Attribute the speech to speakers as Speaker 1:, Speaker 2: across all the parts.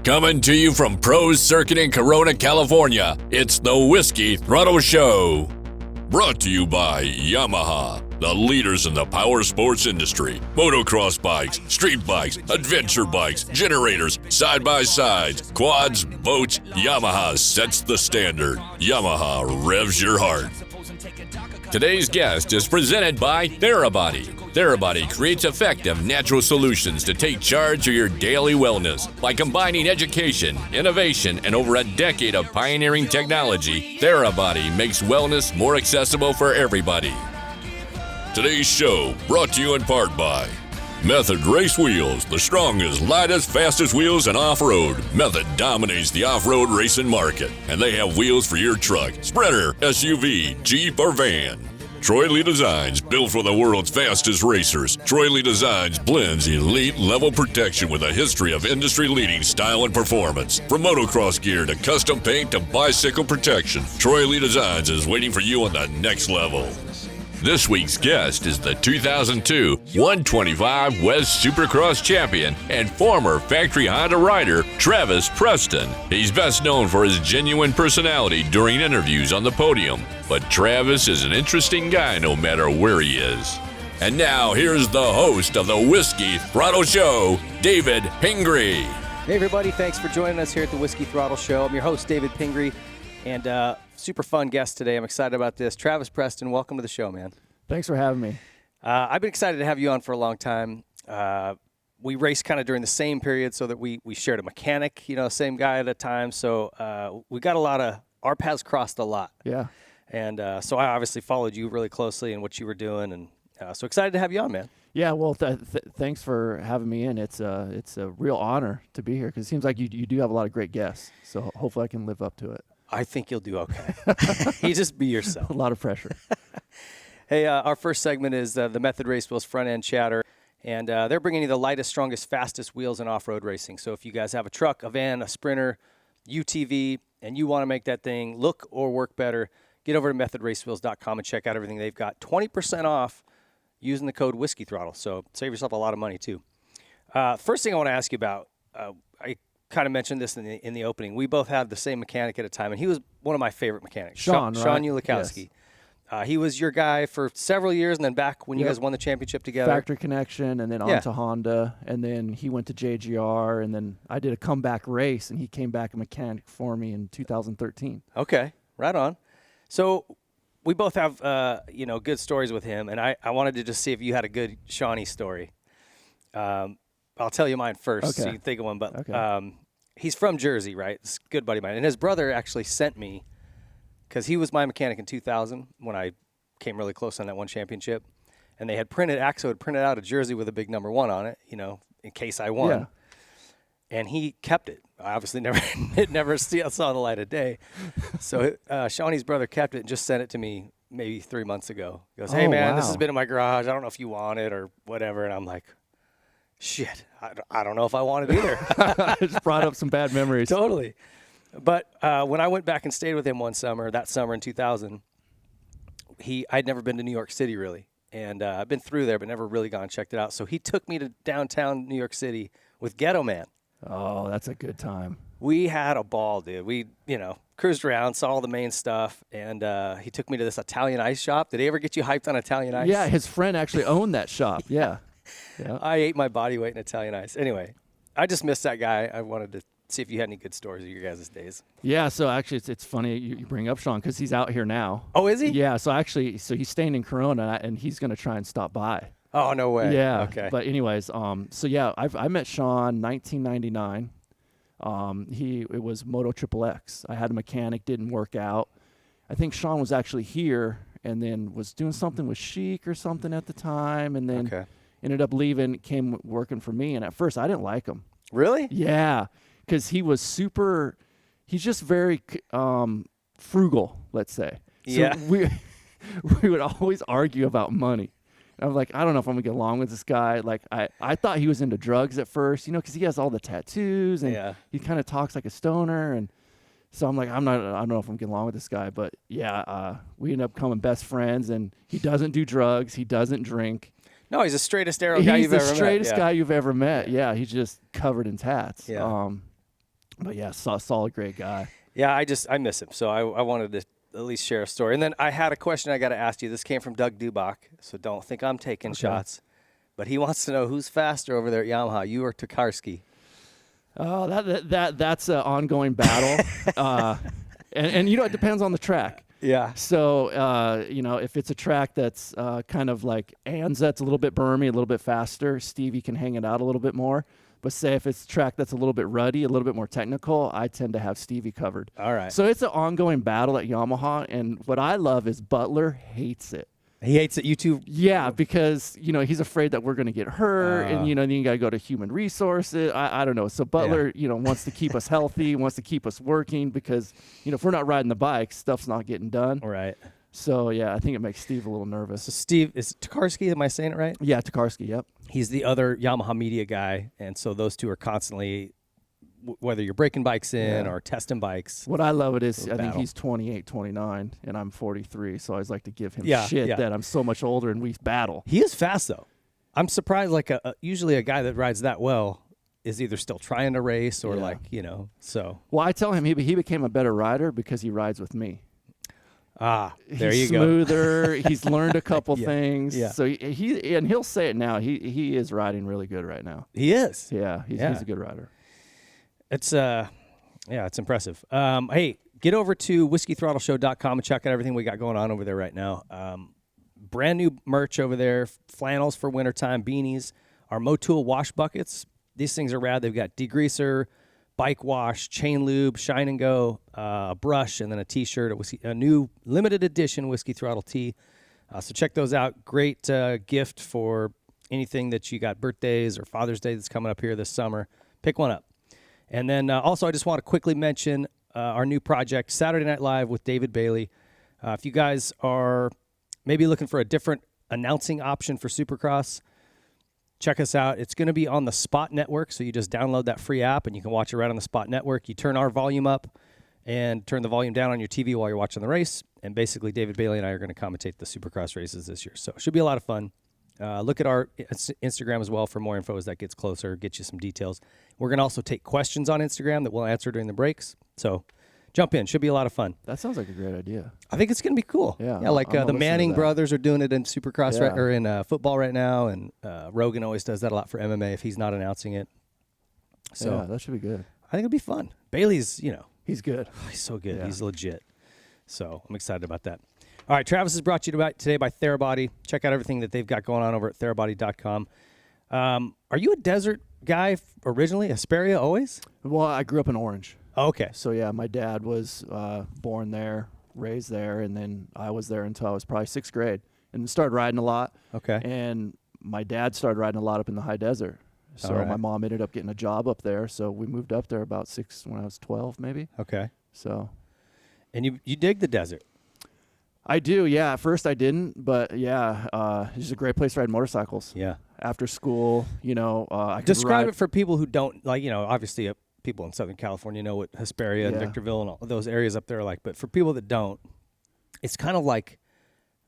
Speaker 1: Coming to you from Pros Circuit in Corona, California, it's the Whiskey Throttle Show. Brought to you by Yamaha, the leaders in the power sports industry. Motocross bikes, street bikes, adventure bikes, generators, side-by-sides, quads, boats. Yamaha sets the standard. Yamaha revs your heart. Today's guest is presented by Therabody. Therabody creates effective, natural solutions to take charge of your daily wellness. By combining education, innovation, and over a decade of pioneering technology, Therabody makes wellness more accessible for everybody. Today's show brought to you in part by Method Race Wheels, the strongest, lightest, fastest wheels in off-road. Method dominates the off-road racing market, and they have wheels for your truck, Sprinter, SUV, Jeep, or van. Troy Lee Designs, built for the world's fastest racers. Troy Lee Designs blends elite level protection with a history of industry-leading style and performance. From motocross gear to custom paint to bicycle protection, Troy Lee Designs is waiting for you on the next level. This week's guest is the 2002 125 West Supercross champion and former factory Honda rider, Travis Preston. He's best known for his genuine personality during interviews on the podium, but Travis is an interesting guy no matter where he is. And now, here's the host of the Whiskey Throttle Show, David Pingree.
Speaker 2: Hey everybody, thanks for joining us here at the Whiskey Throttle Show. I'm your host, David Pingree, and super fun guest today. I'm excited about this. Travis Preston, welcome to the show, man.
Speaker 3: Thanks for having me.
Speaker 2: I've been excited to have you on for a long time. We raced kind of during the same period so that we shared a mechanic, same guy at a time. So we got our paths crossed a lot.
Speaker 3: Yeah.
Speaker 2: And so I obviously followed you really closely and what you were doing. And so excited to have you on, man.
Speaker 3: Yeah, well, thanks for having me in. It's a real honor to be here because it seems like you do have a lot of great guests. So hopefully I can live up to it.
Speaker 2: I think you'll do okay. You just be yourself.
Speaker 3: A lot of pressure.
Speaker 2: Hey, our first segment is the Method Race Wheels front end chatter, and they're bringing you the lightest, strongest, fastest wheels in off-road racing. So if you guys have a truck, a van, a Sprinter, UTV, and you want to make that thing look or work better, get over to methodracewheels.com and check out everything they've got. 20% off using the code Whiskey Throttle. So save yourself a lot of money too. First thing I want to ask you about, I kind of mentioned this in the opening. We both had the same mechanic at a time, and he was one of my favorite mechanics.
Speaker 3: Sean
Speaker 2: Lakowski. Yes. He was your guy for several years, and then back when you guys won the championship together.
Speaker 3: Factory connection, and then on to Honda, and then he went to JGR, and then I did a comeback race, and he came back a mechanic for me in 2013.
Speaker 2: Okay, right on. So we both have good stories with him, and I wanted to just see if you had a good Shawnee story. I'll tell you mine first, so you can think of one. But he's from Jersey, right? It's a good buddy of mine, and his brother actually sent me. Because he was my mechanic in 2000 when I came really close on that one championship. And they had Axo had printed out a jersey with a big number 1 on it, in case I won. Yeah. And he kept it. I obviously it never saw the light of day. So Shawnee's brother kept it and just sent it to me maybe 3 months ago. He goes, hey, man, This has been in my garage. I don't know if you want it or whatever. And I'm like, shit, I don't know if I want it either.
Speaker 3: I just brought up some bad memories.
Speaker 2: Totally. But when I went back and stayed with him that summer in 2000, I'd never been to New York City really. And I've been through there, but never really gone and checked it out. So he took me to downtown New York City with Ghetto Man.
Speaker 3: Oh, that's a good time.
Speaker 2: We had a ball, dude. We, cruised around, saw all the main stuff, and he took me to this Italian ice shop. Did he ever get you hyped on Italian ice?
Speaker 3: Yeah, his friend actually owned that shop. Yeah.
Speaker 2: I ate my body weight in Italian ice. Anyway, I just missed that guy. I wanted to see if you had any good stories of your guys' days.
Speaker 3: Yeah, so actually it's funny you bring up Sean because he's out here now.
Speaker 2: Oh, is he?
Speaker 3: Yeah, so he's staying in Corona and he's going to try and stop by.
Speaker 2: Oh, no way.
Speaker 3: Yeah.
Speaker 2: Okay.
Speaker 3: But anyways, I met Sean 1999. It was Moto XXX. I had a mechanic, didn't work out. I think Sean was actually here and then was doing something with Chic or something at the time and then ended up leaving, came working for me. And at first I didn't like him.
Speaker 2: Really?
Speaker 3: Yeah. Because he's just very frugal, let's say. So we would always argue about money. And I'm like, I don't know if I'm going to get along with this guy. Like, I thought he was into drugs at first, because he has all the tattoos and he kind of talks like a stoner. And so I'm like, I don't know if I'm getting along with this guy. But, we end up becoming best friends. And he doesn't do drugs. He doesn't drink.
Speaker 2: No, he's the straightest arrow guy you've ever met.
Speaker 3: He's the straightest guy you've ever met. Yeah, he's just covered in tats.
Speaker 2: Yeah.
Speaker 3: But yeah, solid, great guy.
Speaker 2: Yeah, I miss him. So I wanted to at least share a story. And then I had a question I got to ask you. This came from Doug Dubach, so don't think I'm taking shots. But he wants to know who's faster over there at Yamaha, you or Tokarski?
Speaker 3: Oh, that's an ongoing battle. And it depends on the track.
Speaker 2: Yeah.
Speaker 3: So, if it's a track that's kind of like Anza, it's a little bit bermy, a little bit faster, Stevie can hang it out a little bit more. But say if it's a track that's a little bit ruddy, a little bit more technical, I tend to have Stevie covered.
Speaker 2: All right.
Speaker 3: So it's an ongoing battle at Yamaha, and what I love is Butler hates it.
Speaker 2: He hates it. You two?
Speaker 3: Yeah, because, he's afraid that we're going to get hurt, and, then you got to go to human resources. I don't know. So Butler, wants to keep us healthy, wants to keep us working because, if we're not riding the bike, stuff's not getting done.
Speaker 2: Right.
Speaker 3: So, yeah, I think it makes Steve a little nervous.
Speaker 2: So Steve, is Tokarski, am I saying it right?
Speaker 3: Yeah, Tokarski, yep.
Speaker 2: He's the other Yamaha media guy, and so those two are constantly, whether you're breaking bikes in or testing bikes.
Speaker 3: What I love it is I think he's 28, 29, and I'm 43, so I always like to give him shit that I'm so much older and we battle.
Speaker 2: He is fast, though. I'm surprised, usually a guy that rides that well is either still trying to race or so.
Speaker 3: Well, I tell him he became a better rider because he rides with me.
Speaker 2: There
Speaker 3: he's
Speaker 2: you go.
Speaker 3: Smoother. He's learned a couple things.
Speaker 2: Yeah.
Speaker 3: So he'll say it now. He is riding really good right now.
Speaker 2: He is.
Speaker 3: Yeah, he's a good rider.
Speaker 2: It's it's impressive. Hey, get over to whiskeythrottleshow.com and check out everything we got going on over there right now. Brand new merch over there, flannels for wintertime, beanies, our Motul wash buckets. These things are rad. They've got degreaser, bike wash, chain lube, shine and go, a brush, and then a T-shirt, a new limited edition Whiskey Throttle tee. So check those out. Great gift for anything that you got, birthdays or Father's Day that's coming up here this summer. Pick one up. And then also I just want to quickly mention our new project, Saturday Night Live with David Bailey. If you guys are maybe looking for a different announcing option for Supercross, check us out. It's going to be on the Spot Network, so you just download that free app and you can watch it right on the Spot Network. You turn our volume up and turn the volume down on your TV while you're watching the race, and basically David Bailey and I are going to commentate the Supercross races this year. So it should be a lot of fun. Look at our Instagram as well for more info as that gets closer, get you some details. We're going to also take questions on Instagram that we'll answer during the breaks. So jump in. Should be a lot of fun.
Speaker 3: That sounds like a great idea.
Speaker 2: I think it's going to be cool.
Speaker 3: Yeah,
Speaker 2: like the Manning brothers are doing it in Supercross or in football right now, and Rogan always does that a lot for MMA if he's not announcing it. So
Speaker 3: yeah, that should be good.
Speaker 2: I think it'll be fun. Bailey's,
Speaker 3: he's good.
Speaker 2: He's so good.
Speaker 3: Yeah.
Speaker 2: He's legit. So I'm excited about that. All right, Travis is brought to you today by Therabody. Check out everything that they've got going on over at therabody.com. Are you a desert guy originally? Hesperia always?
Speaker 3: Well, I grew up in Orange.
Speaker 2: Oh, okay.
Speaker 3: So, yeah, my dad was born there, raised there, and then I was there until I was probably 6th grade and started riding a lot.
Speaker 2: Okay.
Speaker 3: And my dad started riding a lot up in the high desert. So my mom ended up getting a job up there. So we moved up there about when I was 12 maybe.
Speaker 2: Okay.
Speaker 3: So.
Speaker 2: And you dig the desert?
Speaker 3: I do, yeah. At first I didn't, but yeah, it's just a great place to ride motorcycles.
Speaker 2: Yeah.
Speaker 3: After school, I could
Speaker 2: describe
Speaker 3: ride.
Speaker 2: it for people who don't, obviously people in Southern California know what Hesperia and Victorville and all those areas up there are like, but for people that don't, it's kind of like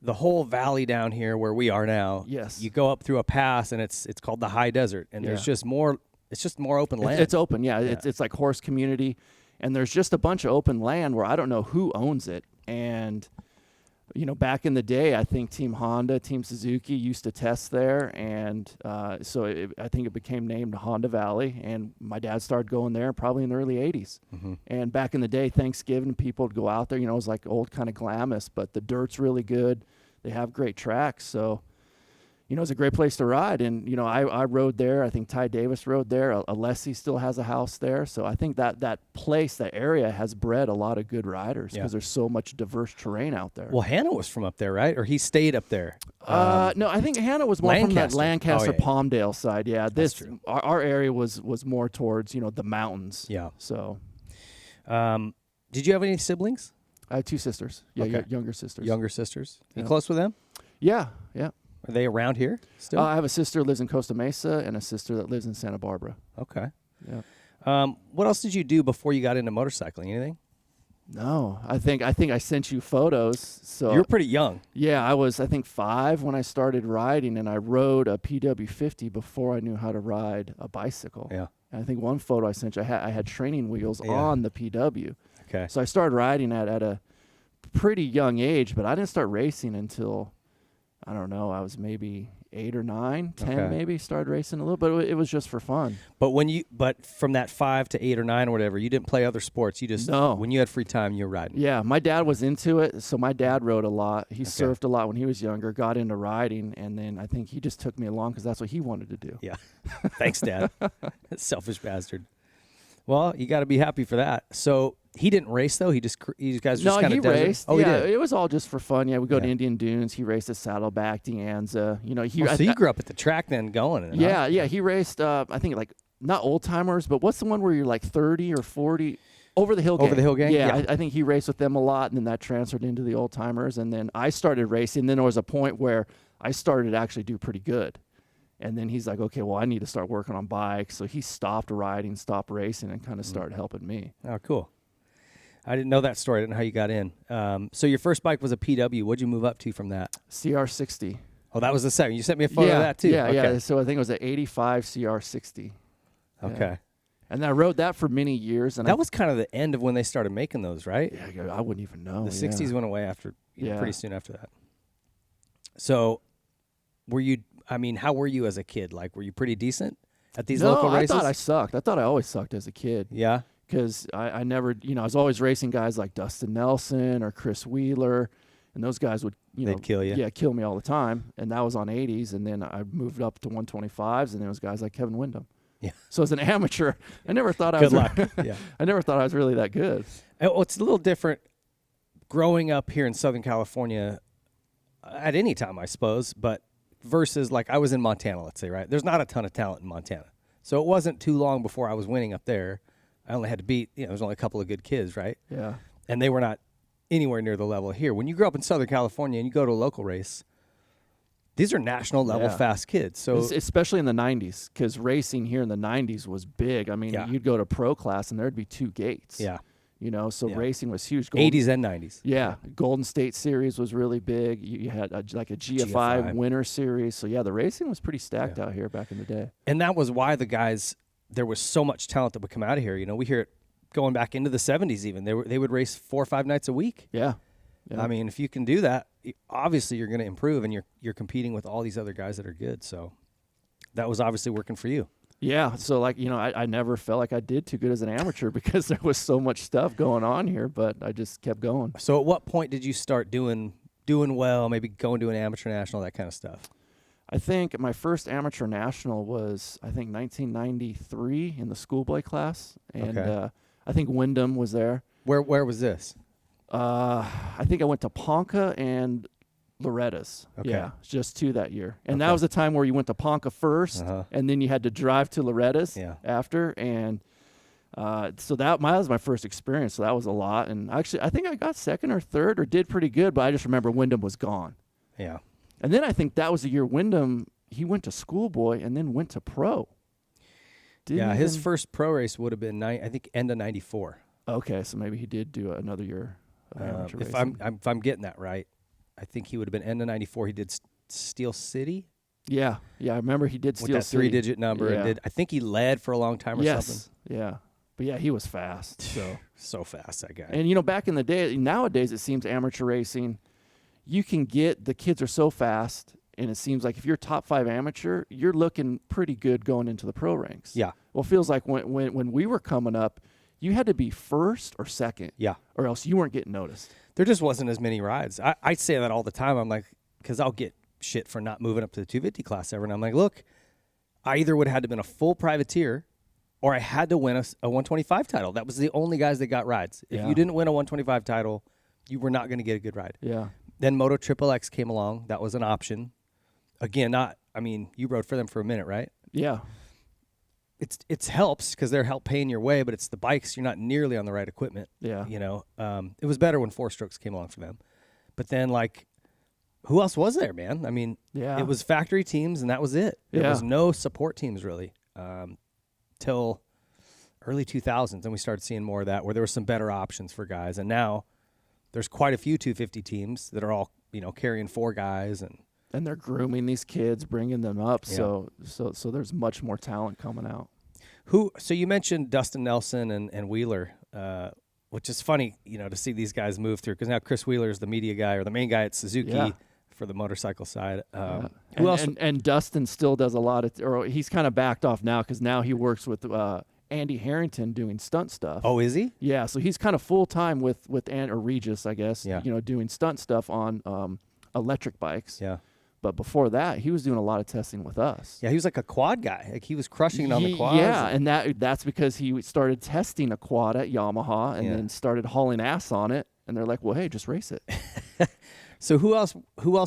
Speaker 2: the whole valley down here where we are now.
Speaker 3: Yes.
Speaker 2: You go up through a pass and it's called the High Desert, and there's just more, it's just more open land.
Speaker 3: It's open, yeah. It's like horse community, and there's just a bunch of open land where I don't know who owns it. And back in the day, I think Team Honda, Team Suzuki used to test there, and so I think it became named Honda Valley, and my dad started going there probably in the early 80s. Mm-hmm. And back in the day, Thanksgiving, people would go out there, it was like old kind of Glamis, but the dirt's really good. They have great tracks, so it's a great place to ride. And, I rode there. I think Ty Davis rode there. Alessi still has a house there. So I think that place, that area has bred a lot of good riders because there's so much diverse terrain out there.
Speaker 2: Well, Hannah was from up there, right? Or he stayed up there?
Speaker 3: No, I think Hannah was more from that Lancaster, Palmdale side. Yeah,
Speaker 2: that's true.
Speaker 3: Our area was more towards, the mountains.
Speaker 2: Yeah.
Speaker 3: So.
Speaker 2: Did you have any siblings?
Speaker 3: I had 2 sisters. Yeah,
Speaker 2: okay.
Speaker 3: Younger sisters.
Speaker 2: Younger sisters. You close with them?
Speaker 3: Yeah.
Speaker 2: Are they around here still?
Speaker 3: I have a sister that lives in Costa Mesa and a sister that lives in Santa Barbara.
Speaker 2: Okay.
Speaker 3: Yeah.
Speaker 2: What else did you do before you got into motorcycling? Anything?
Speaker 3: No, I think I sent you photos. So
Speaker 2: you're pretty young.
Speaker 3: Yeah, I was 5 when I started riding, and I rode a PW50 before I knew how to ride a bicycle.
Speaker 2: Yeah.
Speaker 3: And I think one photo I sent you, I had training wheels on the PW.
Speaker 2: Okay.
Speaker 3: So I started riding at a pretty young age, but I didn't start racing until, I don't know, I was maybe 8 or 9, 10 maybe, started racing a little, but it was just for fun.
Speaker 2: But from that 5 to 8 or 9 or whatever, you didn't play other sports. You just, when you had free time, you were riding.
Speaker 3: Yeah, my dad was into it, so my dad rode a lot. He surfed a lot when he was younger, got into riding, and then I think he just took me along because that's what he wanted to do.
Speaker 2: Yeah. Thanks, Dad. Selfish bastard. Well, you got to be happy for that. So he didn't race though. You guys just kind of
Speaker 3: raced.
Speaker 2: Oh,
Speaker 3: yeah,
Speaker 2: he did.
Speaker 3: It was all just for fun. Yeah, we go to Indian Dunes. He raced at Saddleback, De Anza. You know,
Speaker 2: so you grew up at the track then, going.
Speaker 3: Yeah. He raced. I think like not old timers, but what's the one where you're like 30 or 40 over the hill gang?
Speaker 2: Over the hill gang.
Speaker 3: Yeah, I think he raced with them a lot, and then that transferred into the old timers. And then I started racing. Then there was a point where I started to actually do pretty good. And then he's like, okay, well, I need to start working on bikes. So he stopped riding, stopped racing, and kind of started helping me.
Speaker 2: Oh, cool. I didn't know that story. I didn't know how you got in. So your first bike was a PW. What'd you move up to from that?
Speaker 3: CR60.
Speaker 2: Oh, that was the second. You sent me a photo of that too.
Speaker 3: Yeah. So I think it was an 85 CR60.
Speaker 2: Okay.
Speaker 3: Yeah. And I rode that for many years. And
Speaker 2: that was kind of the end of when they started making those, right?
Speaker 3: Yeah, I wouldn't even know.
Speaker 2: The 60s went away after, pretty soon after that. So how were you as a kid? Like, were you pretty decent at these local races?
Speaker 3: I thought I sucked. I thought I always sucked as a kid.
Speaker 2: Yeah?
Speaker 3: Because I never, I was always racing guys like Dustin Nelson or Chris Wheeler, and those guys would,
Speaker 2: they'd kill you.
Speaker 3: Yeah, kill me all the time. And that was on 80s, and then I moved up to 125s, and there was guys like Kevin Windham.
Speaker 2: Yeah.
Speaker 3: So as an amateur, I never thought I never thought I was really that good.
Speaker 2: Well, it's a little different growing up here in Southern California at any time, I suppose, but versus like I was in Montana, let's say, right? There's not a ton of talent in Montana. So it wasn't too long before I was winning up there. I only had to beat, there's only a couple of good kids, right?
Speaker 3: Yeah.
Speaker 2: And they were not anywhere near the level here. When you grow up in Southern California and you go to a local race, these are national level fast kids. So
Speaker 3: especially in the 90s, because racing here in the 90s was big. I mean, you'd go to pro class and there'd be 2 gates.
Speaker 2: Yeah.
Speaker 3: So racing was huge.
Speaker 2: 80s and 90s.
Speaker 3: Yeah. Golden State Series was really big. You had a GFI winter series. So, the racing was pretty stacked out here back in the day.
Speaker 2: And that was why the guys, there was so much talent that would come out of here. We hear it going back into the 70s even. They would race 4 or 5 nights a week.
Speaker 3: Yeah.
Speaker 2: I mean, if you can do that, obviously you're going to improve, and you're competing with all these other guys that are good. So that was obviously working for you.
Speaker 3: Yeah. So, I never felt like I did too good as an amateur because there was so much stuff going on here, but I just kept going.
Speaker 2: So at what point did you start doing well, maybe going to an amateur national, that kind of stuff?
Speaker 3: I think my first amateur national was, 1993 in the schoolboy class. And I think Wyndham was there.
Speaker 2: Where was this?
Speaker 3: I think I went to Ponca and Loretta's.
Speaker 2: Okay.
Speaker 3: Yeah, just 2 that year. And that was the time where you went to Ponca first, and then you had to drive to Loretta's after. And so that was my first experience. So that was a lot. And actually, I think I got second or third or did pretty good, but I just remember Wyndham was gone.
Speaker 2: Yeah.
Speaker 3: And then I think that was the year Wyndham, he went to schoolboy and then went to pro.
Speaker 2: His first pro race would have been, I think, end of 94.
Speaker 3: Okay, so maybe he did do another year of amateur racing.
Speaker 2: If I'm getting that right, I think he would have been end of 94. He did Steel City.
Speaker 3: Yeah, I remember he did Steel
Speaker 2: with that
Speaker 3: City.
Speaker 2: 3-digit number.
Speaker 3: Yeah.
Speaker 2: And I think he led for a long time or something.
Speaker 3: Yeah. But he was fast.
Speaker 2: So fast, that guy.
Speaker 3: And back in the day, nowadays it seems amateur racing, you can get, the kids are so fast, and it seems like if you're top 5 amateur, you're looking pretty good going into the pro ranks.
Speaker 2: Yeah.
Speaker 3: Well, it feels like when we were coming up, you had to be first or second.
Speaker 2: Yeah.
Speaker 3: Or else you weren't getting noticed.
Speaker 2: There just wasn't as many rides. I say that all the time. I'm like, because I'll get shit for not moving up to the 250 class ever. And I'm like, look, I either would have had to been a full privateer or I had to win a 125 title. That was the only guys that got rides. If you didn't win a 125 title, you were not going to get a good ride.
Speaker 3: Yeah.
Speaker 2: Then Moto Triple X came along. That was an option. Again, you rode for them for a minute, right?
Speaker 3: Yeah.
Speaker 2: It's helps because they're help paying your way, but it's the bikes. You're not nearly on the right equipment.
Speaker 3: Yeah.
Speaker 2: It was better when 4-strokes came along for them. But then, who else was there, man? I mean, it was factory teams, and that was it. There was no support teams, really, till early 2000s. And we started seeing more of that, where there were some better options for guys. And now there's quite a few 250 teams that are all, carrying 4 guys.
Speaker 3: And they're grooming these kids, bringing them up. Yeah. So there's much more talent coming out.
Speaker 2: So you mentioned Dustin Nelson and Wheeler, which is funny, to see these guys move through, because now Chris Wheeler is the media guy or the main guy at Suzuki for the motorcycle side. Who else?
Speaker 3: And Dustin still does a lot or he's kind of backed off now because now he works with Andy Harrington doing stunt stuff.
Speaker 2: Oh, is he?
Speaker 3: Yeah, so he's kind of full time with Regis, I guess.
Speaker 2: Yeah.
Speaker 3: Doing stunt stuff on electric bikes.
Speaker 2: Yeah.
Speaker 3: But before that, he was doing a lot of testing with us.
Speaker 2: Yeah, he was like a quad guy. Like he was crushing it on the quads.
Speaker 3: Yeah, and that's because he started testing a quad at Yamaha and then started hauling ass on it. And they're like, well, hey, just race it.
Speaker 2: So who else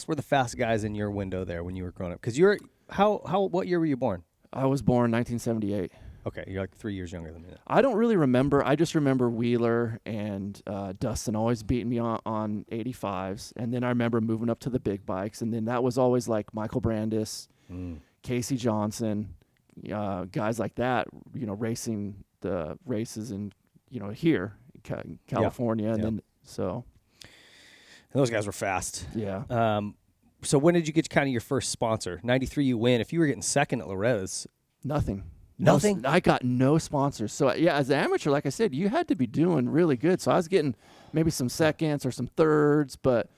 Speaker 2: were the fast guys in your window there when you were growing up? Because what year were you born?
Speaker 3: I was born 1978.
Speaker 2: Okay, you're like 3 years younger than me.
Speaker 3: I don't really remember. I just remember Wheeler and Dustin always beating me on 85s. And then I remember moving up to the big bikes. And then that was always like Michael Brandis, Casey Johnson, guys like that, racing the races in, here in California.
Speaker 2: Yeah.
Speaker 3: And then so.
Speaker 2: And those guys were fast.
Speaker 3: Yeah.
Speaker 2: So when did you get kind of your first sponsor? 93 you win. If you were getting second at Loretta's.
Speaker 3: Nothing.
Speaker 2: Nothing?
Speaker 3: I got no sponsors. So, yeah, as an amateur, like I said, you had to be doing really good. So I was getting maybe some seconds or some thirds, but,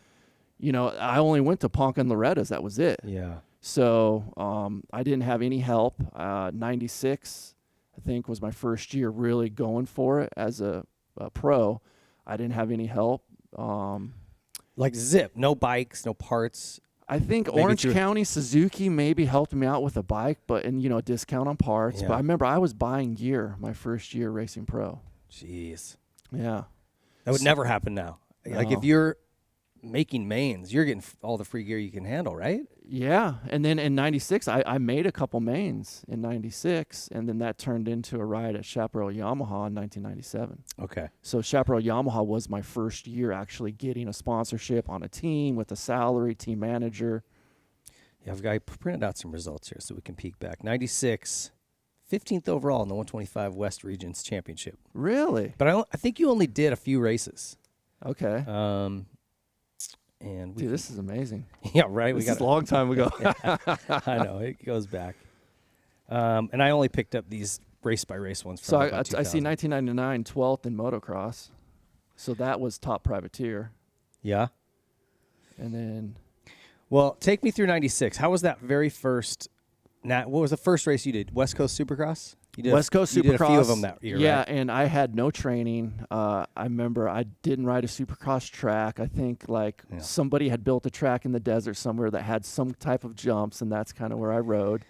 Speaker 3: I only went to Ponca and Loretta's. That was it.
Speaker 2: Yeah.
Speaker 3: So I didn't have any help. 96, I think, was my first year really going for it as a pro. I didn't have any help.
Speaker 2: Like zip, no bikes, no parts.
Speaker 3: I think maybe Orange County Suzuki maybe helped me out with a bike, but a discount on parts.
Speaker 2: Yeah.
Speaker 3: But I remember I was buying gear my first year racing pro.
Speaker 2: Jeez.
Speaker 3: Yeah.
Speaker 2: That would never happen now.
Speaker 3: No.
Speaker 2: Like if you're making mains, you're getting all the free gear you can handle, right?
Speaker 3: Yeah. And then in 96, I made a couple mains in 96, and then that turned into a ride at Chaparral Yamaha in 1997.
Speaker 2: Okay.
Speaker 3: So Chaparral Yamaha was my first year actually getting a sponsorship on a team with a salary, team manager.
Speaker 2: Yeah, I printed out some results here so we can peek back. 96, 15th overall in the 125 West Regions Championship.
Speaker 3: Really?
Speaker 2: But I think you only did a few races.
Speaker 3: Okay.
Speaker 2: And
Speaker 3: dude, this is amazing.
Speaker 2: Yeah, right.
Speaker 3: This is a long time ago.
Speaker 2: I know, it goes back. And I only picked up these race by race ones. From
Speaker 3: So I see 1999 12th in motocross. So that was top privateer.
Speaker 2: Yeah.
Speaker 3: And then,
Speaker 2: well, take me through 96. How was that very first? What was the first race you did? West Coast Supercross.
Speaker 3: West Coast Supercross.
Speaker 2: You did a few of them that year.
Speaker 3: Yeah,
Speaker 2: right?
Speaker 3: And I had no training. I remember I didn't ride a Supercross track. I think somebody had built a track in the desert somewhere that had some type of jumps, and that's kind of where I rode.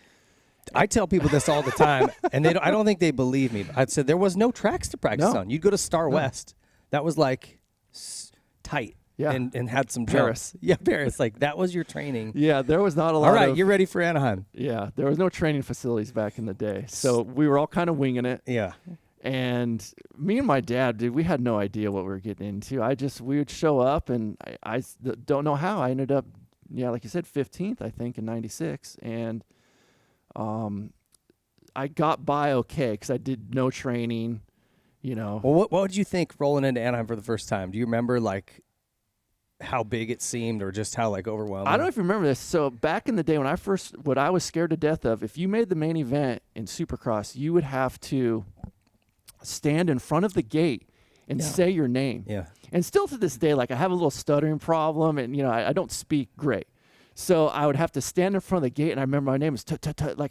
Speaker 2: I tell people this all the time, and I don't think they believe me. I said there was no tracks to practice on. You'd go to Star West. That was like tight.
Speaker 3: Yeah.
Speaker 2: And had some
Speaker 3: Paris.
Speaker 2: jumps. Yeah, Paris. Like that was your training.
Speaker 3: Yeah, there was not a lot.
Speaker 2: All right, you're ready for Anaheim.
Speaker 3: Yeah, there was no training facilities back in the day, so we were all kind of winging it.
Speaker 2: Yeah.
Speaker 3: And me and my dad, dude, we had no idea what we were getting into. We would show up, and I don't know how I ended up, like you said, 15th, I think, in 96. And I got by okay because I did no training, Well,
Speaker 2: what did you think rolling into Anaheim for the first time? Do you remember, how big it seemed or just how, overwhelming?
Speaker 3: I don't know if you remember this. So back in the day what I was scared to death of, if you made the main event in Supercross, you would have to stand in front of the gate and say your name.
Speaker 2: Yeah.
Speaker 3: And still to this day, I have a little stuttering problem, and I don't speak great. So I would have to stand in front of the gate, and I remember my name was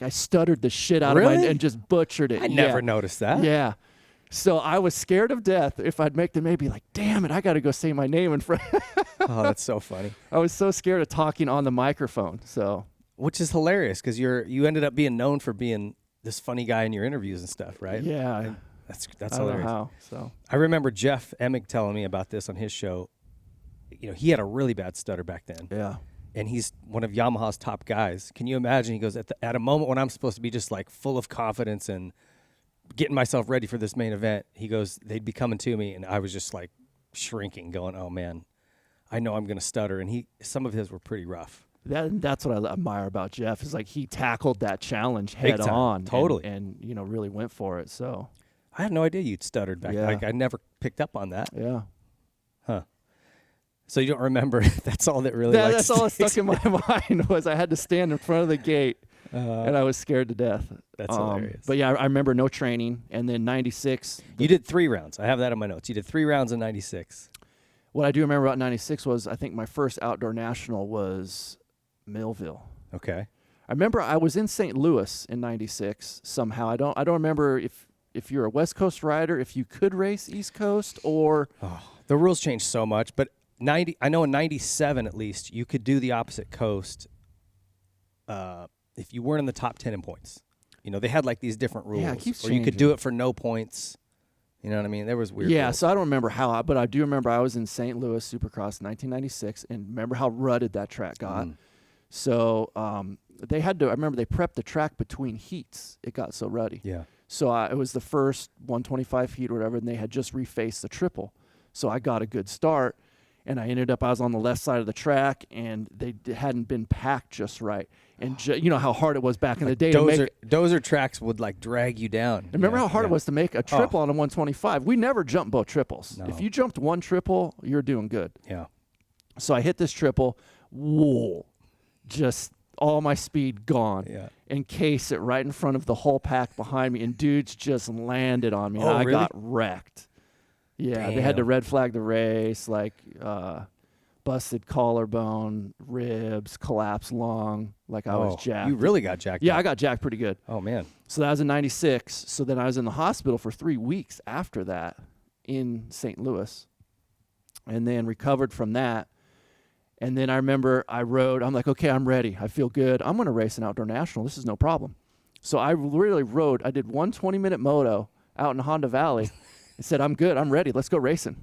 Speaker 3: I stuttered the shit out of my and just butchered it.
Speaker 2: I never noticed that.
Speaker 3: Yeah. So I was scared of death if I'd make them maybe damn it, I got to go say my name in front.
Speaker 2: Oh, that's so funny.
Speaker 3: I was so scared of talking on the microphone. So,
Speaker 2: which is hilarious because you ended up being known for being this funny guy in your interviews and stuff, right?
Speaker 3: Yeah.
Speaker 2: And that's hilarious.
Speaker 3: I don't know how. So
Speaker 2: I remember Jeff Emig telling me about this on his show. He had a really bad stutter back then.
Speaker 3: Yeah.
Speaker 2: And he's one of Yamaha's top guys. Can you imagine? He goes, at a moment when I'm supposed to be just full of confidence and getting myself ready for this main event, he goes, they'd be coming to me, and I was just shrinking, going, oh man, I know I'm going to stutter. And some of his were pretty rough.
Speaker 3: That's what I admire about Jeff is he tackled that challenge head on.
Speaker 2: Totally.
Speaker 3: And really went for it. So
Speaker 2: I had no idea you'd stuttered back then. I never picked up on that.
Speaker 3: Yeah.
Speaker 2: Huh. So you don't remember? That's all that really.
Speaker 3: That's all that stuck in my mind was I had to stand in front of the gate and I was scared to death.
Speaker 2: That's hilarious.
Speaker 3: But yeah, I remember no training, and then 96.
Speaker 2: You did 3 rounds. I have that in my notes. You did 3 rounds in 96.
Speaker 3: What I do remember about 96 was I think my first outdoor national was Millville.
Speaker 2: Okay.
Speaker 3: I remember I was in St. Louis in 96 somehow. I don't remember if you're a West Coast rider, if you could race East Coast or
Speaker 2: the rules changed so much, but I know in 97 at least you could do the opposite coast if you weren't in the top 10 in points. You know, they had like these different rules.
Speaker 3: Yeah, it keeps
Speaker 2: or you could do it for no points. You know what I mean? There was weird rules.
Speaker 3: So I don't remember how, but I do remember I was in St. Louis Supercross 1996 and remember how rutted that track got. So they had to, I remember they prepped the track between heats. It got so ruddy.
Speaker 2: Yeah.
Speaker 3: So it was the first 125 heat or whatever, and they had just refaced the triple. So I got a good start, and I was on the left side of the track, and they hadn't been packed just right. And you know how hard it was back in the day.
Speaker 2: Dozer tracks would like drag you down.
Speaker 3: Remember how hard it was to make a triple on a 125? We never jumped both triples.
Speaker 2: No.
Speaker 3: If you jumped one triple, you're doing good.
Speaker 2: Yeah.
Speaker 3: So I hit this triple. Whoa. Just all my speed gone.
Speaker 2: Yeah.
Speaker 3: Encase it right in front of the whole pack behind me, and dudes just landed on me. And I got wrecked. Yeah,
Speaker 2: Damn.
Speaker 3: They had to red flag the race, like busted collarbone, ribs, collapsed lung, like I was jacked.
Speaker 2: You really got jacked
Speaker 3: Yeah,
Speaker 2: up.
Speaker 3: I got jacked pretty good.
Speaker 2: Oh, man.
Speaker 3: So that was in 96. So then I was in the hospital for 3 weeks after that in St. Louis, and then recovered from that. And then I remember I rode. I'm like, okay, I'm ready. I feel good. I'm going to race an outdoor national. This is no problem. So I really rode. I did 1 20-minute moto out in Honda Valley and said, I'm good. I'm ready. Let's go racing.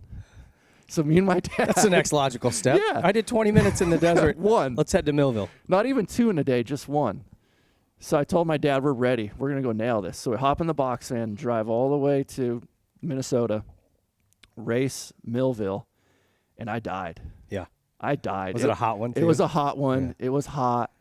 Speaker 3: So me and my dad.
Speaker 2: That's the next logical step.
Speaker 3: Yeah.
Speaker 2: I did 20 minutes in the desert.
Speaker 3: 1.
Speaker 2: Let's head to Millville.
Speaker 3: Not even 2 in a day, just 1. So I told my dad, we're ready. We're going to go nail this. So we hop in the box van, drive all the way to Minnesota, race Millville, and I died.
Speaker 2: Yeah.
Speaker 3: I died.
Speaker 2: Was it a hot one, too?
Speaker 3: It was a hot one.
Speaker 2: Yeah.
Speaker 3: It was hot.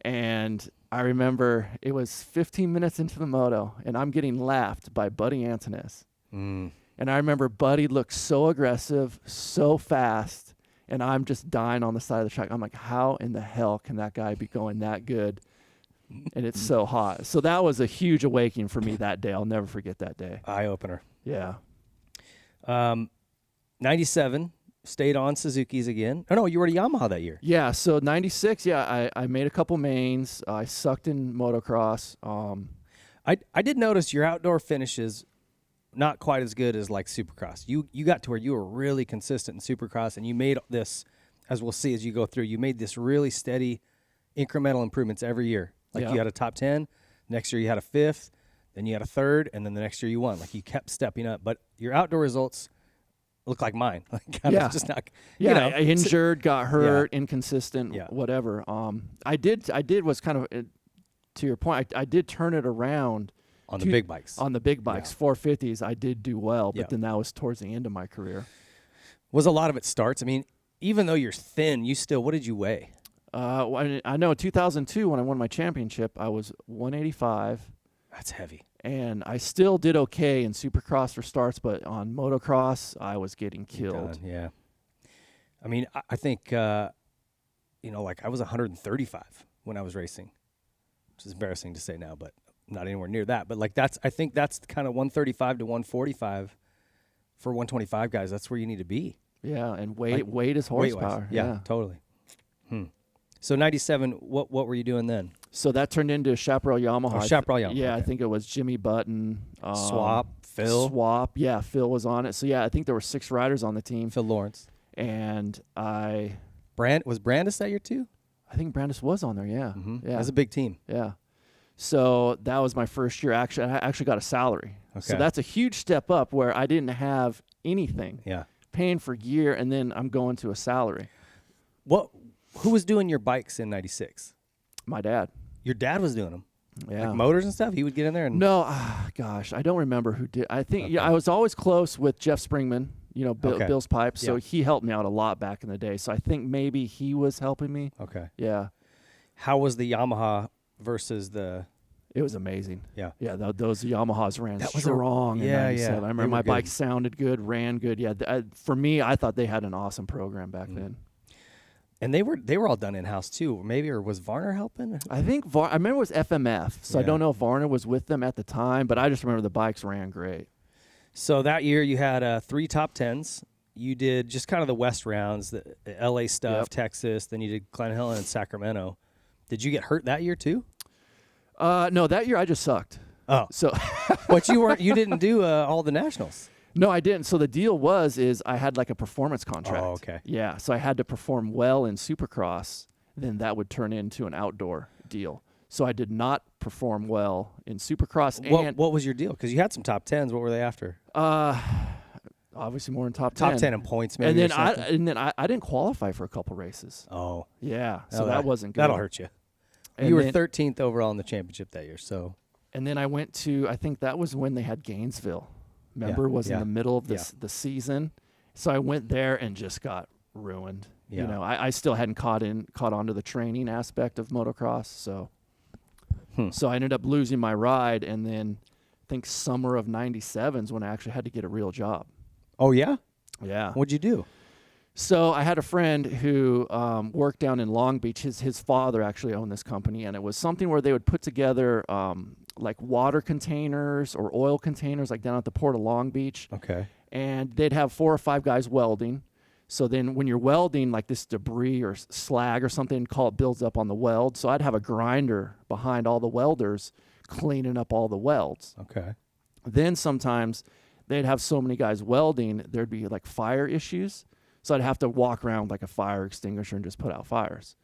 Speaker 3: And I remember it was 15 minutes into the moto, and I'm getting laughed by Buddy Antonez. And I remember Buddy looked so aggressive, so fast, and I'm just dying on the side of the track. I'm like, how in the hell can that guy be going that good? And it's so hot. So that was a huge awakening for me that day. I'll never forget that day.
Speaker 2: Eye-opener.
Speaker 3: Yeah.
Speaker 2: 97, stayed on Suzuki's again. Oh, no, you were at Yamaha that year.
Speaker 3: Yeah, so 96, I made a couple mains. I sucked in motocross.
Speaker 2: I did notice your outdoor finishes not quite as good as like Supercross. You got to where you were really consistent in Supercross, and you made this, as we'll see as you go through, you made this really steady incremental improvements every year. Like you had a top 10, next year you had a 5th, then you had a 3rd, and then the next year you won. Like you kept stepping up. But your outdoor results look like mine. Like just not, you know,
Speaker 3: injured, got hurt, inconsistent, whatever. I did was kind of, to your point, I did turn it around.
Speaker 2: On the big bikes.
Speaker 3: On the big bikes, 450s, I did do well, but then that was towards the end of my career.
Speaker 2: Was a lot of it starts? I mean, even though you're thin, you still, what did you weigh?
Speaker 3: I know in 2002 when I won my championship, I was 185.
Speaker 2: That's heavy.
Speaker 3: And I still did okay in Supercross for starts, but on motocross, I was getting killed.
Speaker 2: Yeah. I mean, I think, like I was 135 when I was racing, which is embarrassing to say now, but not anywhere near that. But like I think that's kind of 135 to 145 for 125 guys. That's where you need to be.
Speaker 3: Yeah, and weight is horsepower.
Speaker 2: Yeah, totally. So 97, what were you doing then?
Speaker 3: So that turned into Chaparral Yamaha.
Speaker 2: Chaparral Yamaha.
Speaker 3: Yeah,
Speaker 2: okay.
Speaker 3: I think it was Jimmy Button.
Speaker 2: Swap, Phil.
Speaker 3: Yeah, Phil was on it. So yeah, I think there were 6 riders on the team.
Speaker 2: Phil Lawrence.
Speaker 3: And
Speaker 2: was Brandis that year too?
Speaker 3: I think Brandis was on there, yeah.
Speaker 2: Mm-hmm.
Speaker 3: Yeah.
Speaker 2: That's a big team.
Speaker 3: Yeah. So that was my first year. Actually, I actually got a salary.
Speaker 2: Okay.
Speaker 3: So that's a huge step up where I didn't have anything.
Speaker 2: Yeah.
Speaker 3: Paying for gear, and then I'm going to a salary.
Speaker 2: Who was doing your bikes in 96?
Speaker 3: My dad.
Speaker 2: Your dad was doing them?
Speaker 3: Yeah.
Speaker 2: Like motors and stuff? He would get in there and...
Speaker 3: No, gosh, I don't remember who did. I think I was always close with Jeff Springman, Bill's Pipes, so he helped me out a lot back in the day. So I think maybe he was helping me.
Speaker 2: Okay.
Speaker 3: Yeah.
Speaker 2: How was the Yamaha versus the...
Speaker 3: It was amazing.
Speaker 2: Yeah.
Speaker 3: Yeah, those Yamahas ran strong in 97. I remember my bike sounded good, ran good. Yeah, for me, I thought they had an awesome program back then.
Speaker 2: And they were all done in-house too, or was Varner helping?
Speaker 3: I think I remember it was FMF, so I don't know if Varner was with them at the time, but I just remember the bikes ran great.
Speaker 2: So that year you had 3 top 10s. You did just kind of the West rounds, the LA stuff, Texas. Then you did Glen Helen and Sacramento. Did you get hurt that year too?
Speaker 3: No, that year I just sucked.
Speaker 2: Oh,
Speaker 3: so
Speaker 2: but you didn't do all the nationals.
Speaker 3: No, I didn't. So the deal is I had like a performance contract.
Speaker 2: Oh, okay.
Speaker 3: Yeah, so I had to perform well in supercross, then that would turn into an outdoor deal. So I did not perform well in supercross.
Speaker 2: What was your deal? Because you had some top 10s. What were they after?
Speaker 3: Obviously more in top 10.
Speaker 2: Top 10 in points, maybe.
Speaker 3: And then I didn't qualify for a couple races.
Speaker 2: Oh.
Speaker 3: Yeah, so that wasn't good.
Speaker 2: That'll hurt you. And you were 13th overall in the championship that year. So.
Speaker 3: And then I went to, I think that was when they had Gainesville. Remember, was in the middle of the season. So I went there and just got ruined. Yeah. You know, I still hadn't caught on to the training aspect of motocross. So so I ended up losing my ride. And then I think summer of 97 is when I actually had to get a real job.
Speaker 2: Oh, yeah?
Speaker 3: Yeah.
Speaker 2: What'd you do?
Speaker 3: So I had a friend who worked down in Long Beach. His father actually owned this company. And it was something where they would put together like water containers or oil containers, like down at the Port of Long Beach.
Speaker 2: Okay.
Speaker 3: And they'd have 4 or 5 guys welding. So then when you're welding, like this debris or slag or something, builds up on the weld. So I'd have a grinder behind all the welders cleaning up all the welds.
Speaker 2: Okay.
Speaker 3: Then sometimes they'd have so many guys welding, there'd be like fire issues. So I'd have to walk around with like a fire extinguisher and just put out fires.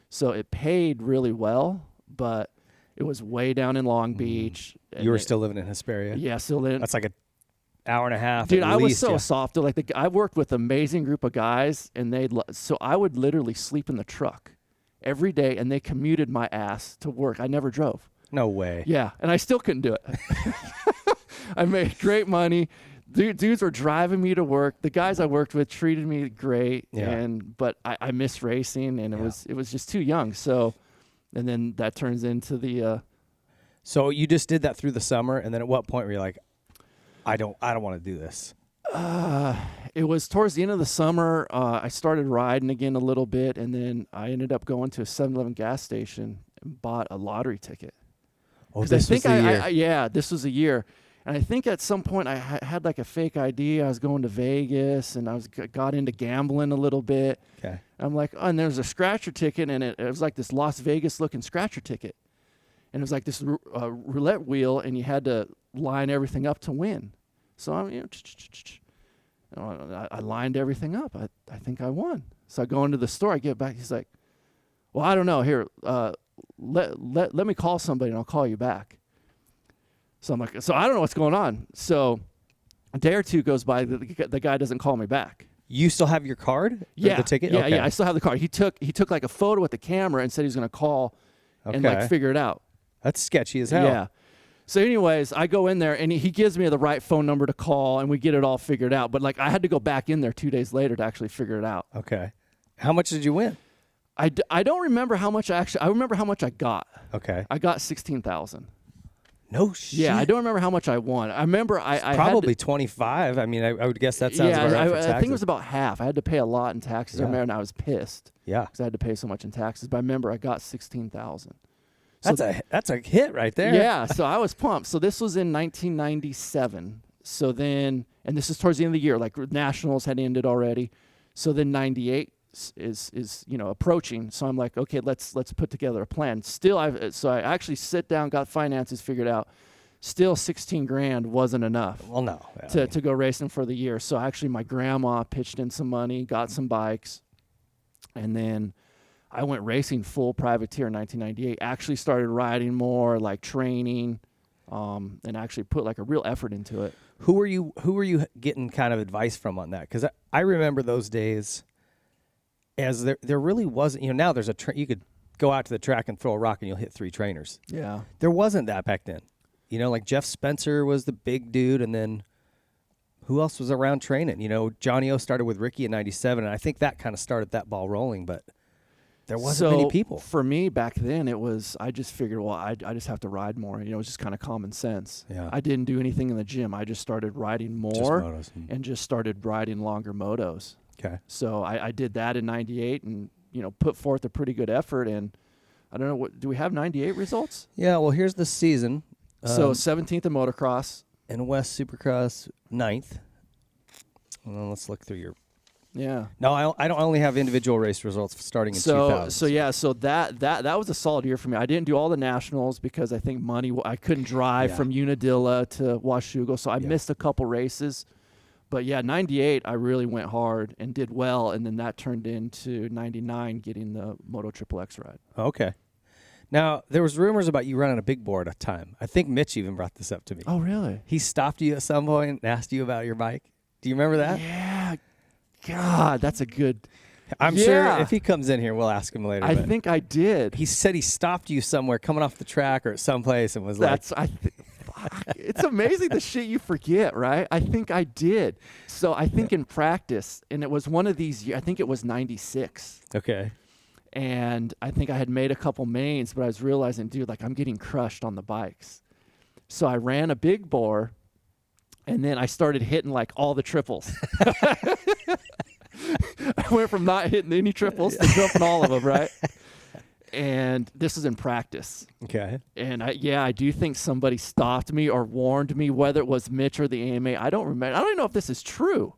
Speaker 3: So it paid really well, but it was way down in Long Beach.
Speaker 2: You were still living in Hesperia?
Speaker 3: Yeah, still living.
Speaker 2: That's like an hour and a half.
Speaker 3: Dude, I was so soft. Like I worked with an amazing group of guys, and so I would literally sleep in the truck every day, and they commuted my ass to work. I never drove.
Speaker 2: No way.
Speaker 3: Yeah, and I still couldn't do it. I made great money. Dudes were driving me to work. The guys I worked with treated me great, but I missed racing, and it was just too young. So, and then that turns into the.
Speaker 2: So you just did that through the summer, and then at what point were you like, I don't want to do this?
Speaker 3: It was towards the end of the summer. I started riding again a little bit, and then I ended up going to a 7-Eleven gas station and bought a lottery ticket.
Speaker 2: Oh, this was the year.
Speaker 3: This was a year. And I think at some point I had like a fake ID. I was going to Vegas, and I got into gambling a little bit.
Speaker 2: Okay.
Speaker 3: I'm like, and there's a scratcher ticket, and it was like this Las Vegas looking scratcher ticket. And it was like this roulette wheel, and you had to line everything up to win. So I lined everything up. I think I won. So I go into the store. I get back. He's like, well, I don't know. Here, let me call somebody, and I'll call you back. So I'm like, so I don't know what's going on. So a day or two goes by, the guy doesn't call me back.
Speaker 2: You still have your card?
Speaker 3: Yeah.
Speaker 2: The ticket?
Speaker 3: Yeah, yeah, I still have the card. He took like a photo with the camera and said he was going to call and like figure it out.
Speaker 2: That's sketchy as hell.
Speaker 3: Yeah. So anyways, I go in there, and he gives me the right phone number to call, and we get it all figured out. But like I had to go back in there 2 days later to actually figure it out.
Speaker 2: Okay. How much did you win?
Speaker 3: I don't remember how much I remember how much I got.
Speaker 2: Okay.
Speaker 3: I got $16,000.
Speaker 2: No shit.
Speaker 3: Yeah, I don't remember how much I won. I remember I
Speaker 2: probably 25. I mean, I would guess that sounds about right for taxes.
Speaker 3: I think it was about half. I had to pay a lot in taxes. I remember, and I was pissed.
Speaker 2: Yeah,
Speaker 3: because I had to pay so much in taxes. But I remember I got $16,000.
Speaker 2: That's a hit right there.
Speaker 3: Yeah, so I was pumped. So this was in 1997. So then, and this is towards the end of the year. Like nationals had ended already. So then 98 is approaching. So I'm like, okay, let's put together a plan. Still, I actually sit down, got finances figured out. Still, $16,000 wasn't enough.
Speaker 2: Well, no,
Speaker 3: to go racing for the year. So actually, my grandma pitched in some money, got some bikes, and then I went racing full privateer in 1998. Actually started riding more, like training, and actually put like a real effort into it.
Speaker 2: Who were you getting kind of advice from on that? Because I remember those days. As there really wasn't, now there's you could go out to the track and throw a rock and you'll hit 3 trainers.
Speaker 3: Yeah.
Speaker 2: There wasn't that back then. Like Jeff Spencer was the big dude, and then who else was around training? Johnny O started with Ricky in 97, and I think that kind of started that ball rolling, but there wasn't many people.
Speaker 3: For me back then, it was, I just figured, well, I just have to ride more. It was just kind of common sense.
Speaker 2: Yeah.
Speaker 3: I didn't do anything in the gym. I just started riding more and just started riding longer motos.
Speaker 2: Okay.
Speaker 3: So I did that in 98, and put forth a pretty good effort. And I don't know, do we have 98 results?
Speaker 2: Yeah, well, here's the season.
Speaker 3: So 17th in motocross.
Speaker 2: And West Supercross 9th. Well, let's look through your...
Speaker 3: Yeah.
Speaker 2: No, I don't only have individual race results starting in 2000.
Speaker 3: So that was a solid year for me. I didn't do all the nationals because I think I couldn't drive from Unadilla to Washougal, so I missed a couple races. But yeah, 98 I really went hard and did well, and then that turned into 99 getting the Moto XXX ride.
Speaker 2: Okay. Now, there was rumors about you running a big board at a time. I think Mitch even brought this up to me.
Speaker 3: Oh, really?
Speaker 2: He stopped you at some point and asked you about your bike. Do you remember that?
Speaker 3: Yeah. God, that's a good...
Speaker 2: I'm sure if he comes in here, we'll ask him later.
Speaker 3: I think I did.
Speaker 2: He said he stopped you somewhere coming off the track or at some place and was
Speaker 3: it's amazing the shit you forget, right? I think I did. So I think in practice, and it was one of these years, I think it was 96.
Speaker 2: Okay.
Speaker 3: And I think I had made a couple mains, but I was realizing, dude, like I'm getting crushed on the bikes. So I ran a big bore, and then I started hitting like all the triples. I went from not hitting any triples to jumping all of them, right? And this was in practice.
Speaker 2: Okay.
Speaker 3: And I do think somebody stopped me or warned me, whether it was Mitch or the AMA. I don't remember. I don't even know if this is true.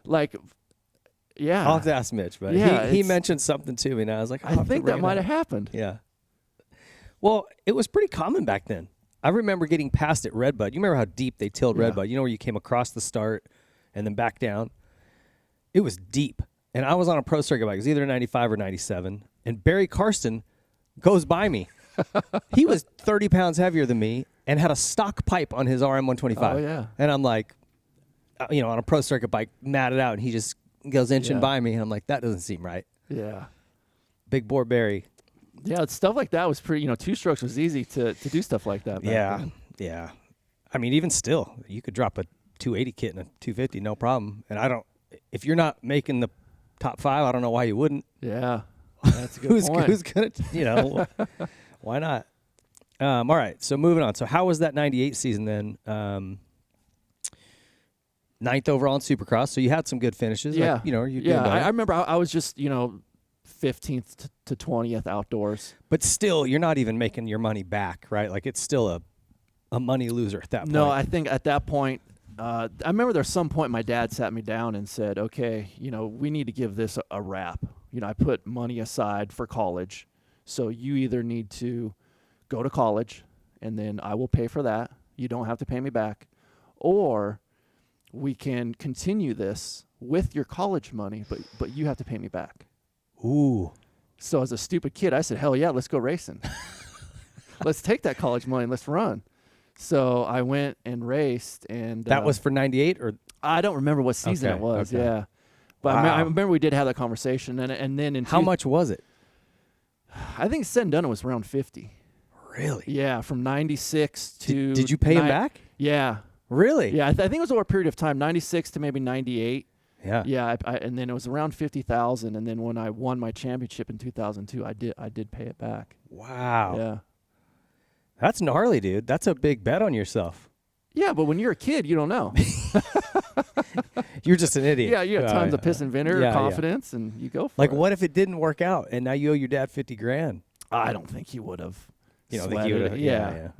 Speaker 3: Like, yeah.
Speaker 2: I'll have to ask Mitch, but he mentioned something to me, and I was like,
Speaker 3: I think that might have happened.
Speaker 2: Yeah. Well, it was pretty common back then. I remember getting past at Redbud. You remember how deep they tilled Redbud? You know where you came across the start and then back down? It was deep. And I was on a pro circuit bike. It was either 95 or 97. And Barry Karsten goes by me. He was 30 pounds heavier than me and had a stock pipe on his RM125.
Speaker 3: Oh, yeah.
Speaker 2: And I'm like, on a pro circuit bike, matted out, and he just goes inching by me. And I'm like, that doesn't seem right.
Speaker 3: Yeah.
Speaker 2: Big bore Barry.
Speaker 3: Yeah, stuff like that was pretty, two strokes was easy to do stuff like that.
Speaker 2: Yeah. Yeah. I mean, even still, you could drop a 280 kit in a 250, no problem. And if you're not making the top 5, I don't know why you wouldn't.
Speaker 3: Yeah. That's a good point.
Speaker 2: Who's going to, why not? All right. So moving on. So how was that 98 season then? 9th overall in Supercross. So you had some good finishes.
Speaker 3: Yeah.
Speaker 2: I
Speaker 3: remember I was just, 15th to 20th outdoors.
Speaker 2: But still, you're not even making your money back, right? Like it's still a money loser at that point.
Speaker 3: No, I think at that point, I remember there's some point my dad sat me down and said, okay, we need to give this a wrap. I put money aside for college. So you either need to go to college and then I will pay for that. You don't have to pay me back. Or we can continue this with your college money, but you have to pay me back.
Speaker 2: Ooh.
Speaker 3: So as a stupid kid, I said, hell yeah, let's go racing. Let's take that college money and let's run. So I went and raced, and
Speaker 2: that was for 98, or
Speaker 3: I don't remember what season it was. Okay. Yeah, but I remember we did have that conversation, and then
Speaker 2: how much was it?
Speaker 3: I think said and done it was around 50.
Speaker 2: Really?
Speaker 3: Yeah, from 96 to.
Speaker 2: Did you pay him back?
Speaker 3: Yeah.
Speaker 2: Really?
Speaker 3: Yeah, I think it was over a period of time, 96 to maybe 98.
Speaker 2: Yeah.
Speaker 3: Yeah, and then it was around 50,000, and then when I won my championship in 2002, I did pay it back.
Speaker 2: Wow.
Speaker 3: Yeah.
Speaker 2: That's gnarly, dude. That's a big bet on yourself.
Speaker 3: Yeah, but when you're a kid, you don't know.
Speaker 2: You're just an idiot.
Speaker 3: Yeah, you have tons of piss and vinegar, confidence, and you go for it.
Speaker 2: Like, what if it didn't work out, and now you owe your dad $50,000?
Speaker 3: I don't think he would have.
Speaker 2: You don't think he would have?
Speaker 3: Yeah.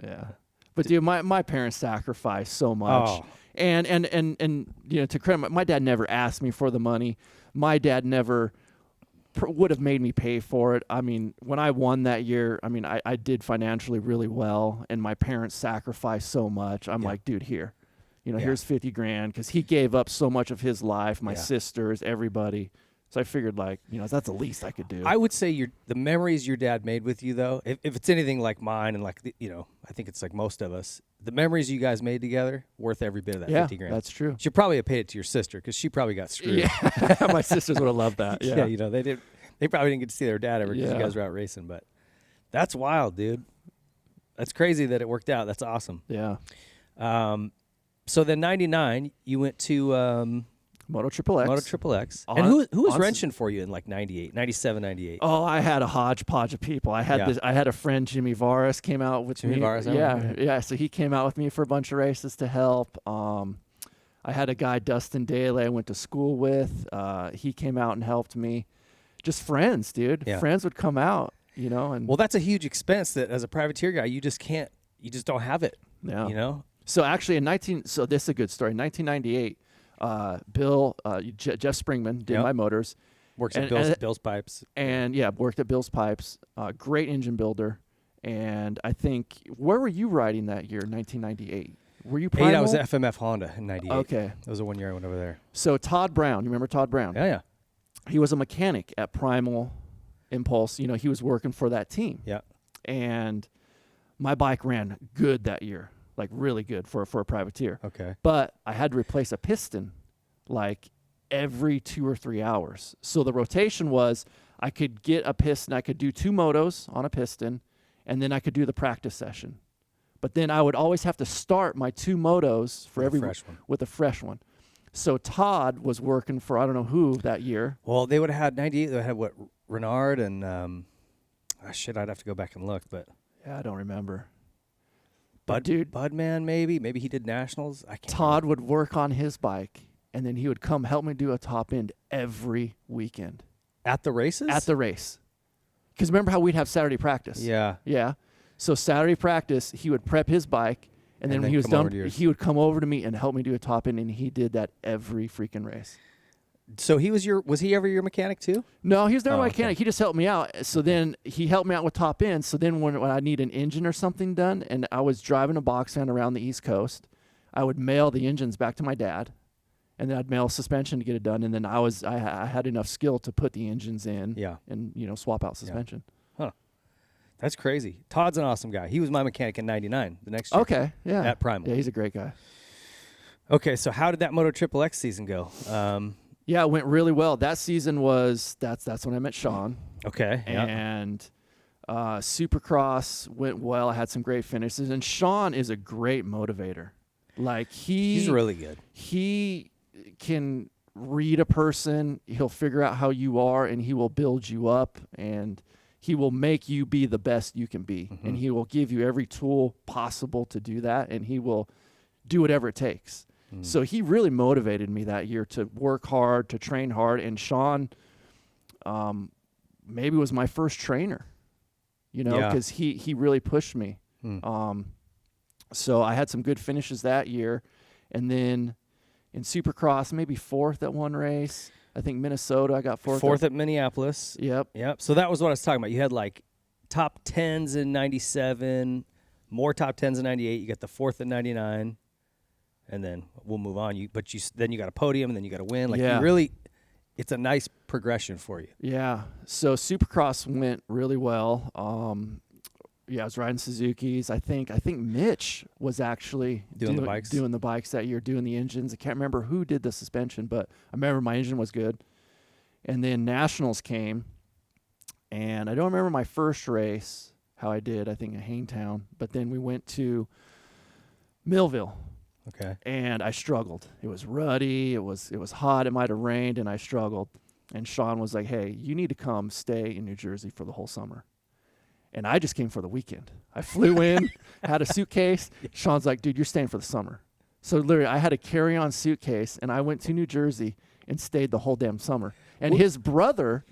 Speaker 3: But dude, my parents sacrificed so much.
Speaker 2: Oh.
Speaker 3: And to credit, my dad never asked me for the money. My dad never would have made me pay for it. I mean, when I won that year, I did financially really well, and my parents sacrificed so much. I'm like, dude, here, here's $50,000, because he gave up so much of his life, my sisters, everybody. So I figured, that's the least I could do.
Speaker 2: I would say the memories your dad made with you, though, if it's anything like mine, and I think it's like most of us, the memories you guys made together, worth every bit of that $50,000.
Speaker 3: That's true.
Speaker 2: Should probably have paid it to your sister, because she probably got screwed.
Speaker 3: Yeah, my sisters would have loved that. Yeah,
Speaker 2: they probably didn't get to see their dad ever because you guys were out racing. But that's wild, dude. That's crazy that it worked out. That's awesome.
Speaker 3: Yeah.
Speaker 2: So then 99, you went to
Speaker 3: Moto XXX.
Speaker 2: Moto XXX. And who was wrenching for you in like 98, 97, 98?
Speaker 3: Oh, I had a hodgepodge of people. I had a friend, Jimmy Varas, came out with me. Yeah. So he came out with me for a bunch of races to help. I had a guy, Dustin Daly, I went to school with. He came out and helped me. just friends, dude.
Speaker 2: Yeah.
Speaker 3: Friends would come out, you know. And
Speaker 2: well, that's a huge expense that as a privateer guy, you just don't have it.
Speaker 3: Yeah.
Speaker 2: You know.
Speaker 3: So actually, so this is a good story. In 1998, Jeff Springman did my motors.
Speaker 2: Works at Bill's Pipes.
Speaker 3: And worked at Bill's Pipes. Great engine builder. And I think, where were you riding that year, 1998? Were you Primal?
Speaker 2: I was at FMF Honda in 98.
Speaker 3: Okay.
Speaker 2: That was the 1 year I went over there.
Speaker 3: So Todd Brown, you remember Todd Brown?
Speaker 2: Yeah.
Speaker 3: He was a mechanic at Primal Impulse. You know, he was working for that team.
Speaker 2: Yeah.
Speaker 3: And my bike ran good that year, like really good for a privateer.
Speaker 2: Okay.
Speaker 3: But I had to replace a piston like every 2 or 3 hours. So the rotation was I could get a piston, I could do 2 motos on a piston, and then I could do the practice session. But then I would always have to start my 2 motos for with a fresh one. So Todd was working for I don't know who that year.
Speaker 2: Well, they would have had 98. They would have what, Renard and I'd have to go back and look, but
Speaker 3: yeah, I don't remember.
Speaker 2: Budman maybe he did nationals. I can't.
Speaker 3: Todd would work on his bike, and then he would come help me do a top end every weekend
Speaker 2: at the races.
Speaker 3: At the race, because remember how we'd have Saturday practice?
Speaker 2: Yeah.
Speaker 3: So Saturday practice, he would prep his bike, and then when he was done, he would come over to me and help me do a top end, and he did that every freaking race.
Speaker 2: So was he ever your mechanic too?
Speaker 3: No, he was never my mechanic.
Speaker 2: Okay.
Speaker 3: He just helped me out. So then he helped me out with top end. So then when I need an engine or something done, and I was driving a box van around the East Coast, I would mail the engines back to my dad, and then I'd mail suspension to get it done. And then I had enough skill to put the engines in, and swap out suspension.
Speaker 2: Yeah. Huh. That's crazy. Todd's an awesome guy. He was my mechanic in '99. The next year.
Speaker 3: Okay, yeah.
Speaker 2: At Primal.
Speaker 3: Yeah, he's a great guy.
Speaker 2: Okay, so how did that Moto Triple X season go?
Speaker 3: Yeah, it went really well. That season that's when I met Sean.
Speaker 2: Okay.
Speaker 3: And Supercross went well. I had some great finishes. And Sean is a great motivator. Like he's
Speaker 2: really good.
Speaker 3: He can read a person. He'll figure out how you are, and he will build you up, and he will make you be the best you can be. Mm-hmm. And he will give you every tool possible to do that, and he will do whatever it takes. So he really motivated me that year to work hard, to train hard. And Sean maybe was my first trainer, because he really pushed me. So I had some good finishes that year. And then in Supercross, maybe 4th at one race. I think Minnesota, I got 4th.
Speaker 2: 4th at Minneapolis.
Speaker 3: Yep.
Speaker 2: So that was what I was talking about. You had like top 10s in 97, more top 10s in 98. You got the 4th in 99. And then we'll move on. Then you got a podium, and then you got to win. Like you really, it's a nice progression for you.
Speaker 3: Yeah. So Supercross went really well. I was riding Suzuki's. I think Mitch was actually doing the bikes that year, doing the engines. I can't remember who did the suspension, but I remember my engine was good. And then Nationals came, and I don't remember my first race how I did. I think in Hangtown, but then we went to Millville.
Speaker 2: Okay.
Speaker 3: And I struggled. It was ruddy. It was hot. It might have rained, and I struggled. And Sean was like, "Hey, you need to stay in New Jersey for the whole summer." And I just came for the weekend. I flew in, had a suitcase. Sean's like, "Dude, you're staying for the summer." So literally, I had a carry-on suitcase, and I went to New Jersey and stayed the whole damn summer. And his brother,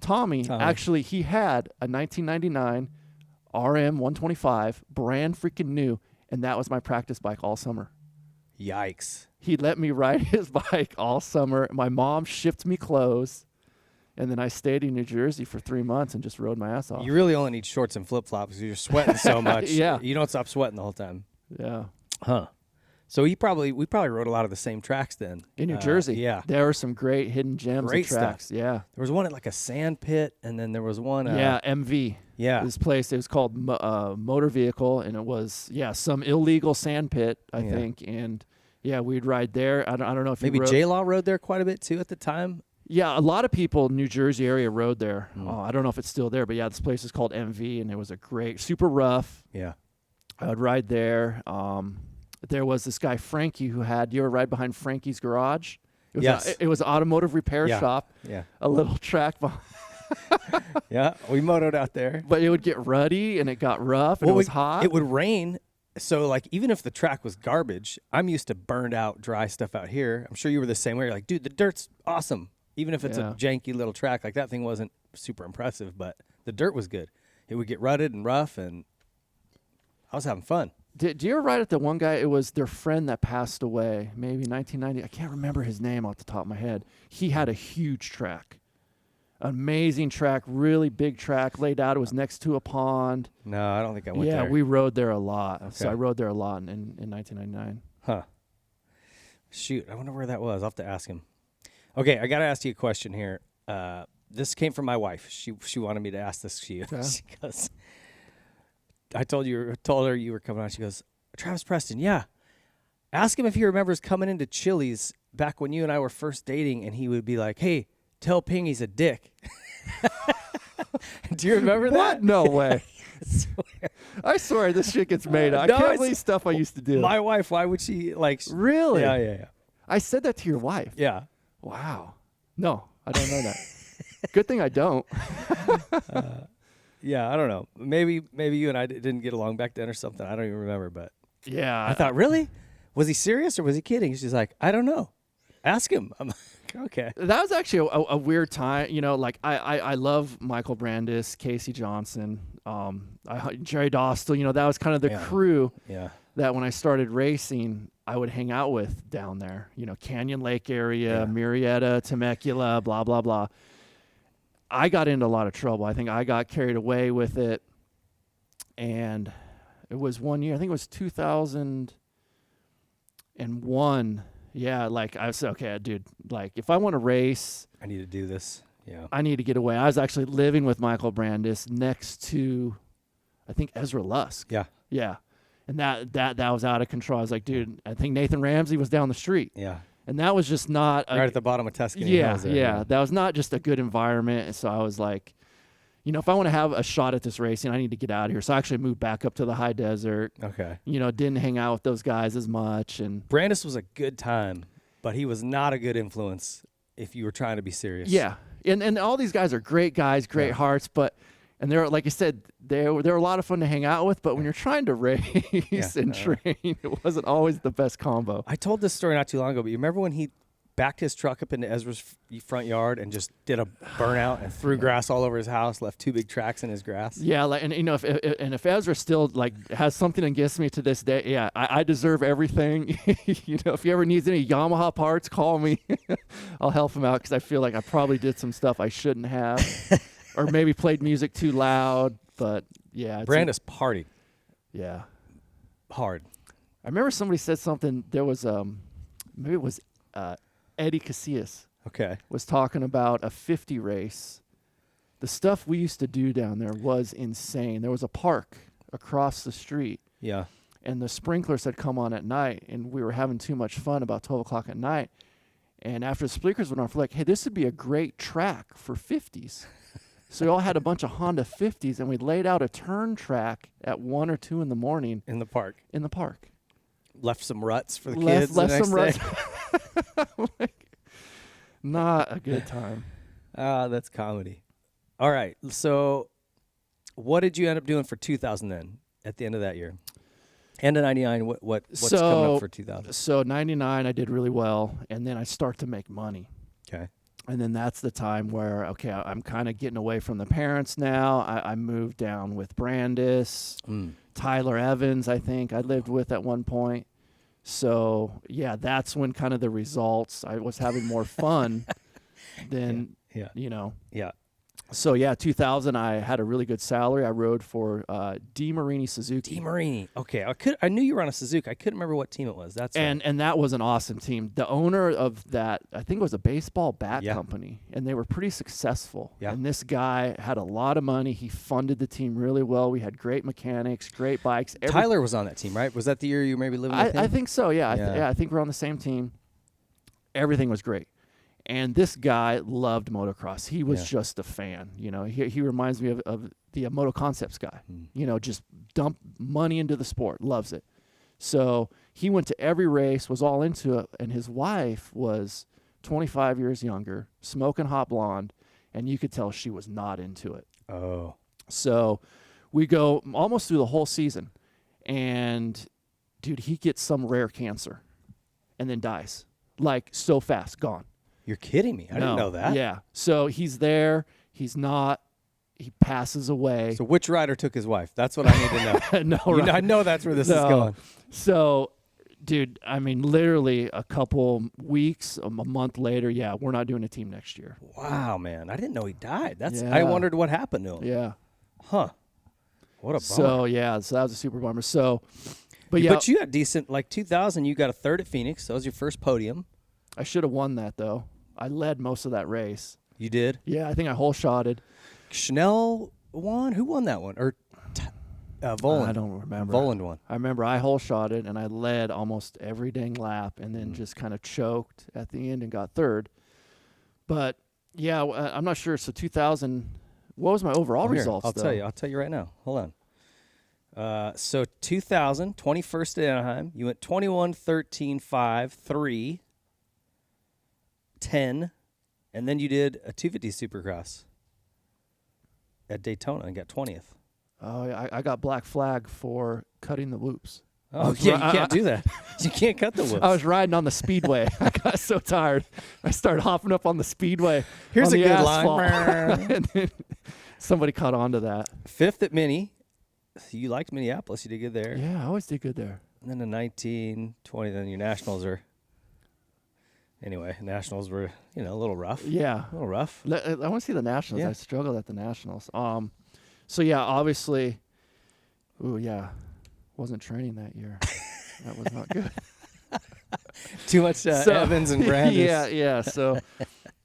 Speaker 3: Tommy, actually, he had a 1999 RM 125, brand freaking new. And that was my practice bike all summer.
Speaker 2: Yikes.
Speaker 3: He let me ride his bike all summer. My mom shipped me clothes. And then I stayed in New Jersey for 3 months and just rode my ass off.
Speaker 2: You really only need shorts and flip-flops because you're sweating so much.
Speaker 3: Yeah.
Speaker 2: You don't stop sweating the whole time.
Speaker 3: Yeah.
Speaker 2: Huh. So we probably rode a lot of the same tracks then.
Speaker 3: In New Jersey.
Speaker 2: Yeah.
Speaker 3: There were some great hidden gems of tracks.
Speaker 2: Stuff.
Speaker 3: Yeah.
Speaker 2: There was one at like a sand pit, and then there was one.
Speaker 3: MV.
Speaker 2: Yeah.
Speaker 3: This place, it was called Motor Vehicle, and it was, some illegal sand pit, I think. And, we'd ride there. I don't know if
Speaker 2: maybe J-Law rode there quite a bit, too, at the time.
Speaker 3: Yeah, a lot of people in New Jersey area rode there. I don't know if it's still there, but, this place is called MV, and it was a great, super rough.
Speaker 2: Yeah.
Speaker 3: I would ride there. There was this guy, Frankie, you ever ride behind Frankie's garage? It was an automotive repair shop.
Speaker 2: Yeah.
Speaker 3: A little track behind.
Speaker 2: Yeah, we motoed out there.
Speaker 3: But it would get ruddy, and it got rough, and it was hot.
Speaker 2: It would rain. So, like, even if the track was garbage, I'm used to burned out, dry stuff out here. I'm sure you were the same way. You're like, dude, the dirt's awesome. Even if it's a janky little track, like that thing wasn't super impressive, but the dirt was good. It would get rutted and rough, and I was having fun.
Speaker 3: Did you ever ride at the one guy? It was their friend that passed away, maybe 1990. I can't remember his name off the top of my head. He had a huge track. Amazing track, really big track, laid out. It was next to a pond.
Speaker 2: No, I don't think I went there.
Speaker 3: Yeah, we rode there a lot.
Speaker 2: Okay.
Speaker 3: So I rode there a lot in 1999.
Speaker 2: Huh. Shoot, I wonder where that was. I'll have to ask him. Okay, I got to ask you a question here. This came from my wife. She wanted me to ask this to you.
Speaker 3: Okay.
Speaker 2: She goes, I told her you were coming on. She goes, Travis Preston, yeah. Ask him if he remembers coming into Chili's back when you and I were first dating, and he would be like, hey, tell Ping he's a dick. Do you remember that?
Speaker 3: What? No way. I swear this shit gets made up. I can't believe stuff I used to do.
Speaker 2: My wife, why would she like?
Speaker 3: Really?
Speaker 2: Yeah.
Speaker 3: I said that to your wife.
Speaker 2: Yeah.
Speaker 3: Wow. No, I don't know that. Good thing I don't.
Speaker 2: Yeah, I don't know. Maybe you and I didn't get along back then or something. I don't even remember, but
Speaker 3: yeah.
Speaker 2: I thought, really? Was he serious or was he kidding? She's like, I don't know. Ask him. I'm like, okay.
Speaker 3: That was actually a weird time. You know, like I love Michael Brandis, Casey Johnson, Jerry Dostal. You know, that was kind of the crew that when I started racing, I would hang out with down there. You know, Canyon Lake area, Murrieta, Temecula, blah, blah, blah. I got into a lot of trouble. I think I got carried away with it. And it was one year, I think it was 2001. Yeah, like I said, okay, dude, like if I want to race,
Speaker 2: I need to do this. Yeah.
Speaker 3: I need to get away. I was actually living with Michael Brandis next to, I think, Ezra Lusk.
Speaker 2: Yeah.
Speaker 3: Yeah. And that was out of control. I was like, dude, I think Nathan Ramsey was down the street.
Speaker 2: Yeah.
Speaker 3: And that was just not
Speaker 2: right at the bottom of Tuscany.
Speaker 3: Yeah, that was not just a good environment. And so I was like, you know, if I want to have a shot at this racing, I need to get out of here. So I actually moved back up to the high desert.
Speaker 2: Okay.
Speaker 3: You know, didn't hang out with those guys as much. And
Speaker 2: Brandis was a good time, but he was not a good influence if you were trying to be serious.
Speaker 3: Yeah. And all these guys are great guys, great hearts, but and they're, like I said, they're a lot of fun to hang out with, but when you're trying to race and train, it wasn't always the best combo.
Speaker 2: I told this story not too long ago, but you remember when he backed his truck up into Ezra's front yard and just did a burnout and threw grass all over his house, left 2 big tracks in his grass?
Speaker 3: Yeah, like, and you know, if Ezra still like has something against me to this day, yeah, I deserve everything. You know, if he ever needs any Yamaha parts, call me. I'll help him out because I feel like I probably did some stuff I shouldn't have. Or maybe played music too loud, but yeah.
Speaker 2: Brandis partied.
Speaker 3: Yeah.
Speaker 2: Hard.
Speaker 3: I remember somebody said something. There was maybe it was Eddie Casillas.
Speaker 2: Okay.
Speaker 3: Was talking about a 50 race. The stuff we used to do down there was insane. There was a park across the street.
Speaker 2: Yeah.
Speaker 3: And the sprinklers had come on at night, and we were having too much fun about 12 o'clock at night. And after the sprinklers went off, we're like, hey, this would be a great track for 50s. So we all had a bunch of Honda 50s, and we laid out a turn track at 1 or 2 in the morning.
Speaker 2: In the park.
Speaker 3: In the park.
Speaker 2: Left some ruts for the kids.
Speaker 3: Left
Speaker 2: the next
Speaker 3: some
Speaker 2: day.
Speaker 3: ruts. Like, not a good time.
Speaker 2: That's comedy. All right. So what did you end up doing for 2000 then, at the end of that year? End of 99, what's coming up for 2000?
Speaker 3: So 99, I did really well, and then I start to make money.
Speaker 2: Okay.
Speaker 3: And then that's the time where, okay, I'm kind of getting away from the parents now. I moved down with Brandis, Tyler Evans, I think I lived with at one point. So, yeah, that's when kind of the results, I was having more fun than, you know.
Speaker 2: Yeah.
Speaker 3: So, yeah, 2000, I had a really good salary. I rode for Marino Suzuki.
Speaker 2: Marini. Okay, I knew you were on a Suzuki. I couldn't remember what team it was.
Speaker 3: And that was an awesome team. The owner of that, I think it was a baseball bat company, and they were pretty successful. Yeah. And this guy had a lot of money. He funded the team really well. We had great mechanics, great bikes.
Speaker 2: Tyler was on that team, right? Was that the year you maybe living with him?
Speaker 3: I think so, yeah. I think we're on the same team. Everything was great. And this guy loved motocross. He was just a fan. You know, he reminds me of the Moto Concepts guy. You know, just dump money into the sport, loves it. So he went to every race, was all into it, and his wife was 25 years younger, smoking hot blonde, and you could tell she was not into it.
Speaker 2: Oh.
Speaker 3: So we go almost through the whole season, and, dude, he gets some rare cancer and then dies. Like, so fast, gone.
Speaker 2: You're kidding me. I didn't know that.
Speaker 3: Yeah. So he's there. He's not. He passes away.
Speaker 2: So which rider took his wife? That's what I need to know.
Speaker 3: No, right.
Speaker 2: I know that's where this is going.
Speaker 3: So, dude, I mean, literally a couple weeks, a month later, yeah, we're not doing a team next year.
Speaker 2: Wow, man. I didn't know he died. I wondered what happened to him.
Speaker 3: Yeah.
Speaker 2: Huh. What a bummer.
Speaker 3: So, yeah, so that was a super bummer. So, but yeah.
Speaker 2: But you had decent, like 2000, you got a third at Phoenix. That was your first podium.
Speaker 3: I should have won that, though. I led most of that race.
Speaker 2: You did?
Speaker 3: Yeah, I think I hole-shotted.
Speaker 2: Schnell won? Who won that one? Or Voland?
Speaker 3: I don't remember.
Speaker 2: Voland won.
Speaker 3: I remember I hole-shotted, and I led almost every dang lap and then just kind of choked at the end and got third. But, yeah, I'm not sure. So 2000, what was my overall results,
Speaker 2: I'll tell you. I'll tell you right now. Hold on. So 2000, 21st at Anaheim. You went 21, 13, 5, 3, 10, and then you did a 250 Supercross at Daytona and got 20th.
Speaker 3: Oh, I got black flag for cutting the whoops.
Speaker 2: Oh, yeah, you can't do that. You can't cut the whoops.
Speaker 3: I was riding on the speedway. I got so tired. I started hopping up on the speedway.
Speaker 2: Here's
Speaker 3: on
Speaker 2: a
Speaker 3: the
Speaker 2: good
Speaker 3: asphalt.
Speaker 2: line.
Speaker 3: And then somebody caught on to that.
Speaker 2: 5th at Mini. You liked Minneapolis. You did good there.
Speaker 3: Yeah, I always did good there.
Speaker 2: And then the 19, 20, then your Nationals are... Anyway, Nationals were, a little rough.
Speaker 3: Yeah.
Speaker 2: A little rough.
Speaker 3: I want to see the Nationals.
Speaker 2: Yeah.
Speaker 3: I struggled at the Nationals. So, yeah, obviously, wasn't training that year. That was not good.
Speaker 2: Too much Evans and Brandis.
Speaker 3: Yeah. So,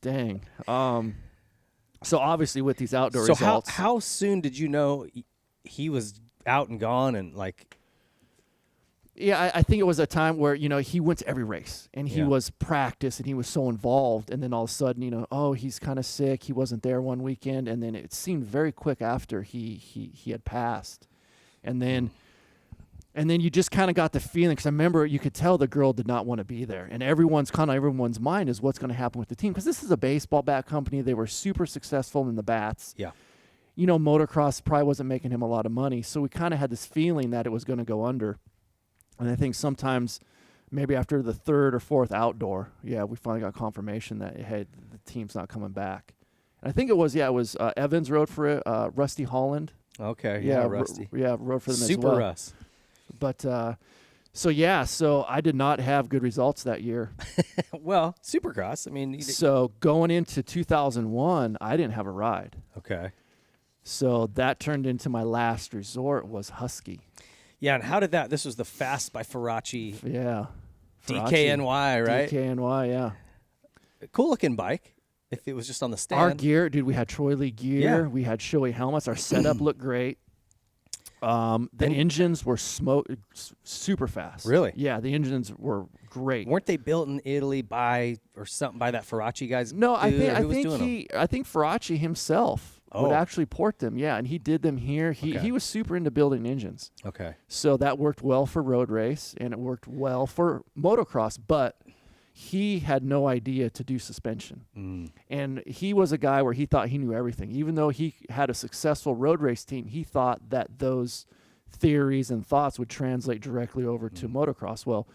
Speaker 3: dang. So, obviously, with these outdoor
Speaker 2: so
Speaker 3: results.
Speaker 2: how soon did you know he was out and gone and, like...
Speaker 3: Yeah, I think it was a time where, he went to every race and he was practice and he was so involved. And then all of a sudden, he's kind of sick. He wasn't there one weekend. And then it seemed very quick after he had passed. And then you just kind of got the feeling, because I remember you could tell the girl did not want to be there. And everyone's mind is what's going to happen with the team. Because this is a baseball bat company. They were super successful in the bats.
Speaker 2: Yeah.
Speaker 3: Motocross probably wasn't making him a lot of money. So we kind of had this feeling that it was going to go under. And I think sometimes maybe after the third or fourth outdoor, we finally got confirmation that, hey, the team's not coming back. And I think it was Evans rode for it, Rusty Holland.
Speaker 2: Okay, Rusty.
Speaker 3: Rode for them
Speaker 2: Super
Speaker 3: as well.
Speaker 2: Russ.
Speaker 3: But, so I did not have good results that year.
Speaker 2: Well, Supercross,
Speaker 3: So going into 2001, I didn't have a ride.
Speaker 2: Okay.
Speaker 3: So that turned into my last resort was Husky.
Speaker 2: Yeah, and how did that? This was the Fast by Faraci.
Speaker 3: Yeah.
Speaker 2: DKNY, right?
Speaker 3: DKNY, yeah.
Speaker 2: Cool looking bike. If it was just on the stand.
Speaker 3: Our gear, dude, we had Troy Lee gear.
Speaker 2: Yeah.
Speaker 3: We had Shoei helmets. Our setup looked great. The engines were super fast.
Speaker 2: Really?
Speaker 3: Yeah, the engines were great.
Speaker 2: Weren't they built in Italy by that Faraci guy's?
Speaker 3: No, I
Speaker 2: think
Speaker 3: Faraci himself would actually port them. Yeah, and he did them here. He was super into building engines.
Speaker 2: Okay.
Speaker 3: So that worked well for road race, and it worked well for motocross, but he had no idea to do suspension. And he was a guy where he thought he knew everything. Even though he had a successful road race team, he thought that those theories and thoughts would translate directly over to motocross. Well,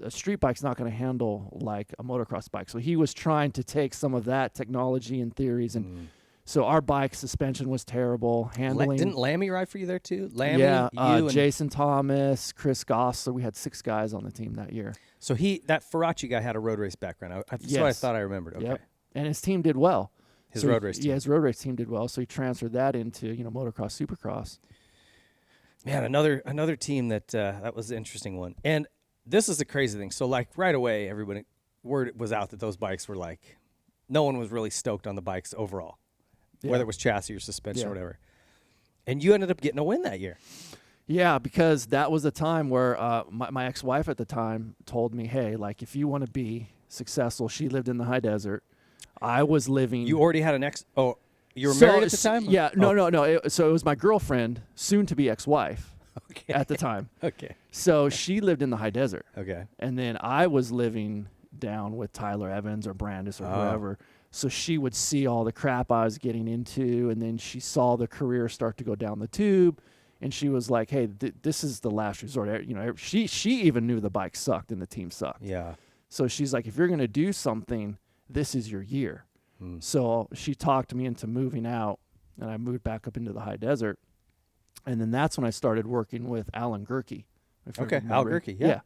Speaker 3: a street bike's not going to handle like a motocross bike. So he was trying to take some of that technology and theories. And so our bike suspension was terrible. Handling.
Speaker 2: Didn't Lammy ride for you there too? Lammy,
Speaker 3: you, Jason Thomas, Chris Goss. So we had 6 guys on the team that year.
Speaker 2: So that Faraci guy had a road race background. That's what I thought I remembered. Okay.
Speaker 3: Yep. And his team did well.
Speaker 2: His road race team.
Speaker 3: Yeah, his road race team did well. So he transferred that into, motocross, supercross.
Speaker 2: Man, another team that was an interesting one. And this is the crazy thing. So, like, right away, word was out that those bikes were like, no one was really stoked on the bikes overall, whether it was chassis or suspension or whatever. And you ended up getting a win that year.
Speaker 3: Yeah, because that was a time where my ex-wife at the time told me, hey, like, if you want to be successful, she lived in the high desert. I was living.
Speaker 2: You already had an ex. Oh, you were married at the time?
Speaker 3: Yeah, no. So it was my girlfriend, soon to be ex-wife, at the time.
Speaker 2: Okay.
Speaker 3: So she lived in the high desert.
Speaker 2: Okay.
Speaker 3: And then I was living down with Tyler Evans or Brandis or whoever. So she would see all the crap I was getting into, and then she saw the career start to go down the tube. And she was like, "Hey, this is the last resort." She even knew the bike sucked and the team sucked.
Speaker 2: Yeah.
Speaker 3: So she's like, if you're going to do something, this is your year. So she talked me into moving out, and I moved back up into the high desert. And then that's when I started working with Alan Gerke.
Speaker 2: Okay, Al Gerke, yeah.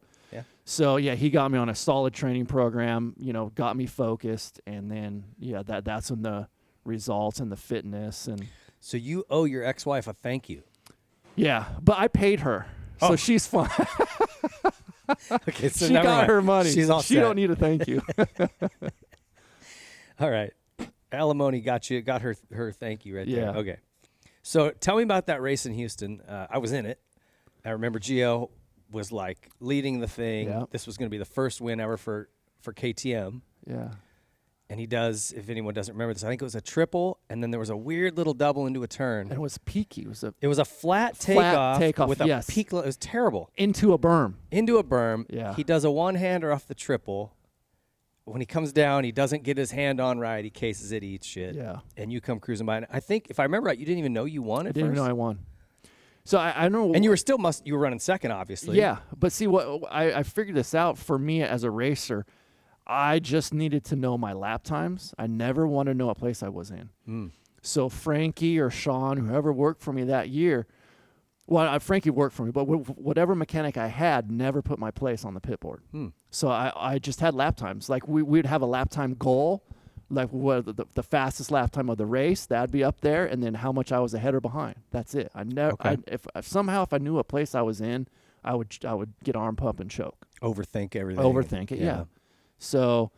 Speaker 3: So, yeah, he got me on a solid training program, got me focused. And then, that's when the results and the fitness. And
Speaker 2: so you owe your ex-wife a thank you.
Speaker 3: Yeah, but I paid her, so she's fine.
Speaker 2: Okay, so
Speaker 3: she got her money.
Speaker 2: She's all
Speaker 3: She
Speaker 2: set.
Speaker 3: don't need a thank you.
Speaker 2: All right. Alimony got her thank you right there.
Speaker 3: Yeah.
Speaker 2: Okay. So tell me about that race in Houston. I was in it. I remember Gio was like leading the thing.
Speaker 3: Yeah.
Speaker 2: This was going to be the first win ever for KTM.
Speaker 3: Yeah.
Speaker 2: And he does, if anyone doesn't remember this, I think it was a triple, and then there was a weird little double into a turn.
Speaker 3: And it was peaky.
Speaker 2: It was a flat takeoff with a peak. It was terrible.
Speaker 3: Into a berm.
Speaker 2: Yeah. He does a one-hander off the triple. When he comes down, he doesn't get his hand on right. He cases it, eats shit.
Speaker 3: Yeah.
Speaker 2: And you come cruising by. And I think, if I remember right, you didn't even know you won at
Speaker 3: I didn't
Speaker 2: first?
Speaker 3: even know I won. So I know.
Speaker 2: And you were running second, obviously.
Speaker 3: Yeah. But see, what I figured this out for me as a racer. I just needed to know my lap times. I never wanted to know what place I was in. So Frankie or Sean, whoever worked for me that year, Frankie worked for me, but whatever mechanic I had never put my place on the pit board. So I just had lap times. Like we'd have a lap time goal, like what the fastest lap time of the race, that'd be up there, and then how much I was ahead or behind. That's it. I never. Okay. If I knew what place I was in, I would get arm pump and choke.
Speaker 2: Overthink everything.
Speaker 3: Overthink it. Yeah. So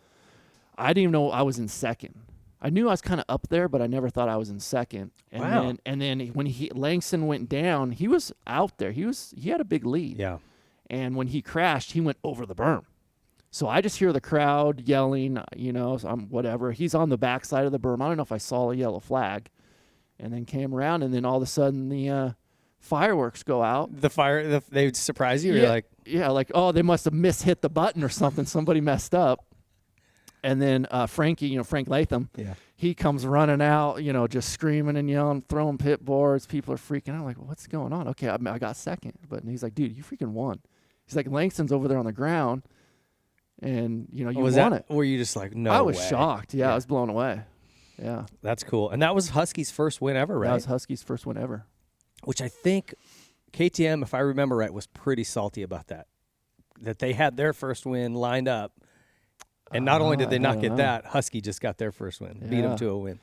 Speaker 3: I didn't even know I was in second. I knew I was kind of up there, but I never thought I was in second. And then when Langston went down, he was out there. He had a big lead.
Speaker 2: Yeah.
Speaker 3: And when he crashed, he went over the berm. So I just hear the crowd yelling, so whatever. He's on the backside of the berm. I don't know if I saw a yellow flag. And then came around, and then all of a sudden the fireworks go out.
Speaker 2: They would surprise you?
Speaker 3: Yeah,
Speaker 2: You're like,
Speaker 3: yeah, like, oh, they must have hit the button or something. Somebody messed up. And then Frankie, Frank Latham, he comes running out, just screaming and yelling, throwing pit boards. People are freaking out. Like, what's going on? Okay, I got second. But he's like, dude, you freaking won. He's like, Langston's over there on the ground, and, you won it.
Speaker 2: Were you just like, no
Speaker 3: I was
Speaker 2: way.
Speaker 3: shocked. Yeah, I was blown away. Yeah.
Speaker 2: That's cool. And that was Husky's first win ever, right?
Speaker 3: That was Husky's first win ever.
Speaker 2: Which I think KTM, if I remember right, was pretty salty about that they had their first win lined up. And not only did they not get that, Husky just got their first win, beat them to a win.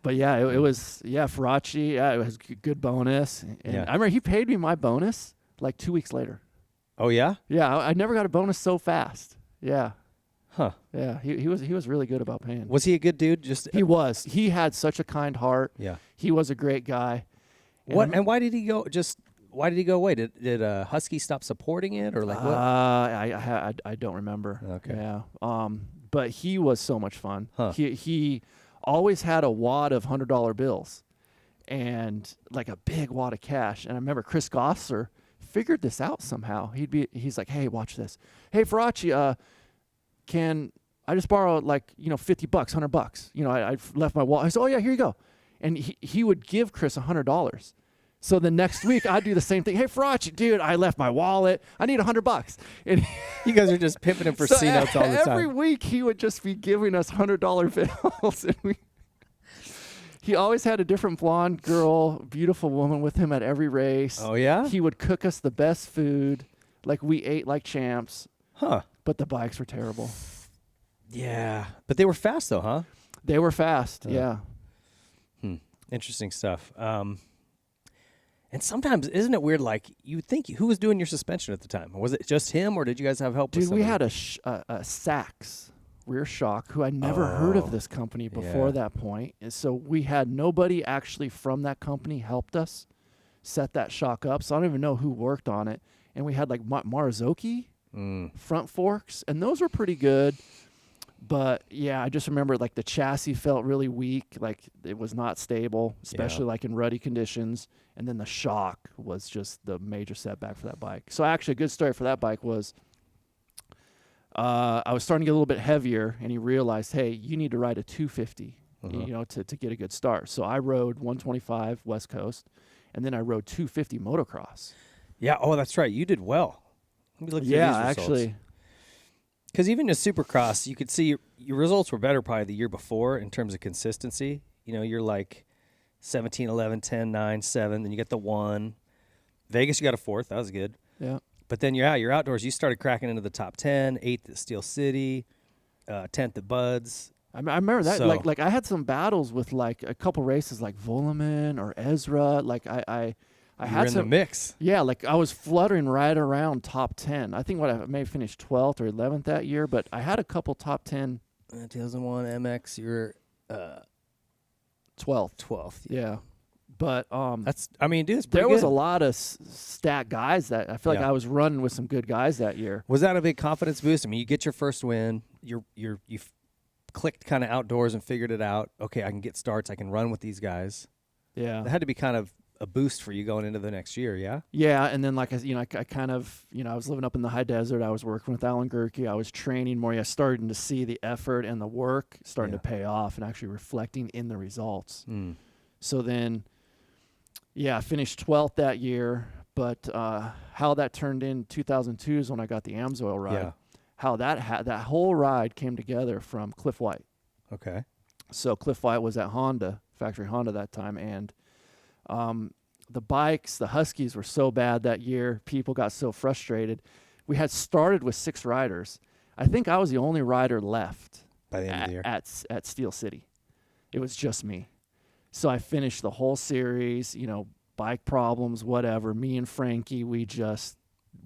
Speaker 3: But yeah, it was Ferracci. Yeah, it was good bonus. And I remember he paid me my bonus like 2 weeks later.
Speaker 2: Oh yeah?
Speaker 3: Yeah, I never got a bonus so fast. Yeah.
Speaker 2: Huh.
Speaker 3: Yeah, he was really good about paying.
Speaker 2: Was he a good dude?
Speaker 3: He was. He had such a kind heart.
Speaker 2: Yeah.
Speaker 3: He was a great guy.
Speaker 2: And why did he go? Why did he go away? Did Husky stop supporting it, or like what?
Speaker 3: I don't remember.
Speaker 2: Okay.
Speaker 3: Yeah. But he was so much fun.
Speaker 2: Huh.
Speaker 3: He always had a wad of $100 bills, and like a big wad of cash. And I remember Chris Gosser figured this out somehow. He's like, hey, watch this. Hey, Ferracci, can I just borrow like $50, $100? I left my wallet. I said, oh yeah, here you go. And he would give Chris $100. So the next week I'd do the same thing. Hey, Ferracci, dude, I left my wallet. I need $100. And
Speaker 2: you guys are just pimping him for C-notes all the time.
Speaker 3: Every week he would just be giving us $100 bills. And he always had a different blonde girl, beautiful woman with him at every race.
Speaker 2: Oh, yeah?
Speaker 3: He would cook us the best food. Like we ate like champs.
Speaker 2: Huh.
Speaker 3: But the bikes were terrible.
Speaker 2: Yeah. But they were fast though, huh?
Speaker 3: They were fast, yeah.
Speaker 2: Interesting stuff. And sometimes, isn't it weird, like, you would think, who was doing your suspension at the time? Was it just him, or did you guys have help with somebody?
Speaker 3: We had a Sachs rear shock, who I never heard of this company before that point. And so we had nobody actually from that company helped us set that shock up. So I don't even know who worked on it. And we had, like, Marzocchi front forks, and those were pretty good. But, yeah, I just remember, like, the chassis felt really weak. Like, it was not stable, especially, like, in ruddy conditions. And then the shock was just the major setback for that bike. So, actually, a good story for that bike was I was starting to get a little bit heavier, and he realized, hey, you need to ride a 250, to get a good start. So, I rode 125 West Coast, and then I rode 250 motocross.
Speaker 2: Yeah, oh, that's right. You did well. Let me look at these results.
Speaker 3: Actually.
Speaker 2: Because even in Supercross, you could see your results were better probably the year before in terms of consistency. You know, you're like 17, 11, 10, 9, 7, then you get the 1. Vegas, you got a 4th. That was good.
Speaker 3: Yeah.
Speaker 2: But then you're outdoors. You started cracking into the top 10, 8th at Steel City, 10th at Buds.
Speaker 3: I remember that. Like I had some battles with like a couple races like Voloman or Ezra. Like I had
Speaker 2: in the mix.
Speaker 3: Yeah, like I was fluttering right around top 10. I think I may have finished 12th or 11th that year, but I had a couple top 10.
Speaker 2: 2001 MX, you were
Speaker 3: 12th.
Speaker 2: 12th.
Speaker 3: Yeah. But
Speaker 2: there
Speaker 3: was a lot of stat guys that I feel like
Speaker 2: Yeah.
Speaker 3: I was running with some good guys that year.
Speaker 2: Was that a big confidence boost? I mean, you get your first win. You've clicked kind of outdoors and figured it out. Okay, I can get starts. I can run with these guys.
Speaker 3: Yeah.
Speaker 2: That had to be kind of a boost for you going into the next year, yeah?
Speaker 3: Yeah, and then like I kind of, I was living up in the high desert. I was working with Alan Gerke. I was training more. I started to see the effort and the work starting to pay off and actually reflecting in the results. So then, I finished 12th that year. But how that turned in 2002 is when I got the Amsoil ride.
Speaker 2: Yeah.
Speaker 3: How that whole ride came together from Cliff White.
Speaker 2: Okay.
Speaker 3: So Cliff White was at factory Honda that time, and the bikes, the Huskies were so bad that year. People got so frustrated. We had started with 6 riders. I think I was the only rider left
Speaker 2: by the end of the year
Speaker 3: at Steel City. It was just me. So I finished the whole series, bike problems, whatever. Me and Frankie, we just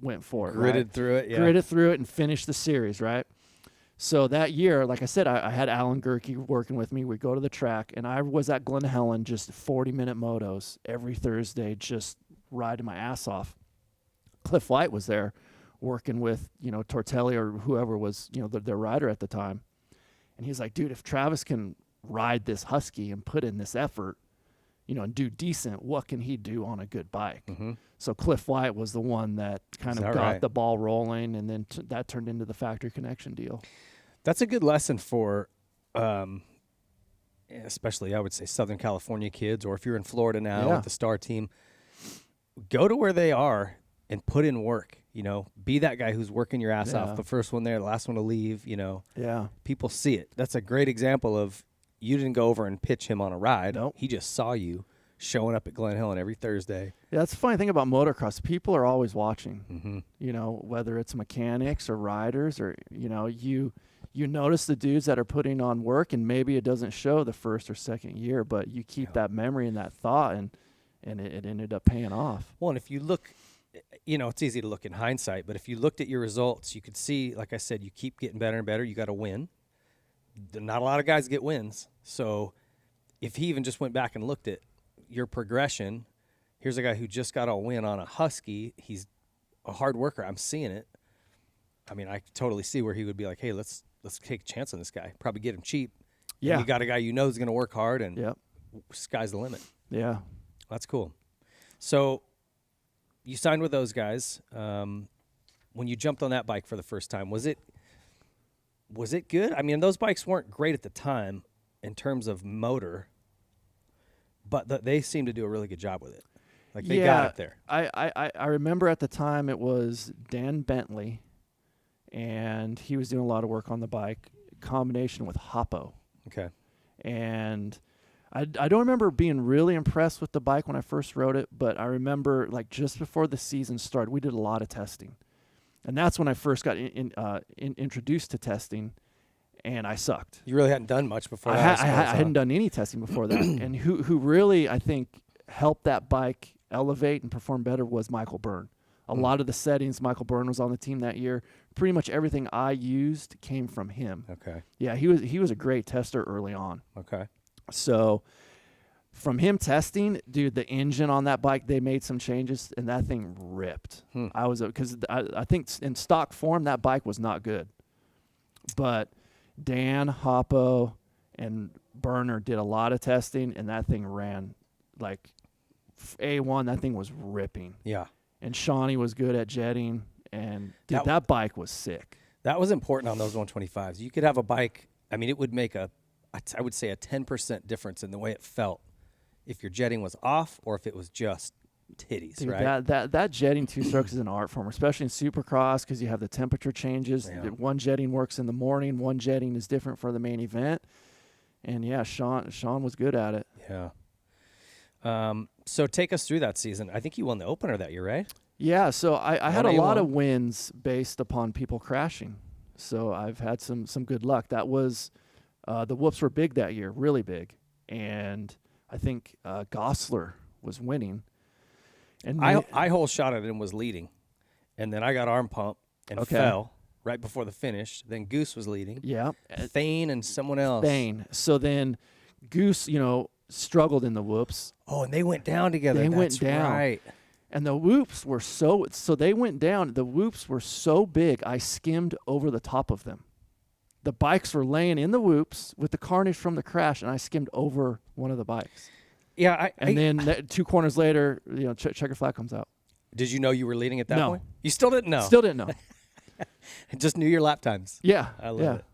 Speaker 3: went for it.
Speaker 2: Gritted through it, yeah.
Speaker 3: Gritted through it and finished the series, right? So that year, like I said, I had Alan Gerke working with me. We'd go to the track, and I was at Glen Helen, just 40-minute motos every Thursday, just riding my ass off. Cliff White was there working with, Tortelli or whoever was, their rider at the time. And he's like, dude, if Travis can ride this Husky and put in this effort, and do decent, what can he do on a good bike?
Speaker 2: Mm-hmm.
Speaker 3: So Cliff White was the one that kind of got
Speaker 2: right?
Speaker 3: the ball rolling, and then that turned into the factory connection deal.
Speaker 2: That's a good lesson for, especially I would say Southern California kids, or if you're in Florida now with the Star team, go to where they are and put in work. Be that guy who's working your ass off. The first one there, the last one to leave.
Speaker 3: Yeah,
Speaker 2: people see it. That's a great example of you didn't go over and pitch him on a ride.
Speaker 3: Nope.
Speaker 2: He just saw you showing up at Glen Helen every Thursday.
Speaker 3: Yeah, that's the funny thing about motocross. People are always watching.
Speaker 2: Mm-hmm.
Speaker 3: Whether it's mechanics or riders, or you notice the dudes that are putting on work, and maybe it doesn't show the first or second year, but you keep that memory and that thought, and it ended up paying off.
Speaker 2: Well, and if you look, it's easy to look in hindsight, but if you looked at your results, you could see, like I said, you keep getting better and better. You got to win. Not a lot of guys get wins. So if he even just went back and looked at your progression, here's a guy who just got a win on a Husky. He's a hard worker. I'm seeing it. I mean, I totally see where he would be like, hey, let's take a chance on this guy. Probably get him cheap.
Speaker 3: Yeah.
Speaker 2: And you got a guy who's going to work hard, and
Speaker 3: Yep.
Speaker 2: Sky's the limit.
Speaker 3: Yeah.
Speaker 2: That's cool. So you signed with those guys. When you jumped on that bike for the first time, was it good? I mean, those bikes weren't great at the time in terms of motor, but they seemed to do a really good job with it. Like, they got it there.
Speaker 3: I remember at the time it was Dan Bentley, and he was doing a lot of work on the bike, combination with Hoppo.
Speaker 2: Okay.
Speaker 3: And I don't remember being really impressed with the bike when I first rode it, but I remember, like, just before the season started, we did a lot of testing. And that's when I first got introduced to testing, and I sucked.
Speaker 2: You really hadn't done much before
Speaker 3: I
Speaker 2: that.
Speaker 3: I hadn't done any testing before that. And who really, I think, helped that bike elevate and perform better was Michael Byrne. A lot of the settings, Michael Byrne was on the team that year. Pretty much everything I used came from him.
Speaker 2: Okay.
Speaker 3: Yeah, he was a great tester early on.
Speaker 2: Okay.
Speaker 3: So from him testing, dude, the engine on that bike, they made some changes, and that thing ripped. Because I think in stock form, that bike was not good. But Dan, Hoppo, and Burner did a lot of testing, and that thing ran like A1. That thing was ripping.
Speaker 2: Yeah.
Speaker 3: And Shawnee was good at jetting, and dude, that bike was sick.
Speaker 2: That was important on those 125s. You could have a bike, I mean, it would make I would say a 10% difference in the way it felt if your jetting was off or if it was just titties,
Speaker 3: Dude,
Speaker 2: right?
Speaker 3: That jetting two strokes is an art form, especially in supercross because you have the temperature changes.
Speaker 2: Yeah.
Speaker 3: One jetting works in the morning, one jetting is different for the main event. And yeah, Sean was good at it.
Speaker 2: Yeah. So take us through that season. I think you won the opener that year, right?
Speaker 3: Yeah, so I had a
Speaker 2: 1A1.
Speaker 3: lot of wins based upon people crashing. So I've had some good luck. That was the whoops were big that year, really big. And I think Gosler was winning. And
Speaker 2: I whole shot at it and was leading. And then I got arm pump and fell right before the finish. Then Goose was leading.
Speaker 3: Yeah.
Speaker 2: Thane and someone else.
Speaker 3: Thane. So then Goose, struggled in the whoops.
Speaker 2: Oh, and they went down together.
Speaker 3: They
Speaker 2: That's
Speaker 3: went down.
Speaker 2: Right.
Speaker 3: And the whoops were so they went down. The whoops were so big, I skimmed over the top of them. The bikes were laying in the whoops with the carnage from the crash, and I skimmed over one of the bikes.
Speaker 2: Yeah.
Speaker 3: Then 2 corners later, checker flag comes out.
Speaker 2: Did you know you were leading at that
Speaker 3: No.
Speaker 2: point? You still didn't know?
Speaker 3: Still didn't know.
Speaker 2: Just knew your lap times.
Speaker 3: Yeah.
Speaker 2: I love it.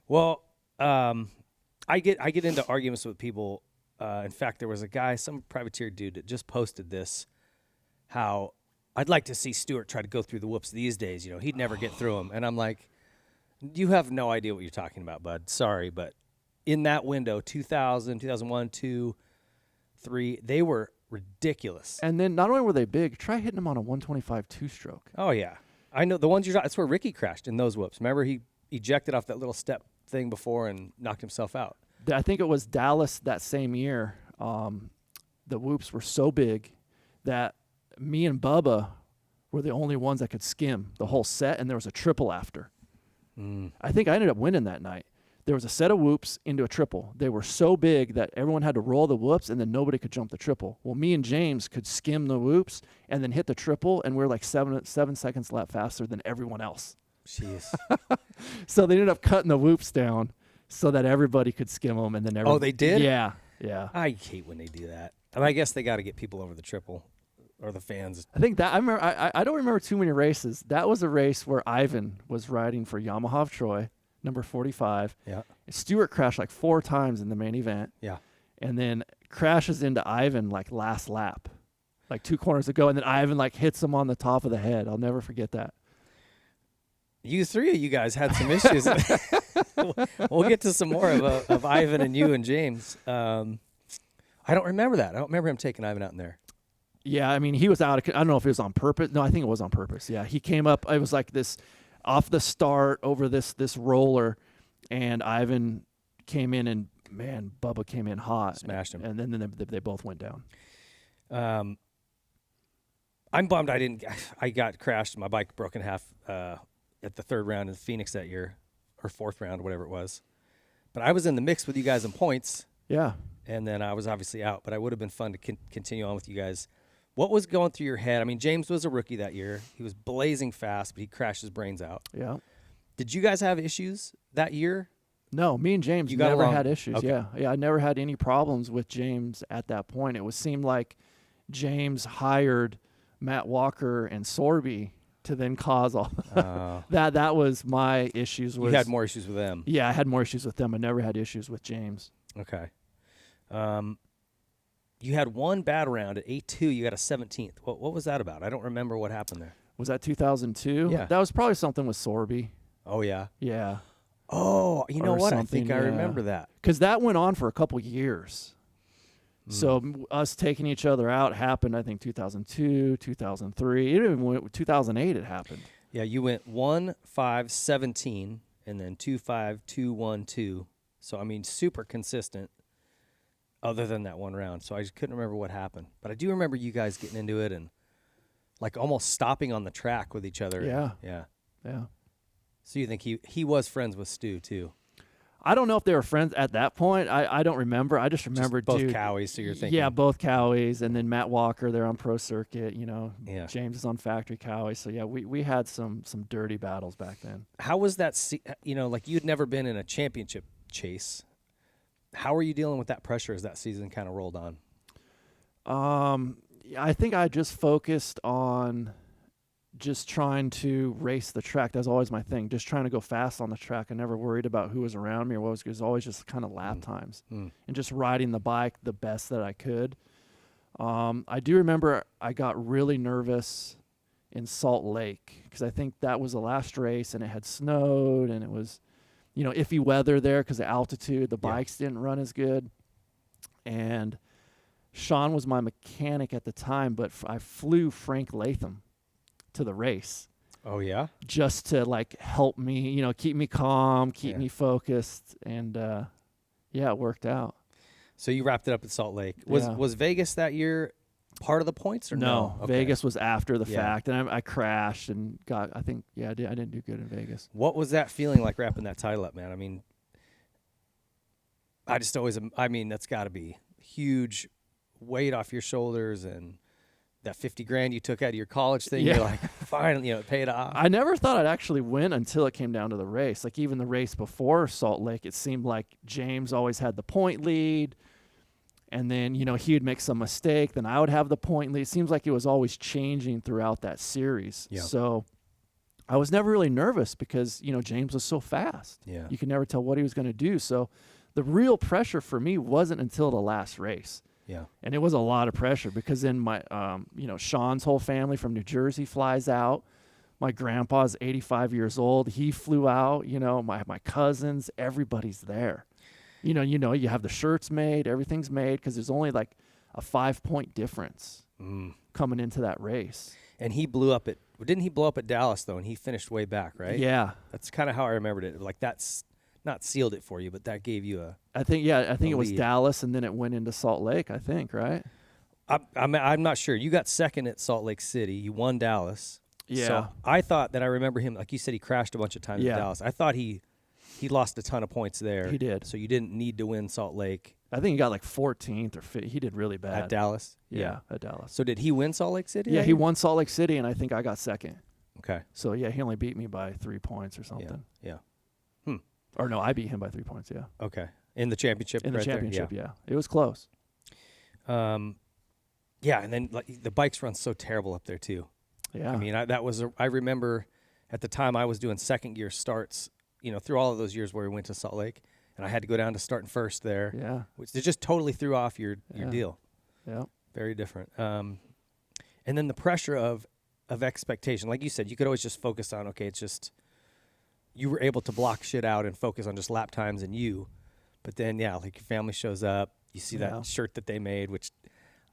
Speaker 2: Well, I get into arguments with people. In fact, there was a guy, some privateer dude, that just posted this, how I'd like to see Stewart try to go through the whoops these days. He'd never get through them. And I'm like, you have no idea what you're talking about, bud. Sorry, but in that window, 2000, 2001, 2, 3, they were ridiculous.
Speaker 3: And then not only were they big, try hitting them on a 125 two-stroke.
Speaker 2: Oh, yeah. I know the ones you're talking. That's where Ricky crashed in those whoops. Remember, he ejected off that little step thing before and knocked himself out.
Speaker 3: I think it was Dallas that same year. The whoops were so big that me and Bubba were the only ones that could skim the whole set, and there was a triple after. I think I ended up winning that night. There was a set of whoops into a triple. They were so big that everyone had to roll the whoops, and then nobody could jump the triple. Well, me and James could skim the whoops and then hit the triple, and we were like 7 seconds lap faster than everyone else.
Speaker 2: Jeez.
Speaker 3: So they ended up cutting the whoops down so that everybody could skim them, and then everybody.
Speaker 2: Oh, they did?
Speaker 3: Yeah.
Speaker 2: I hate when they do that. And I guess they got to get people over the triple, or the fans.
Speaker 3: I think that I remember. I don't remember too many races. That was a race where Ivan was riding for Yamaha of Troy, number 45.
Speaker 2: Yeah.
Speaker 3: Stewart crashed like 4 times in the main event.
Speaker 2: Yeah.
Speaker 3: And then crashes into Ivan like last lap, like 2 corners ago, and then Ivan like hits him on the top of the head. I'll never forget that.
Speaker 2: You 3 of you guys had some issues. We'll get to some more of Ivan and you and James. I don't remember that. I don't remember him taking Ivan out in there.
Speaker 3: Yeah, I mean, he was out. I don't know if it was on purpose. No, I think it was on purpose. Yeah, he came up. It was like this off the start over this roller, and Ivan came in, and man, Bubba came in hot,
Speaker 2: smashed him,
Speaker 3: and then they both went down.
Speaker 2: I'm bummed I got crashed. My bike broke in half at the 3rd round in Phoenix that year, or 4th round, whatever it was. But I was in the mix with you guys in points.
Speaker 3: Yeah.
Speaker 2: And then I was obviously out, but I would have been fun to continue on with you guys. What was going through your head? I mean, James was a rookie that year. He was blazing fast, but he crashed his brains out.
Speaker 3: Yeah.
Speaker 2: Did you guys have issues that year?
Speaker 3: No, me and James
Speaker 2: You got
Speaker 3: never
Speaker 2: along?
Speaker 3: had issues.
Speaker 2: Okay.
Speaker 3: Yeah, I never had any problems with James at that point. It seemed like James hired Matt Walker and Sorby to then cause all that was my issues.
Speaker 2: You had more issues with them.
Speaker 3: Yeah, I had more issues with them. I never had issues with James.
Speaker 2: Okay. You had one bad round at 8-2. You got a 17th. What was that about? I don't remember what happened there.
Speaker 3: Was that 2002?
Speaker 2: Yeah.
Speaker 3: That was probably something with Sorby.
Speaker 2: Oh, yeah?
Speaker 3: Yeah.
Speaker 2: Oh, you know what? I think I remember that.
Speaker 3: Because that went on for a couple years. So us taking each other out happened, I think, 2002, 2003. It even went 2008 it happened.
Speaker 2: Yeah, you went 1-5-17 and then 2-5-2-1-2. So, I mean, super consistent other than that one round. So I just couldn't remember what happened. But I do remember you guys getting into it and, like, almost stopping on the track with each other.
Speaker 3: Yeah.
Speaker 2: Yeah. So you think he was friends with Stu, too?
Speaker 3: I don't know if they were friends at that point. I don't remember. I just remember
Speaker 2: both Cowies, so you're thinking.
Speaker 3: Yeah, both Cowies, and then Matt Walker, they're on Pro Circuit,
Speaker 2: Yeah.
Speaker 3: James is on Factory Cowie. So yeah, we had some dirty battles back then.
Speaker 2: How was that, like you'd never been in a championship chase. How were you dealing with that pressure as that season kind of rolled on?
Speaker 3: I think I just focused on just trying to race the track. That's always my thing. Just trying to go fast on the track. I never worried about who was around me or what was. It was always just kind of lap times and just riding the bike the best that I could. I do remember I got really nervous in Salt Lake because I think that was the last race and it had snowed and it was, iffy weather there because of altitude. The bikes didn't run as good. And Sean was my mechanic at the time, but I flew Frank Latham to the race.
Speaker 2: Oh, yeah?
Speaker 3: Just to, help me, keep me calm, keep me focused. And, it worked out.
Speaker 2: So you wrapped it up at Salt Lake. Was Vegas that year part of the points or no?
Speaker 3: Okay. Vegas was after the fact, and I crashed and I didn't do good in Vegas.
Speaker 2: What was that feeling like wrapping that title up, man? I mean, that's got to be huge weight off your shoulders, and that $50,000 you took out of your college thing, you're like, finally, it paid off.
Speaker 3: I never thought I'd actually win until it came down to the race. Like even the race before Salt Lake, it seemed like James always had the point lead. And then, he would make some mistake. Then I would have the point lead. It seems like it was always changing throughout that series.
Speaker 2: Yeah.
Speaker 3: So I was never really nervous because, James was so fast.
Speaker 2: Yeah.
Speaker 3: You could never tell what he was going to do. So the real pressure for me wasn't until the last race.
Speaker 2: Yeah. And
Speaker 3: it was a lot of pressure because then my, Sean's whole family from New Jersey flies out. My grandpa's 85 years old. He flew out. My cousins, everybody's there. You have the shirts made, everything's made because there's only a 5-point difference coming into that race.
Speaker 2: And didn't he blow up at Dallas though? And he finished way back, right?
Speaker 3: Yeah. That's
Speaker 2: kind of how I remembered it. That's not sealed it for you, but that gave you
Speaker 3: I think it was Dallas and then it went into Salt Lake, I think, right?
Speaker 2: I'm not sure. You got second at Salt Lake City. You won Dallas.
Speaker 3: Yeah.
Speaker 2: So I thought that I remember him, like you said, he crashed a bunch of times at Dallas. I thought he lost a ton of points there.
Speaker 3: He did.
Speaker 2: So you didn't need to win Salt Lake.
Speaker 3: I think he got 14th or 5th. He did really bad.
Speaker 2: At Dallas?
Speaker 3: Yeah, at Dallas.
Speaker 2: So did he win Salt Lake City?
Speaker 3: Yeah, he won Salt Lake City, and I think I got second.
Speaker 2: Okay.
Speaker 3: So, he only beat me by 3 points or something.
Speaker 2: Yeah.
Speaker 3: Or no, I beat him by 3 points, yeah.
Speaker 2: Okay. In the championship?
Speaker 3: In the championship, yeah. It was close.
Speaker 2: And then the bikes run so terrible up there, too.
Speaker 3: Yeah.
Speaker 2: I mean, I remember at the time I was doing second gear starts, through all of those years where we went to Salt Lake, and I had to go down to starting first there.
Speaker 3: Yeah.
Speaker 2: Which they just totally threw off your deal.
Speaker 3: Yeah.
Speaker 2: Very different. And then the pressure of expectation. Like you said, you could always just focus on, okay, it's just you were able to block shit out and focus on just lap times and you. But then, your family shows up. You see that shirt that they made, which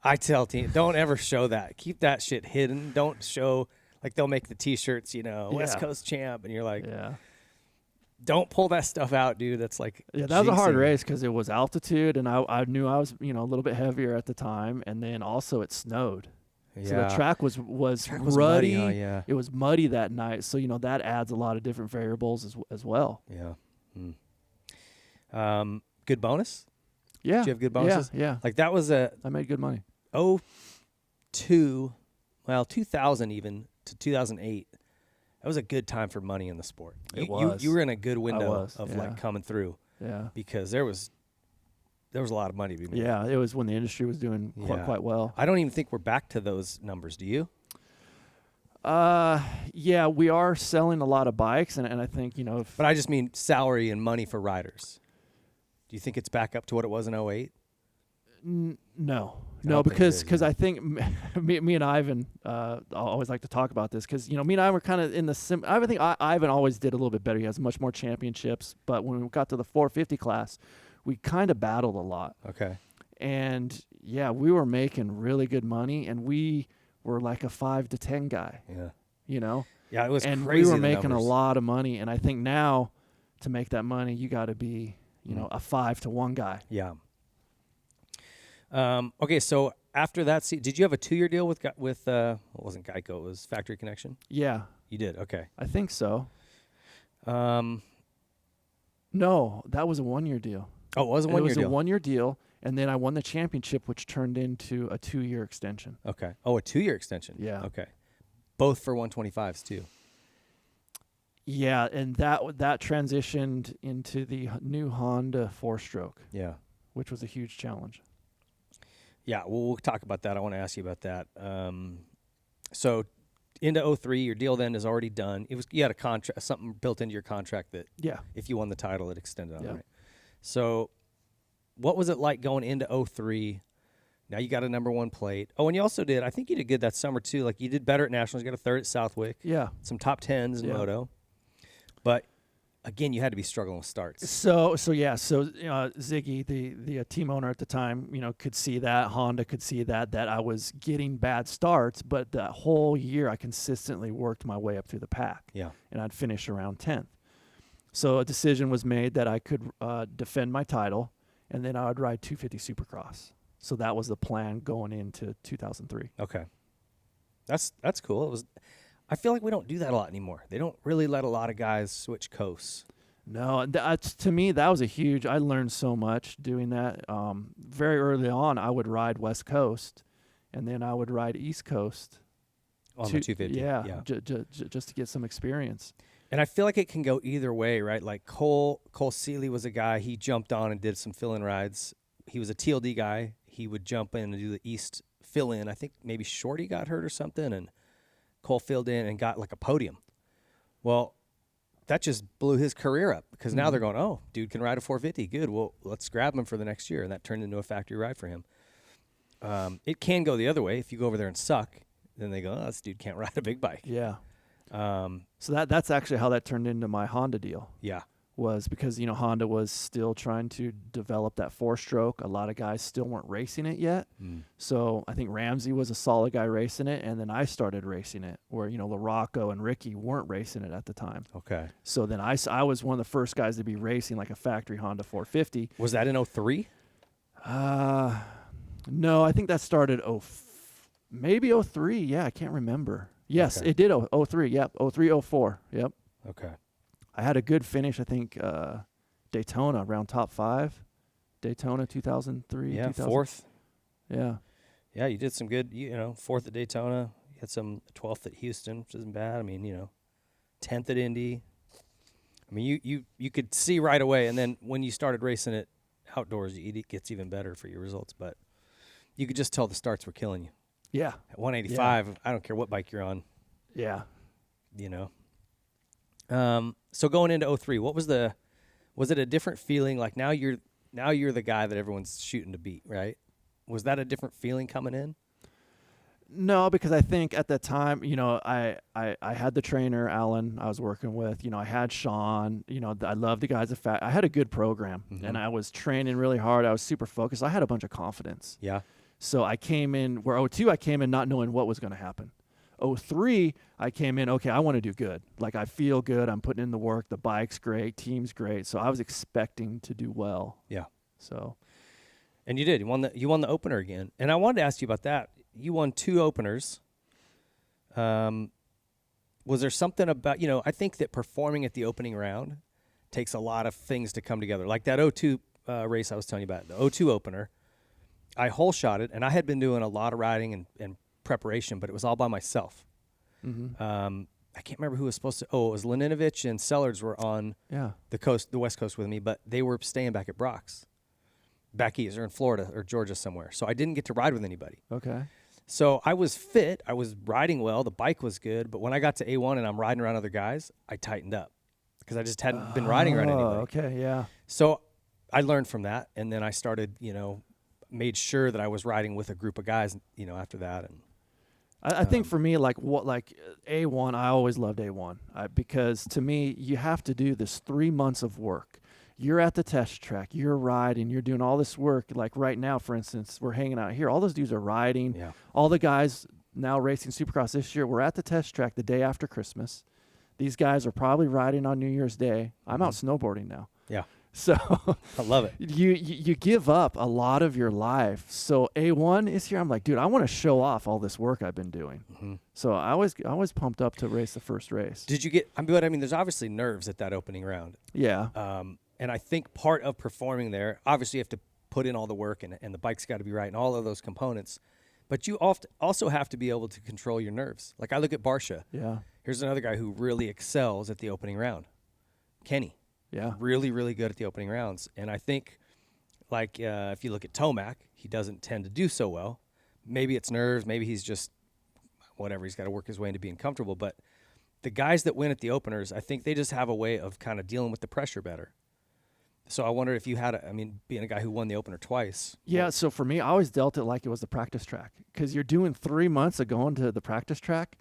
Speaker 2: I tell teams, don't ever show that. Keep that shit hidden. Don't show, they'll make the T-shirts, West Coast champ, and you're like, don't pull that stuff out, dude. That's that
Speaker 3: was a hard race because it was altitude, and I knew I was, a little bit heavier at the time, and then also it snowed. Yeah. So the track was ruddy.
Speaker 2: Muddy, yeah.
Speaker 3: It was muddy that night, so that adds a lot of different variables as well.
Speaker 2: Yeah. Good bonus?
Speaker 3: Yeah.
Speaker 2: Did you have good bonuses?
Speaker 3: Yeah.
Speaker 2: That was I
Speaker 3: made good money.
Speaker 2: 2000 even to 2008. That was a good time for money in the sport.
Speaker 3: It was.
Speaker 2: You were in a good window of coming through.
Speaker 3: Yeah.
Speaker 2: Because there was a lot of money to be made.
Speaker 3: Yeah, it was when the industry was doing quite well.
Speaker 2: I don't even think we're back to those numbers. Do you?
Speaker 3: Yeah, we are selling a lot of bikes, and I think,
Speaker 2: But I just mean salary and money for riders. Do you think it's back up to what it was in 2008?
Speaker 3: No, because I think me and Ivan, I always like to talk about this because, me and I were kind of in the I think Ivan always did a little bit better. He has much more championships, but when we got to the 450 class, we kind of battled a lot.
Speaker 2: Okay.
Speaker 3: And we were making really good money, and we were like a 5 to 10 guy.
Speaker 2: Yeah.
Speaker 3: Yeah,
Speaker 2: it was
Speaker 3: and
Speaker 2: crazy.
Speaker 3: We were making a lot of money, and I think now to make that money, you got to be, a 5 to 1 guy.
Speaker 2: Yeah. Okay, so after that, did you have a 2-year deal with it wasn't Geico, it was Factory Connection?
Speaker 3: Yeah.
Speaker 2: You did, okay.
Speaker 3: I think so. No, that was a 1-year deal.
Speaker 2: Oh, it was a 1-year deal?
Speaker 3: It was a 1-year deal, and then I won the championship, which turned into a 2-year extension.
Speaker 2: Okay. Oh, a 2-year extension?
Speaker 3: Yeah.
Speaker 2: Okay. Both for 125s, too?
Speaker 3: Yeah, and that transitioned into the new Honda 4-stroke.
Speaker 2: Yeah.
Speaker 3: Which was a huge challenge.
Speaker 2: Yeah, well, we'll talk about that. I want to ask you about that. So into 2003, your deal then is already done. You had a contract, something built into your contract that if you won the title, it extended on, right? So what was it like going into 2003, Now you got a number 1 plate. Oh, and you also did, I think you did good that summer too. Like you did better at Nationals. You got a 3rd at Southwick.
Speaker 3: Yeah.
Speaker 2: Some top 10s in moto. But again, you had to be struggling with starts.
Speaker 3: So Ziggy, the team owner at the time, could see that. Honda could see that I was getting bad starts, but that whole year I consistently worked my way up through the pack.
Speaker 2: Yeah.
Speaker 3: And I'd finish around 10th. So a decision was made that I could defend my title, and then I would ride 250 Supercross. So that was the plan going into 2003.
Speaker 2: Okay. That's cool. I feel like we don't do that a lot anymore. They don't really let a lot of guys switch coasts.
Speaker 3: No, to me, that was I learned so much doing that. Very early on, I would ride West Coast, and then I would ride East Coast.
Speaker 2: On the 250.
Speaker 3: Yeah. Just to get some experience.
Speaker 2: And I feel like it can go either way, right? Like Cole Seeley was a guy, he jumped on and did some fill-in rides. He was a TLD guy. He would jump in and do the East fill-in. I think maybe Shorty got hurt or something, and Cole filled in and got like a podium. Well, that just blew his career up because now they're going, oh, dude can ride a 450. Good. Well, let's grab him for the next year. And that turned into a factory ride for him. It can go the other way. If you go over there and suck, then they go, oh, this dude can't ride a big bike.
Speaker 3: Yeah. So that's actually how that turned into my Honda deal.
Speaker 2: Yeah.
Speaker 3: Was because, Honda was still trying to develop that 4-stroke. A lot of guys still weren't racing it yet. So I think Ramsey was a solid guy racing it, and then I started racing it where, LaRocco and Ricky weren't racing it at the time.
Speaker 2: Okay.
Speaker 3: So then I was one of the first guys to be racing like a factory Honda 450.
Speaker 2: Was that in 03?
Speaker 3: No, I think that started maybe 03. Yeah, I can't remember. Yes,
Speaker 2: Okay.
Speaker 3: It did 03. Yep, 03, 04. Yep.
Speaker 2: Okay.
Speaker 3: I had a good finish, I think, Daytona, around top 5. Daytona 2003.
Speaker 2: Yeah,
Speaker 3: 2000.
Speaker 2: 4th.
Speaker 3: Yeah.
Speaker 2: Yeah, you did some good, 4th at Daytona. You had some 12th at Houston, which isn't bad. I mean, 10th at Indy. I mean, you could see right away, and then when you started racing it outdoors, it gets even better for your results. But you could just tell the starts were killing you.
Speaker 3: Yeah.
Speaker 2: At 185, I don't care what bike you're on.
Speaker 3: Yeah.
Speaker 2: So going into 03, was it a different feeling? Like now you're the guy that everyone's shooting to beat, right? Was that a different feeling coming in?
Speaker 3: No, because I think at that time, I had the trainer, Alan, I was working with, I had Sean, I loved the guys I had a good program and I was training really hard. I was super focused. I had a bunch of confidence.
Speaker 2: Yeah.
Speaker 3: So I came in where 02, I came in not knowing what was going to happen. 03, I came in, okay, I want to do good. Like I feel good. I'm putting in the work. The bike's great. Team's great. So I was expecting to do well.
Speaker 2: Yeah.
Speaker 3: So.
Speaker 2: And you did. You won the opener again. And I wanted to ask you about that. You won 2 openers. Was there something about, I think that performing at the opening round takes a lot of things to come together. Like that 02 race I was telling you about, the 02 opener, I hole shot it, and I had been doing a lot of riding and preparation, but it was all by myself. I can't remember who was supposed to. Oh, it was Leninovich and Sellards were on the West Coast with me, but they were staying back at Brock's, back east or in Florida or Georgia somewhere. So I didn't get to ride with anybody.
Speaker 3: Okay.
Speaker 2: So I was fit. I was riding well. The bike was good. But when I got to A1 and I'm riding around other guys, I tightened up because I just hadn't been riding around anybody.
Speaker 3: Okay, yeah.
Speaker 2: So I learned from that, and then I started, made sure that I was riding with a group of guys, after that. And
Speaker 3: I think for me, like A1, I always loved A1 because to me, you have to do this 3 months of work. You're at the test track, you're riding, you're doing all this work. Like right now, for instance, we're hanging out here. All those dudes are riding.
Speaker 2: Yeah.
Speaker 3: All the guys now racing Supercross this year, we're at the test track the day after Christmas. These guys are probably riding on New Year's Day. I'm out snowboarding now.
Speaker 2: Yeah.
Speaker 3: So
Speaker 2: I love it.
Speaker 3: You give up a lot of your life. So A1 is here. I'm like, dude, I want to show off all this work I've been doing. So I was pumped up to race the first race.
Speaker 2: Did you get? I mean, there's obviously nerves at that opening round.
Speaker 3: Yeah.
Speaker 2: And I think part of performing there, obviously you have to put in all the work and the bike's got to be right and all of those components. But you also have to be able to control your nerves. Like I look at Barsha.
Speaker 3: Yeah.
Speaker 2: Here's another guy who really excels at the opening round. Kenny.
Speaker 3: Yeah.
Speaker 2: Really, really good at the opening rounds. And I think, if you look at Tomac, he doesn't tend to do so well. Maybe it's nerves. Maybe he's just, whatever. He's got to work his way into being comfortable. But the guys that win at the openers, I think they just have a way of kind of dealing with the pressure better. So I wondered if you had, being a guy who won the opener twice.
Speaker 3: Yeah, so for me, I always dealt it like it was the practice track because you're doing 3 months of going to the practice track.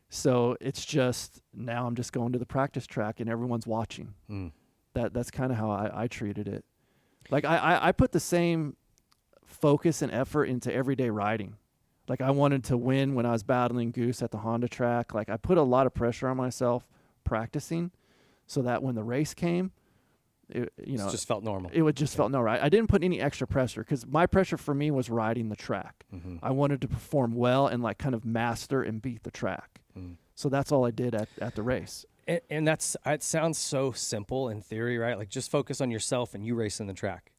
Speaker 3: So it's just, now I'm just going to the practice track and everyone's watching. That's kind of how I treated it. Like I put the same focus and effort into everyday riding. Like I wanted to win when I was battling Goose at the Honda track. Like I put a lot of pressure on myself practicing so that when the race came, it
Speaker 2: just felt normal.
Speaker 3: It would just felt normal. I didn't put any extra pressure because my pressure for me was riding the track. I wanted to perform well and like kind of master and beat the track. So that's all I did at the race.
Speaker 2: And it sounds so simple in theory, right? Like just focus on yourself and you race in the track.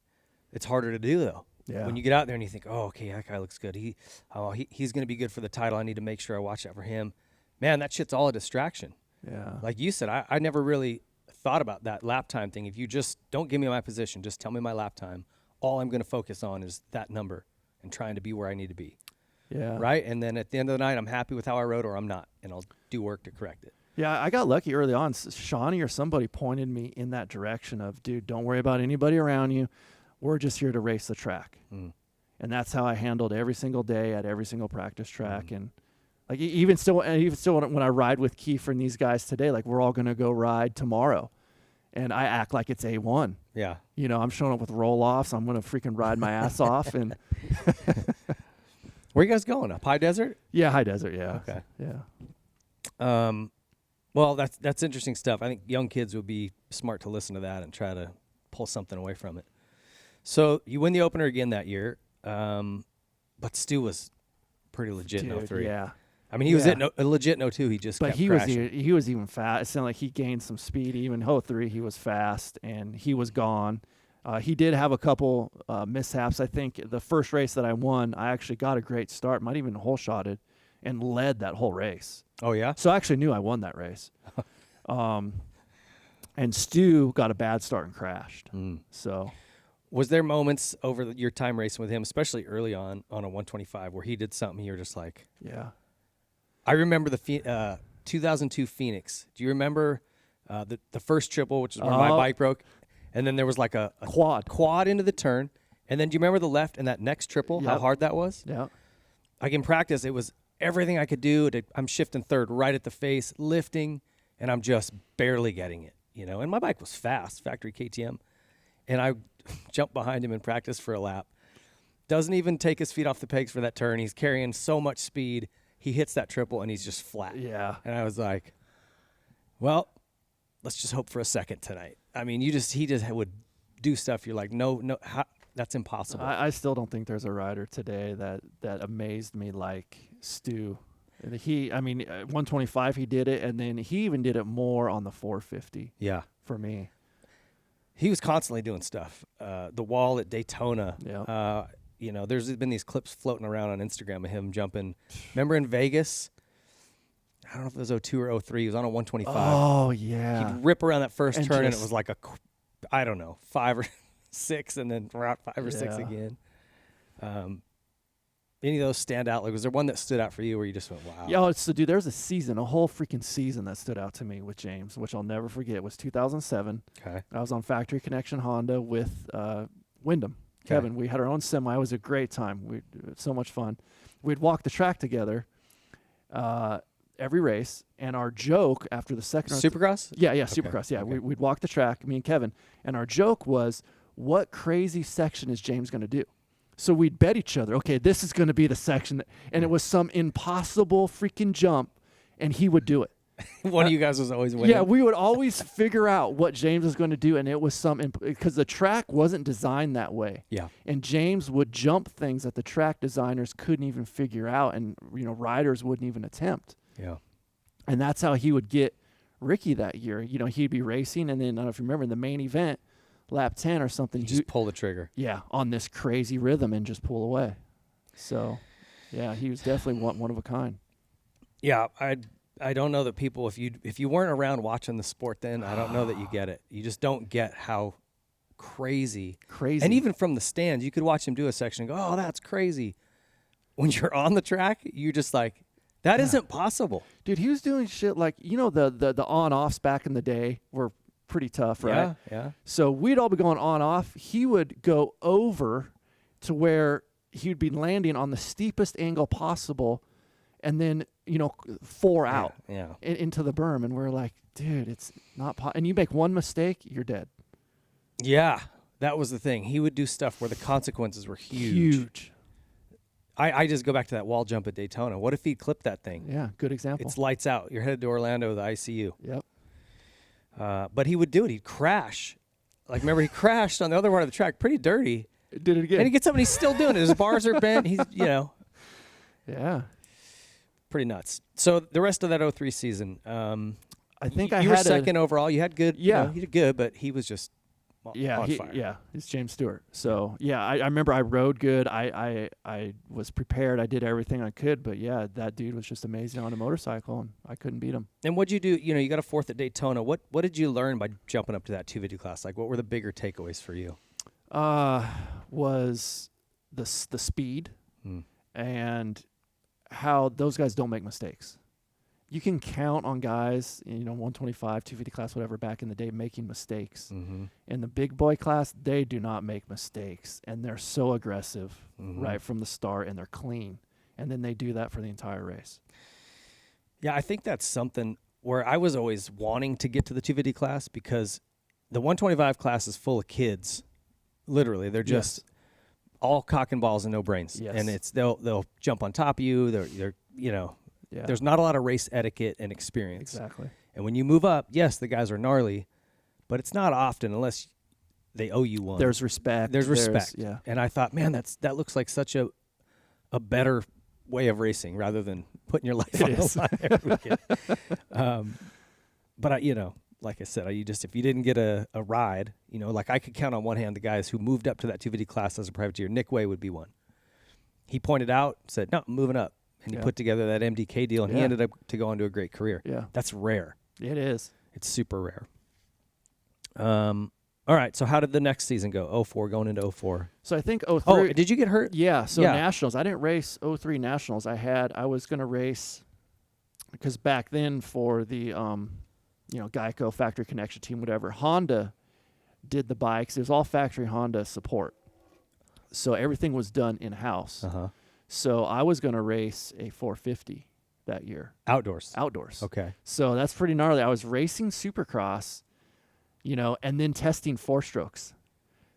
Speaker 2: It's harder to do though.
Speaker 3: Yeah.
Speaker 2: When you get out there and you think, oh, okay, that guy looks good. He's going to be good for the title. I need to make sure I watch out for him. Man, that shit's all a distraction.
Speaker 3: Yeah.
Speaker 2: Like you said, I never really thought about that lap time thing. If you just don't give me my position, just tell me my lap time. All I'm going to focus on is that number and trying to be where I need to be.
Speaker 3: Yeah.
Speaker 2: Right? And then at the end of the night, I'm happy with how I rode or I'm not, and I'll do work to correct it.
Speaker 3: Yeah, I got lucky early on. Shawnee or somebody pointed me in that direction of, dude, don't worry about anybody around you. We're just here to race the track. And that's how I handled every single day at every single practice track. And like even still when I ride with Kiefer and these guys today, like we're all going to go ride tomorrow. And I act like it's A1. Yeah. I'm showing up with roll-offs. I'm going to freaking ride my ass off. And
Speaker 2: where are you guys going? Up High Desert?
Speaker 3: Yeah, High Desert, yeah.
Speaker 2: Okay.
Speaker 3: Yeah.
Speaker 2: Well, that's interesting stuff. I think young kids would be smart to listen to that and try to pull something away from it. So you win the opener again that year, but Stu was pretty legit in 03.
Speaker 3: Yeah.
Speaker 2: I mean, he was legit in 02. He just kept crashing.
Speaker 3: He was even fast. It sounded like he gained some speed. Even 03, he was fast, and he was gone. He did have a couple mishaps. I think the first race that I won, I actually got a great start, might even hole-shotted, and led that whole race.
Speaker 2: Oh, yeah?
Speaker 3: So I actually knew I won that race. And Stu got a bad start and crashed. So,
Speaker 2: was there moments over your time racing with him, especially early on a 125, where he did something you're just like,
Speaker 3: yeah.
Speaker 2: I remember the 2002 Phoenix. Do you remember the first triple, which is where my bike broke, and then there was like a quad into the turn, and then do you remember the left and that next triple? Yep. How hard that was?
Speaker 3: Yeah.
Speaker 2: Like in practice, it was everything I could do. I'm shifting third right at the face, lifting, and I'm just barely getting it, And my bike was fast, factory KTM, and I jumped behind him in practice for a lap. Doesn't even take his feet off the pegs for that turn. He's carrying so much speed. He hits that triple, and he's just flat.
Speaker 3: Yeah.
Speaker 2: And I was like, well, let's just hope for a second tonight. I mean, he just would do stuff. You're like, no, that's impossible.
Speaker 3: I still don't think there's a rider today that amazed me like Stu. 125 he did it, and then he even did it more on the 450.
Speaker 2: Yeah.
Speaker 3: For me.
Speaker 2: He was constantly doing stuff. The wall at Daytona.
Speaker 3: Yeah.
Speaker 2: There's been these clips floating around on Instagram of him jumping. Remember in Vegas? I don't know if it was 02 or 03. He was on a 125.
Speaker 3: Oh, yeah.
Speaker 2: He'd rip around that first turn, and it was like 5 or 6, and then around 5 or 6 again. Any of those stand out? Like, was there one that stood out for you where you just went, wow?
Speaker 3: Yeah, so, dude, there's a whole freaking season that stood out to me with James, which I'll never forget. It was 2007.
Speaker 2: Okay.
Speaker 3: I was on Factory Connection Honda with Wyndham. Kevin, we had our own semi. It was a great time. So much fun. We'd walk the track together every race, and our joke after the second...
Speaker 2: Supercross?
Speaker 3: Yeah, Supercross. Yeah, okay. We'd walk the track, me and Kevin, and our joke was, what crazy section is James going to do? So we'd bet each other, okay, this is going to be the section, and it was some impossible freaking jump, and he would do it.
Speaker 2: One of you guys was always winning.
Speaker 3: Yeah, we would always figure out what James was going to do, and it was because the track wasn't designed that way.
Speaker 2: Yeah.
Speaker 3: And James would jump things that the track designers couldn't even figure out, and riders wouldn't even attempt.
Speaker 2: Yeah.
Speaker 3: And that's how he would get Ricky that year. He'd be racing, and then I don't know if you remember in the main event, lap 10 or something,
Speaker 2: you just pull the trigger.
Speaker 3: Yeah, on this crazy rhythm and just pull away. So, yeah, he was definitely one of a kind.
Speaker 2: Yeah, I don't know that people, if you weren't around watching the sport then, I don't know that you get it. You just don't get how crazy. And even from the stands, you could watch him do a section and go, oh, that's crazy. When you're on the track, you're just like, that isn't possible.
Speaker 3: Dude, he was doing shit like, the on-offs back in the day were pretty tough, right?
Speaker 2: Yeah.
Speaker 3: So we'd all be going on off. He would go over to where he'd be landing on the steepest angle possible, and then 4 out into the berm, and we're like, dude, it's not and you make one mistake, you're dead.
Speaker 2: Yeah, that was the thing. He would do stuff where the consequences were huge. I just go back to that wall jump at Daytona. What if he clipped that thing?
Speaker 3: Yeah, good example.
Speaker 2: It's lights out. You're headed to Orlando, the ICU.
Speaker 3: Yep.
Speaker 2: But he would do it. He'd crash. Like, remember, he crashed on the other part of the track, pretty dirty.
Speaker 3: Did it again.
Speaker 2: And he gets up and he's still doing it. His bars are bent. He's,
Speaker 3: Yeah.
Speaker 2: Pretty nuts. So the rest of that 03 season,
Speaker 3: I think
Speaker 2: you were second overall. You had good.
Speaker 3: Yeah.
Speaker 2: He did good, but he was just on fire.
Speaker 3: Yeah, it's James Stewart. So, I remember I rode good. I was prepared. I did everything I could. But, yeah, that dude was just amazing on a motorcycle, and I couldn't beat him.
Speaker 2: And what'd you do? You got a fourth at Daytona. What did you learn by jumping up to that 250 class? Like, what were the bigger takeaways for you?
Speaker 3: Was the speed and how those guys don't make mistakes. You can count on guys, 125, 250 class, whatever, back in the day, making mistakes. Mm-hmm. In the big boy class, they do not make mistakes, and they're so aggressive right from the start, and they're clean. And then they do that for the entire race.
Speaker 2: Yeah, I think that's something where I was always wanting to get to the 250 class, because the 125 class is full of kids. Literally, they're just all cock and balls and no brains.
Speaker 3: Yes.
Speaker 2: And they'll jump on top of you. They're there's not a lot of race etiquette and experience.
Speaker 3: Exactly.
Speaker 2: And when you move up, yes, the guys are gnarly, but it's not often unless they owe you one.
Speaker 3: There's respect.
Speaker 2: There's respect.
Speaker 3: Yeah.
Speaker 2: And I thought, man, that looks like such a better way of racing rather than putting your life on the line every weekend. But like I said, if you didn't get a ride, like I could count on one hand the guys who moved up to that 250 class as a privateer. Nick Way would be one. He pointed out, said, no, I'm moving up. And he put together that MDK deal, and he ended up to go on to a great career. Yeah. That's rare.
Speaker 3: It is.
Speaker 2: It's super rare. All right, so how did the next season go? 04, going into 04.
Speaker 3: So I think 03.
Speaker 2: Oh, did you get hurt?
Speaker 3: Yeah, Nationals. I didn't race 03 Nationals. I was going to race, because back then for the Geico factory connection team, whatever, Honda did the bikes. It was all factory Honda support. So everything was done in-house. Uh-huh. So I was going to race a 450 that year.
Speaker 2: Outdoors.
Speaker 3: Okay. So that's pretty gnarly. I was racing supercross, and then testing 4-strokes.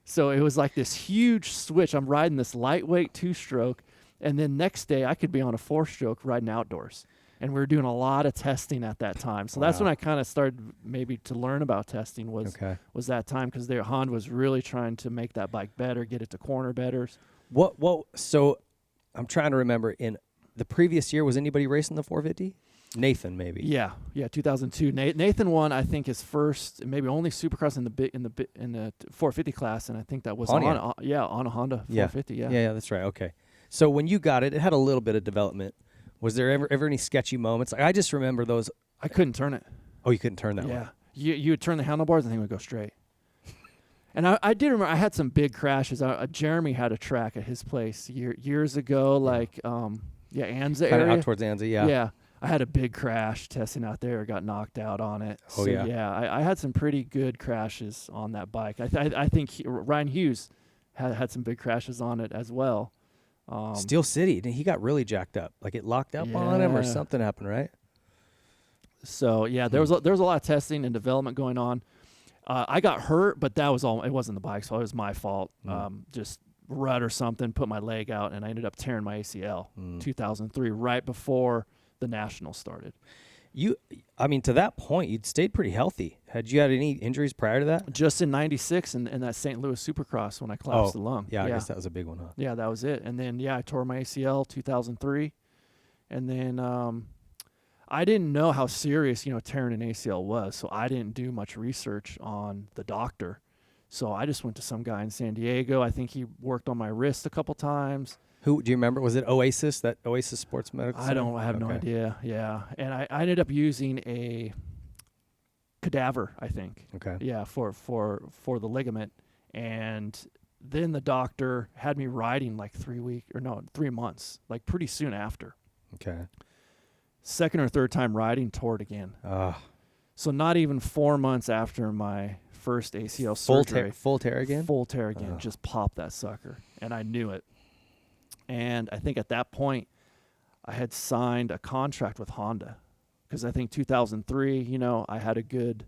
Speaker 3: So it was like this huge switch. I'm riding this lightweight 2-stroke, and then next day I could be on a 4-stroke riding outdoors. And we were doing a lot of testing at that time. So that's when I kind of started maybe to learn about testing was that time, because Honda was really trying to make that bike better, get it to corner better.
Speaker 2: So I'm trying to remember, in the previous year, was anybody racing the 450? Nathan, maybe.
Speaker 3: Yeah, 2002. Nathan won, I think, his first, maybe only Supercross in the 450 class, and I think that was on a Honda 450.
Speaker 2: Yeah, that's right. Okay, so when you got it, it had a little bit of development. Was there ever any sketchy moments? I just remember those.
Speaker 3: I couldn't turn it.
Speaker 2: Oh, you couldn't turn that one.
Speaker 3: Yeah, you would turn the handlebars, and the thing would go straight. And I did remember I had some big crashes. Jeremy had a track at his place years ago, Anza area.
Speaker 2: Out towards Anza,
Speaker 3: Yeah, I had a big crash testing out there. Got knocked out on it. I had some pretty good crashes on that bike. I think Ryan Hughes had some big crashes on it as well.
Speaker 2: Steel City, he got really jacked up. Like it locked up on him or something happened, right?
Speaker 3: So, there was a lot of testing and development going on. I got hurt, but that was all. It wasn't the bike, so it was my fault. Just rut or something, put my leg out, and I ended up tearing my ACL 2003, right before the Nationals started.
Speaker 2: To that point, you'd stayed pretty healthy. Had you had any injuries prior to that?
Speaker 3: Just in '96 in that St. Louis Supercross when I collapsed the lung.
Speaker 2: Yeah, I guess that was a big one, huh?
Speaker 3: Yeah, that was it. And then, I tore my ACL 2003. And then I didn't know how serious, tearing an ACL was, so I didn't do much research on the doctor. So I just went to some guy in San Diego. I think he worked on my wrist a couple times.
Speaker 2: Who do you remember? Was it Oasis, that Oasis Sports Medical Center?
Speaker 3: I have no idea. Yeah, and I ended up using a cadaver, I think.
Speaker 2: Okay.
Speaker 3: Yeah, for the ligament, and then the doctor had me riding 3 months, pretty soon after.
Speaker 2: Okay.
Speaker 3: Second or third time riding, tore it again. So not even 4 months after my first ACL surgery.
Speaker 2: Full tear again?
Speaker 3: Full tear again. Just popped that sucker. And I knew it. And I think at that point, I had signed a contract with Honda. Because I think 2003, you know, I had a good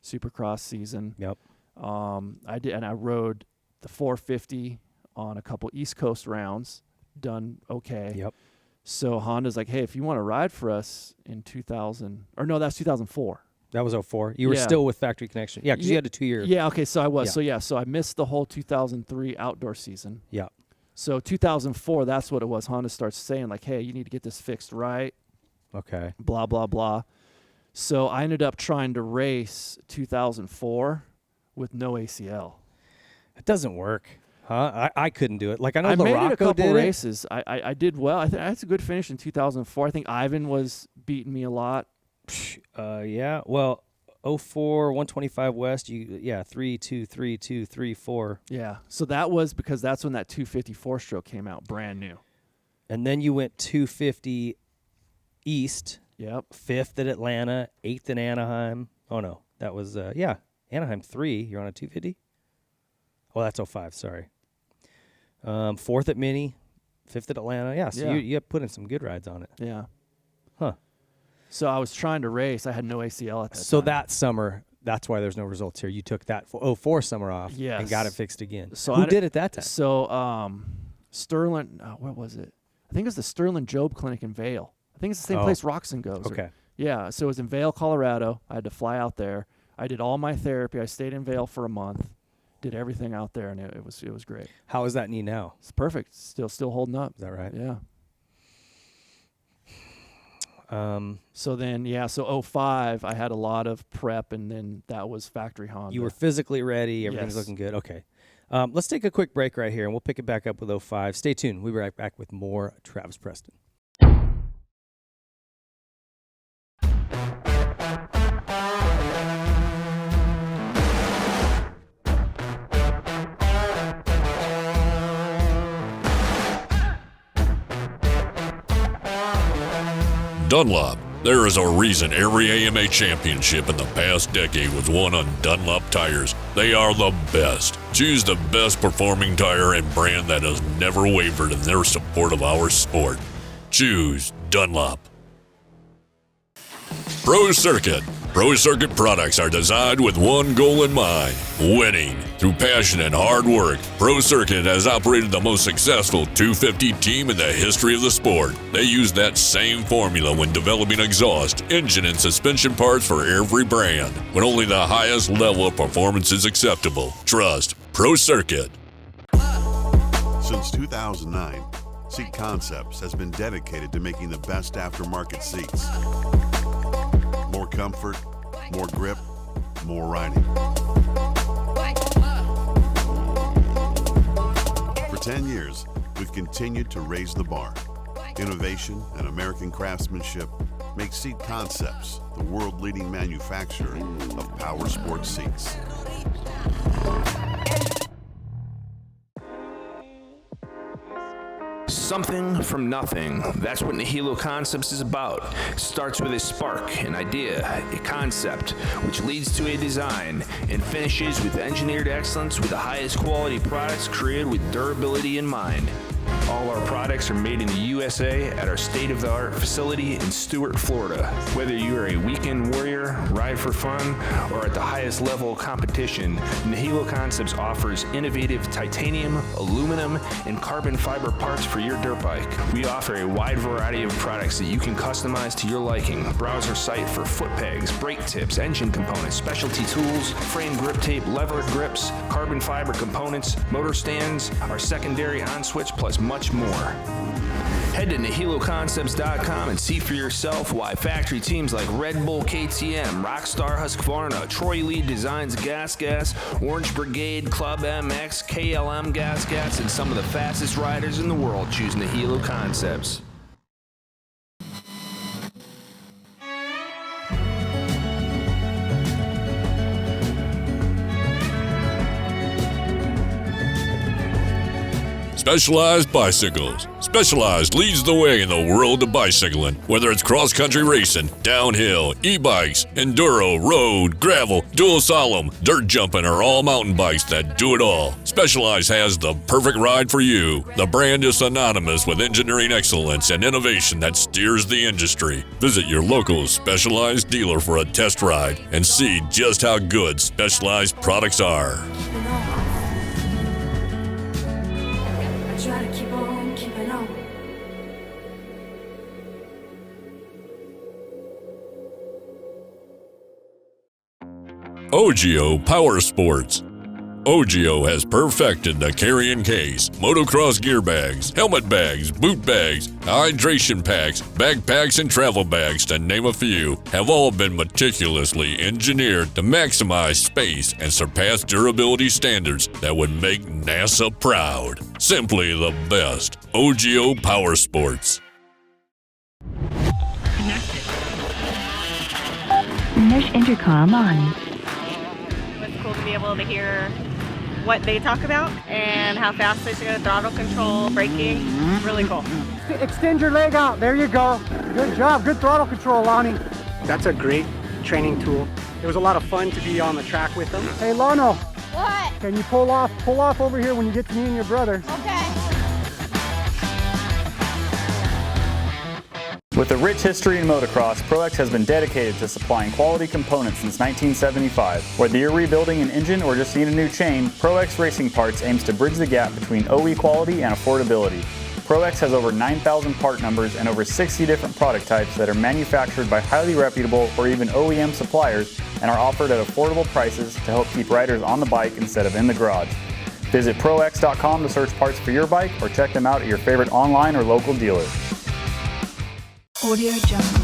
Speaker 3: supercross season.
Speaker 2: Yep.
Speaker 3: I did, and I rode the 450 on a couple East Coast rounds, done okay.
Speaker 2: Yep.
Speaker 3: So Honda's like, hey, if you want to ride for us in 2000, or no, that's 2004.
Speaker 2: That was 04. You were still with Factory Connection. Yeah, because you had a 2-year.
Speaker 3: Yeah, okay, so I was.
Speaker 2: Yeah.
Speaker 3: So I missed the whole 2003 outdoor season.
Speaker 2: Yeah.
Speaker 3: So 2004, that's what it was. Honda starts saying, like, hey, you need to get this fixed right.
Speaker 2: Okay.
Speaker 3: Blah, blah, blah. So I ended up trying to race 2004 with no ACL.
Speaker 2: It doesn't work, huh? I couldn't do it. Like, I know
Speaker 3: I made
Speaker 2: Larocco
Speaker 3: it a couple
Speaker 2: did
Speaker 3: races. I did well. I had a good finish in 2004. I think Ivan was beating me a lot.
Speaker 2: Yeah. Well, 04, 125 West, 3, 2, 3, 2, 3, 4.
Speaker 3: Yeah. So that was because that's when that 254 stroke came out, brand new.
Speaker 2: And then you went 250 East.
Speaker 3: Yep.
Speaker 2: 5th at Atlanta, 8th in Anaheim. Oh, no. That was, Anaheim 3. You're on a 250? Oh, that's 05. Sorry. 4th at Mini, 5th at Atlanta. Yeah, so you have put in some good rides on it.
Speaker 3: Yeah.
Speaker 2: Huh.
Speaker 3: So I was trying to race. I had no ACL at that time.
Speaker 2: So that summer, that's why there's no results here. You took that 04 summer off and got it fixed again.
Speaker 3: So
Speaker 2: who did it that time?
Speaker 3: So Sterling, what was it? I think it was the Sterling Job Clinic in Vail. I think it's the same place Roxon goes.
Speaker 2: Okay.
Speaker 3: Yeah, so it was in Vail, Colorado. I had to fly out there. I did all my therapy. I stayed in Vail for a month, did everything out there, and it was great.
Speaker 2: How is that knee now?
Speaker 3: It's perfect. Still holding up.
Speaker 2: Is that right?
Speaker 3: Yeah. So then, so 05, I had a lot of prep, and then that was factory Honda.
Speaker 2: You were physically ready. Everything's looking good. Okay. Let's take a quick break right here, and we'll pick it back up with 05. Stay tuned. We'll be right back with more Travis Preston.
Speaker 1: Dunlop. There is a reason every AMA championship in the past decade was won on Dunlop tires. They are the best. Choose the best performing tire and brand that has never wavered in their support of our sport. Choose Dunlop. Pro Circuit. Pro Circuit products are designed with one goal in mind: winning. Through passion and hard work, Pro Circuit has operated the most successful 250 team in the history of the sport. They use that same formula when developing exhaust, engine, and suspension parts for every brand, when only the highest level of performance is acceptable. Trust Pro Circuit.
Speaker 4: Since 2009, Seat Concepts has been dedicated to making the best aftermarket seats. More comfort, more grip, more riding. For 10 years, we've continued to raise the bar. Innovation and American craftsmanship make Seat Concepts the world-leading manufacturer of power sports seats.
Speaker 5: Something from nothing. That's what Nihilo Concepts is about. It starts with a spark, an idea, a concept, which leads to a design, and finishes with engineered excellence with the highest quality products created with durability in mind. All our products are made in the USA at our state-of-the-art facility in Stewart, Florida. Whether you are a weekend warrior, ride for fun, or at the highest level of competition, Nihilo Concepts offers innovative titanium, aluminum, and carbon fiber parts for your dirt bike. We offer a wide variety of products that you can customize to your liking. Browse our site for foot pegs, brake tips, engine components, specialty tools, frame grip tape, lever grips, carbon fiber components, motor stands, our secondary on-switch, plus much more. Head to NihiloConcepts.com and see for yourself why factory teams like Red Bull KTM, Rockstar Husqvarna, Troy Lee Designs Gas, Orange Brigade, Club MX, KLM Gas, and some of the fastest riders in the world choose Nihilo Concepts.
Speaker 1: Specialized Bicycles. Specialized leads the way in the world of bicycling. Whether it's cross-country racing, downhill, e-bikes, enduro, road, gravel, dual slalom, dirt jumping, or all mountain bikes that do it all. Specialized has the perfect ride for you. The brand is synonymous with engineering excellence and innovation that steers the industry. Visit your local Specialized dealer for a test ride and see just how good Specialized products are.
Speaker 6: Try to keep on keeping on.
Speaker 1: OGIO Power Sports. OGIO has perfected the carrying case, motocross gear bags, helmet bags, boot bags, hydration packs, backpacks, and travel bags, to name a few, have all been meticulously engineered to maximize space and surpass durability standards that would make NASA proud. Simply the best. OGIO Power Sports.
Speaker 7: Mesh intercom on.
Speaker 8: It's cool to be able to hear what they talk about and how fast they should go, throttle control, braking. Really cool.
Speaker 9: Extend your leg out. There you go. Good job. Good throttle control, Lonnie. That's a great training tool. It was a lot of fun to be on the track with them. Hey, Lano.
Speaker 10: What?
Speaker 9: Can you pull off over here when you get to me and your brother?
Speaker 10: Okay.
Speaker 11: With a rich history in motocross, ProX has been dedicated to supplying quality components since 1975. Whether you're rebuilding an engine or just need a new chain, ProX Racing Parts aims to bridge the gap between OE quality and affordability. ProX has over 9,000 part numbers and over 60 different product types that are manufactured by highly reputable or even OEM suppliers and are offered at affordable prices to help keep riders on the bike instead of in the garage. Visit ProX.com to search parts for your bike or check them out at your favorite online or local dealer.
Speaker 6: Audio Jungle.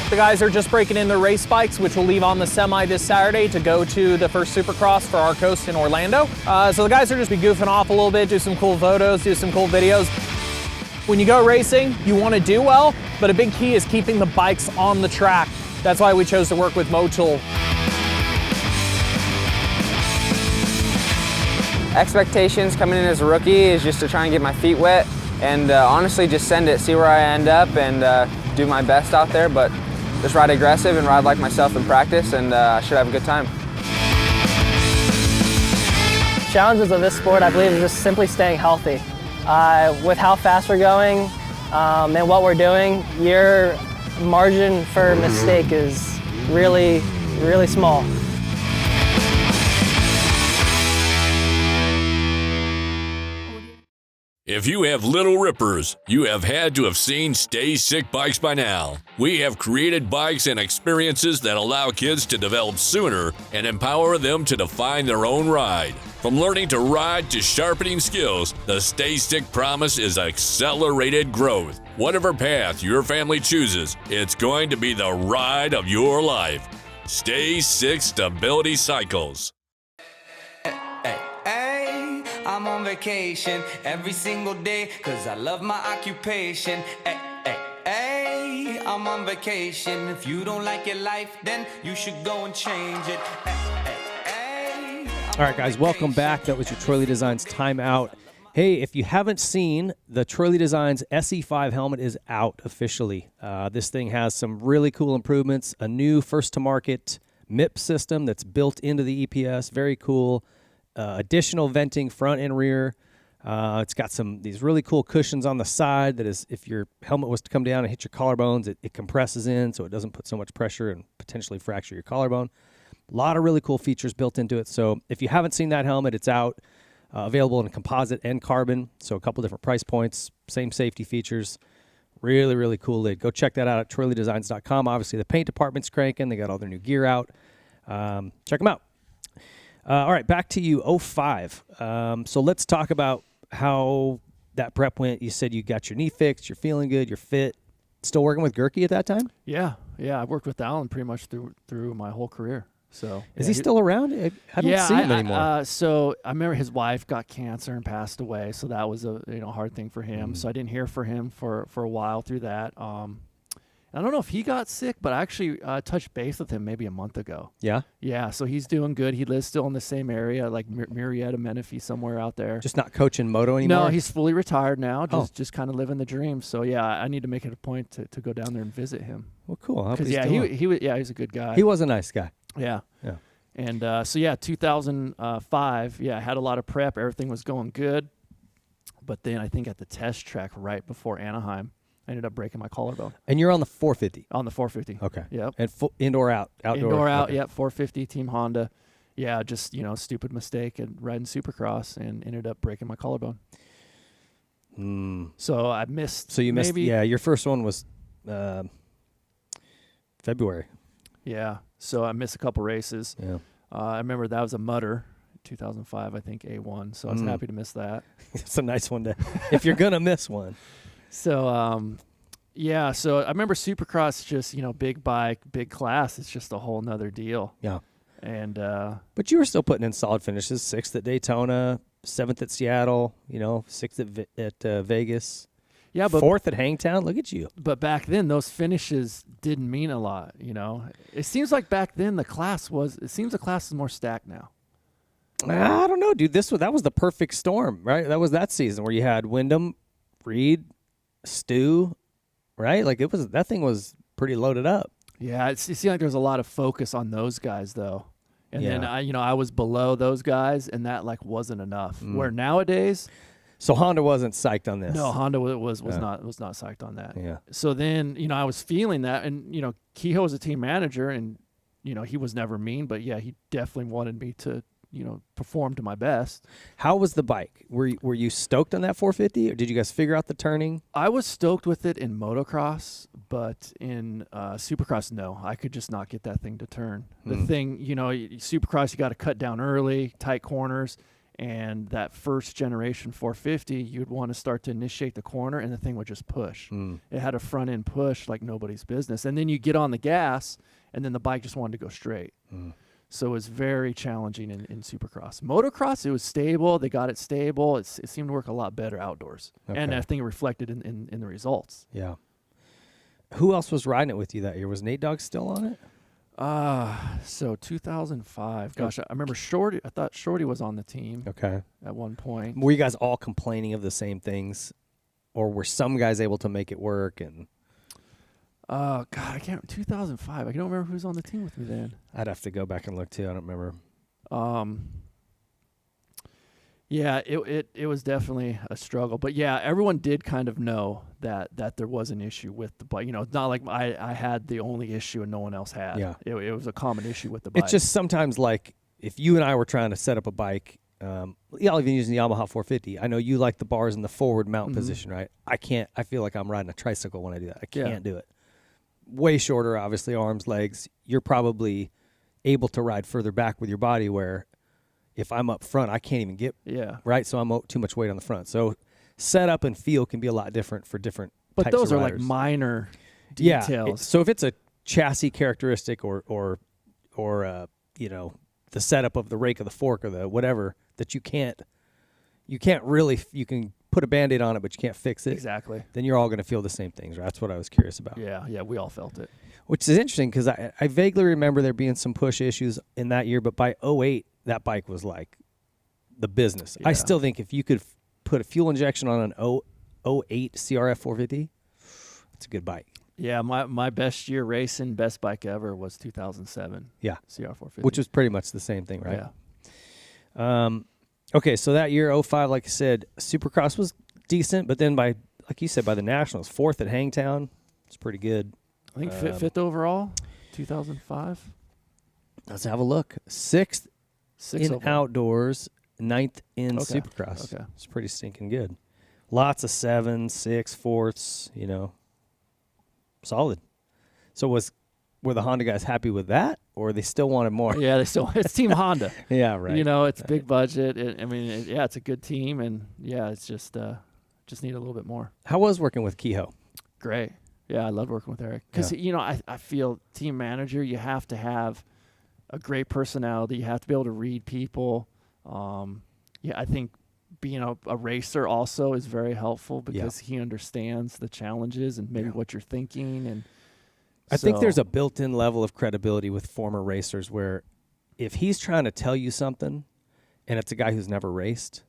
Speaker 12: The guys are just breaking in their race bikes, which will leave on the semi this Saturday to go to the first Supercross for our coast in Orlando. So the guys are just be goofing off a little bit, do some cool photos, do some cool videos. When you go racing, you want to do well, but a big key is keeping the bikes on the track. That's why we chose to work with Motul.
Speaker 13: Expectations coming in as a rookie is just to try and get my feet wet and honestly just send it, see where I end up and do my best out there, but just ride aggressive and ride like myself in practice and I should have a good time.
Speaker 14: Challenges of this sport, I believe, is just simply staying healthy. With how fast we're going and what we're doing, your margin for mistake is really, really small.
Speaker 1: If you have little rippers, you have had to have seen Stay Sick bikes by now. We have created bikes and experiences that allow kids to develop sooner and empower them to define their own ride. From learning to ride to sharpening skills, the Stay Sick promise is accelerated growth. Whatever path your family chooses, it's going to be the ride of your life. Stay Sick Stability Cycles.
Speaker 15: I'm on vacation every single day, cause I love my occupation. I'm on vacation. If you don't like your life, then you should go and change it.
Speaker 2: All right, guys, welcome back. That was your Troy Lee Designs timeout. Hey, if you haven't seen, the Troy Lee Designs SE5 helmet is out officially. This thing has some really cool improvements, a new first-to-market MIP system that's built into the EPS, very cool. Additional venting front and rear. It's got these really cool cushions on the side that is, if your helmet was to come down and hit your collarbones, it compresses in so it doesn't put so much pressure and potentially fracture your collarbone. A lot of really cool features built into it. So if you haven't seen that helmet, it's out, available in composite and carbon. So a couple different price points, same safety features. Really, really cool lid. Go check that out at troyleedesigns.com. Obviously, the paint department's cranking. They got all their new gear out. Check them out. All right, back to you, 05. So let's talk about how that prep went. You said you got your knee fixed, you're feeling good, you're fit. Still working with Gerke at that time?
Speaker 3: Yeah. I worked with Alan pretty much through my whole career. So
Speaker 2: is he still around? I don't see him anymore.
Speaker 3: So I remember his wife got cancer and passed away, so that was a hard thing for him. So I didn't hear from him for a while through that. I don't know if he got sick, but I actually touched base with him maybe a month ago.
Speaker 2: Yeah?
Speaker 3: Yeah, so he's doing good. He lives still in the same area, like Murrieta, Menifee, somewhere out there.
Speaker 2: Just not coaching moto anymore?
Speaker 3: No, he's fully retired now, just kind of living the dream. So, yeah, I need to make it a point to go down there and visit him.
Speaker 2: Well, cool.
Speaker 3: Because, he's a good guy.
Speaker 2: He was a nice guy.
Speaker 3: Yeah.
Speaker 2: Yeah.
Speaker 3: And, 2005, I had a lot of prep. Everything was going good. But then I think at the test track right before Anaheim, I ended up breaking my collarbone.
Speaker 2: And you're on the 450?
Speaker 3: On the 450.
Speaker 2: Okay.
Speaker 3: Yep.
Speaker 2: And outdoor?
Speaker 3: Indoor out,
Speaker 2: okay.
Speaker 3: yep, 450, Team Honda. Yeah, just, stupid mistake and riding supercross and ended up breaking my collarbone. So I missed.
Speaker 2: So you missed, your first one was February.
Speaker 3: Yeah, so I missed a couple races.
Speaker 2: Yeah.
Speaker 3: I remember that was a mutter, 2005, I think, A1, so I was happy to miss that.
Speaker 2: It's a nice one if you're going to miss one.
Speaker 3: So, so I remember Supercross, just, big bike, big class. It's just a whole nother deal.
Speaker 2: Yeah.
Speaker 3: And
Speaker 2: but you were still putting in solid finishes, 6th at Daytona, 7th at Seattle, 6th at Vegas.
Speaker 3: Yeah, but
Speaker 2: 4th at Hangtown. Look at you.
Speaker 3: But back then, those finishes didn't mean a lot, It seems like back then the class is more stacked now.
Speaker 2: I don't know, dude. That was the perfect storm, right? That was that season where you had Wyndham, Reed, Stu, right? Like that thing was pretty loaded up.
Speaker 3: Yeah, it seemed like there was a lot of focus on those guys though, and then I was below those guys, and that wasn't enough. Where nowadays,
Speaker 2: so Honda wasn't psyched on this.
Speaker 3: No, Honda was not psyched on that.
Speaker 2: Yeah.
Speaker 3: So then I was feeling that, and Kehoe was a team manager, and he was never mean, but yeah, he definitely wanted me to perform to my best.
Speaker 2: How was the bike? Were you stoked on that 450, or did you guys figure out the turning?
Speaker 3: I was stoked with it in motocross, but in supercross, no. I could just not get that thing to turn. The thing, supercross, you got to cut down early, tight corners, and that first generation 450, you'd want to start to initiate the corner, and the thing would just push. It had a front end push like nobody's business, and then you get on the gas, and then the bike just wanted to go straight. So it was very challenging in Supercross. Motocross, it was stable. They got it stable. It seemed to work a lot better outdoors. Okay. And I think it reflected in the results.
Speaker 2: Yeah. Who else was riding it with you that year? Was Nate Dogg still on it?
Speaker 3: So 2005. Gosh, I remember Shorty. I thought Shorty was on the team.
Speaker 2: Okay.
Speaker 3: At one point.
Speaker 2: Were you guys all complaining of the same things? Or were some guys able to make it work? And
Speaker 3: God, I can't. 2005. I don't remember who was on the team with me then.
Speaker 2: I'd have to go back and look too. I don't remember.
Speaker 3: Yeah, it was definitely a struggle. But yeah, everyone did kind of know that there was an issue with the bike. It's not like I had the only issue and no one else had.
Speaker 2: Yeah.
Speaker 3: It was a common issue with the bike.
Speaker 2: It's just sometimes like if you and I were trying to set up a bike, I'll even use the Yamaha 450. I know you like the bars in the forward mount position, right? I can't. I feel like I'm riding a tricycle when I do that. I can't do it. Way shorter, obviously, arms, legs. You're probably able to ride further back with your body, where if I'm up front, I can't even get right. So I'm too much weight on the front. So setup and feel can be a lot different for different.
Speaker 3: But those are like minor details.
Speaker 2: Yeah. So if it's a chassis characteristic or the setup of the rake of the fork or the whatever that you can't really, you can put a Band-Aid on it, but you can't fix it.
Speaker 3: Exactly.
Speaker 2: Then you're all going to feel the same things, right? That's what I was curious about.
Speaker 3: Yeah, we all felt it.
Speaker 2: Which is interesting because I vaguely remember there being some push issues in that year, but by 2008, that bike was like the business. Yeah. I still think if you could put a fuel injection on an 2008 CRF 450, it's a good bike.
Speaker 3: Yeah, my best year racing, best bike ever was 2007.
Speaker 2: Yeah.
Speaker 3: CR 450.
Speaker 2: Which was pretty much the same thing, right?
Speaker 3: Yeah.
Speaker 2: Okay, so that year, 2005, like I said, Supercross was decent, but then like you said, by the Nationals, 4th at Hangtown, it's pretty good.
Speaker 3: I think 5th overall, 2005.
Speaker 2: Let's have a look. 6th in overall. Outdoors, 9th in Supercross.
Speaker 3: Okay.
Speaker 2: It's pretty stinking good. Lots of 7s, 6, 4ths, solid. So were the Honda guys happy with that, or they still wanted more?
Speaker 3: Yeah, it's Team Honda.
Speaker 2: Yeah, right.
Speaker 3: It's big budget. It's a good team, and it's just need a little bit more.
Speaker 2: How was working with Kehoe?
Speaker 3: Great. Yeah, I loved working with Eric because I feel team manager, you have to have a great personality. You have to be able to read people. I think being a racer also is very helpful because he understands the challenges and maybe what you're thinking, and
Speaker 2: I think there's a built-in level of credibility with former racers where if he's trying to tell you something and it's a guy who's never raced,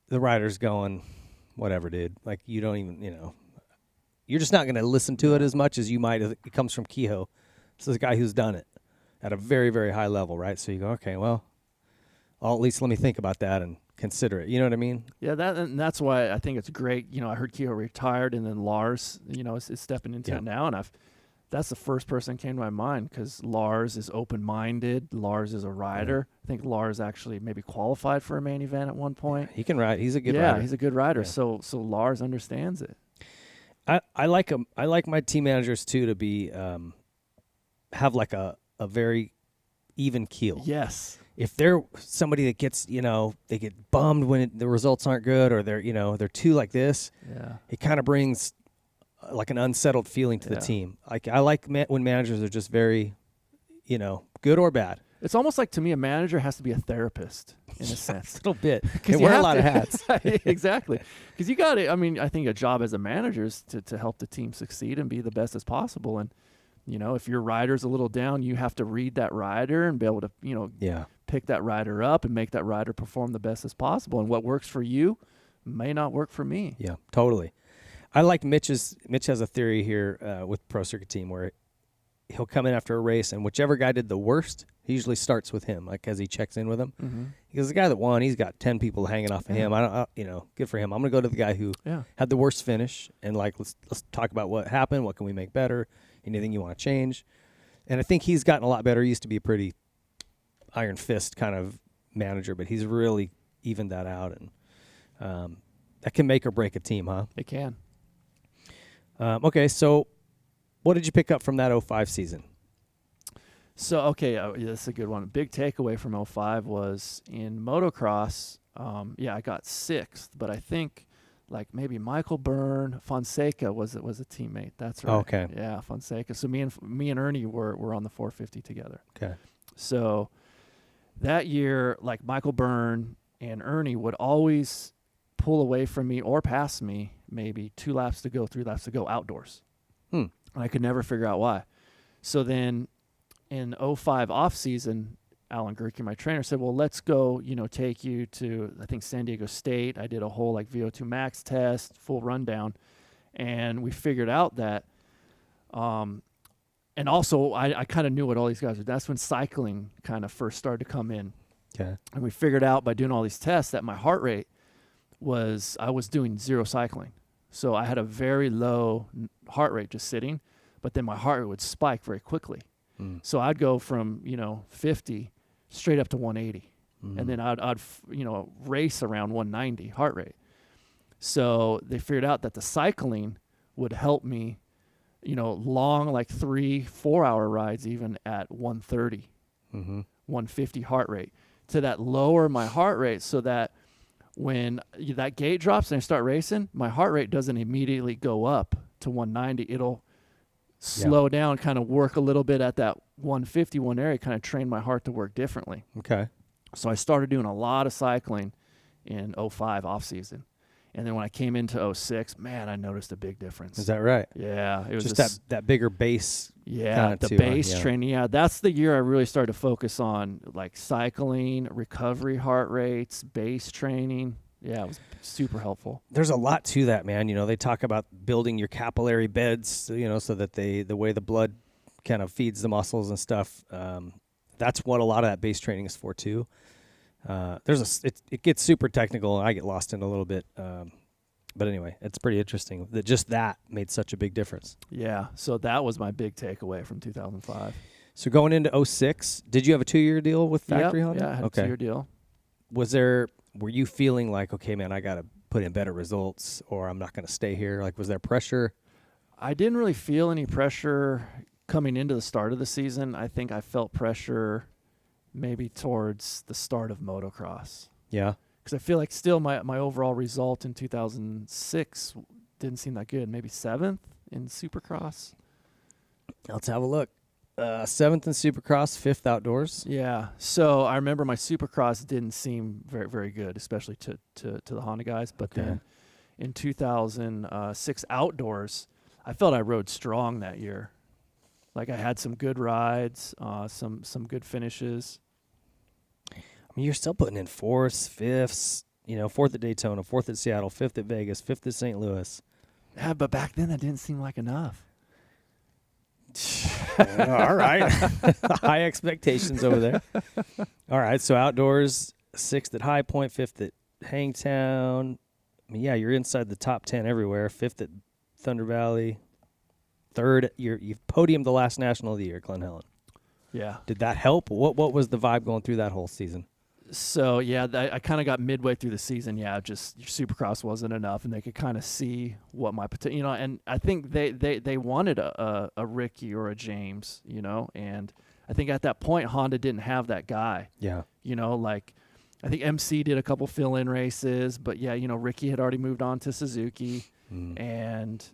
Speaker 2: the rider's going, whatever, dude. Like, you don't even, you're just not going to listen to it as much as you might if it comes from Kehoe. This is a guy who's done it at a very, very high level, right? So you go, okay, well, at least let me think about that and consider it. You know what I mean?
Speaker 3: Yeah, that's why I think it's great. I heard Kehoe retired, and then Lars, is stepping into it now, and that's the first person that came to my mind because Lars is open-minded. Lars is a rider. I think Lars actually maybe qualified for a main event at one point.
Speaker 2: He can ride. He's a good rider.
Speaker 3: Yeah, he's a good rider.
Speaker 2: Yeah.
Speaker 3: So Lars understands it.
Speaker 2: I like him. I like my team managers too to be have like a very even keel.
Speaker 3: Yes.
Speaker 2: If they're somebody that gets, they get bummed when the results aren't good, or they're too like this.
Speaker 3: Yeah.
Speaker 2: It kind of brings like an unsettled feeling to the team. Like I like when managers are just very, good or bad.
Speaker 3: It's almost like, to me, a manager has to be a therapist in a sense.
Speaker 2: A little bit. They wear a lot of hats.
Speaker 3: Exactly. Because you got to, I think a job as a manager is to help the team succeed and be the best as possible. And, if your rider's a little down, you have to read that rider and be able to, pick that rider up and make that rider perform the best as possible. And what works for you may not work for me.
Speaker 2: Yeah, totally. I like Mitch has a theory here with Pro Circuit Team where he'll come in after a race, and whichever guy did the worst, he usually starts with him, like as he checks in with him.
Speaker 3: Mm-hmm.
Speaker 2: Because the guy that won, he's got 10 people hanging off of him. Good for him. I'm going to go to the guy who had the worst finish, and let's talk about what happened, what can we make better, anything you want to change. And I think he's gotten a lot better. He used to be a pretty iron fist kind of manager, but he's really evened that out, and that can make or break a team, huh?
Speaker 3: It can.
Speaker 2: Okay, so what did you pick up from that 05 season?
Speaker 3: So, this is a good one. A big takeaway from 05 was in motocross, I got 6th, but I think maybe Michael Byrne, Fonseca was a teammate. That's right.
Speaker 2: Okay.
Speaker 3: Yeah, Fonseca. So me and Ernie were on the 450 together.
Speaker 2: Okay.
Speaker 3: So that year, Michael Byrne and Ernie would always pull away from me or pass me maybe 2 laps to go, 3 laps to go outdoors. And I could never figure out why. So then in 05 off season, Alan Gerke, my trainer, said, well, let's go, take you to, I think, San Diego State. I did a whole VO2 max test, full rundown. And we figured out that, and also I kind of knew what all these guys were. That's when cycling kind of first started to come in.
Speaker 2: Okay.
Speaker 3: And we figured out by doing all these tests that my heart rate I was doing 0 cycling. So I had a very low heart rate just sitting, but then my heart rate would spike very quickly. So I'd go from, 50 straight up to 180. And then I'd race around 190 heart rate. So they figured out that the cycling would help me, long 3-4 hour rides even at 130, 150 heart rate to that lower my heart rate so that when that gate drops and I start racing, my heart rate doesn't immediately go up to 190. It'll slow down, kind of work a little bit at that 151 area, kind of train my heart to work differently.
Speaker 2: Okay.
Speaker 3: So I started doing a lot of cycling in 05 off season. And then when I came into 06, man, I noticed a big difference.
Speaker 2: Is that right?
Speaker 3: Yeah. It was
Speaker 2: just that bigger base.
Speaker 3: Yeah, the base training. Yeah, that's the year I really started to focus on cycling, recovery heart rates, base training. Yeah, it was super helpful.
Speaker 2: There's a lot to that, man. They talk about building your capillary beds, so that the way the blood kind of feeds the muscles and stuff. That's what a lot of that base training is for too. It gets super technical, and I get lost in a little bit. But anyway, it's pretty interesting that just that made such a big difference.
Speaker 3: Yeah, so that was my big takeaway from 2005.
Speaker 2: So going into 06, did you have a 2-year deal with Factory Honda?
Speaker 3: Yeah, I had a 2-year deal.
Speaker 2: Were you feeling like, okay, man, I got to put in better results or I'm not going to stay here? Was there pressure?
Speaker 3: I didn't really feel any pressure coming into the start of the season. I think I felt pressure maybe towards the start of motocross.
Speaker 2: Yeah.
Speaker 3: Because I feel like still my overall result in 2006 didn't seem that good. Maybe 7th in Supercross.
Speaker 2: Let's have a look. 7th in Supercross, 5th outdoors.
Speaker 3: Yeah. So I remember my Supercross didn't seem very, very good, especially to the Honda guys. But then in 2006 outdoors, I felt I rode strong that year. Like I had some good rides, some good finishes.
Speaker 2: I mean, you're still putting in 4th, 5th, 4th at Daytona, 4th at Seattle, 5th at Vegas, 5th at St. Louis.
Speaker 3: Yeah, but back then that didn't seem like enough.
Speaker 2: All right. High expectations over there. All right, so outdoors, 6th at High Point, 5th at Hangtown. I mean, yeah, you're inside the top 10 everywhere. 5th at Thunder Valley. 3rd, you've podiumed the last national of the year, Glen Helen.
Speaker 3: Yeah.
Speaker 2: Did that help? What was the vibe going through that whole season?
Speaker 3: So, yeah, I kind of got midway through the season. Yeah, just your Supercross wasn't enough, and they could kind of see what my potential, and I think they wanted a Ricky or a James, and I think at that point Honda didn't have that guy.
Speaker 2: Yeah.
Speaker 3: Like I think MC did a couple fill-in races, but yeah, Ricky had already moved on to Suzuki, and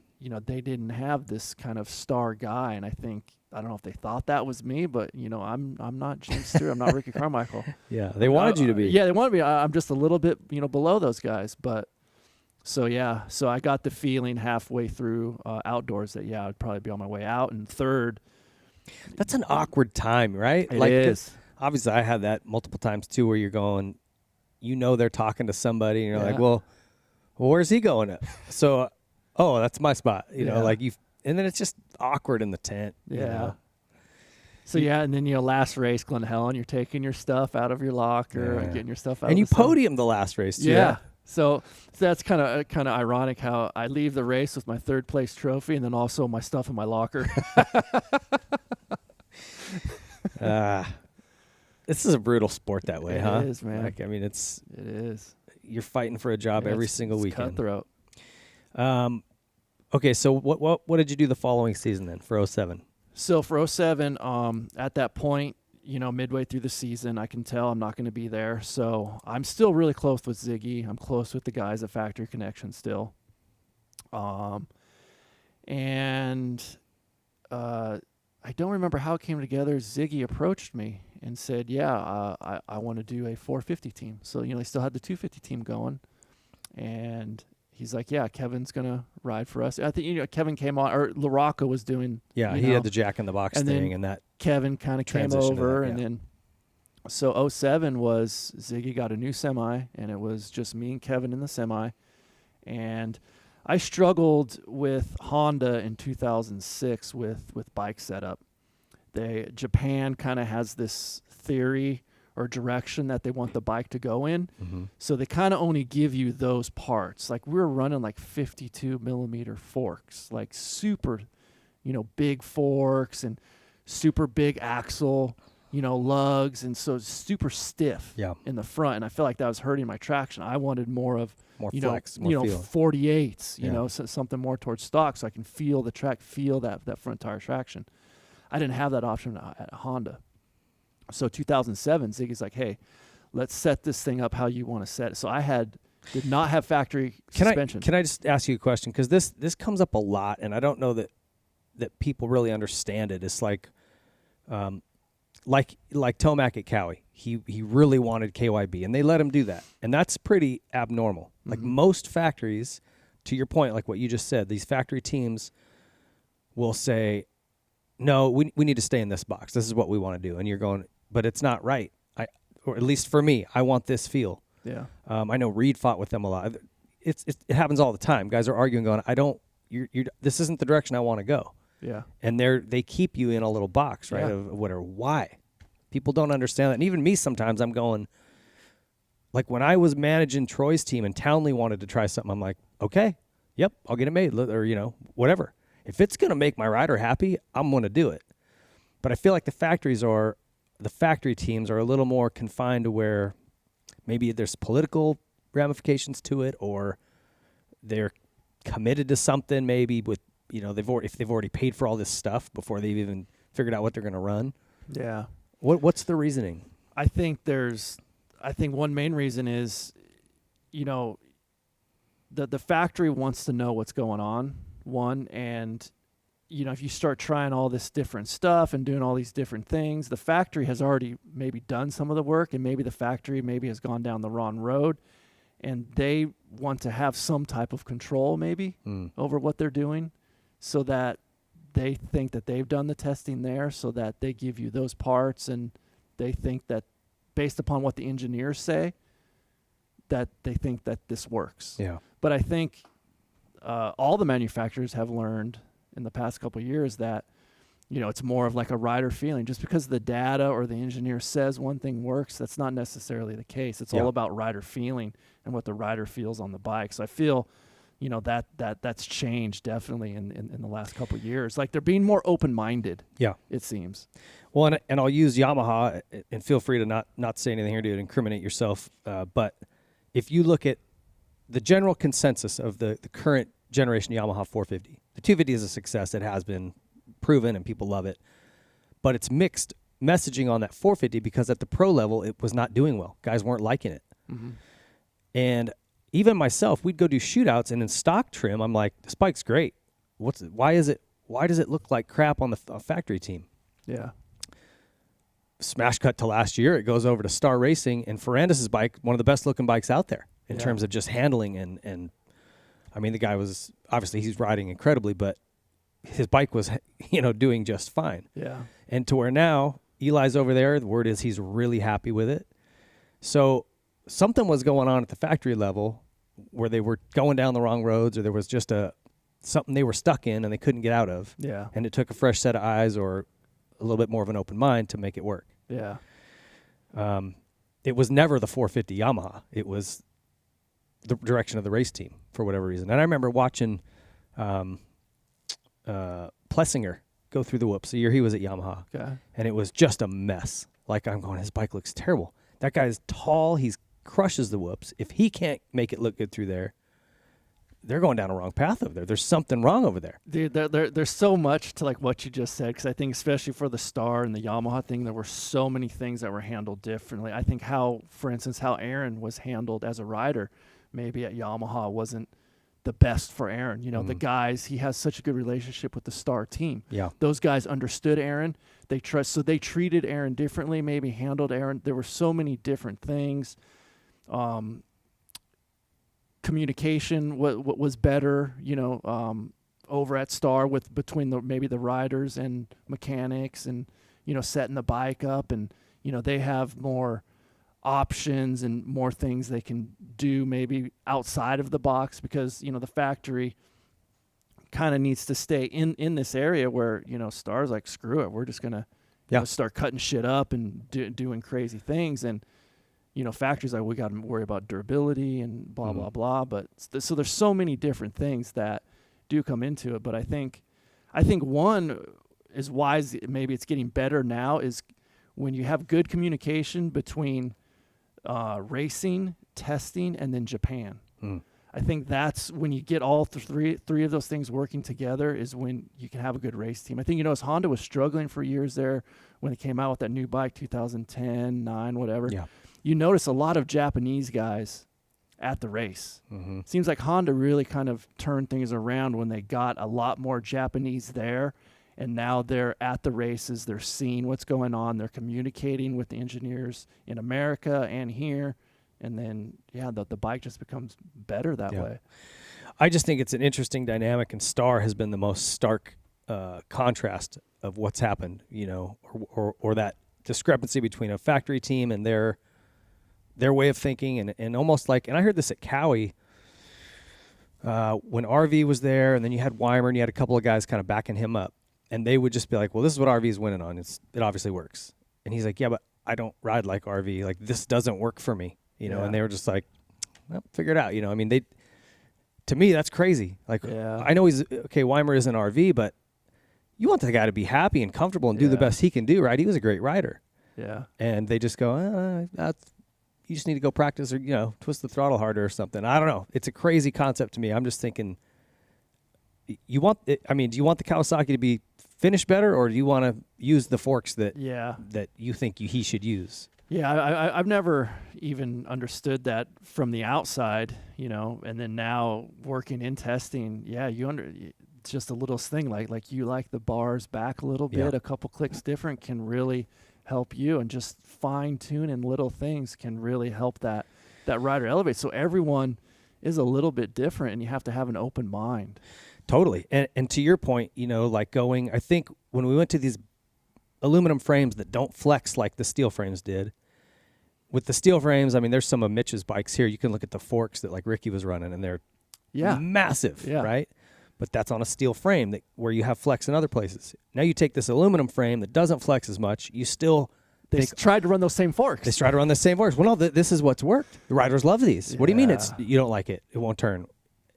Speaker 3: they didn't have this kind of star guy, and I don't know if they thought that was me, but I'm not James Stewart, I'm not Ricky Carmichael.
Speaker 2: Yeah, they wanted you to be.
Speaker 3: Yeah, they wanted me. I'm just a little bit below those guys, but so I got the feeling halfway through outdoors that I'd probably be on my way out. And 3rd,
Speaker 2: that's an awkward time, right?
Speaker 3: It is.
Speaker 2: Obviously, I had that multiple times too, where you're going, they're talking to somebody, and you're like, well, where's he going? So, that's my spot. And then it's just awkward in the tent.
Speaker 3: Yeah. So, and then, last race, Glen Helen, you're taking your stuff out of your locker and getting your stuff out.
Speaker 2: And
Speaker 3: you
Speaker 2: podiumed the last race, too.
Speaker 3: Yeah. So that's kind of ironic how I leave the race with my 3rd place trophy and then also my stuff in my locker.
Speaker 2: This is a brutal sport that way, huh?
Speaker 3: It is, man.
Speaker 2: It
Speaker 3: is.
Speaker 2: You're fighting for a job every single weekend.
Speaker 3: Cutthroat.
Speaker 2: Okay, so what did you do the following season then for 07?
Speaker 3: So for 07, at that point, midway through the season, I can tell I'm not going to be there. So I'm still really close with Ziggy. I'm close with the guys at Factory Connection still. And I don't remember how it came together. Ziggy approached me and said, I want to do a 450 team. So, they still had the 250 team going. And he's like, Kevin's going to ride for us. I think, Kevin came on, or LaRocca was doing.
Speaker 2: Yeah, he had the Jack in the Box thing, and that
Speaker 3: Kevin kind of came over. And then, so 07 was Ziggy got a new semi, and it was just me and Kevin in the semi. And I struggled with Honda in 2006 with bike setup. Japan kind of has this theory or direction that they want the bike to go in. Mm-hmm. So they kind of only give you those parts. Like we were running like 52 millimeter forks, like super, big forks and super big axle, lugs. And so super stiff in the front. And I feel like that was hurting my traction. I wanted more flex, more feel. 48s, so something more towards stock so I can feel the track, feel that front tire traction. I didn't have that option at Honda. So 2007, Ziggy's like, hey, let's set this thing up how you want to set it. So did not have factory suspension.
Speaker 2: Can I just ask you a question? Because this comes up a lot, and I don't know that people really understand it. It's like Tomac at Cowie. He really wanted KYB, and they let him do that. And that's pretty abnormal. Mm-hmm. Like most factories, to your point, like what you just said, these factory teams will say, no, we need to stay in this box. This is what we want to do. And you're going, but it's not right. Or at least for me, I want this feel.
Speaker 3: Yeah.
Speaker 2: I know Reed fought with them a lot. It happens all the time. Guys are arguing, going, this isn't the direction I want to go.
Speaker 3: Yeah.
Speaker 2: And they keep you in a little box, right? Of why? People don't understand that. And even me, sometimes I'm going, like when I was managing Troy's team and Townley wanted to try something, I'm like, okay, yep, I'll get it made, or whatever. If it's going to make my rider happy, I'm going to do it. But I feel like the factory teams are a little more confined to where maybe there's political ramifications to it, or they're committed to something maybe with, if they've already paid for all this stuff before they've even figured out what they're going to run.
Speaker 3: Yeah.
Speaker 2: What's the reasoning?
Speaker 3: I think one main reason is, the factory wants to know what's going on. One, and if you start trying all this different stuff and doing all these different things, the factory has already maybe done some of the work, and maybe the factory has gone down the wrong road, and they want to have some type of control maybe over what they're doing. so that they think that they've done the testing there, so that they give you those parts, and they think that based upon what the engineers say, that they think that this works.
Speaker 2: Yeah.
Speaker 3: But I think all the manufacturers have learned in the past couple of years that, you know, it's more of like a rider feeling. Just because the data or the engineer says one thing works, that's not necessarily the case. It's all about rider feeling and what the rider feels on the bike. So I feel, you know, that's changed definitely in the last couple of years. Like they're being more open-minded.
Speaker 2: Yeah,
Speaker 3: it seems.
Speaker 2: Well, and I'll use Yamaha, and feel free to not say anything here to incriminate yourself. But if you look at the general consensus of the current generation Yamaha 450, the 250 is a success. It has been proven and people love it. But it's mixed messaging on that 450 because at the pro level, it was not doing well. Guys weren't liking it.
Speaker 3: Mm-hmm.
Speaker 2: And even myself, we'd go do shootouts, and in stock trim, I'm like, this bike's great. Why does it look like crap on the factory team?
Speaker 3: Yeah.
Speaker 2: Smash cut to last year, it goes over to Star Racing, and Ferrandis' bike, one of the best looking bikes out there in terms of just handling and I mean, the guy was obviously he's riding incredibly, but his bike was, you know, doing just fine.
Speaker 3: Yeah.
Speaker 2: And to where now Eli's over there, the word is he's really happy with it. So something was going on at the factory level where they were going down the wrong roads, or there was just something they were stuck in and they couldn't get out of.
Speaker 3: Yeah.
Speaker 2: And it took a fresh set of eyes or a little bit more of an open mind to make it work.
Speaker 3: Yeah.
Speaker 2: It was never the 450 Yamaha. It was the direction of the race team for whatever reason. And I remember watching Plessinger go through the whoops the year he was at Yamaha.
Speaker 3: Okay.
Speaker 2: And it was just a mess. Like, I'm going, his bike looks terrible. That guy's tall. He crushes the whoops. If he can't make it look good through there, they're going down a wrong path over there. There's something wrong over there.
Speaker 3: Dude, there's so much to like what you just said, because I think especially for the Star and the Yamaha thing, there were so many things that were handled differently. I think for instance, how Aaron was handled as a rider, maybe at Yamaha wasn't the best for Aaron. You know, the guys, he has such a good relationship with the Star team.
Speaker 2: Yeah.
Speaker 3: Those guys understood Aaron. So they treated Aaron differently, maybe handled Aaron. There were so many different things. Communication what was better, you know, over at Star between maybe the riders and mechanics, and, you know, setting the bike up, and, you know, they have more options and more things they can do maybe outside of the box, because, you know, the factory kind of needs to stay in this area where, you know, Star's like, screw it, we're just gonna start cutting shit up and doing crazy things. And, you know, factories like, we got to worry about durability and blah, blah, blah. But so there's so many different things that do come into it. But I think one is wise, maybe it's getting better now, is when you have good communication between racing, testing, and then Japan. I think that's when you get all three of those things working together is when you can have a good race team. I think, you know, Honda was struggling for years there when they came out with that new bike, 2010, 9, whatever.
Speaker 2: Yeah.
Speaker 3: You notice a lot of Japanese guys at the race.
Speaker 2: Mm-hmm.
Speaker 3: Seems like Honda really kind of turned things around when they got a lot more Japanese there, and now they're at the races. They're seeing what's going on. They're communicating with the engineers in America and here, and then, the bike just becomes better that way.
Speaker 2: I just think it's an interesting dynamic, and Star has been the most stark contrast of what's happened, you know, or that discrepancy between a factory team and their way of thinking, and almost like, and I heard this at Cowie when RV was there, and then you had Weimer, and you had a couple of guys kind of backing him up, and they would just be like, well, this is what RV is winning on. It obviously works. And he's like, yeah, but I don't ride like RV. Like, this doesn't work for me, you know? And they were just like, well, figure it out. You know, I mean, to me, that's crazy. Like, I know Weimer isn't RV, but you want the guy to be happy and comfortable and do the best he can do, right? He was a great rider.
Speaker 3: Yeah.
Speaker 2: And they just go, you just need to go practice, or, you know, twist the throttle harder or something. I don't know. It's a crazy concept to me. I'm just thinking, do you want the Kawasaki to be finished better, or do you want to use the forks that you think he should use?
Speaker 3: Yeah, I've never even understood that from the outside, you know, and then now working in testing, it's just a little thing like you like the bars back a little bit, a couple clicks different can really help you, and just fine tuning little things can really help that rider elevate. So everyone is a little bit different, and you have to have an open mind.
Speaker 2: Totally. And to your point, like I think when we went to these aluminum frames that don't flex like the steel frames did, with the steel frames, I mean, there's some of Mitch's bikes here. You can look at the forks that like Ricky was running, and they're massive, right? But that's on a steel frame where you have flex in other places. Now you take this aluminum frame that doesn't flex as much. You still
Speaker 3: They tried to run those same forks.
Speaker 2: They tried to run the same forks. Well, no, this is what's worked. The riders love these. What do you mean you don't like it? It won't turn.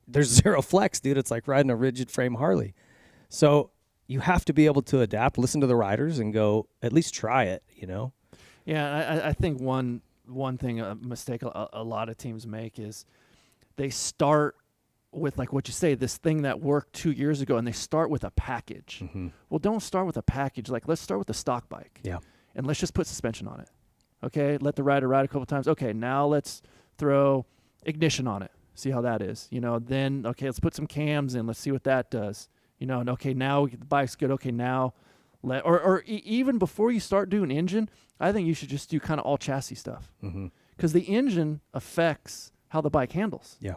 Speaker 2: There's zero flex, dude. It's like riding a rigid frame Harley. So you have to be able to adapt, listen to the riders, and go at least try it.
Speaker 3: Yeah, I think one thing, a mistake a lot of teams make is they start with, like what you say, this thing that worked 2 years ago, and they start with a package.
Speaker 2: Mm-hmm.
Speaker 3: Well, don't start with a package. Like, let's start with a stock bike.
Speaker 2: Yeah.
Speaker 3: And let's just put suspension on it. Okay, let the rider ride a couple times. Okay, now let's throw ignition on it. See how that is. Then, okay, let's put some cams in. Let's see what that does. And okay, now the bike's good. Okay, now even before you start doing engine, I think you should just do kind of all chassis stuff. Because the engine affects how the bike handles.
Speaker 2: Yeah.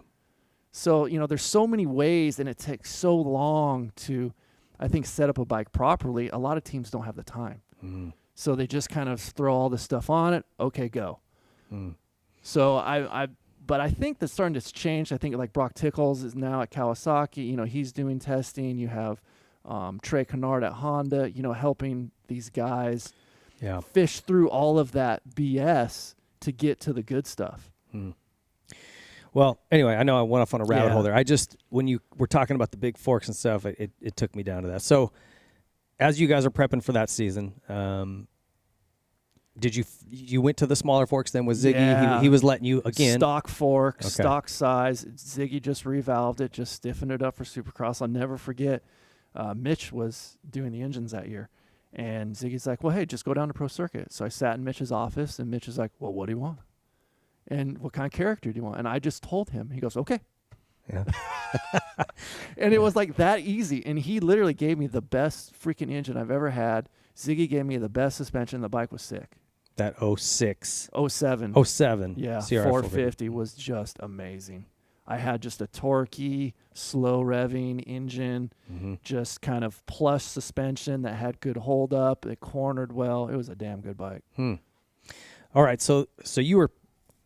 Speaker 3: So, there's so many ways, and it takes so long to, I think, set up a bike properly. A lot of teams don't have the time. So they just kind of throw all this stuff on it. Okay, go. So but I think that's starting to change. I think like Brock Tickles is now at Kawasaki. He's doing testing. You have Trey Kennard at Honda, helping these guys fish through all of that BS to get to the good stuff.
Speaker 2: Well, anyway, I know I went off on a rabbit hole there. When you were talking about the big forks and stuff, it took me down to that. So as you guys are prepping for that season, did you went to the smaller forks then with Ziggy?
Speaker 3: Yeah.
Speaker 2: He was letting you, again.
Speaker 3: Stock fork, stock size. Ziggy just revalved it, just stiffened it up for Supercross. I'll never forget, Mitch was doing the engines that year. And Ziggy's like, well, hey, just go down to Pro Circuit. So I sat in Mitch's office, and Mitch is like, well, what do you want? And what kind of character do you want? And I just told him. He goes, okay.
Speaker 2: Yeah.
Speaker 3: And it was like that easy. And he literally gave me the best freaking engine I've ever had. Ziggy gave me the best suspension. The bike was sick.
Speaker 2: That 06.
Speaker 3: 07.
Speaker 2: 07.
Speaker 3: Yeah,
Speaker 2: CRF
Speaker 3: 450 was just amazing. I had just a torquey, slow revving engine, just kind of plush suspension that had good hold up. It cornered well. It was a damn good bike.
Speaker 2: All right, so you were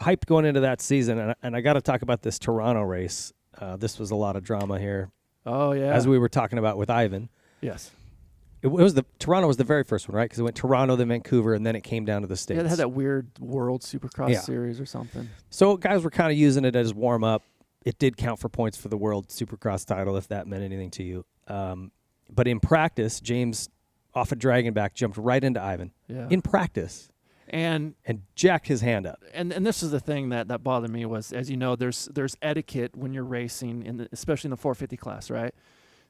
Speaker 2: hyped going into that season, and I got to talk about this Toronto race. This was a lot of drama here.
Speaker 3: Oh, yeah.
Speaker 2: As we were talking about with Ivan.
Speaker 3: Yes.
Speaker 2: Toronto was the very first one, right? Because it went Toronto, then Vancouver, and then it came down to the States.
Speaker 3: Yeah, they had that weird World Supercross series or something.
Speaker 2: So guys were kind of using it as warm-up. It did count for points for the World Supercross title, if that meant anything to you. But in practice, James, off a Dragonback, jumped right into Ivan.
Speaker 3: Yeah.
Speaker 2: In practice. And jacked his hand up.
Speaker 3: And this is the thing that bothered me was, as you know, there's etiquette when you're racing, especially in the 450 class, right?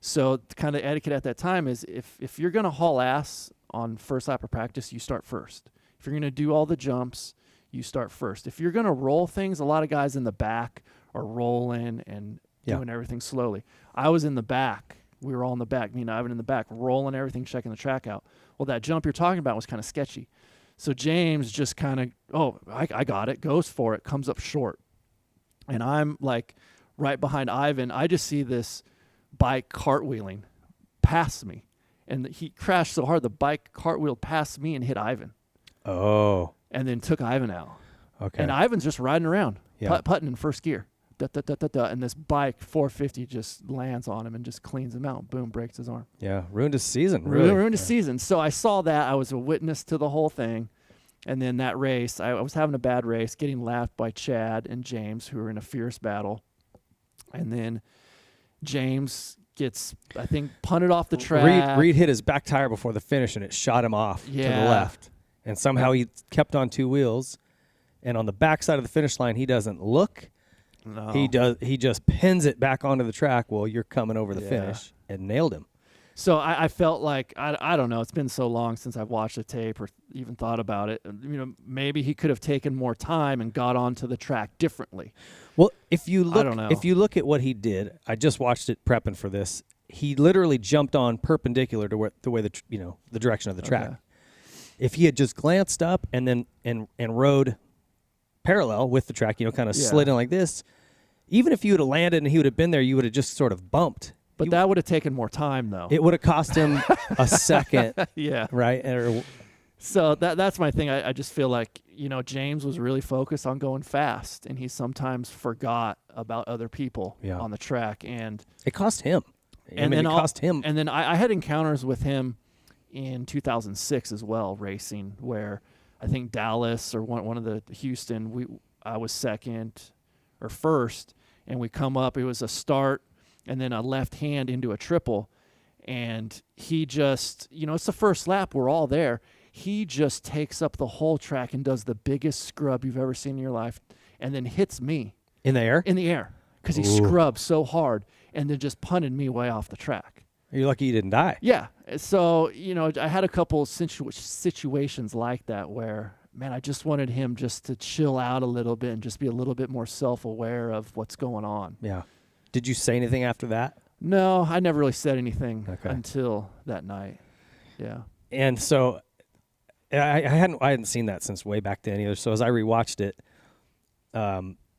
Speaker 3: So kind of etiquette at that time is if you're going to haul ass on first lap of practice, you start first. If you're going to do all the jumps, you start first. If you're going to roll things, a lot of guys in the back are rolling and doing everything slowly. I was in the back. We were all in the back. Me and Ivan in the back, rolling everything, checking the track out. Well, that jump you're talking about was kind of sketchy. So James just kind of, I got it, goes for it, comes up short. And I'm like right behind Ivan. I just see this bike cartwheeling past me. And he crashed so hard, the bike cartwheeled past me and hit Ivan.
Speaker 2: Oh.
Speaker 3: And then took Ivan out.
Speaker 2: Okay.
Speaker 3: And Ivan's just riding around, putting in first gear. And this bike 450 just lands on him and just cleans him out. Boom, breaks his arm.
Speaker 2: Yeah, ruined his season. Really.
Speaker 3: Ruined his season. So I saw that. I was a witness to the whole thing. And then that race, I was having a bad race, getting laughed by Chad and James, who were in a fierce battle. And then James gets, I think, punted off the track.
Speaker 2: Reed hit his back tire before the finish, and it shot him off to the left. And somehow he kept on two wheels. And on the back side of the finish line, he doesn't look.
Speaker 3: No.
Speaker 2: He just pins it back onto the track. Well, you're coming over the finish, and nailed him.
Speaker 3: So I felt like, I don't know, it's been so long since I've watched the tape or even thought about it. Maybe he could have taken more time and got onto the track differently.
Speaker 2: Well, if you look,
Speaker 3: I don't know.
Speaker 2: If you look at what he did, I just watched it prepping for this. He literally jumped on perpendicular to the way the direction of the track.
Speaker 3: Okay.
Speaker 2: If he had just glanced up and then and rode parallel with the track, kind of slid in like this, even if you would have landed and he would have been there, you would have just sort of bumped.
Speaker 3: But that would have taken more time, though.
Speaker 2: It would have cost him a second.
Speaker 3: Yeah.
Speaker 2: Right?
Speaker 3: So that's my thing. I just feel like, James was really focused on going fast, and he sometimes forgot about other people on the track. And
Speaker 2: it cost him. It cost him.
Speaker 3: And then I had encounters with him in 2006 as well, racing, where I think Dallas or one of the Houston, I was second or first, and we come up. It was a start and then a left hand into a triple, and he just, it's the first lap. We're all there. He just takes up the whole track and does the biggest scrub you've ever seen in your life, and then hits me
Speaker 2: in the air.
Speaker 3: In the air, because he scrubbed so hard, and then just punted me way off the track.
Speaker 2: You're lucky you didn't die.
Speaker 3: Yeah. So I had a couple situations like that where, man, I just wanted him just to chill out a little bit and just be a little bit more self-aware of what's going on.
Speaker 2: Yeah. Did you say anything after that?
Speaker 3: No, I never really said anything until that night. Yeah.
Speaker 2: And so I hadn't seen that since way back then either. So as I rewatched it,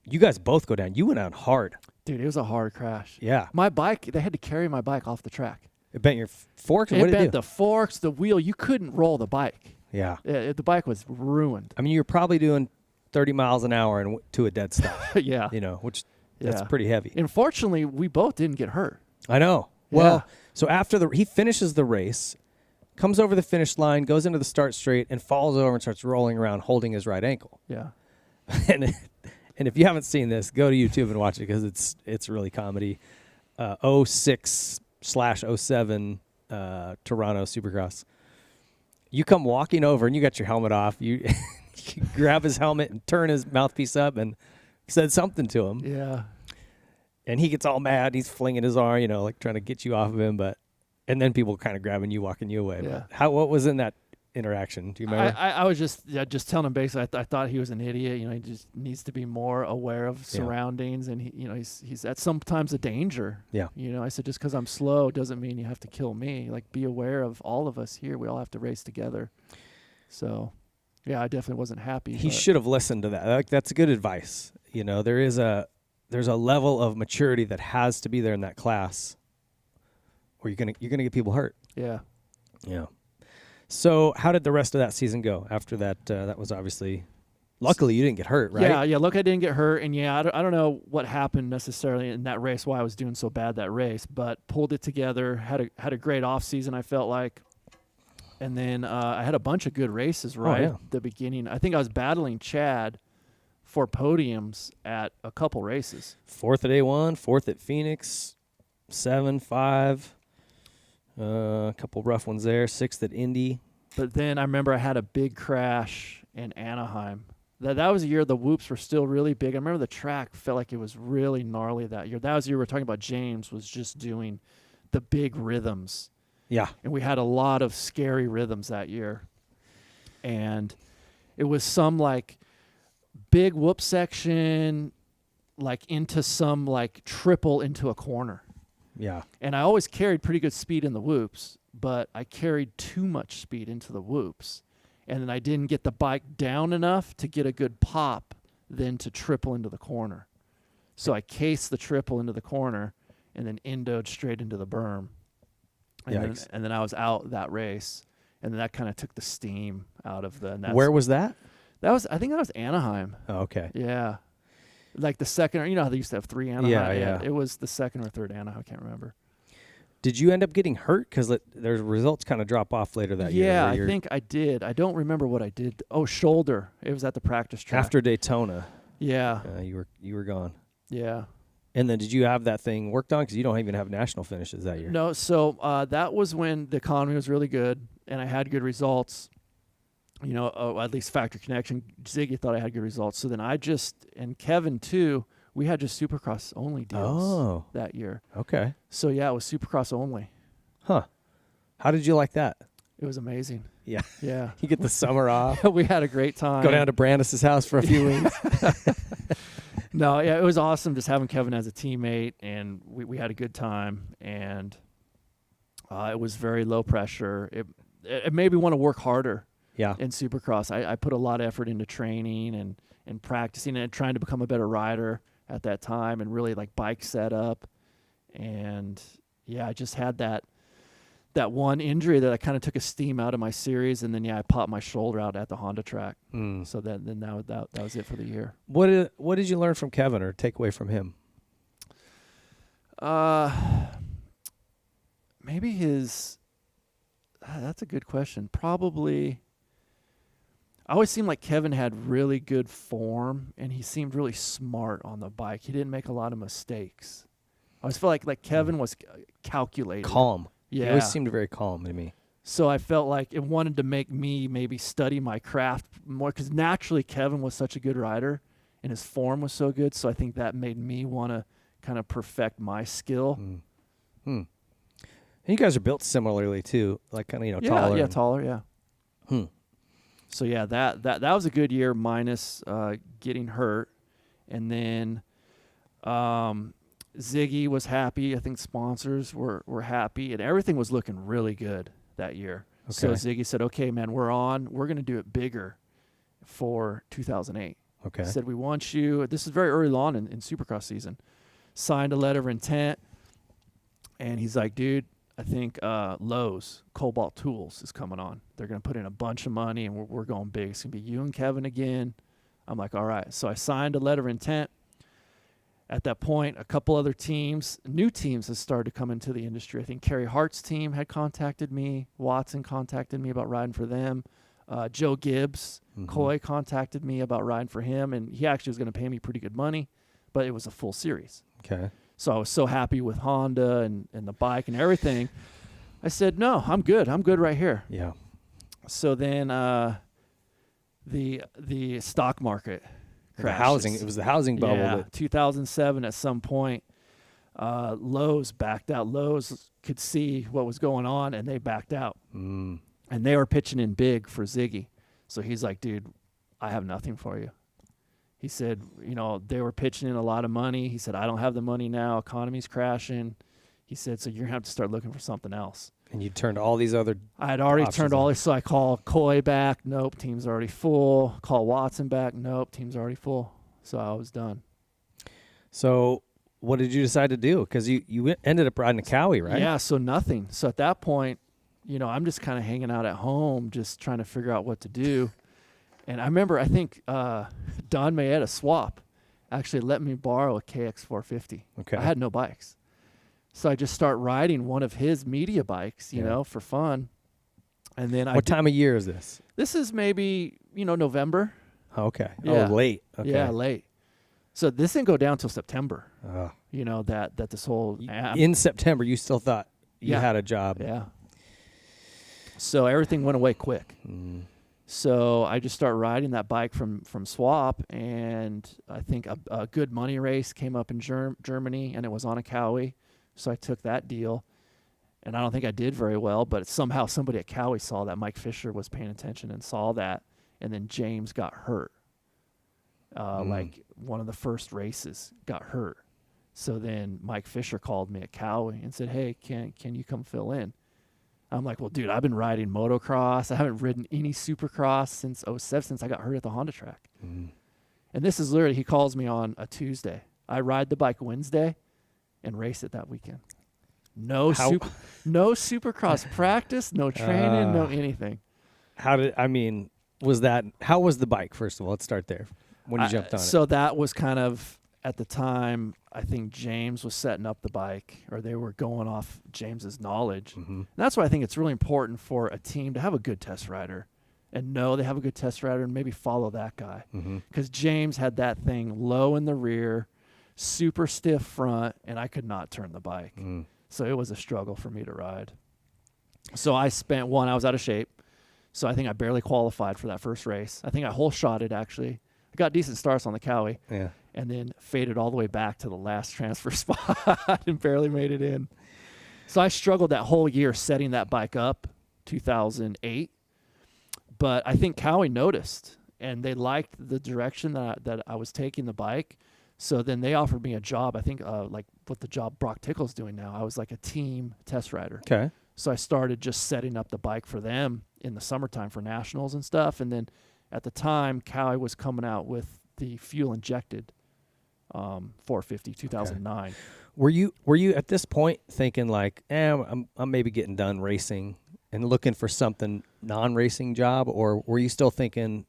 Speaker 2: you guys both go down. You went down hard.
Speaker 3: Dude, it was a hard crash.
Speaker 2: Yeah.
Speaker 3: My bike, they had to carry my bike off the track.
Speaker 2: It bent your forks?
Speaker 3: It bent the forks, the wheel. You couldn't roll the bike.
Speaker 2: Yeah.
Speaker 3: The bike was ruined.
Speaker 2: I mean, you were probably doing 30 miles an hour and to a dead stop.
Speaker 3: Yeah.
Speaker 2: Which that's pretty heavy.
Speaker 3: Unfortunately, we both didn't get hurt.
Speaker 2: I know. Well, so after he finishes the race, comes over the finish line, goes into the start straight, and falls over and starts rolling around holding his right ankle.
Speaker 3: Yeah.
Speaker 2: And if you haven't seen this, go to YouTube and watch it because it's really comedy. 06/07 Toronto Supercross. You come walking over and you got your helmet off. You grab his helmet and turn his mouthpiece up and said something to him.
Speaker 3: Yeah.
Speaker 2: And he gets all mad. He's flinging his arm, like trying to get you off of him. And then people kind of grabbing you, walking you away.
Speaker 3: Yeah.
Speaker 2: But what was in that interaction? Do you remember?
Speaker 3: I was just telling him basically I thought he was an idiot. He just needs to be more aware of surroundings, and he's that's sometimes a danger.
Speaker 2: Yeah.
Speaker 3: I said, just because I'm slow doesn't mean you have to kill me. Like, be aware of all of us here. We all have to race together. So, yeah, I definitely wasn't happy.
Speaker 2: He should have listened to that. Like, that's good advice. There's a level of maturity that has to be there in that class, or you're gonna get people hurt.
Speaker 3: Yeah.
Speaker 2: Yeah. So how did the rest of that season go after that? That was obviously, luckily you didn't get hurt, right?
Speaker 3: Yeah. Look, I didn't get hurt, and I don't know what happened necessarily in that race, why I was doing so bad that race, but pulled it together. Had a great off season, I felt like, and then I had a bunch of good races at the beginning. I think I was battling Chad for podiums at a couple races.
Speaker 2: 4th at A1, 4th at Phoenix, 7, 5. A couple rough ones there. 6th at Indy.
Speaker 3: But then I remember I had a big crash in Anaheim. That was a year the whoops were still really big. I remember the track felt like it was really gnarly that year. That was the year we were talking about. James was just doing the big rhythms.
Speaker 2: Yeah.
Speaker 3: And we had a lot of scary rhythms that year. And it was some like big whoop section, like into some like triple into a corner.
Speaker 2: Yeah.
Speaker 3: And I always carried pretty good speed in the whoops, but I carried too much speed into the whoops. And then I didn't get the bike down enough to get a good pop then to triple into the corner. So I cased the triple into the corner and then endoed straight into the berm. And then I was out that race. And then that kind of took the steam out of the...
Speaker 2: Where was that?
Speaker 3: I think that was Anaheim.
Speaker 2: Oh, okay.
Speaker 3: Yeah. Like the second, how they used to have 3 Anaheim?
Speaker 2: Yeah.
Speaker 3: It was the second or third Anaheim. I can't remember.
Speaker 2: Did you end up getting hurt? Because their results kind of drop off later that year.
Speaker 3: Yeah, I think I did. I don't remember what I did. Oh, shoulder. It was at the practice track.
Speaker 2: After Daytona.
Speaker 3: Yeah.
Speaker 2: You were gone.
Speaker 3: Yeah.
Speaker 2: And then did you have that thing worked on? Because you don't even have national finishes that year.
Speaker 3: No, so that was when the economy was really good and I had good results. At least Factory Connection, Ziggy thought I had good results. So then and Kevin too, we had just Supercross only deals that year.
Speaker 2: Okay.
Speaker 3: So yeah, it was Supercross only.
Speaker 2: Huh. How did you like that?
Speaker 3: It was amazing.
Speaker 2: Yeah.
Speaker 3: Yeah.
Speaker 2: You get the summer off.
Speaker 3: We had a great time.
Speaker 2: Go down to Brandis' house for a few weeks.
Speaker 3: No, yeah, it was awesome just having Kevin as a teammate, and we had a good time, and it was very low pressure. It made me want to work harder.
Speaker 2: Yeah.
Speaker 3: In Supercross, I put a lot of effort into training and practicing and trying to become a better rider at that time, and really like bike setup, and I just had that one injury that I kind of took a steam out of my series, and then I popped my shoulder out at the Honda track. So then that was it for the year.
Speaker 2: What did you learn from Kevin or take away from him?
Speaker 3: Maybe his. That's a good question. Probably. I always seemed like Kevin had really good form, and he seemed really smart on the bike. He didn't make a lot of mistakes. I always felt like Kevin was calculated.
Speaker 2: Calm.
Speaker 3: Yeah.
Speaker 2: He always seemed very calm to me.
Speaker 3: So I felt like it wanted to make me maybe study my craft more, because naturally Kevin was such a good rider, and his form was so good. So I think that made me want to kind of perfect my skill.
Speaker 2: And you guys are built similarly too, like kind of taller.
Speaker 3: Yeah, taller. Yeah. So yeah, that was a good year minus getting hurt, and then Ziggy was happy. I think sponsors were happy, and everything was looking really good that year. Okay. So Ziggy said, "Okay, man, we're going to do it bigger for 2008."
Speaker 2: Okay.
Speaker 3: He said, "We want you." This is very early on in Supercross season. Signed a letter of intent, and he's like, "Dude, I think Lowe's Cobalt Tools is coming on. They're going to put in a bunch of money, and we're going big. It's going to be you and Kevin again." I'm like, all right. So I signed a letter of intent. At that point, a couple other teams, new teams, had started to come into the industry. I think Kerry Hart's team had contacted me. Watson contacted me about riding for them. Joe Gibbs, Coy contacted me about riding for him, and he actually was going to pay me pretty good money, but it was a full series.
Speaker 2: Okay. So
Speaker 3: I was so happy with Honda and the bike and everything. I said, no, I'm good. I'm good right here.
Speaker 2: Yeah.
Speaker 3: So then the stock market crashes.
Speaker 2: It was the housing bubble.
Speaker 3: Yeah, 2007 at some point, Lowe's backed out. Lowe's could see what was going on, and they backed out. And they were pitching in big for Ziggy. So he's like, dude, I have nothing for you. He said, they were pitching in a lot of money. He said, I don't have the money now. Economy's crashing. He said, so you're going to have to start looking for something else.
Speaker 2: And you turned all these other
Speaker 3: I had already turned all these. So I call Coy back. Nope, team's already full. Call Watson back. Nope, team's already full. So I was done.
Speaker 2: So what did you decide to do? Because you ended up riding a Cowie, right?
Speaker 3: Yeah, so nothing. So at that point, I'm just kind of hanging out at home, just trying to figure out what to do. And I remember, I think Don Mayetta Swap actually let me borrow a KX450.
Speaker 2: Okay.
Speaker 3: I had no bikes. So I just start riding one of his media bikes, for fun. And then
Speaker 2: What time of year is this?
Speaker 3: This is maybe, November.
Speaker 2: Oh, okay.
Speaker 3: Yeah.
Speaker 2: Oh, late. Okay.
Speaker 3: Yeah, late. So this didn't go down till September. That this whole
Speaker 2: in September you still thought you had a job.
Speaker 3: Yeah. So everything went away quick. So I just started riding that bike from Swap, and I think a good money race came up in Germany, and it was on a Cowie. So I took that deal, and I don't think I did very well, but somehow somebody at Cowie saw that. Mike Fisher was paying attention and saw that, and then James got hurt. Like one of the first races got hurt. So then Mike Fisher called me at Cowie and said, hey, can you come fill in? I'm like, well, dude, I've been riding motocross. I haven't ridden any supercross since 2007, since I got hurt at the Honda track. And this is literally, he calls me on a Tuesday. I ride the bike Wednesday and race it that weekend. No supercross practice, no training, no anything.
Speaker 2: How was the bike, first of all? Let's start there. When you jumped on it.
Speaker 3: So that was kind of, at the time, I think James was setting up the bike, or they were going off James's knowledge. And that's why I think it's really important for a team to have a good test rider and know they have a good test rider and maybe follow that guy. Because James had that thing low in the rear, super stiff front, and I could not turn the bike. So it was a struggle for me to ride. So I was out of shape. So I think I barely qualified for that first race. I think I hole shotted, actually. I got decent starts on the Cowie.
Speaker 2: Yeah.
Speaker 3: And then faded all the way back to the last transfer spot and barely made it in. So I struggled that whole year setting that bike up, 2008. But I think Cowie noticed, and they liked the direction that I was taking the bike. So then they offered me a job, I think like what the job Brock Tickle's doing now. I was like a team test rider.
Speaker 2: Okay.
Speaker 3: So I started just setting up the bike for them in the summertime for nationals and stuff. And then at the time, Cowie was coming out with the fuel-injected 450, 2009.
Speaker 2: Okay. Were you at this point thinking like, I'm maybe getting done racing and looking for something non-racing job, or were you still thinking,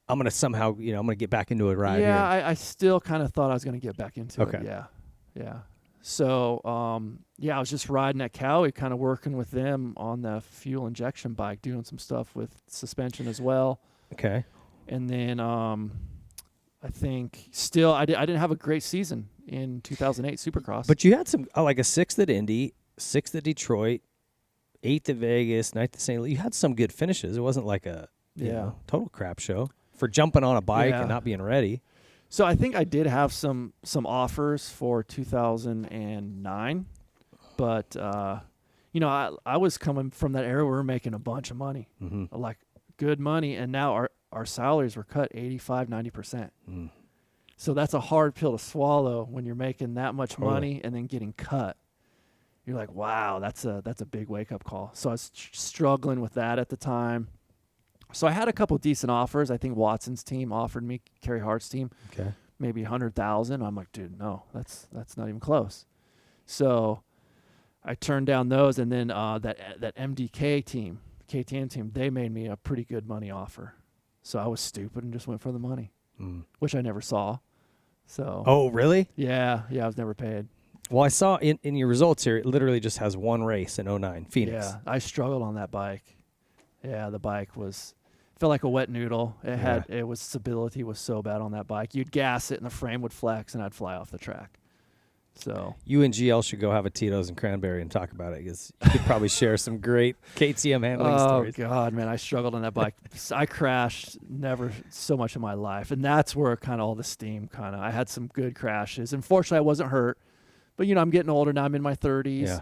Speaker 2: I'm gonna somehow, I'm gonna get back into it right here?
Speaker 3: I still kind of thought I was gonna get back into it. Yeah. So, I was just riding at Cowie, kind of working with them on the fuel injection bike, doing some stuff with suspension as well.
Speaker 2: Okay.
Speaker 3: And then I think still I didn't have a great season in 2008 Supercross.
Speaker 2: But you had some, like a 6th at Indy, 6th at Detroit, 8th at Vegas, 9th at St. Louis. You had some good finishes. It wasn't like a total crap show for jumping on a bike and not being ready.
Speaker 3: So I think I did have some offers for 2009, but I was coming from that era where we were making a bunch of money, like good money, and now our salaries were cut 85-90%. So that's a hard pill to swallow when you're making that much money and then getting cut. You're like, wow, that's a big wake up call. So I was struggling with that at the time. So I had a couple decent offers. I think Watson's team offered me, Kerry Hart's team, maybe $100,000. I'm like, dude, no, that's not even close. So I turned down those, and then that MDK team, KTM team, they made me a pretty good money offer. So I was stupid and just went for the money, which I never saw. So.
Speaker 2: Oh, really?
Speaker 3: Yeah, I was never paid.
Speaker 2: Well, I saw in your results here, it literally just has one race in 09, Phoenix.
Speaker 3: Yeah, I struggled on that bike. Yeah, the bike felt like a wet noodle. Stability was so bad on that bike. You'd gas it and the frame would flex and I'd fly off the track. So
Speaker 2: you and GL should go have a Tito's and Cranberry and talk about it, because you could probably share some great KTM handling stories.
Speaker 3: Oh, God, man, I struggled on that bike. I crashed never so much in my life, and that's where kind of all the steam I had some good crashes. Unfortunately, I wasn't hurt, but, I'm getting older now. I'm in my 30s,
Speaker 2: yeah.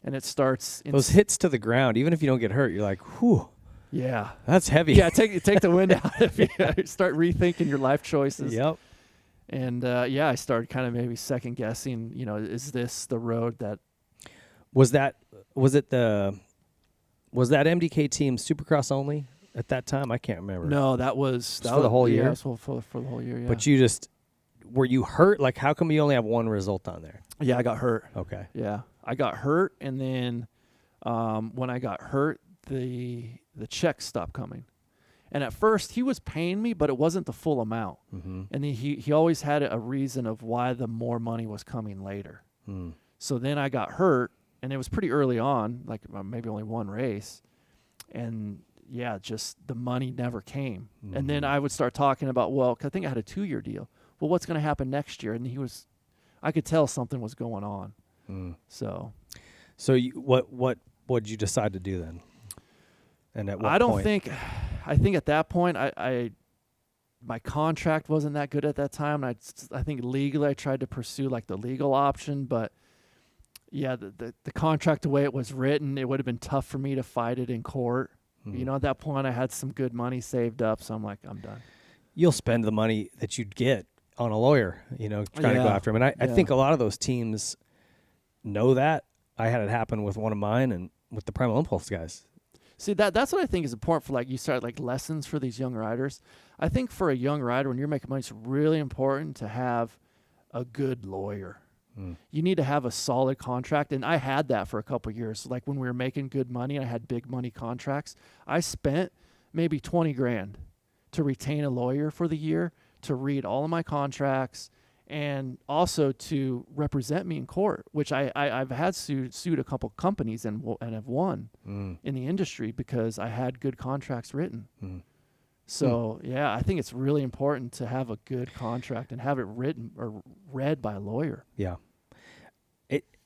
Speaker 3: And it starts.
Speaker 2: Those hits to the ground, even if you don't get hurt, you're like, whew.
Speaker 3: Yeah.
Speaker 2: That's heavy.
Speaker 3: Yeah, take the wind out if you start rethinking your life choices.
Speaker 2: Yep.
Speaker 3: And, I started kind of maybe second guessing, is this the road that.
Speaker 2: Was that MDK team Supercross only at that time? I can't remember.
Speaker 3: No, that was
Speaker 2: for the whole year?
Speaker 3: Yeah, for the whole year, yeah.
Speaker 2: But were you hurt? Like, how come you only have one result on there?
Speaker 3: Yeah, I got hurt.
Speaker 2: Okay.
Speaker 3: Yeah, I got hurt, and then when I got hurt, the checks stopped coming. And at first, he was paying me, but it wasn't the full amount. Mm-hmm. And then he always had a reason of why the more money was coming later. Mm. So then I got hurt, and it was pretty early on, like maybe only one race. And, just the money never came. Mm-hmm. And then I would start talking about, 'cause I think I had a 2-year deal. Well, what's going to happen next year? And I could tell something was going on. Mm. So
Speaker 2: what did you decide to do then? And at what point?
Speaker 3: I think at that point, my contract wasn't that good at that time. I think legally I tried to pursue like the legal option, but the contract, the way it was written, it would have been tough for me to fight it in court. Mm-hmm. At that point I had some good money saved up, so I'm like, I'm done.
Speaker 2: You'll spend the money that you'd get on a lawyer, trying to go after him. And I think a lot of those teams know that. I had it happen with one of mine and with the Primal Impulse guys.
Speaker 3: See, that's what I think is important for, you start, lessons for these young riders. I think for a young rider, when you're making money, it's really important to have a good lawyer. Mm. You need to have a solid contract, and I had that for a couple of years. Like, when we were making good money and I had big money contracts, I spent maybe $20,000 to retain a lawyer for the year, to read all of my contracts, and also to represent me in court, which I've had sued a couple companies and have won in the industry because I had good contracts written. Mm. So, I think it's really important to have a good contract and have it written or read by a lawyer.
Speaker 2: Yeah.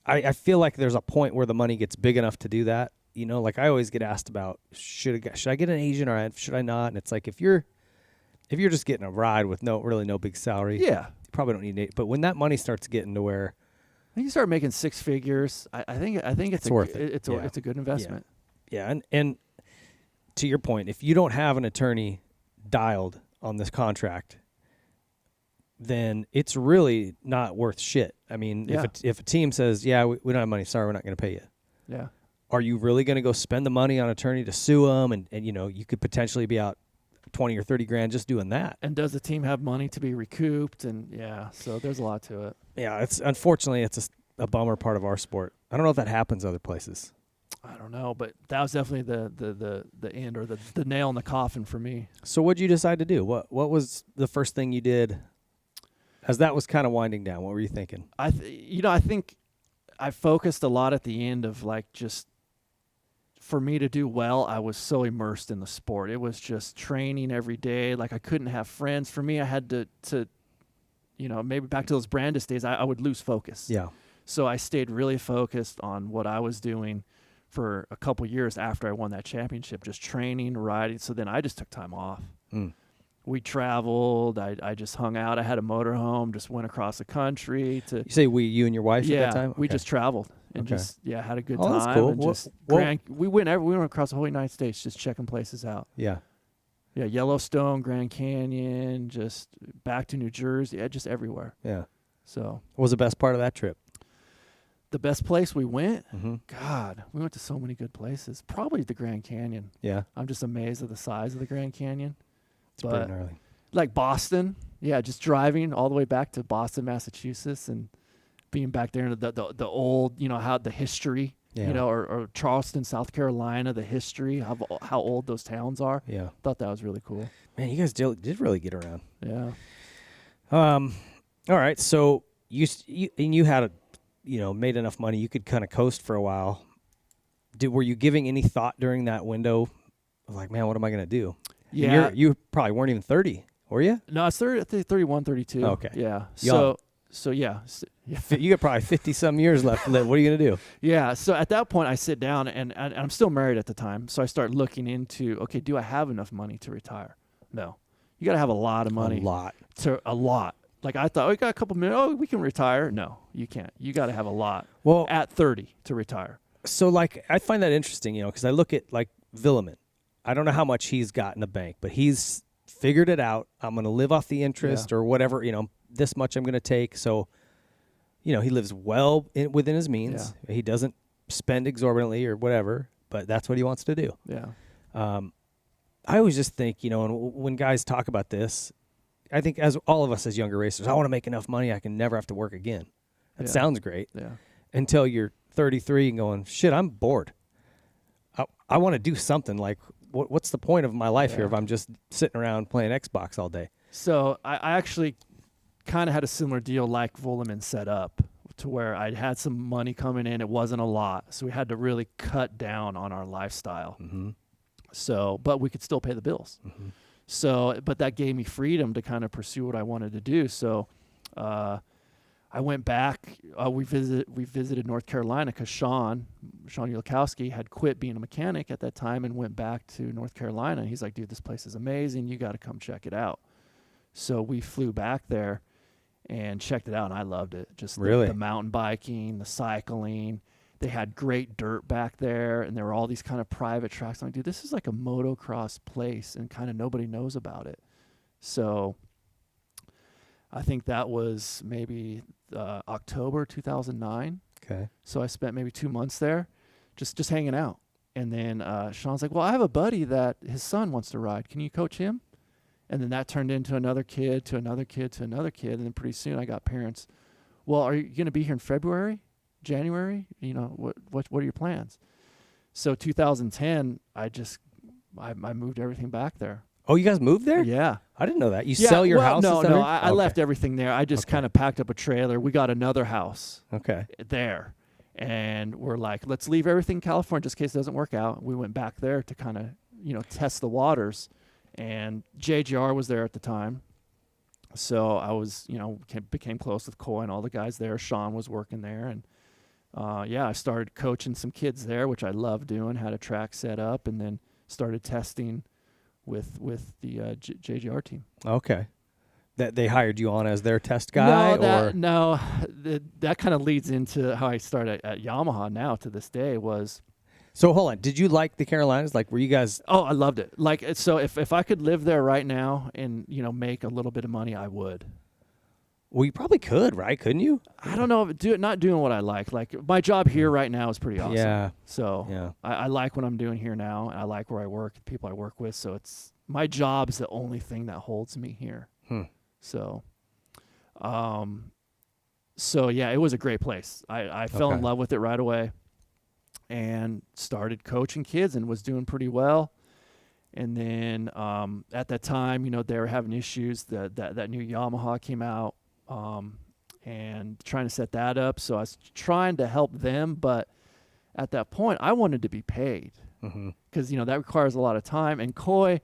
Speaker 2: I feel like there's a point where the money gets big enough to do that. Like I always get asked about, should I get an agent or should I not? And it's like, if you're just getting a ride with no big salary, you probably don't need it. But when that money starts getting to where
Speaker 3: I think you start making six figures, I think it's
Speaker 2: worth it.
Speaker 3: It's a good investment.
Speaker 2: Yeah. And to your point, if you don't have an attorney dialed on this contract, then it's really not worth shit. I mean, if a team says, we don't have money, sorry, we're not going to pay you.
Speaker 3: Yeah.
Speaker 2: Are you really going to go spend the money on an attorney to sue them? And you could potentially be out 20 or 30 grand just doing that.
Speaker 3: And does the team have money to be recouped? And yeah, so there's a lot to it.
Speaker 2: Yeah, unfortunately it's a bummer part of our sport. I don't know if that happens other places.
Speaker 3: I don't know, but that was definitely the end or the nail in the coffin for me.
Speaker 2: So what'd you decide to do? What was the first thing you did as that was kind of winding down? What were you thinking?
Speaker 3: I think I focused a lot at the end of like just for me to do well, I was so immersed in the sport. It was just training every day. Like I couldn't have friends. For me, I had to maybe back to those Brandis days, I would lose focus.
Speaker 2: Yeah.
Speaker 3: So I stayed really focused on what I was doing for a couple years after I won that championship, just training, riding. So then I just took time off. We traveled. I just hung out. I had a motorhome, just went across the country to.
Speaker 2: You say you and your wife at that time? Okay.
Speaker 3: We just traveled and just had a good time.
Speaker 2: That's cool.
Speaker 3: And we went across the whole United States, just checking places out.
Speaker 2: Yeah.
Speaker 3: Yeah, Yellowstone, Grand Canyon, just back to New Jersey, just everywhere.
Speaker 2: Yeah.
Speaker 3: So.
Speaker 2: What was the best part of that trip?
Speaker 3: The best place we went?
Speaker 2: Mm-hmm.
Speaker 3: God, we went to so many good places. Probably the Grand Canyon.
Speaker 2: Yeah.
Speaker 3: I'm just amazed at the size of the Grand Canyon.
Speaker 2: It's pretty gnarly.
Speaker 3: Like Boston, just driving all the way back to Boston, Massachusetts, and being back there in the old, how the history, or Charleston, South Carolina, the history, how old those towns are.
Speaker 2: Yeah.
Speaker 3: Thought that was really cool.
Speaker 2: Man, you guys did really get around.
Speaker 3: Yeah.
Speaker 2: All right, so you had made enough money you could kind of coast for a while. Were you giving any thought during that window of like, man, what am I going to do?
Speaker 3: Yeah.
Speaker 2: And you probably weren't even 30, were you?
Speaker 3: No, I was 31, 32.
Speaker 2: Okay.
Speaker 3: Yeah.
Speaker 2: Young.
Speaker 3: So yeah.
Speaker 2: You got probably 50-some years left to live. What are you going to do?
Speaker 3: Yeah. So at that point, I sit down, and I'm still married at the time. So I start looking into, okay, do I have enough money to retire? No. You got to have a lot of money. A lot. Like I thought, we got a couple million. Oh, we can retire. No, you can't. You got to have a lot.
Speaker 2: Well,
Speaker 3: at 30 to retire.
Speaker 2: So like, I find that interesting, because I look at like Villeman. I don't know how much he's got in the bank, but he's figured it out. I'm going to live off the interest or whatever, this much I'm going to take. So, he lives well within his means. Yeah. He doesn't spend exorbitantly or whatever, but that's what he wants to do.
Speaker 3: Yeah.
Speaker 2: I always just think, when guys talk about this, I think as all of us as younger racers, I want to make enough money I can never have to work again. That sounds great.
Speaker 3: Yeah.
Speaker 2: Until you're 33 and going, shit, I'm bored. I want to do something. Like, what's the point of my life here if I'm just sitting around playing Xbox all day?
Speaker 3: So I actually kind of had a similar deal like Villeman set up, to where I had some money coming in. It wasn't a lot, so we had to really cut down on our lifestyle.
Speaker 2: Mm-hmm.
Speaker 3: So, but we could still pay the bills.
Speaker 2: Mm-hmm.
Speaker 3: So, but that gave me freedom to kind of pursue what I wanted to do. So, I went back. We visited North Carolina because Sean Lakowski had quit being a mechanic at that time and went back to North Carolina. He's like, dude, this place is amazing. You got to come check it out. So we flew back there and checked it out, and I loved it. Just the mountain biking, the cycling. They had great dirt back there, and there were all these kind of private tracks. I'm like, dude, this is like a motocross place, and kind of nobody knows about it. So I think that was maybe October 2009.
Speaker 2: Okay.
Speaker 3: So I spent maybe 2 months there just hanging out. And then Sean's like, well, I have a buddy that his son wants to ride. Can you coach him? And then that turned into another kid, to another kid, to another kid. And then pretty soon I got parents, well, are you going to be here in February, January? What are your plans? So 2010, I moved everything back there.
Speaker 2: Oh, you guys moved there?
Speaker 3: Yeah.
Speaker 2: I didn't know that. You sell your house?
Speaker 3: No, I left everything there. I just kind of packed up a trailer. We got another house there. And we're like, let's leave everything in California just in case it doesn't work out. We went back there to kind of, test the waters. And JGR was there at the time. So I was, became close with Coy and all the guys there. Sean was working there. And, I started coaching some kids there, which I loved doing, had a track set up, and then started testing with the JGR team.
Speaker 2: Okay. That they hired you on as their test guy?
Speaker 3: That kind of leads into how I started at Yamaha now to this day was.
Speaker 2: So hold on. Did you like the Carolinas? Like, were you guys?
Speaker 3: Oh, I loved it. Like, so if I could live there right now and, make a little bit of money, I would.
Speaker 2: Well, you probably could, right? Couldn't you?
Speaker 3: I don't know. Not doing what I like. Like, my job here right now is pretty awesome.
Speaker 2: Yeah.
Speaker 3: So I like what I'm doing here now. And I like where I work, the people I work with. So it's my job is the only thing that holds me here. So, yeah, it was a great place. I fell in love with it right away and started coaching kids and was doing pretty well. And then at that time, they were having issues. That new Yamaha came out and trying to set that up. So I was trying to help them, but at that point, I wanted to be paid because, that requires a lot of time. And Coy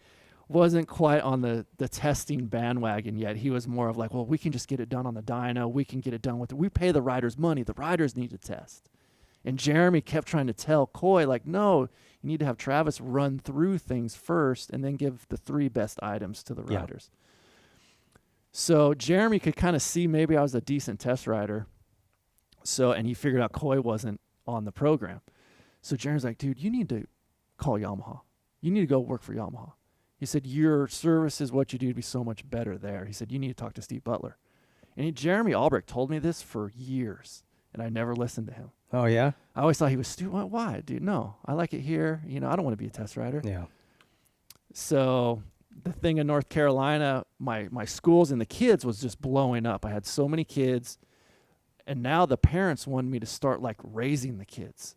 Speaker 3: wasn't quite on the testing bandwagon yet. He was more of like, well, we can just get it done on the dyno. We can get it done with it. We pay the riders money. The riders need to test. And Jeremy kept trying to tell Coy, like, no, you need to have Travis run through things first and then give the 3 best items to the riders. So Jeremy could kind of see maybe I was a decent test rider. And he figured out Coy wasn't on the program. So Jeremy's like, dude, you need to call Yamaha. You need to go work for Yamaha. He said, your service is what you do to be so much better there. He said, you need to talk to Steve Butler. And Jeremy Albrecht told me this for years, and I never listened to him.
Speaker 2: Oh, yeah?
Speaker 3: I always thought he was stupid. Why? Dude, no. I like it here. I don't want to be a test rider.
Speaker 2: Yeah.
Speaker 3: So the thing in North Carolina, my schools and the kids was just blowing up. I had so many kids, and now the parents wanted me to start, like, raising the kids.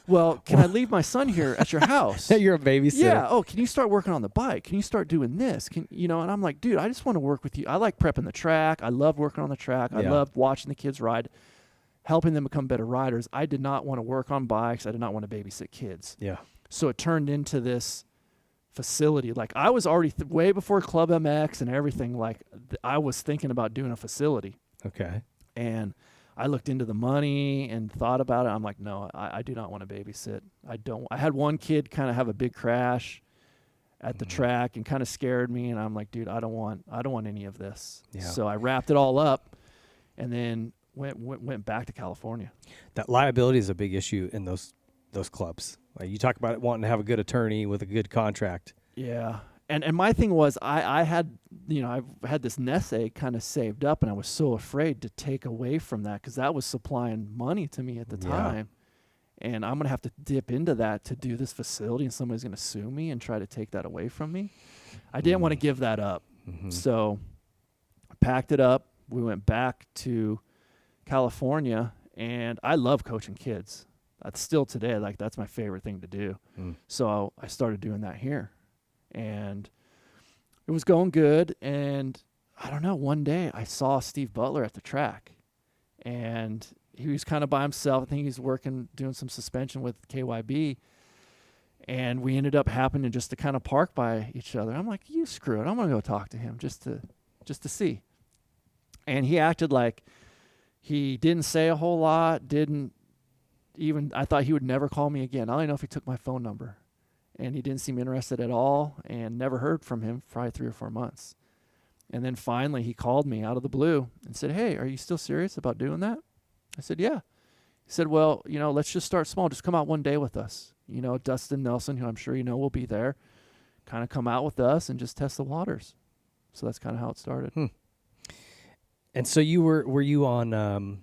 Speaker 3: Well, can I leave my son here at your house?
Speaker 2: You're a babysitter.
Speaker 3: Yeah. Oh, can you start working on the bike? Can you start doing this? And I'm like, dude, I just want to work with you. I like prepping the track. I love working on the track. I love watching the kids ride, helping them become better riders. I did not want to work on bikes. I did not want to babysit kids.
Speaker 2: Yeah.
Speaker 3: So it turned into this facility. Like, I was already way before Club MX and everything. Like, I was thinking about doing a facility.
Speaker 2: Okay.
Speaker 3: And I looked into the money and thought about it. I'm like, no, I do not want to babysit. I had one kid kind of have a big crash at the track and kind of scared me. And I'm like, dude, I don't want any of this. Yeah. So I wrapped it all up and then went back to California.
Speaker 2: That liability is a big issue in those clubs. Like, you talk about wanting to have a good attorney with a good contract.
Speaker 3: Yeah. And my thing was I had this nest egg kind of saved up, and I was so afraid to take away from that because that was supplying money to me at the time. And I'm going to have to dip into that to do this facility, and somebody's going to sue me and try to take that away from me. I didn't want to give that up. So I packed it up. We went back to California, and I love coaching kids. That's still today, like, that's my favorite thing to do. So I started doing that here. And it was going good. And I don't know, one day I saw Steve Butler at the track. And he was kind of by himself. I think he was doing some suspension with KYB. And we ended up happening just to kind of park by each other. I'm like, you screw it. I'm going to go talk to him just to see. And he acted like he didn't say a whole lot, I thought he would never call me again. I don't even know if he took my phone number. And he didn't seem interested at all, and never heard from him for probably 3 or 4 months. And then finally he called me out of the blue and said, hey, are you still serious about doing that? I said, yeah. He said, well, let's just start small. Just come out one day with us. Dustin Nelson, who I'm sure will be there, kind of come out with us and just test the waters. So that's kind of how it started.
Speaker 2: And so were you on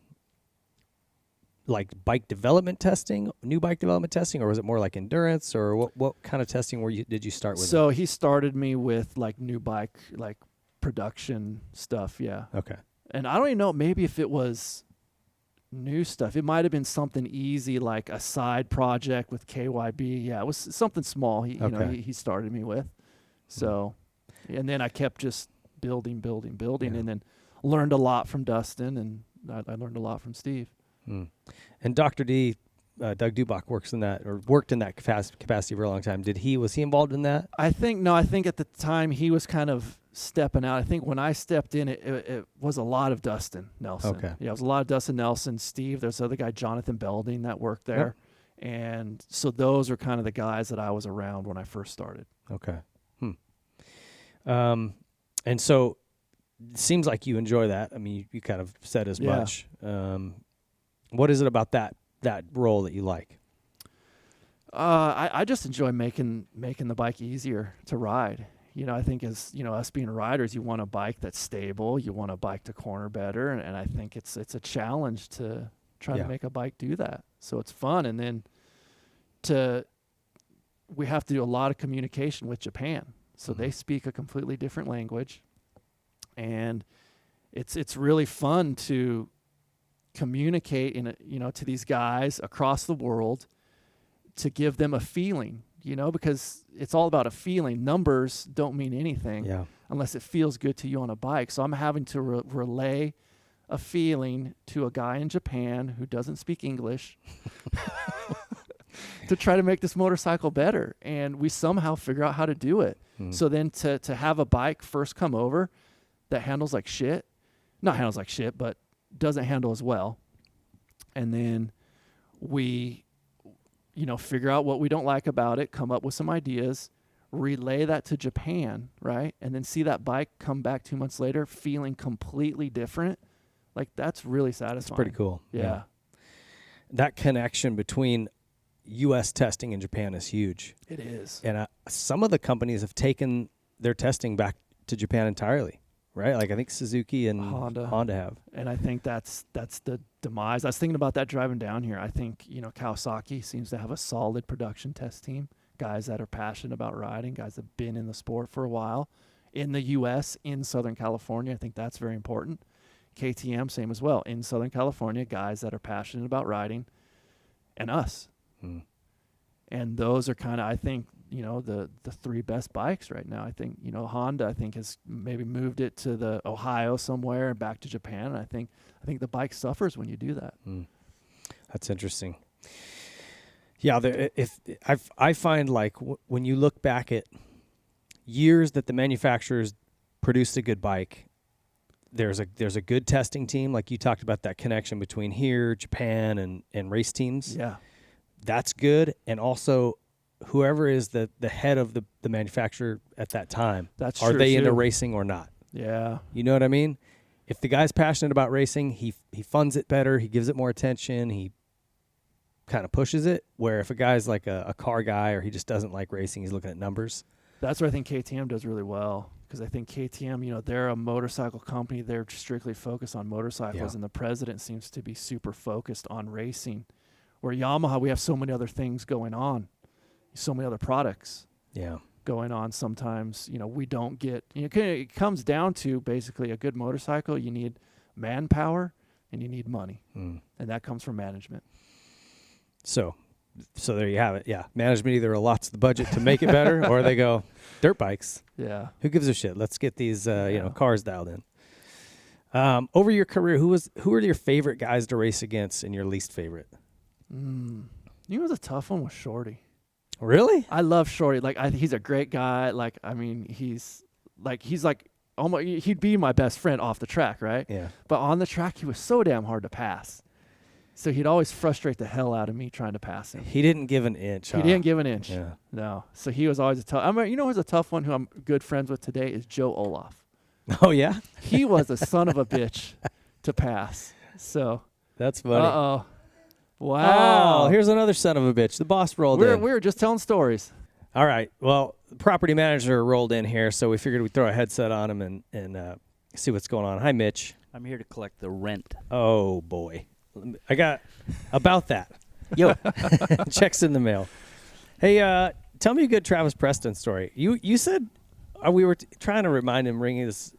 Speaker 2: like bike development testing, new bike development testing, or was it more like endurance, or what kind of testing did you start with?
Speaker 3: So he started me with like new bike, like production stuff. Yeah.
Speaker 2: Okay.
Speaker 3: And I don't even know, maybe if it was new stuff, it might've been something easy, like a side project with KYB. Yeah. It was something small. He started me with. So, and then I kept just building, and then learned a lot from Dustin, and I learned a lot from Steve.
Speaker 2: And Dr. D, Doug Dubach worked in that capacity for a long time. Was he involved in that?
Speaker 3: I think at the time he was kind of stepping out. I think when I stepped in, it was a lot of Dustin Nelson.
Speaker 2: Okay.
Speaker 3: Yeah, it was a lot of Dustin Nelson, Steve. There's the other guy, Jonathan Belding, that worked there. Yep. And so those are kind of the guys that I was around when I first started.
Speaker 2: Okay. And so it seems like you enjoy that. I mean, you kind of said as much. What is it about that role that you like?
Speaker 3: I just enjoy making the bike easier to ride. I think as us being riders, you want a bike that's stable. You want a bike to corner better, and I think it's a challenge to try to make a bike do that. So it's fun, and then we have to do a lot of communication with Japan. So they speak a completely different language, and it's really fun to communicate to these guys across the world to give them a feeling, because it's all about a feeling. Numbers don't mean anything unless it feels good to you on a bike. So I'm having to relay a feeling to a guy in Japan who doesn't speak English to try to make this motorcycle better. And we somehow figure out how to do it. So then to have a bike first come over that handles like shit, not handles like shit, but doesn't handle as well. And then we, figure out what we don't like about it, come up with some ideas, relay that to Japan, right? And then see that bike come back 2 months later feeling completely different. Like, that's really satisfying.
Speaker 2: It's pretty cool.
Speaker 3: Yeah.
Speaker 2: That connection between U.S. testing and Japan is huge.
Speaker 3: It is.
Speaker 2: And some of the companies have taken their testing back to Japan entirely, right? Like, I think Suzuki and Honda have.
Speaker 3: And I think that's the demise. I was thinking about that driving down here. I think, Kawasaki seems to have a solid production test team, guys that are passionate about riding, guys that have been in the sport for a while. In the U.S., in Southern California, I think that's very important. KTM, same as well. In Southern California, guys that are passionate about riding, and us. And those are kind of, I think, the three best bikes right now. I think, Honda, I think, has maybe moved it to the Ohio somewhere and back to Japan. And I think the bike suffers when you do that.
Speaker 2: That's interesting. Yeah, I find, like, when you look back at years that the manufacturers produced a good bike, there's a good testing team. Like you talked about, that connection between here, Japan, and race teams.
Speaker 3: Yeah.
Speaker 2: That's good. And also, whoever is the head of the manufacturer at that time, are they into racing or not?
Speaker 3: Yeah.
Speaker 2: You know what I mean? If the guy's passionate about racing, he funds it better, he gives it more attention, he kind of pushes it. Where if a guy's like a car guy, or he just doesn't like racing, he's looking at numbers.
Speaker 3: That's what I think KTM does really well. Because I think KTM, they're a motorcycle company. They're strictly focused on motorcycles, and the president seems to be super focused on racing. Where Yamaha, we have so many other things going on, so many other products going on. Sometimes, we don't get, it comes down to basically a good motorcycle. You need manpower and you need money. And that comes from management.
Speaker 2: So there you have it. Yeah. Management either allots the budget to make it better, or they go, dirt bikes.
Speaker 3: Yeah.
Speaker 2: Who gives a shit? Let's get these, cars dialed in. Over your career, who are your favorite guys to race against and your least favorite?
Speaker 3: Was a tough one with Shorty.
Speaker 2: Really?
Speaker 3: I love Shorty. Like, he's a great guy. Like, I mean, he's like almost, he'd be my best friend off the track, right?
Speaker 2: Yeah.
Speaker 3: But on the track, he was so damn hard to pass. So he'd always frustrate the hell out of me trying to pass him.
Speaker 2: He didn't give an inch.
Speaker 3: He didn't give an inch.
Speaker 2: Yeah.
Speaker 3: No. So he was always a tough. Who's a tough one who I'm good friends with today is Joe Olaf.
Speaker 2: Oh yeah.
Speaker 3: He was a son of a bitch to pass. So.
Speaker 2: That's funny.
Speaker 3: Uh-oh. Wow.
Speaker 2: Oh, here's another son of a bitch. The boss rolled in.
Speaker 3: We were just telling stories.
Speaker 2: All right. Well, the property manager rolled in here, so we figured we'd throw a headset on him and see what's going on. Hi, Mitch.
Speaker 6: I'm here to collect the rent.
Speaker 2: Oh, boy. I got about that.
Speaker 6: Yo.
Speaker 2: Checks in the mail. Hey, tell me a good Travis Preston story. You said we were trying to remind him, ringing his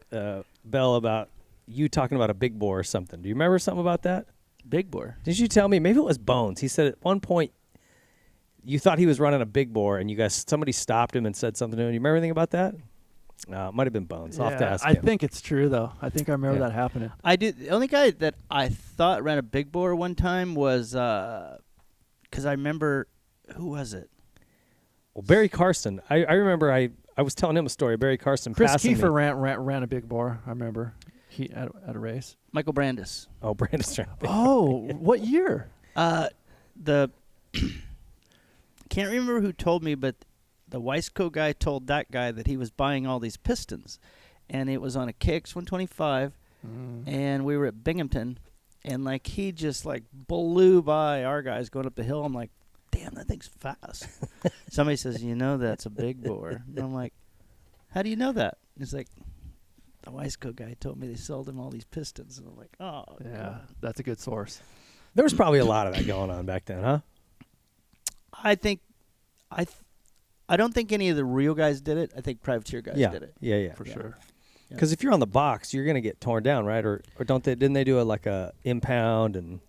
Speaker 2: bell about you talking about a big bore or something. Do you remember something about that?
Speaker 6: Big bore?
Speaker 2: Did you tell me? Maybe it was Bones. He said at one point you thought he was running a big bore, and somebody stopped him and said something to him. Do you remember anything about that? No, it might have been Bones. I'll have to ask him.
Speaker 3: I think it's true, though. I think I remember that happening.
Speaker 6: I do. The only guy that I thought ran a big bore one time was because I remember, who was it?
Speaker 2: Well, Barry Carson. I remember I was telling him a story. Barry Carson
Speaker 3: Chris
Speaker 2: passing
Speaker 3: Kiefer
Speaker 2: me.
Speaker 3: ran a big bore. I remember he at a race.
Speaker 6: Michael Brandis.
Speaker 2: Oh, Brandis ran a big
Speaker 3: bore. What year?
Speaker 6: Can't remember who told me, but the Weisco guy told that guy that he was buying all these pistons, and it was on a KX 125, and we were at Binghamton, and like he just like blew by our guys going up the hill. I'm like, damn, that thing's fast. Somebody says, that's a big bore. And I'm like, how do you know that? He's like, the Weisco guy told me they sold him all these pistons. And I'm like, oh,
Speaker 3: yeah,
Speaker 6: God.
Speaker 3: That's a good source.
Speaker 2: There was probably a lot of that going on back then, huh?
Speaker 6: I think I don't think any of the real guys did it. I think privateer guys did it.
Speaker 2: Yeah.
Speaker 3: For sure.
Speaker 2: Because if you're on the box, you're going to get torn down, right? Or don't they? Didn't they do a impound, and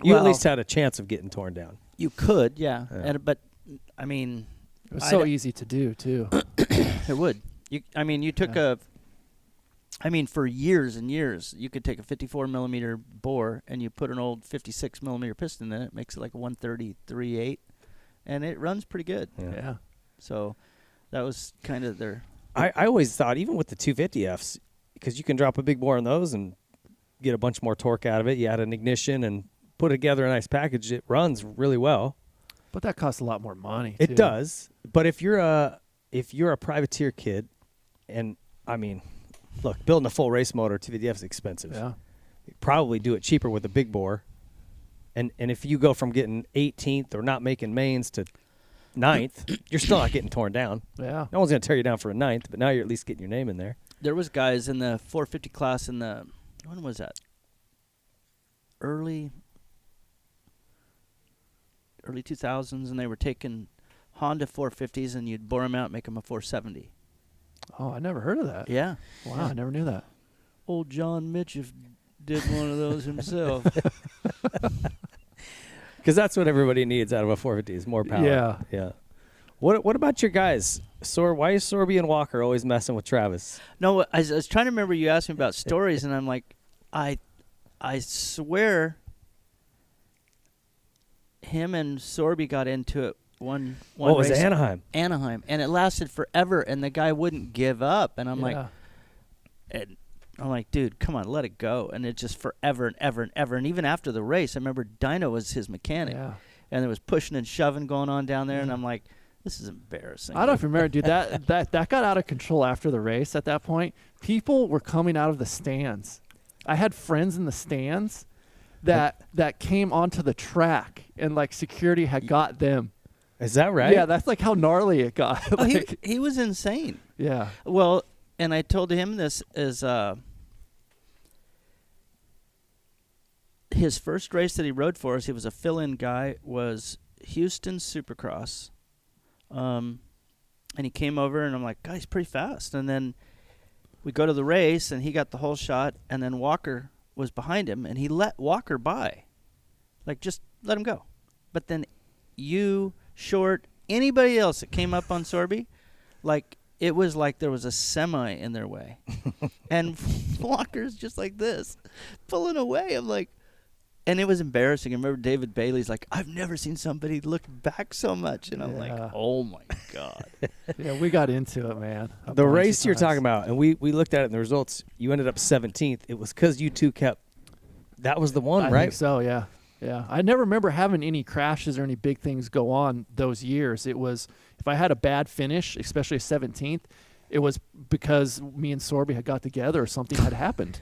Speaker 2: you at least had a chance of getting torn down?
Speaker 6: You could, yeah. But I mean,
Speaker 3: it was so easy to do too.
Speaker 6: It would. You took for years and years, you could take a 54 millimeter bore and you put an old 56 millimeter piston in it. Makes it like a 133.8, and it runs pretty good.
Speaker 3: Yeah.
Speaker 6: So that was kind of their.
Speaker 2: I always thought, even with the 250Fs, because you can drop a big bore on those and get a bunch more torque out of it. You add an ignition and put together a nice package. It runs really well.
Speaker 3: But that costs a lot more money.
Speaker 2: It does. But if you're a privateer kid, and I mean, look, building a full race motor 250F is expensive.
Speaker 3: Yeah.
Speaker 2: You probably do it cheaper with a big bore. And if you go from getting 18th or not making mains to 9th, you're still not getting torn down.
Speaker 3: Yeah.
Speaker 2: No one's going to tear you down for a 9th, but now you're at least getting your name in there.
Speaker 6: There was guys in the 450 class in the, when was that? Early 2000s, and they were taking Honda 450s, and you'd bore them out and make them a 470.
Speaker 3: Oh, I never heard of that.
Speaker 6: Yeah.
Speaker 3: Wow, I never knew that.
Speaker 6: Old John Mitchell did one of those himself.
Speaker 2: Because that's what everybody needs out of a 450 is more power. Yeah. What about your guys? Why is Sorby and Walker always messing with Travis?
Speaker 6: No, I was trying to remember you asked me about stories, and I'm like, I swear him and Sorby got into it one
Speaker 2: What was
Speaker 6: race.
Speaker 2: it, Anaheim?
Speaker 6: Anaheim, and it lasted forever, and the guy wouldn't give up, and I'm like, dude, come on, let it go. And it just forever and ever and ever. And even after the race, I remember Dino was his mechanic.
Speaker 3: Yeah.
Speaker 6: And there was pushing and shoving going on down there. And I'm like, this is embarrassing.
Speaker 3: I don't know if you remember, dude, that got out of control after the race at that point. People were coming out of the stands. I had friends in the stands that came onto the track, and, like, security had got them.
Speaker 2: Is that right?
Speaker 3: Yeah, that's, like, how gnarly it got.
Speaker 6: Oh, he was insane.
Speaker 3: Yeah.
Speaker 6: Well, and I told him this is his first race that he rode for us. He was a fill-in guy. Was Houston Supercross, and he came over, and I'm like, God, he's pretty fast. And then we go to the race, and he got the whole shot, and then Walker was behind him, and he let Walker by, like, just let him go. But then you, Short, anybody else that came up on Sorby, like, it was like there was a semi in their way. And Walker's just like this, pulling away. I'm like, and it was embarrassing. I remember David Bailey's like, I've never seen somebody look back so much. And I'm like, oh, my God.
Speaker 3: Yeah, we got into it, man.
Speaker 2: The race you're talking about, and we looked at it in the results, you ended up 17th. It was because you two that was the one, right?
Speaker 3: I think so, yeah. Yeah, I never remember having any crashes or any big things go on those years. It was, if I had a bad finish, especially a 17th, it was because me and Sorby had got together or something had happened.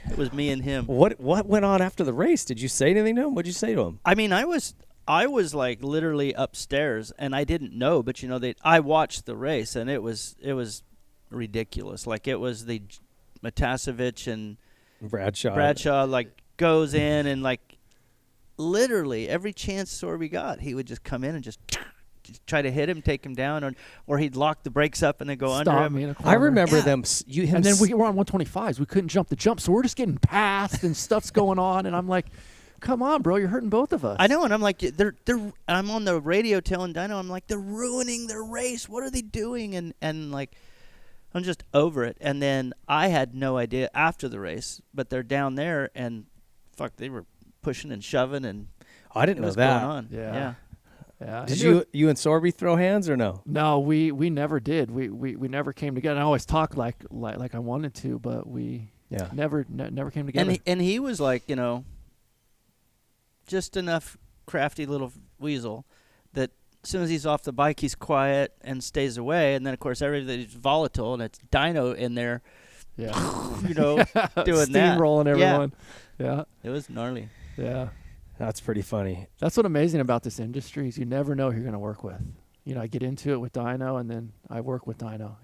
Speaker 6: It was me and him.
Speaker 2: What went on after the race? Did you say anything to him? What did you say to him?
Speaker 6: I mean, I was like literally upstairs, and I didn't know, but I watched the race, and it was ridiculous. Like, it was the Matasevich and Bradshaw like goes in, and like literally every chance Sorby got, he would just come in and just try to hit him, take him down, or he'd lock the brakes up and then go under him.
Speaker 3: Me in a corner.
Speaker 2: I remember them.
Speaker 3: And then we were on 125s. We couldn't jump the jump, so we're just getting passed and stuff's going on. And I'm like, come on, bro, you're hurting both of us.
Speaker 6: I know, and I'm like, I'm on the radio telling Dino, I'm like, they're ruining their race. What are they doing? And like, I'm just over it. And then I had no idea after the race, but they're down there, and fuck, they were pushing and shoving, and
Speaker 2: I didn't know that.
Speaker 6: Going on. Yeah.
Speaker 2: Did you and Sorby throw hands or no?
Speaker 3: No, we never did. We never came together. I always talked like I wanted to, but we never came together.
Speaker 6: And he was like, just enough crafty little weasel that as soon as he's off the bike, he's quiet and stays away. And then, of course, everybody's volatile, and it's Dino in there, doing that.
Speaker 3: Steamrolling everyone. Yeah.
Speaker 6: It was gnarly.
Speaker 3: Yeah.
Speaker 2: That's pretty funny.
Speaker 3: That's what's amazing about this industry is you never know who you're going to work with. I get into it with Dino, and then I work with Dino,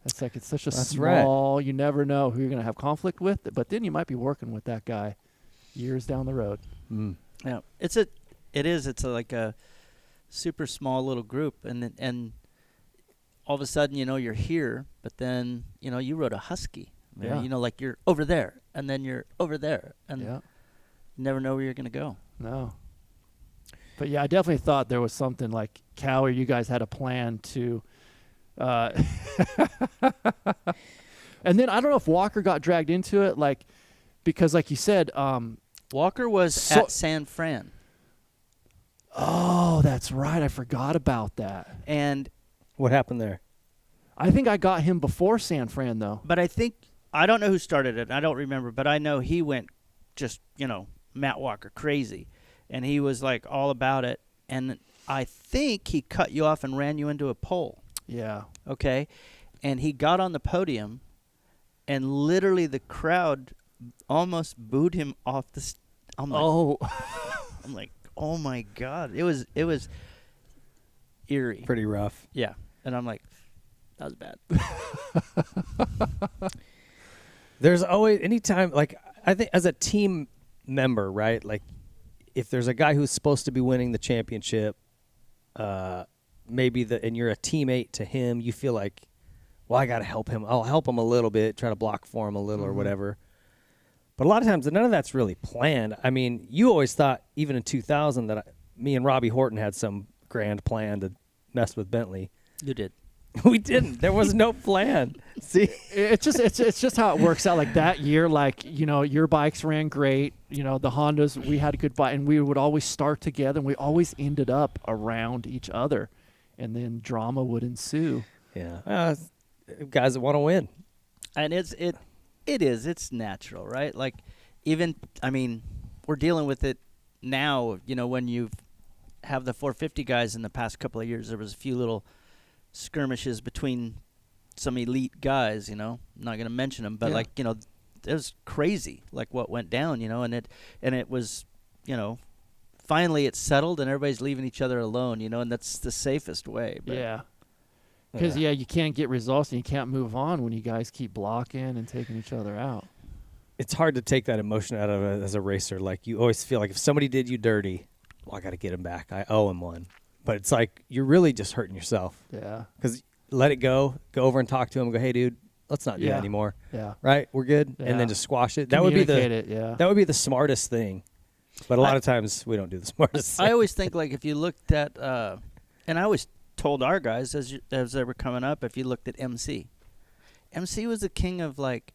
Speaker 3: It's like it's such a small, you never know who you're going to have conflict with, but then you might be working with that guy years down the road.
Speaker 2: Mm.
Speaker 6: Yeah. It's like a super small little group, and all of a sudden, you're here, but then, you rode a Husky.
Speaker 3: Yeah.
Speaker 6: Like you're over there, and then you're over there, and
Speaker 3: Yeah.
Speaker 6: you never know where you're going to go.
Speaker 3: No. But, yeah, I definitely thought there was something like, Cowie, you guys had a plan to and then I don't know if Walker got dragged into it, like, because like you said,
Speaker 6: Walker was at San Fran.
Speaker 3: Oh, that's right. I forgot about that.
Speaker 6: And
Speaker 2: what happened there?
Speaker 3: I think I got him before San Fran, though.
Speaker 6: But I don't know who started it. I don't remember, but I know he went just, Matt Walker crazy. And he was like all about it. And I think he cut you off and ran you into a pole.
Speaker 3: Yeah.
Speaker 6: Okay. And he got on the podium, and literally the crowd almost booed him off the. I'm like, oh my God! It was eerie.
Speaker 2: Pretty rough.
Speaker 6: Yeah, and I'm like, that was bad.
Speaker 2: There's always anytime, like, I think as a team member, right? Like, if there's a guy who's supposed to be winning the championship, and you're a teammate to him, you feel like, well, I got to help him. I'll help him a little bit, try to block for him a little or whatever. But a lot of times, none of that's really planned. I mean, you always thought, even in 2000, that me and Robbie Horton had some grand plan to mess with Bentley.
Speaker 6: You did.
Speaker 2: We didn't. There was no plan. See,
Speaker 3: it's just how it works out. Like that year, like, your bikes ran great. The Hondas, we had a good bike, and we would always start together, and we always ended up around each other, and then drama would ensue.
Speaker 2: Yeah, guys that want to win,
Speaker 6: and it's natural, right? Like, we're dealing with it now. When you have the 450 guys in the past couple of years, there was a few little skirmishes between some elite guys, I'm not going to mention them, but it was crazy, like what went down, and it was, finally it's settled and everybody's leaving each other alone, and that's the safest way. But
Speaker 3: yeah. Because, you can't get results and you can't move on when you guys keep blocking and taking each other out.
Speaker 2: It's hard to take that emotion out of it as a racer. Like, you always feel like if somebody did you dirty, well, I got to get him back. I owe him one. But it's like you're really just hurting yourself.
Speaker 3: Yeah.
Speaker 2: Because let it go. Go over and talk to him and go, hey, dude, let's not do that anymore.
Speaker 3: Yeah.
Speaker 2: Right? We're good?
Speaker 3: Yeah.
Speaker 2: And then just squash it. That would be
Speaker 3: that
Speaker 2: would be the smartest thing. But a lot of times we don't do the smartest thing.
Speaker 6: I always think, like, if you looked at and I always told our guys as they were coming up, if you looked at MC was the king of, like,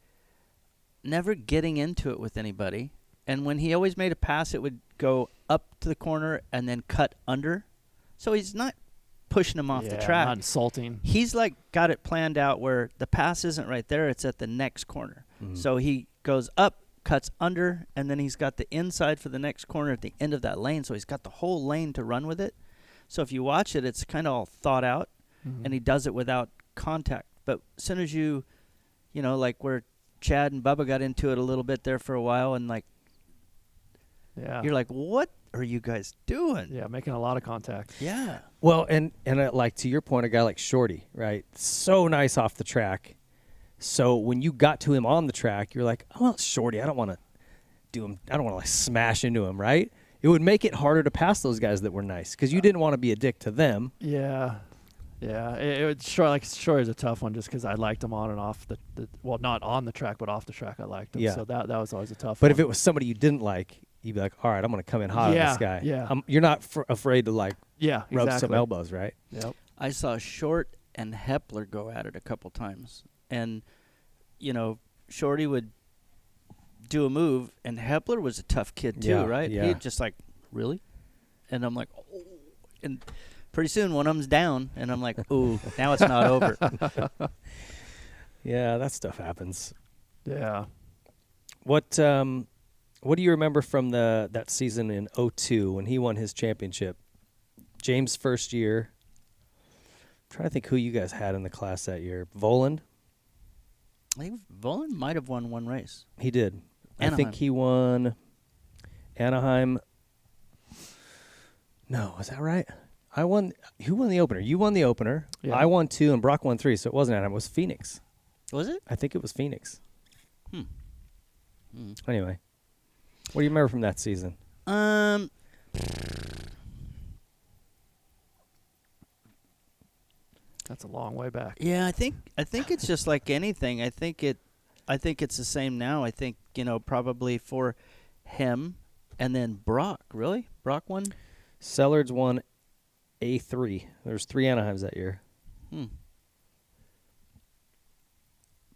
Speaker 6: never getting into it with anybody, and when he always made a pass, it would go up to the corner and then cut under, so he's not pushing him off the track,
Speaker 3: not insulting.
Speaker 6: He's like got it planned out where the pass isn't right there, it's at the next corner. So he goes up, cuts under, and then he's got the inside for the next corner at the end of that lane, so he's got the whole lane to run with it. So if you watch it, it's kind of all thought out, and he does it without contact. But as soon as you like where Chad and Bubba got into it a little bit there for a while, and like, you're like, what are you guys doing?
Speaker 3: Yeah, making a lot of contact.
Speaker 6: Yeah.
Speaker 2: Well, and like, to your point, a guy like Shorty, right? So nice off the track. So when you got to him on the track, you're like, oh, well, Shorty, I don't want to do him. I don't want to, like, smash into him, right? It would make it harder to pass those guys that were nice because you didn't want to be a dick to them.
Speaker 3: Yeah. Yeah. It would Shorty's a tough one just because I liked him on and off the well, not on the track, but off the track I liked him.
Speaker 2: Yeah.
Speaker 3: So that was always a tough one.
Speaker 2: But if it was somebody you didn't like, you'd be like, all right, I'm going to come in hot on this guy.
Speaker 3: Yeah.
Speaker 2: You're not afraid to, like, rub
Speaker 3: exactly.
Speaker 2: some elbows, right?
Speaker 3: Yep.
Speaker 6: I saw Short and Hepler go at it a couple times. And, Shorty would do a move, and Hepler was a tough kid too, right?
Speaker 2: Yeah.
Speaker 6: He'd just like, really? And I'm like, oh. And pretty soon one of them's down, and I'm like, ooh, now it's not over.
Speaker 2: Yeah, that stuff happens.
Speaker 3: Yeah.
Speaker 2: What do you remember from that season in 2002 when he won his championship? James' first year. I'm trying to think who you guys had in the class that year. Voland?
Speaker 6: I think Voland might have won one race.
Speaker 2: He did.
Speaker 6: Anaheim.
Speaker 2: I think he won Anaheim. No, is that right? Who won the opener? You won the opener.
Speaker 3: Yeah.
Speaker 2: I won 2 and Brock won 3, so it wasn't Anaheim. It was Phoenix.
Speaker 6: Was it?
Speaker 2: I think it was Phoenix. Anyway, what do you remember from that season?
Speaker 3: That's a long way back.
Speaker 6: Yeah, I think it's just like anything. I think it's the same now. I think, probably for him and then Brock. Really? Brock won?
Speaker 2: Sellards won A3. There's 3 Anaheims that year.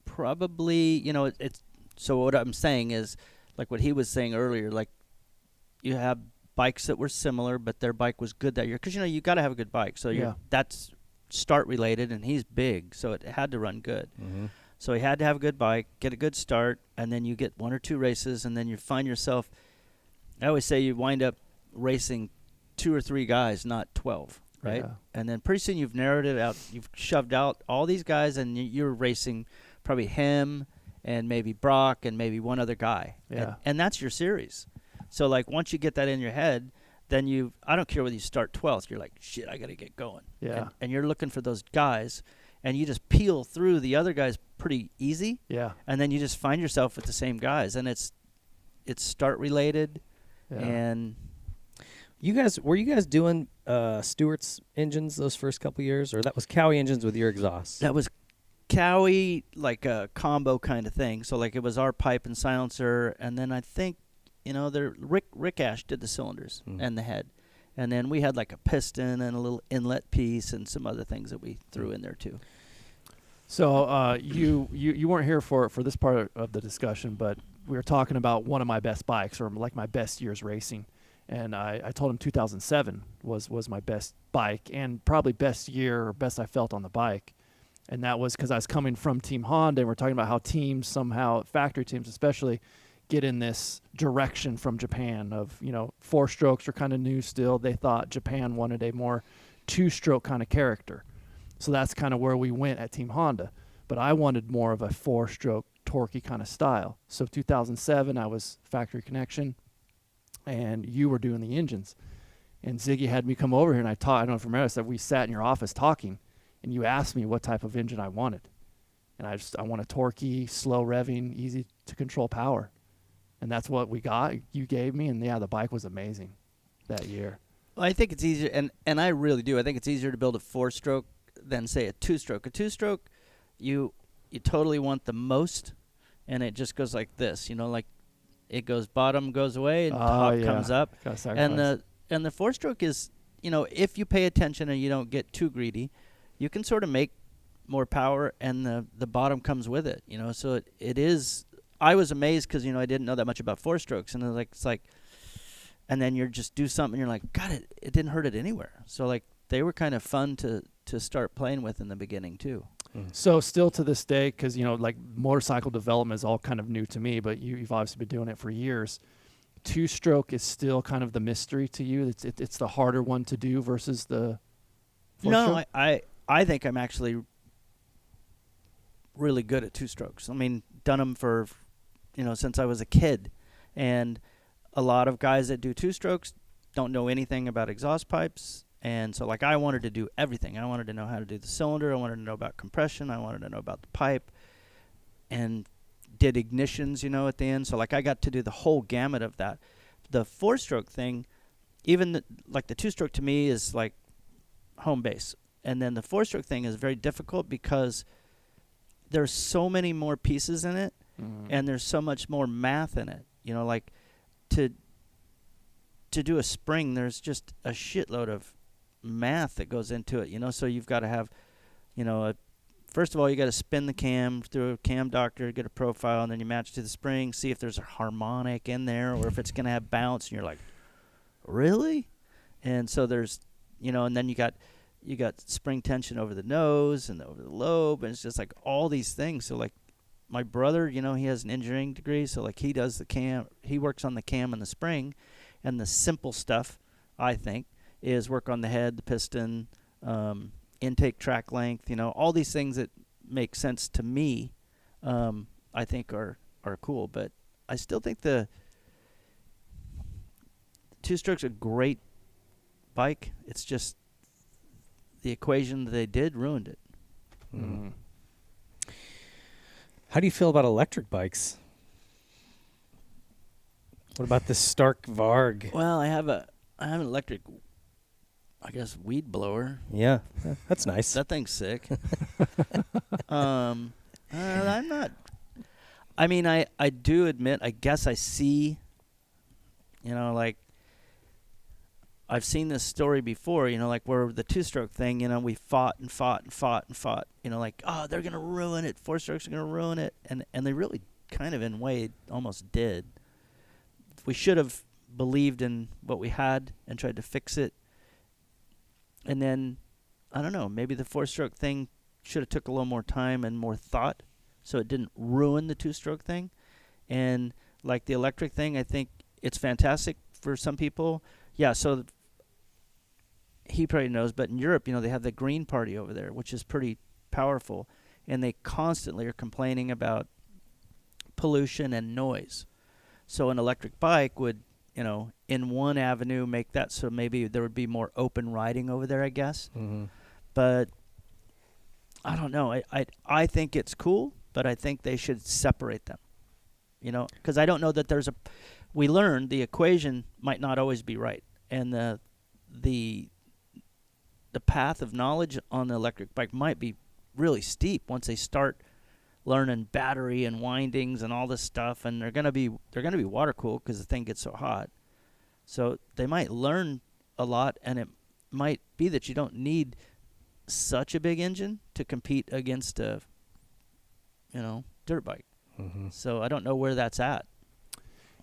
Speaker 6: Probably, it's so what I'm saying is, like what he was saying earlier, like you have bikes that were similar, but their bike was good that year. Because, you got to have a good bike. So that's start related, and he's big, so it had to run good.
Speaker 2: Mm-hmm.
Speaker 6: So he had to have a good bike, get a good start, and then you get 1 or 2 races, and then you find yourself, I always say you wind up racing 2 or 3 guys, not 12, right?
Speaker 3: Yeah.
Speaker 6: And then pretty soon you've narrowed it out. You've shoved out all these guys, and you're racing probably him and maybe Brock and maybe one other guy.
Speaker 3: Yeah.
Speaker 6: And that's your series. So, like, once you get that in your head, then I don't care whether you start 12th. You're like, shit, I got to get going.
Speaker 3: Yeah.
Speaker 6: And you're looking for those guys, and you just peel through the other guys pretty easy.
Speaker 3: Yeah.
Speaker 6: And then you just find yourself with the same guys, and it's start related.
Speaker 3: Yeah.
Speaker 6: And
Speaker 2: were you guys doing Stewart's engines those first couple years, or that was Cowie engines with your exhaust?
Speaker 6: That was Cowie, like a combo kind of thing. So, like, it was our pipe and silencer, and then I think, Rick Ash did the cylinders and the head. And then we had like a piston and a little inlet piece and some other things that we threw in there too.
Speaker 3: So you weren't here for this part of the discussion, but we were talking about one of my best bikes, or like my best years racing. And I told him 2007 was my best bike and probably best year or best I felt on the bike. And that was because I was coming from Team Honda, and we're talking about how teams somehow, factory teams especially, get in this direction from Japan of, 4-strokes are kind of new still. They thought Japan wanted a more 2-stroke kind of character. So that's kind of where we went at Team Honda. But I wanted more of a 4-stroke, torquey kind of style. So 2007, I was factory connection, and you were doing the engines. And Ziggy had me come over here, and I don't know if you remember, that we sat in your office talking, and you asked me what type of engine I wanted. And I want a torquey, slow revving, easy to control power. And that's what we got. You gave me, and the bike was amazing that year.
Speaker 6: Well, I think it's easier, and I really do. I think it's easier to build a 4-stroke than, say, a 2-stroke. A 2-stroke, you totally want the most, and it just goes like this. Like it goes bottom goes away and top comes up. And the 4-stroke is, if you pay attention and you don't get too greedy, you can sort of make more power, and the bottom comes with it. So it is. I was amazed because, I didn't know that much about 4-strokes. And it's like, and then you just do something and you're like, God, it didn't hurt it anywhere. So, like, they were kind of fun to start playing with in the beginning, too.
Speaker 3: So still to this day, because, like, motorcycle development is all kind of new to me, but you've obviously been doing it for years. 2-stroke is still kind of the mystery to you. It's the harder one to do versus the 4-stroke?
Speaker 6: No, I think I'm actually really good at 2-strokes. I mean, done them for, since I was a kid. And a lot of guys that do 2-strokes don't know anything about exhaust pipes. And so, like, I wanted to do everything. I wanted to know how to do the cylinder. I wanted to know about compression. I wanted to know about the pipe. And did ignitions, at the end. So, like, I got to do the whole gamut of that. The 4-stroke thing, even the 2-stroke to me is like home base. And then the 4-stroke thing is very difficult because there's so many more pieces in it, and there's so much more math in it. Like to do a spring, there's just a shitload of math that goes into it. So you've got to have, first of all, you got to spin the cam through a cam doctor, get a profile, and then you match to the spring, see if there's a harmonic in there or if it's going to have bounce. And you're like, really? And so there's, and then you got spring tension over the nose and over the lobe, and it's just like all these things. So, like, my brother, he has an engineering degree, so, like, he does the cam. He works on the cam and the spring, and the simple stuff, I think, is work on the head, the piston, intake track length, all these things that make sense to me, I think are cool. But I still think the 2-stroke's a great bike. It's just the equation that they did ruined it.
Speaker 2: How do you feel about electric bikes? What about the Stark Varg?
Speaker 6: Well, I have an electric I guess weed blower.
Speaker 2: Yeah, that's nice.
Speaker 6: That thing's sick. I'm not. I mean, I do admit. I guess I see. You know, like I've seen this story before. You know, like where the 2-stroke thing. You know, we fought. You know, like, oh, they're gonna ruin it. 4-strokes are gonna ruin it, and they really kind of in a way almost did. We should have believed in what we had and tried to fix it. And then, I don't know, maybe the 4-stroke thing should have took a little more time and more thought so it didn't ruin the 2-stroke thing. And like the electric thing, I think it's fantastic for some people. Yeah, so he probably knows, but in Europe, you know, they have the Green Party over there, which is pretty powerful. And they constantly are complaining about pollution and noise. So an electric bike would, you know, in one avenue make that so maybe there would be more open riding over there, I guess.
Speaker 2: Mm-hmm.
Speaker 6: But I don't know. I think it's cool, but I think they should separate them. You know, because I don't know that there's we learned the equation might not always be right, and the path of knowledge on the electric bike might be really steep once they start learning battery and windings and all this stuff, and they're gonna be water cooled because the thing gets so hot. So they might learn a lot, and it might be that you don't need such a big engine to compete against a, you know, dirt bike.
Speaker 2: Mm-hmm.
Speaker 6: So I don't know where that's at.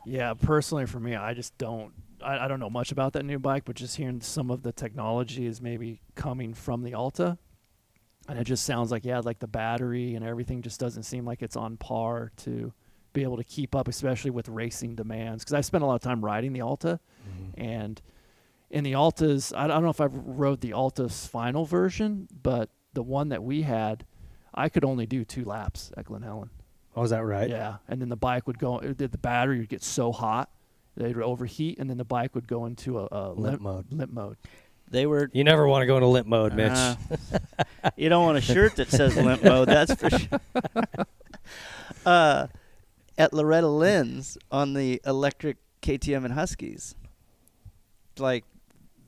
Speaker 3: Yeah, personally for me, I just don't. I don't know much about that new bike, but just hearing some of the technology is maybe coming from the Alta. And it just sounds like, yeah, like the battery and everything just doesn't seem like it's on par to be able to keep up, especially with racing demands. Because I spent a lot of time riding the Alta. Mm-hmm. And in the Altas, I don't know if I rode the Alta's final version, but the one that we had, I could only do 2 laps at Glen Helen.
Speaker 2: Oh, is that right?
Speaker 3: Yeah. And then the bike would go, the battery would get so hot, they'd overheat, and then the bike would go into a limp mode.
Speaker 6: You
Speaker 2: never want to go into limp mode, Mitch.
Speaker 6: You don't want a shirt that says limp mode, that's for sure. At Loretta Lynn's on the electric KTM and Huskies, like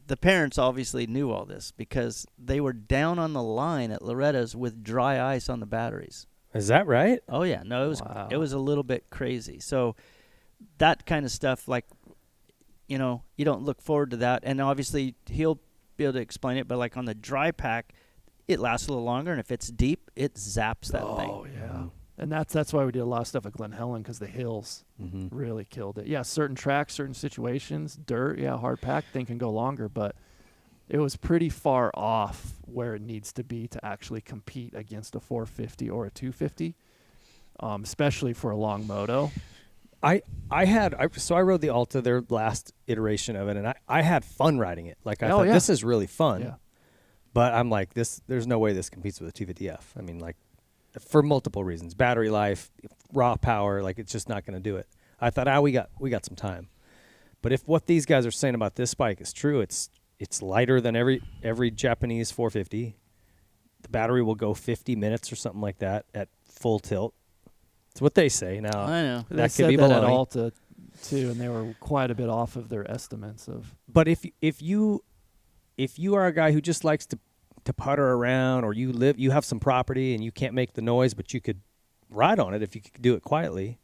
Speaker 6: the parents obviously knew all this because they were down on the line at Loretta's with dry ice on the batteries.
Speaker 2: Is that right?
Speaker 6: Oh yeah, no, it was a little bit crazy. So that kind of stuff, like, you know, you don't look forward to that. And obviously he'll be able to explain it, but like on the dry pack, it lasts a little longer, and if it's deep, it zaps that thing.
Speaker 3: Oh yeah, and that's why we did a lot of stuff at Glen Helen, because the hills really killed it. Yeah, certain tracks, certain situations, dirt, yeah, hard pack thing can go longer, but it was pretty far off where it needs to be to actually compete against a 450 or a 250, especially for a long moto.
Speaker 2: I rode the Alta, their last iteration of it, and I had fun riding it. Like I thought, this is really fun. Yeah. But I'm like, there's no way this competes with a 250F. I mean, like, for multiple reasons. Battery life, raw power, like it's just not going to do it. I thought, we got some time. But if what these guys are saying about this bike is true, it's lighter than every Japanese 450. The battery will go 50 minutes or something like that at full tilt. It's what they say. Now,
Speaker 6: I know.
Speaker 3: They said that at Alta too, and they were quite a bit off of their estimates of.
Speaker 2: But if you are a guy who just likes to putter around, or you have some property and you can't make the noise, but you could ride on it if you could do it quietly.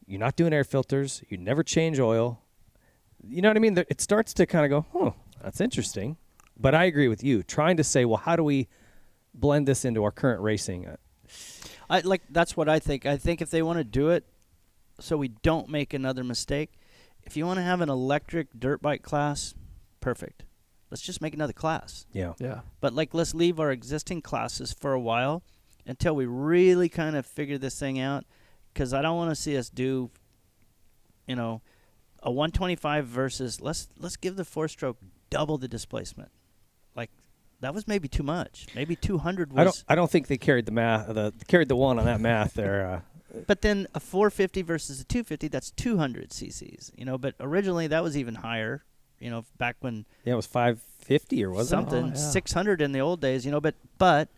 Speaker 2: You're not doing air filters. You never change oil. You know what I mean? It starts to kind of go, oh, that's interesting. But I agree with you. Trying to say, well, how do we blend this into our current racing?
Speaker 6: That's what I think. I think if they want to do it so we don't make another mistake, if you want to have an electric dirt bike class, perfect. Let's just make another class.
Speaker 2: Yeah.
Speaker 6: But let's leave our existing classes for a while until we really kind of figure this thing out, because I don't want to see us do, you know, a 125 versus let's give the 4-stroke double the displacement. Like, that was maybe too much. Maybe 200 was.
Speaker 2: I don't think they carried carried the one on that math there.
Speaker 6: But then a 450 versus a 250, that's 200 cc's. You know, but originally that was even higher. You know, back when
Speaker 2: it was 550 or was
Speaker 6: something,
Speaker 2: it?
Speaker 6: 600 in the old days. You know, but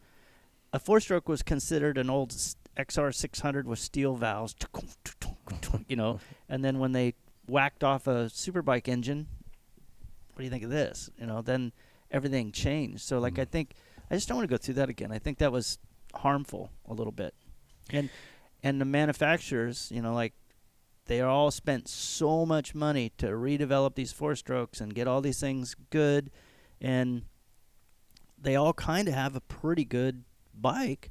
Speaker 6: a 4-stroke was considered an old XR 600 with steel valves. You know, and then when they whacked off a superbike engine, what do you think of this? You know, then everything changed. So like I think I just don't want to go through that again. I think that was harmful a little bit. And the manufacturers, you know, like they all spent so much money to redevelop these 4-strokes and get all these things good, and they all kind of have a pretty good bike.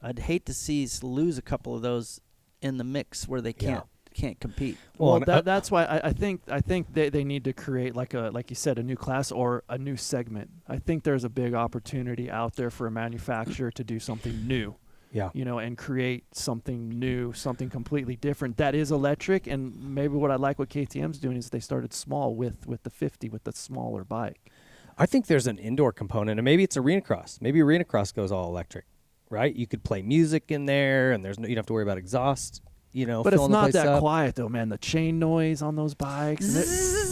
Speaker 6: I'd hate to see us lose a couple of those in the mix where they can't compete.
Speaker 3: Well, that's why I think they need to create like you said, a new class or a new segment. I think there's a big opportunity out there for a manufacturer to do something new.
Speaker 2: Yeah.
Speaker 3: You know, and create something new, something completely different that is electric. And maybe what I like what KTM's doing is they started small with the 50, with the smaller bike.
Speaker 2: I think there's an indoor component, and maybe it's arena cross. Maybe arena cross goes all electric, right? You could play music in there, and you don't have to worry about exhaust. You know,
Speaker 3: but it's not that quiet though, man. The chain noise on those bikes.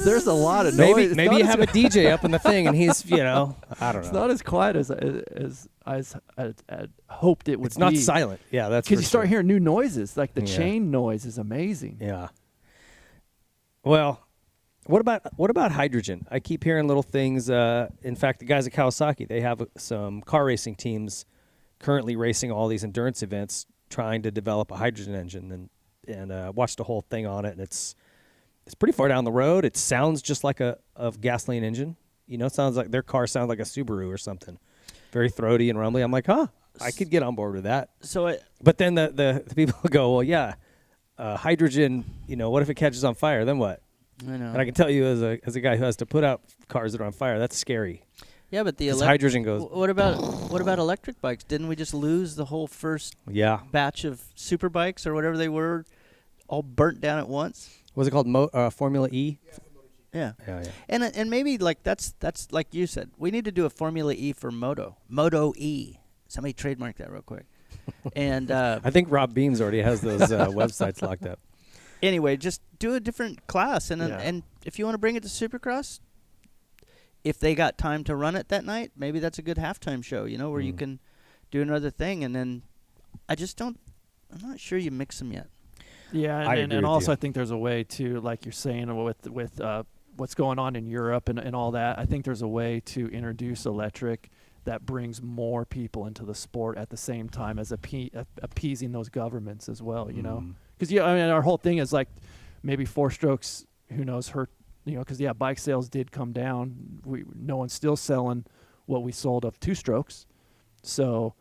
Speaker 3: There's a lot of noise.
Speaker 2: Maybe you have a DJ up in the thing, and he's, you know, I don't know.
Speaker 3: It's not as quiet as I hoped it would be.
Speaker 2: It's not silent. Yeah, that's
Speaker 3: because you start hearing new noises. Like the chain noise is amazing.
Speaker 2: Yeah. Well, what about hydrogen? I keep hearing little things. In fact, the guys at Kawasaki, they have some car racing teams currently racing all these endurance events, trying to develop a hydrogen engine, and watched the whole thing on it, and it's pretty far down the road. It sounds just like a gasoline engine. You know, it sounds like their car sounds like a Subaru or something. Very throaty and rumbly. I'm like, I could get on board with that. But then the people go, well, yeah, hydrogen, you know, what if it catches on fire? Then what?
Speaker 6: I know.
Speaker 2: And I can tell you as a guy who has to put out cars that are on fire, that's scary.
Speaker 6: Yeah, but the
Speaker 2: hydrogen goes.
Speaker 6: What about electric bikes? Didn't we just lose the whole first batch of super bikes or whatever they were, all burnt down at once?
Speaker 2: Was it called Formula E?
Speaker 6: Yeah. And maybe like that's like you said, we need to do a Formula E for Moto E. Somebody trademark that real quick. And
Speaker 2: I think Rob Beams already has those websites locked up.
Speaker 6: Anyway, just do a different class, and if you want to bring it to Supercross. If they got time to run it that night, maybe that's a good halftime show, you know, where you can do another thing. And then I'm not sure you mix them yet.
Speaker 3: Yeah, and also I think there's a way to, like you're saying, with what's going on in Europe and all that, I think there's a way to introduce electric that brings more people into the sport at the same time as appeasing those governments as well, you know. Because, I mean, our whole thing is like maybe 4-strokes, who knows, hurt. You know, because bike sales did come down. No one's still selling what we sold of 2-strokes. So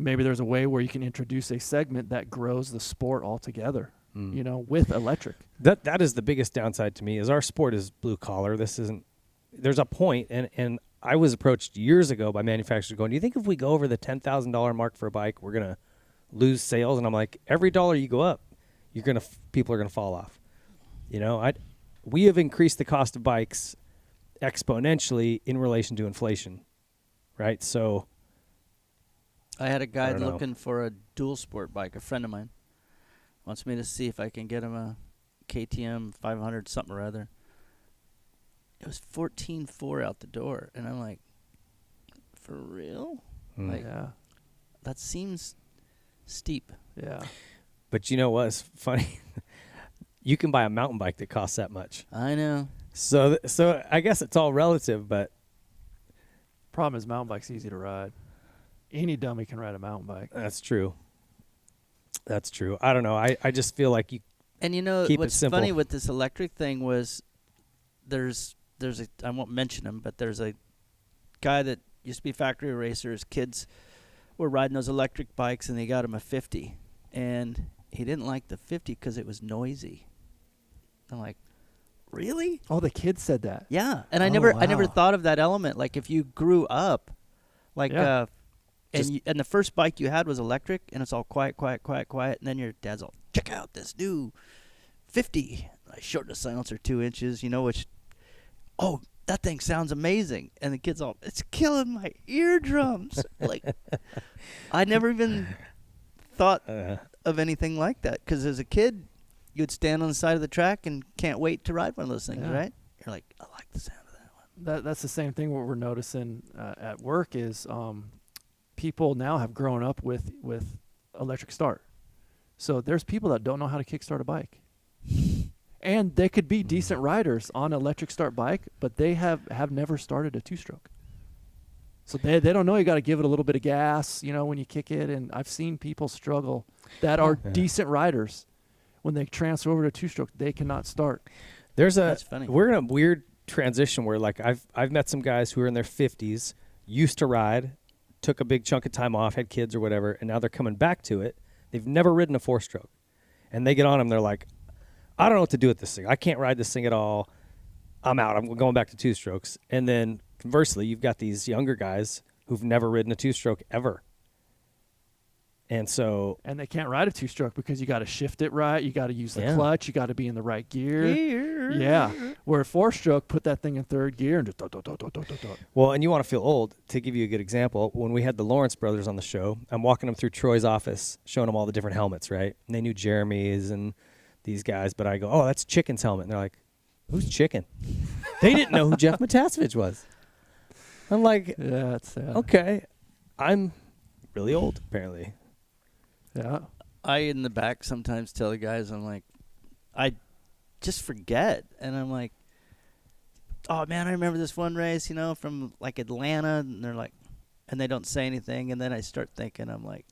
Speaker 3: maybe there's a way where you can introduce a segment that grows the sport altogether. You know, with electric.
Speaker 2: That is the biggest downside to me. Is our sport is blue collar. This isn't. There's a point, and I was approached years ago by manufacturers going, "Do you think if we go over the $10,000 mark for a bike, we're gonna lose sales?" And I'm like, every dollar you go up, people are gonna fall off. You know, we have increased the cost of bikes exponentially in relation to inflation, right? So
Speaker 6: I had a guy looking for a dual sport bike. A friend of mine wants me to see if I can get him a KTM 500 something or other. It was $14,400 out the door, and I'm like, for real? That seems steep.
Speaker 3: Yeah.
Speaker 2: But you know what's funny? You can buy a mountain bike that costs that much.
Speaker 6: I know.
Speaker 2: So I guess it's all relative, but
Speaker 3: problem is mountain bike's easy to ride. Any dummy can ride a mountain bike.
Speaker 2: That's true. I don't know. I just feel like you.
Speaker 6: And you know
Speaker 2: keep
Speaker 6: what's
Speaker 2: it simple.
Speaker 6: funny with this electric thing was there's a, I won't mention him, but there's a guy that used to be factory racer. His kids were riding those electric bikes, and they got him a 50, and he didn't like the 50 because it was noisy. I'm like, really?
Speaker 3: Oh, the kids said that.
Speaker 6: Yeah, and I never thought of that element. Like if you grew up, like and the first bike you had was electric, and it's all quiet, and then your dad's all, check out this new 50. I shortened the silencer 2 inches, you know, which, that thing sounds amazing. And the kid's all, it's killing my eardrums. Like, I never even thought of anything like that. Because as a kid, you'd stand on the side of the track and can't wait to ride one of those things, right? You're like, I like the sound of that one.
Speaker 3: That's the same thing what we're noticing at work is people now have grown up with electric start. So there's people that don't know how to kickstart a bike. And they could be decent riders on an electric start bike, but they have never started a 2-stroke. So they don't know you got to give it a little bit of gas, when you kick it. And I've seen people struggle that are decent riders. When they transfer over to two-stroke, they cannot start.
Speaker 2: That's funny. We're in a weird transition where, like, I've met some guys who are in their 50s, used to ride, took a big chunk of time off, had kids or whatever, and now they're coming back to it. They've never ridden a 4-stroke. And they get on them, they're like, I don't know what to do with this thing. I can't ride this thing at all. I'm out. I'm going back to 2-strokes. And then conversely, you've got these younger guys who've never ridden a 2-stroke ever. And
Speaker 3: they can't ride a 2-stroke because you got to shift it right. You got to use the clutch. You got to be in the right gear. Yeah. Where a 4-stroke, put that thing in 3rd gear and just
Speaker 2: Well, and you want to feel old. To give you a good example, when we had the Lawrence brothers on the show, I'm walking them through Troy's office, showing them all the different helmets, right? And they knew Jeremy's and these guys, but I go, oh, that's Chicken's helmet. And they're like, who's Chicken? They didn't know who Jeff Matasevich was. I'm like,
Speaker 3: yeah, it's
Speaker 2: okay. I'm really old, apparently.
Speaker 3: Yeah.
Speaker 6: I, in the back, sometimes tell the guys, I'm like, I just forget. And I'm like, oh, man, I remember this one race, from, like, Atlanta. And they're like, and they don't say anything. And then I start thinking, I'm like,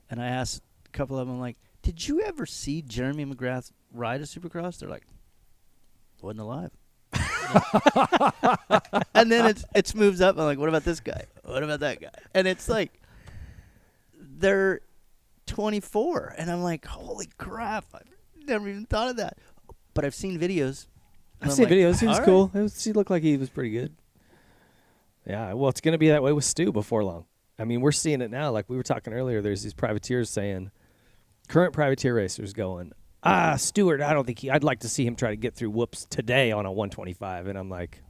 Speaker 6: and I asked a couple of them, I'm like, did you ever see Jeremy McGrath ride a Supercross? They're like, wasn't alive. And then it moves up. I'm like, what about this guy? What about that guy? And it's like, they're 24, and I'm like, holy crap, I've never even thought of that. But I've seen videos.
Speaker 2: I've seen videos. He was cool. He looked like he was pretty good. Yeah, well, it's going to be that way with Stu before long. I mean, we're seeing it now. Like we were talking earlier, there's these privateers saying, current privateer racers going, Stewart, I don't think I'd like to see him try to get through whoops today on a 125. And I'm like,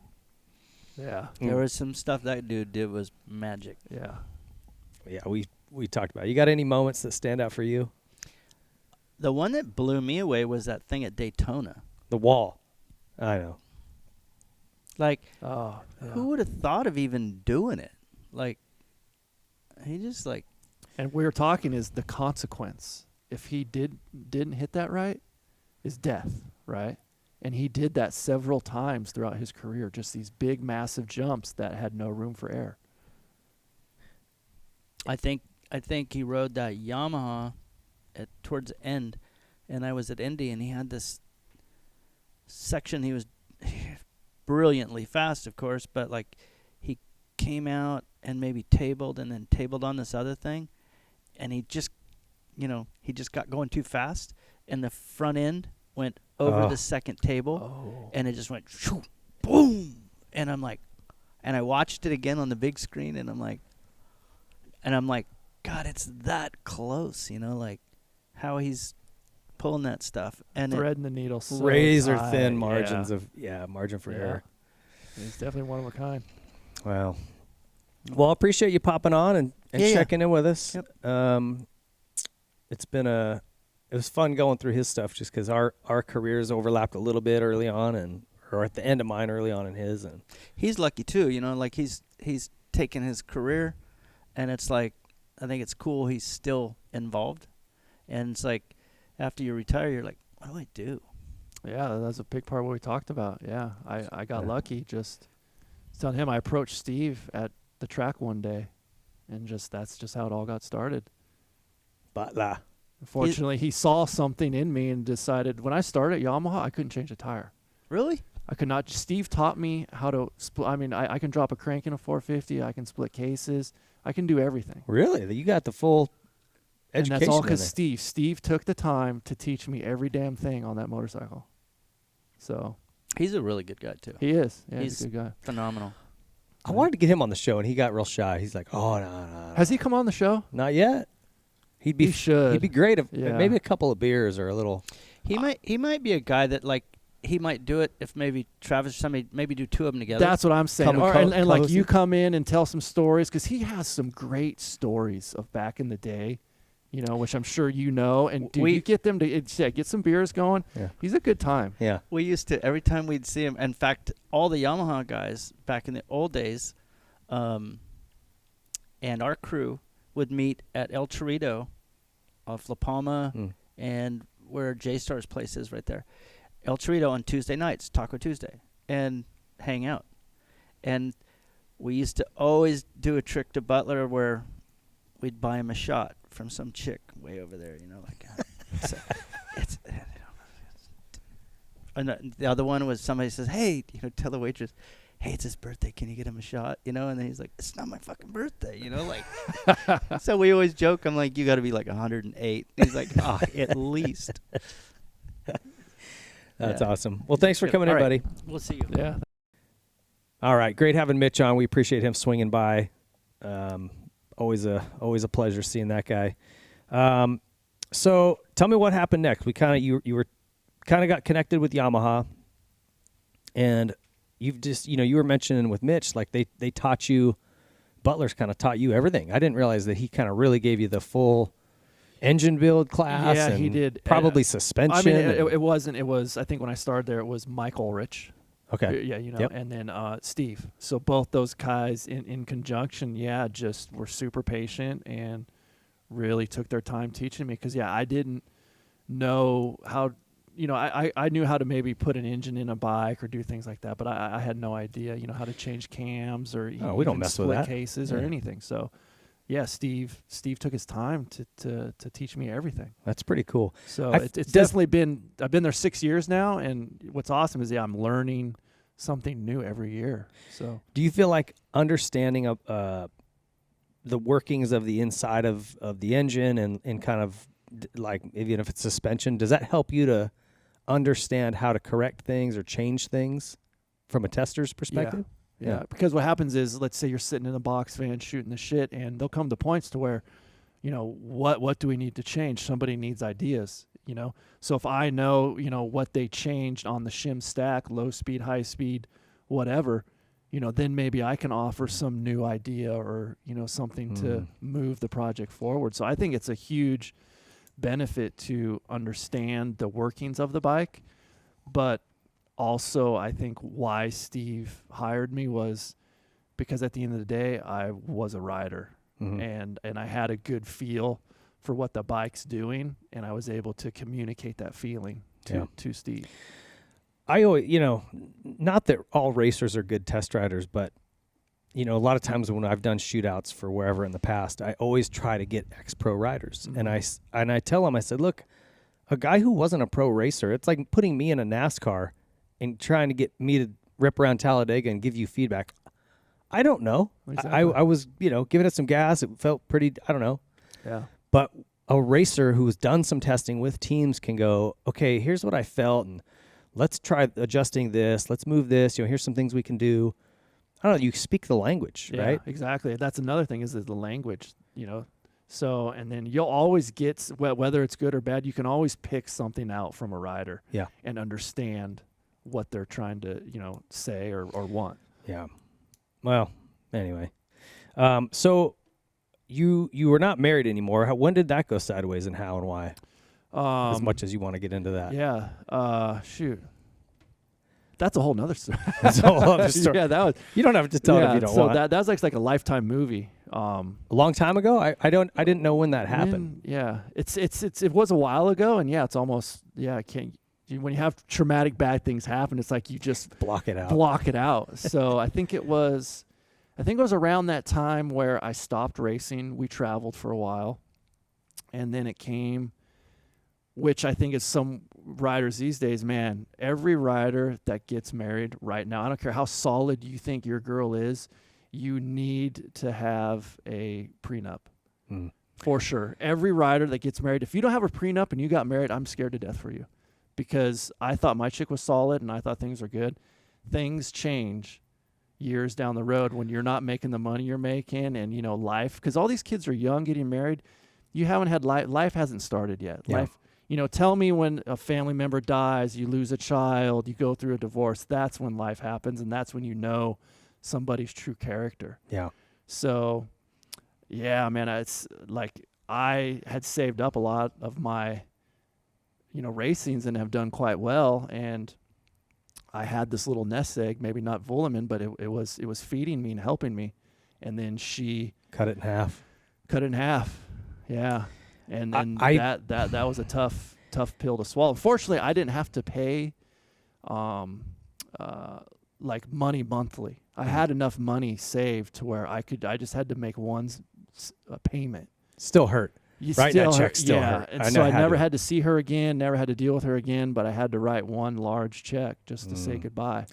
Speaker 3: yeah.
Speaker 6: There was some stuff that dude did was magic.
Speaker 3: Yeah.
Speaker 2: Yeah, we talked about it. You got any moments that stand out for you?
Speaker 6: The one that blew me away was that thing at Daytona.
Speaker 2: The wall. I know.
Speaker 6: Like, who would have thought of even doing it? Like, he just like.
Speaker 3: And we were talking is the consequence. If he didn't hit that right, is death, right? And he did that several times throughout his career, just these big, massive jumps that had no room for air.
Speaker 6: I think he rode that Yamaha towards the end, and I was at Indy, and he had this section. He was brilliantly fast, of course, but like he came out and maybe tabled and then tabled on this other thing, and he just got going too fast, and the front end went over the second table, and it just went shoo, boom, and I'm like, and I watched it again on the big screen, and I'm like, God, it's that close, like how he's pulling that stuff and
Speaker 3: threading the needle, so
Speaker 2: razor
Speaker 3: tight.
Speaker 2: thin margins of margin for error.
Speaker 3: He's definitely one of a kind.
Speaker 2: Wow. Well, I appreciate you popping on and checking in with us.
Speaker 6: Yep.
Speaker 2: It was fun going through his stuff just because our careers overlapped a little bit early on or at the end of mine early on in his. And
Speaker 6: he's lucky too, like he's taken his career, and it's like, I think it's cool he's still involved. And it's like, after you retire, you're like, what do I do?
Speaker 3: Yeah, that's a big part of what we talked about. Yeah, I got lucky. Just telling him, I approached Steve at the track one day, and that's just how it all got started.
Speaker 2: But
Speaker 3: unfortunately, he saw something in me and decided, when I started at Yamaha, I couldn't change a tire.
Speaker 6: Really?
Speaker 3: I could not. Steve taught me how to split. I mean, I can drop a crank in a 450. I can split cases. I can do everything.
Speaker 2: Really? You got the full education.
Speaker 3: And that's all because Steve took the time to teach me every damn thing on that motorcycle. So
Speaker 6: he's a really good guy too.
Speaker 3: He is. Yeah, he's a good guy.
Speaker 6: Phenomenal.
Speaker 2: I wanted to get him on the show, and he got real shy. He's like, "Oh no."
Speaker 3: Has he come on the show?
Speaker 2: Not yet. He should. He'd be great if maybe a couple of beers or a little.
Speaker 6: He might be a guy that like. He might do it if maybe Travis or somebody maybe do two of them together.
Speaker 3: That's what I'm saying. And like you come in and tell some stories, because he has some great stories of back in the day, which I'm sure you know. And dude, you get them to get some beers going. Yeah. He's a good time.
Speaker 2: Yeah.
Speaker 6: We used to, every time we'd see him, in fact, all the Yamaha guys back in the old days, and our crew would meet at El Chorrito off La Palma and where J-Star's place is right there. El Chorrito on Tuesday nights, Taco Tuesday, and hang out. And we used to always do a trick to Butler where we'd buy him a shot from some chick way over there, like and the other one was somebody says, hey, tell the waitress, hey, it's his birthday, can you get him a shot? And then he's like, it's not my fucking birthday, like. So we always joke, I'm like, you got to be like 108. He's like, at least.
Speaker 2: That's awesome. Well, thanks for coming in, buddy.
Speaker 6: We'll see you.
Speaker 3: Yeah.
Speaker 2: All right, great having Mitch on. We appreciate him swinging by. Always a pleasure seeing that guy. So tell me what happened next. We kind of you were kind of got connected with Yamaha, and you've just you were mentioning with Mitch, like they taught you, Butler's kind of taught you everything. I didn't realize that he kind of really gave you the full engine build class.
Speaker 3: Yeah,
Speaker 2: and
Speaker 3: he did.
Speaker 2: Probably suspension.
Speaker 3: I mean, it wasn't. It was. I think when I started there, it was Mike Ulrich.
Speaker 2: Okay.
Speaker 3: Yeah,
Speaker 2: Yep.
Speaker 3: and then Steve. So both those guys in conjunction, just were super patient and really took their time teaching me. Because I didn't know how. I knew how to maybe put an engine in a bike or do things like that, but I had no idea, how to change cams or
Speaker 2: we don't mess with
Speaker 3: split
Speaker 2: that.
Speaker 3: cases or anything. So, Steve took his time to teach me everything.
Speaker 2: That's pretty cool.
Speaker 3: So it's definitely been. I've been there 6 years now, and what's awesome is I'm learning something new every year. So,
Speaker 2: do you feel like understanding of the workings of the inside of the engine and kind of like even if it's suspension, does that help you to understand how to correct things or change things from a tester's perspective?
Speaker 3: Yeah, because what happens is, let's say you're sitting in a box fan shooting the shit, and there'll come to points to where, what do we need to change? Somebody needs ideas, So if I know, what they changed on the shim stack, low speed, high speed, whatever, then maybe I can offer some new idea or, something to move the project forward. So I think it's a huge benefit to understand the workings of the bike, but also I think why Steve hired me was because at the end of the day I was a rider, and I had a good feel for what the bike's doing, and I was able to communicate that feeling to Steve.
Speaker 2: I always, not that all racers are good test riders, but a lot of times when I've done shootouts for wherever in the past, I always try to get ex-pro riders. And I tell them, I said, look, a guy who wasn't a pro racer, it's like putting me in a NASCAR and trying to get me to rip around Talladega and give you feedback. I don't know. Exactly. I was, giving it some gas. It felt pretty, I don't know.
Speaker 3: Yeah.
Speaker 2: But a racer who's done some testing with teams can go, okay, here's what I felt, and let's try adjusting this. Let's move this. Here's some things we can do. I don't know, you speak the language, right?
Speaker 3: Exactly. That's another thing is the language, So, and then you'll always get, whether it's good or bad, you can always pick something out from a rider and understand what they're trying to, say or want.
Speaker 2: Yeah. Well, anyway. So you were not married anymore. When did that go sideways and how and why? As much as you want to get into that.
Speaker 3: Yeah. Shoot. That's a whole nother story.
Speaker 2: That's a whole other story.
Speaker 3: Yeah, that was.
Speaker 2: You don't have to tell it if you don't want.
Speaker 3: So that was like a Lifetime movie.
Speaker 2: A long time ago. I didn't know when that happened.
Speaker 3: It was a while ago, and it's almost I can't. When you have traumatic bad things happen, it's like you just
Speaker 2: block it out.
Speaker 3: So I think it was around that time where I stopped racing. We traveled for a while, and then it came. Which I think is some riders these days, man, every rider that gets married right now, I don't care how solid you think your girl is, you need to have a prenup. For sure. Every rider that gets married, if you don't have a prenup and you got married, I'm scared to death for you. Because I thought my chick was solid and I thought things were good. Things change years down the road when you're not making the money you're making and, life. Because all these kids are young getting married. You haven't had life. Life hasn't started yet.
Speaker 2: Yeah.
Speaker 3: Life. Tell me when a family member dies, you lose a child, you go through a divorce. That's when life happens, and that's when you know somebody's true character.
Speaker 2: Yeah.
Speaker 3: So, man, it's like I had saved up a lot of my, racings and have done quite well, and I had this little nest egg, maybe not Vuillemin, but it was feeding me and helping me, and then she
Speaker 2: cut it in half.
Speaker 3: Yeah. And then that was a tough pill to swallow. Fortunately, I didn't have to pay like money monthly. I had enough money saved to where I just had to make one payment.
Speaker 2: Still hurt. Right, that check still hurt.
Speaker 3: And so I never had to see her again, never had to deal with her again, but I had to write one large check just to say goodbye.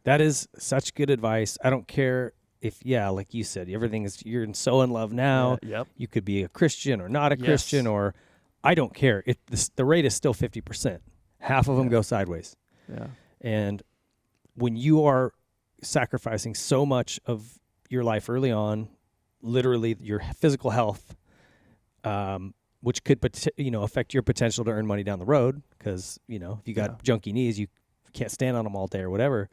Speaker 2: That is such good advice. I don't care if, like you said, you're so in love now.
Speaker 3: Yeah, yep.
Speaker 2: You could be a Christian or not a Christian, or I don't care. The rate is still 50%. Half of them go sideways.
Speaker 3: Yeah.
Speaker 2: And when you are sacrificing so much of your life early on, literally your physical health, which could affect your potential to earn money down the road, because if you got junky knees, you can't stand on them all day or whatever.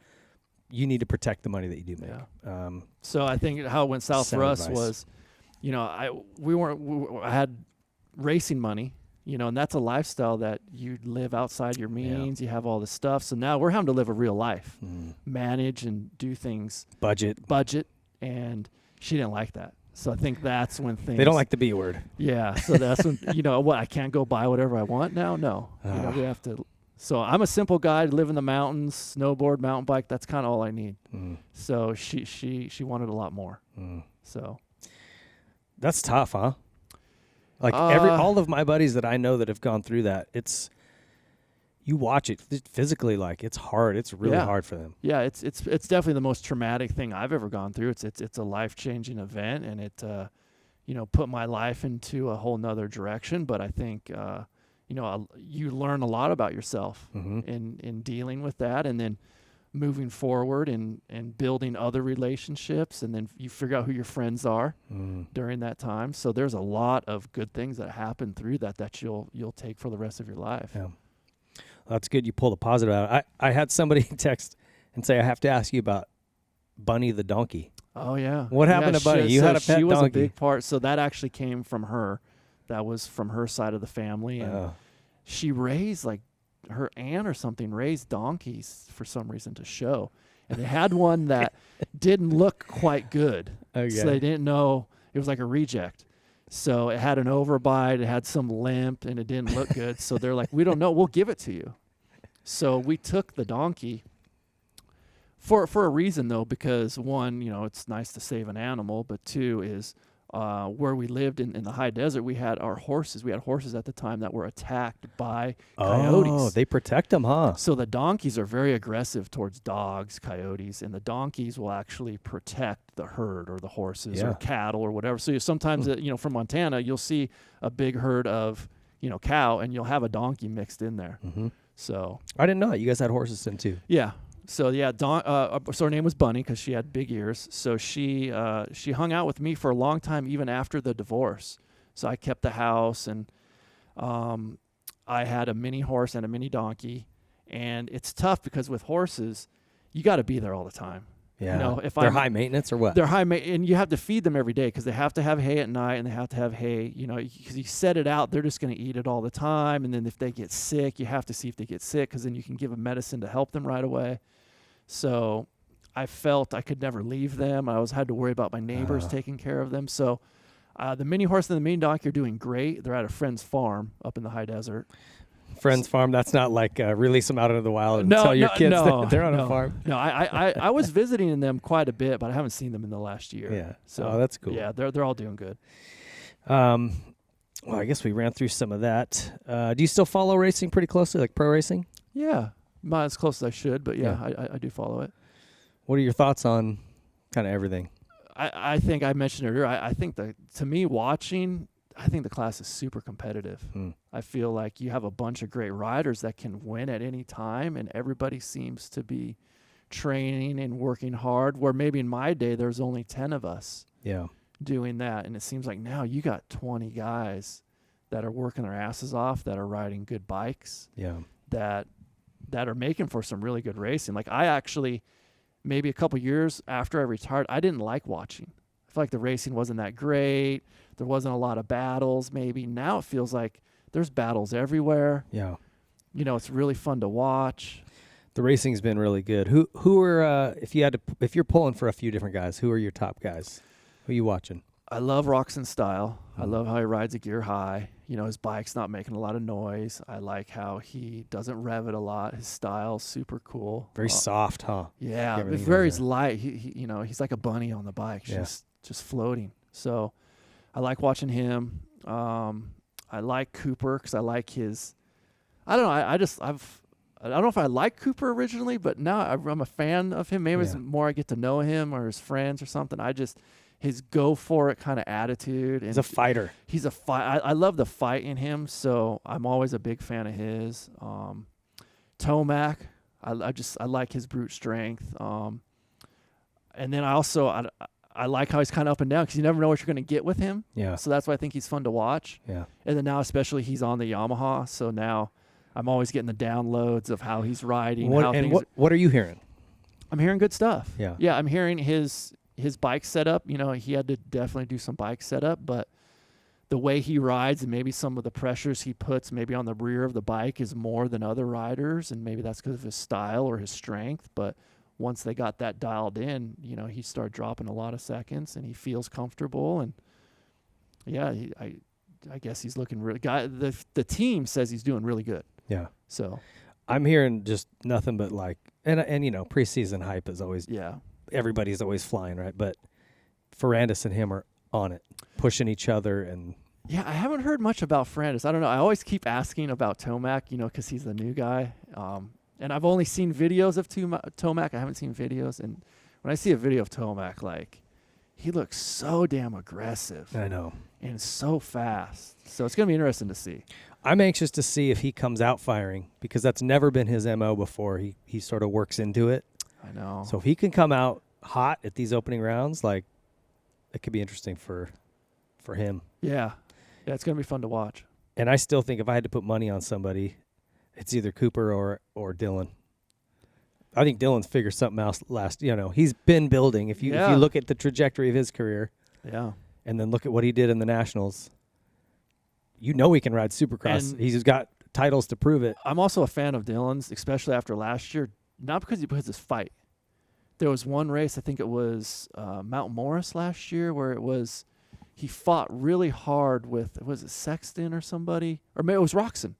Speaker 2: You need to protect the money that you do make.
Speaker 3: Yeah. So I think how it went south for us was, I had racing money, and that's a lifestyle that you live outside your means. You have all this stuff. So now we're having to live a real life, manage and do things.
Speaker 2: Budget.
Speaker 3: And she didn't like that. So I think that's when things.
Speaker 2: They don't like the B word.
Speaker 3: Yeah. So that's when, I can't go buy whatever I want now? No. We have to. So I'm a simple guy, live in the mountains, snowboard, mountain bike. That's kind of all I need. So she wanted a lot more. So
Speaker 2: that's tough, huh? Like all of my buddies that I know that have gone through that, you watch it physically, like it's hard. It's really hard for them.
Speaker 3: Yeah, it's definitely the most traumatic thing I've ever gone through. It's a life-changing event, and it put my life into a whole nother direction. But I think you learn a lot about yourself in dealing with that, and then moving forward and building other relationships, and then you figure out who your friends are during that time. So there's a lot of good things that happen through that you'll take for the rest of your life.
Speaker 2: Yeah. That's good. You pull the positive out. I had somebody text and say, I have to ask you about Bunny the donkey.
Speaker 3: Oh, yeah.
Speaker 2: What happened to Bunny? You had a pet donkey.
Speaker 3: She was a big part. So that actually came from her. That was from her side of the family. And she raised, her aunt or something raised donkeys for some reason to show. And they had one that didn't look quite good. Okay. So they didn't know. It was like a reject. So it had an overbite, it had some limp, and it didn't look good. So they're like, we don't know, we'll give it to you. So we took the donkey for a reason, though, because one, it's nice to save an animal, but two is where we lived in the high desert, we had our horses. We had horses at the time that were attacked by coyotes.
Speaker 2: Oh, they protect them, huh?
Speaker 3: So the donkeys are very aggressive towards dogs, coyotes, and the donkeys will actually protect the herd or the horses or cattle or whatever. So sometimes, from Montana, you'll see a big herd of, cow, and you'll have a donkey mixed in there. So
Speaker 2: I didn't know that. You guys had horses then too.
Speaker 3: Yeah. So so her name was Bunny because she had big ears. So she hung out with me for a long time, even after the divorce. So I kept the house, and I had a mini horse and a mini donkey. And it's tough because with horses, you got to be there all the time.
Speaker 2: Yeah. They're high maintenance or what?
Speaker 3: They're high maintenance, and you have to feed them every day because they have to have hay at night, and they have to have hay. Because you set it out, they're just going to eat it all the time. And then if they get sick, you have to see if they get sick, because then you can give them medicine to help them right away. So I felt I could never leave them. I had to worry about my neighbors taking care of them. So the mini horse and the mini donkey are doing great. They're at a friend's farm up in the high desert.
Speaker 2: Friend's farm? That's not like release them out into the wild and tell your kids that they're on a farm?
Speaker 3: No, I was visiting them quite a bit, but I haven't seen them in the last year.
Speaker 2: Yeah.
Speaker 3: So
Speaker 2: that's cool.
Speaker 3: Yeah, they're all doing good.
Speaker 2: Well, I guess we ran through some of that. Do you still follow racing pretty closely, like pro racing?
Speaker 3: Yeah. Not as close as I should, but I do follow it.
Speaker 2: What are your thoughts on kind of everything?
Speaker 3: I think I mentioned it earlier. I think to me, watching, I think the class is super competitive. I feel like you have a bunch of great riders that can win at any time, and everybody seems to be training and working hard, where maybe in my day there's only 10 of us doing that. And it seems like now you got 20 guys that are working their asses off, that are riding good bikes, that are making for some really good racing. Like I actually, maybe a couple years after I retired, I didn't like watching. I feel like the racing wasn't that great. There wasn't a lot of battles maybe. Now it feels like there's battles everywhere.
Speaker 2: Yeah.
Speaker 3: It's really fun to watch.
Speaker 2: The racing's been really good. Who are if you're pulling for a few different guys, who are your top guys? Who are you watching?
Speaker 3: I love Roxon Style. I love how he rides a gear high. You know, his bike's not making a lot of noise. I like how he doesn't rev it a lot. His style's super cool.
Speaker 2: Very soft, huh?
Speaker 3: Yeah, it's very light. He you know, he's like a bunny on the bike, just floating. So I like watching him. I like Cooper because I like his. I don't know. I don't know if I liked Cooper originally, but now I'm a fan of him. Maybe it's the more I get to know him or his friends or something. His go for it kind of attitude. And
Speaker 2: he's a fighter.
Speaker 3: He's a fight. I love the fight in him, so I'm always a big fan of his. Tomac, I like his brute strength. And then I like how he's kind of up and down because you never know what you're going to get with him.
Speaker 2: Yeah.
Speaker 3: So that's why I think he's fun to watch.
Speaker 2: Yeah.
Speaker 3: And then now especially he's on the Yamaha, so now I'm always getting the downloads of how he's riding.
Speaker 2: What are you hearing?
Speaker 3: I'm hearing good stuff.
Speaker 2: Yeah.
Speaker 3: Yeah, I'm hearing his bike setup. You know, he had to definitely do some bike setup, but the way he rides and maybe some of the pressures he puts maybe on the rear of the bike is more than other riders, and maybe that's because of his style or his strength. But once they got that dialed in, you know, he started dropping a lot of seconds, and he feels comfortable. And yeah, I guess he's looking really. The team says he's doing really good.
Speaker 2: Yeah.
Speaker 3: So
Speaker 2: I'm hearing just nothing but like, and you know, preseason hype is always everybody's always flying, right? But Ferrandis and him are on it, pushing each other. And
Speaker 3: yeah, I haven't heard much about Ferrandis. I don't know. I always keep asking about Tomac, you know, because he's the new guy. And I've only seen videos of Tomac. I haven't seen videos. And when I see a video of Tomac, like, he looks so damn aggressive.
Speaker 2: I know.
Speaker 3: And so fast. So it's going to be interesting to see.
Speaker 2: I'm anxious to see if he comes out firing because that's never been his MO before. He sort of works into it.
Speaker 3: I know.
Speaker 2: So if he can come out hot at these opening rounds, like, it could be interesting for him.
Speaker 3: Yeah. Yeah, it's going to be fun to watch.
Speaker 2: And I still think if I had to put money on somebody, it's either Cooper or Dylan. I think Dylan's figured something else he's been building. If you look at the trajectory of his career, and then look at what he did in the Nationals, you know he can ride Supercross. And he's got titles to prove it.
Speaker 3: I'm also a fan of Dylan's, especially after last year, not because he put his fight. There was one race, I think it was Mount Morris last year, where he fought really hard with, was it Sexton or somebody? Or maybe it was Roxon.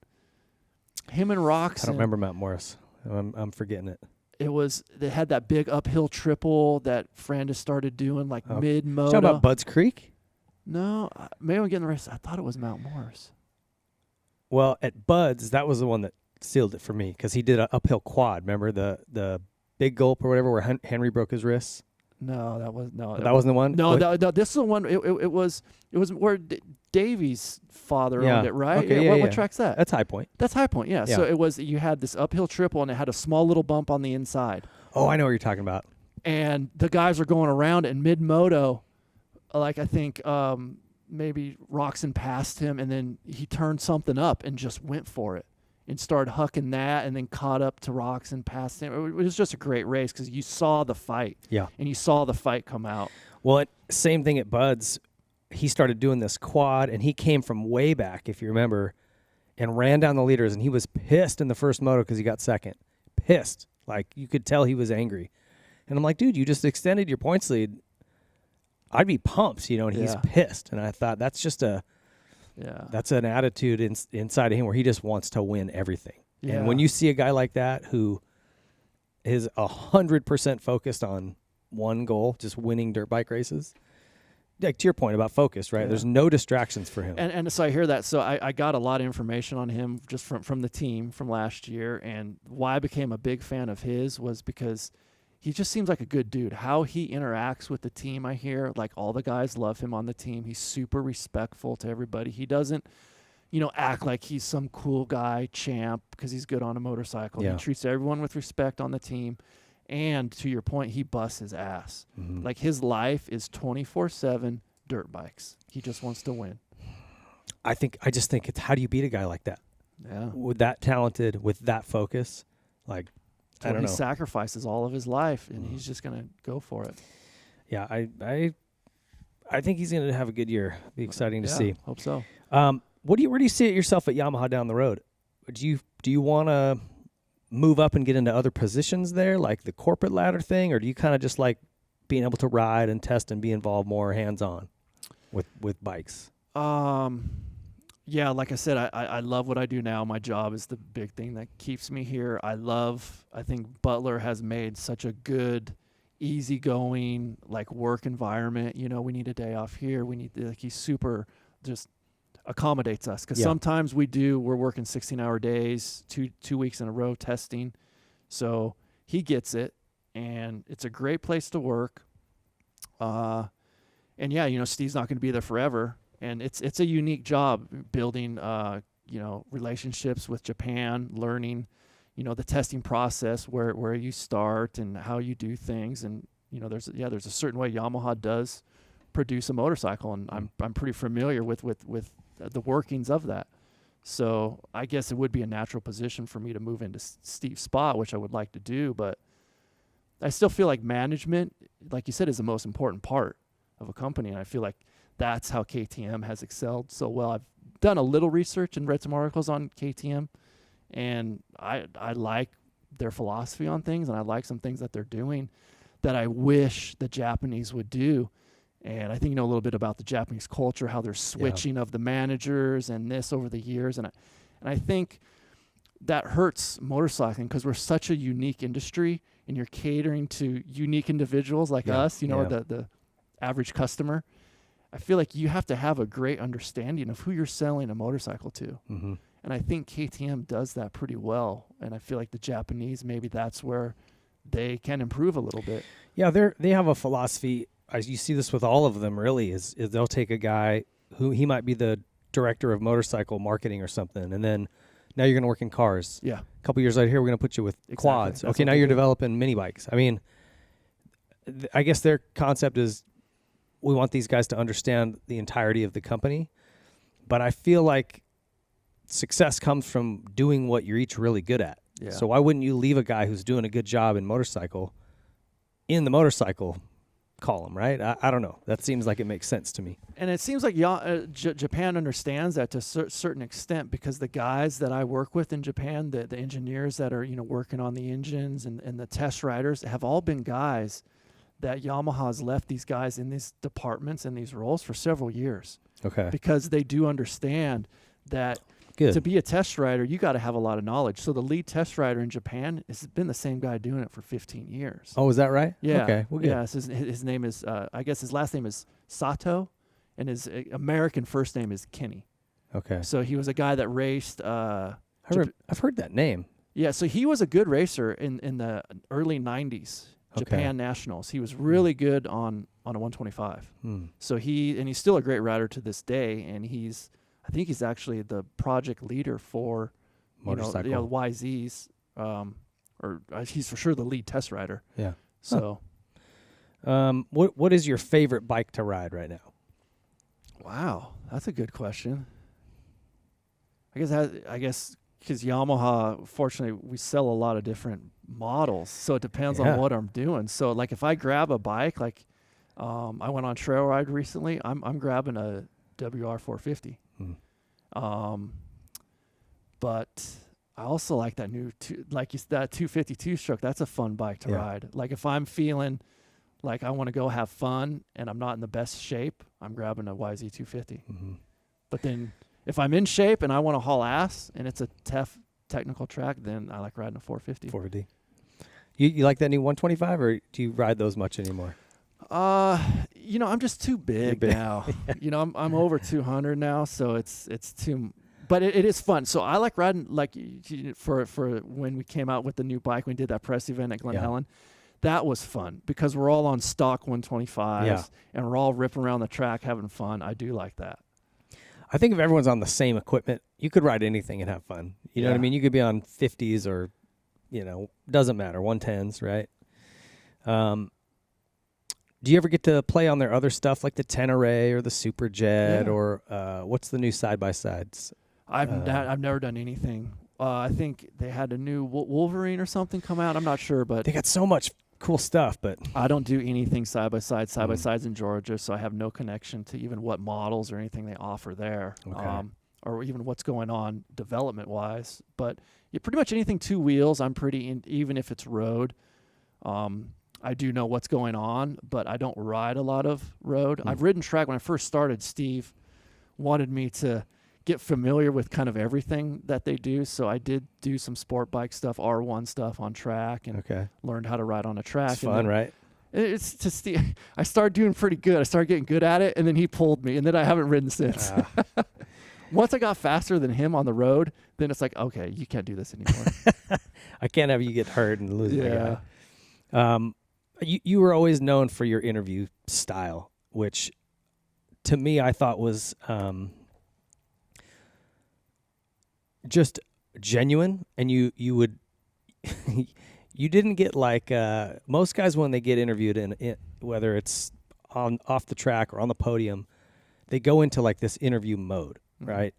Speaker 3: Him and Roxon.
Speaker 2: I don't remember Mount Morris. I'm forgetting it.
Speaker 3: They had that big uphill triple that Ferrandis started doing mid-moto.
Speaker 2: Talking about Budds Creek?
Speaker 3: No, maybe I'm getting the race. I thought it was Mount Morris.
Speaker 2: Well, at Budds, that was the one that sealed it for me because he did an uphill quad. Remember the big gulp or whatever where Henry broke his wrists?
Speaker 3: No, that wasn't the one.
Speaker 2: No,
Speaker 3: this is the one. It was where Davies' father owned it, right?
Speaker 2: Okay,
Speaker 3: what track's that?
Speaker 2: That's High Point.
Speaker 3: That's High Point. Yeah. So it was. You had this uphill triple, and it had a small little bump on the inside.
Speaker 2: Oh, I know what you're talking about.
Speaker 3: And the guys are going around in mid-moto, like I think maybe Roxon passed him, and then he turned something up and just went for it. And started hucking that, and then caught up to Roxon, passed him. It was just a great race because you saw the fight.
Speaker 2: Yeah.
Speaker 3: And you saw the fight come out.
Speaker 2: Well, same thing at Budds. He started doing this quad, and he came from way back, if you remember, and ran down the leaders, and he was pissed in the first moto because he got second. Pissed. Like, you could tell he was angry. And I'm like, dude, you just extended your points lead. I'd be pumped, and he's pissed. And I thought that's just that's an attitude inside of him where he just wants to win everything. Yeah. And when you see a guy like that who is 100% focused on one goal, just winning dirt bike races, like to your point about focus, right? Yeah. There's no distractions for him.
Speaker 3: And so I hear that. So I got a lot of information on him just from the team from last year. And why I became a big fan of his was because he just seems like a good dude. How he interacts with the team, I hear, like all the guys love him on the team. He's super respectful to everybody. He doesn't, act like he's some cool guy champ because he's good on a motorcycle. Yeah. He treats everyone with respect on the team. And to your point, he busts his ass. Mm-hmm. Like his life is 24/7 dirt bikes. He just wants to win.
Speaker 2: I just think it's how do you beat a guy like that?
Speaker 3: Yeah.
Speaker 2: With that talented, with that focus, like I don't know.
Speaker 3: He sacrifices all of his life, and he's just gonna go for it.
Speaker 2: Yeah, I think he's gonna have a good year. Be exciting to see.
Speaker 3: Hope so.
Speaker 2: Where do you see it yourself at Yamaha down the road? Do you want to move up and get into other positions there, like the corporate ladder thing, or do you kind of just like being able to ride and test and be involved more hands-on with bikes?
Speaker 3: Yeah, like I said, I love what I do now. My job is the big thing that keeps me here. I think Butler has made such a good, easygoing, like, work environment. You know, we need a day off here. We need, like, he's super, just accommodates us. Because sometimes we're working 16-hour days, two weeks in a row testing. So he gets it, and it's a great place to work. And yeah, you know, Steve's not going to be there forever. And it's a unique job building, you know, relationships with Japan, learning, you know, the testing process, where you start and how you do things. And, you know, there's a certain way Yamaha does produce a motorcycle. And I'm pretty familiar with the workings of that. So I guess it would be a natural position for me to move into Steve's spot, which I would like to do. But I still feel like management, like you said, is the most important part of a company. And I feel like that's how KTM has excelled so well. I've done a little research and read some articles on KTM, and I like their philosophy on things, and I like some things that they're doing that I wish the Japanese would do. And I think you know a little bit about the Japanese culture, how they're switching of the managers and this over the years. And I think that hurts motorcycling because we're such a unique industry, and you're catering to unique individuals like us, you know, the average customer. I feel like you have to have a great understanding of who you're selling a motorcycle to. Mm-hmm. And I think KTM does that pretty well. And I feel like the Japanese, maybe that's where they can improve a little bit.
Speaker 2: Yeah, they have a philosophy. You see this with all of them, really, is they'll take a guy who he might be the director of motorcycle marketing or something, and then now you're going to work in cars.
Speaker 3: Yeah.
Speaker 2: A couple years later, here, we're going to put you with quads. That's okay, now you're developing mini bikes. I mean, I guess their concept is we want these guys to understand the entirety of the company, but I feel like success comes from doing what you're each really good at. Yeah. So why wouldn't you leave a guy who's doing a good job in motorcycle in the motorcycle column, right? I don't know. That seems like it makes sense to me.
Speaker 3: And it seems like Japan understands that to a certain extent, because the guys that I work with in Japan, the engineers that are, you know, working on the engines and the test riders have all been guys that Yamaha's left these guys in these departments and these roles for several years.
Speaker 2: Okay.
Speaker 3: Because they do understand that to be a test rider, you got to have a lot of knowledge. So the lead test rider in Japan has been the same guy doing it for 15 years.
Speaker 2: Oh, is that right?
Speaker 3: Yeah.
Speaker 2: Okay. Well, good.
Speaker 3: Yeah. So his name is, I guess his last name is Sato, and his American first name is Kenny.
Speaker 2: Okay.
Speaker 3: So he was a guy that raced. I've
Speaker 2: heard that name.
Speaker 3: Yeah. So he was a good racer in the early 90s. Japan Nationals. He was really good on a 125. So he's still a great rider to this day, and I think he's actually the project leader for
Speaker 2: motorcycle,
Speaker 3: YZs, or he's for sure the lead test rider.
Speaker 2: Yeah.
Speaker 3: So,
Speaker 2: what is your favorite bike to ride right now?
Speaker 3: Wow, that's a good question. I guess because Yamaha, fortunately, we sell a lot of different models, so it depends on what I'm doing. So, like, if I grab a bike, like I went on trail ride recently, I'm grabbing a WR450. But I also like that new that 252 stroke. That's a fun bike to ride. Like, if I'm feeling like I want to go have fun and I'm not in the best shape, I'm grabbing a YZ250. But then if I'm in shape and I want to haul ass and it's a tough technical track, then I like riding a 450.
Speaker 2: 450. You like that new 125, or do you ride those much anymore?
Speaker 3: You know, I'm just too big now. You know, I'm over 200 now, so it's too. But it is fun. So I like riding, like, for when we came out with the new bike, we did that press event at Glen Helen. That was fun because we're all on stock 125s and we're all ripping around the track having fun. I do like that.
Speaker 2: I think if everyone's on the same equipment, you could ride anything and have fun. You know what I mean? You could be on 50s or, you know, doesn't matter, 110s, right? Do you ever get to play on their other stuff like the Tenere or the Superjet or what's the new side-by-sides?
Speaker 3: I've never done anything. I think they had a new Wolverine or something come out. I'm not sure, but
Speaker 2: they got so much cool stuff. But
Speaker 3: I don't do anything side-by-side. Side-by-sides in Georgia, so I have no connection to even what models or anything they offer there, or even what's going on development-wise. But pretty much anything two wheels, I'm pretty in, even if it's road. I do know what's going on, but I don't ride a lot of road. I've ridden track. When I first started, Steve wanted me to get familiar with kind of everything that they do. So I did do some sport bike stuff, R1 stuff on track, and learned how to ride on a track.
Speaker 2: It's fun, right?
Speaker 3: It's just I started doing pretty good. I started getting good at it, and then he pulled me, and then I haven't ridden since. Once I got faster than him on the road, then it's like, okay, you can't do this anymore.
Speaker 2: I can't have you get hurt and lose my guy. You were always known for your interview style, which to me I thought was just genuine, and you would you didn't get like most guys when they get interviewed in whether it's off the track or on the podium, they go into like this interview mode, right?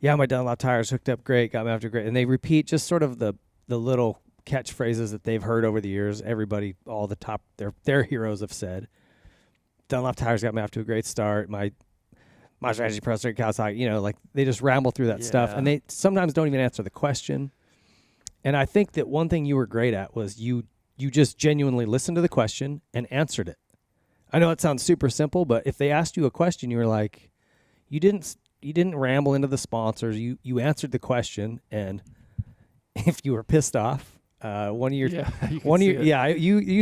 Speaker 2: Yeah, my Dunlop tires hooked up great, got me after great, and they repeat just sort of the little catchphrases that they've heard over the years. Everybody, all the top their heroes have said. Dunlop tires got me off to a great start. My strategy pro straight Kawasaki, you know, like they just ramble through that stuff, and they sometimes don't even answer the question. And I think that one thing you were great at was you just genuinely listened to the question and answered it. I know it sounds super simple, but if they asked you a question, you were like, you didn't ramble into the sponsors. You answered the question, and if you were pissed off, you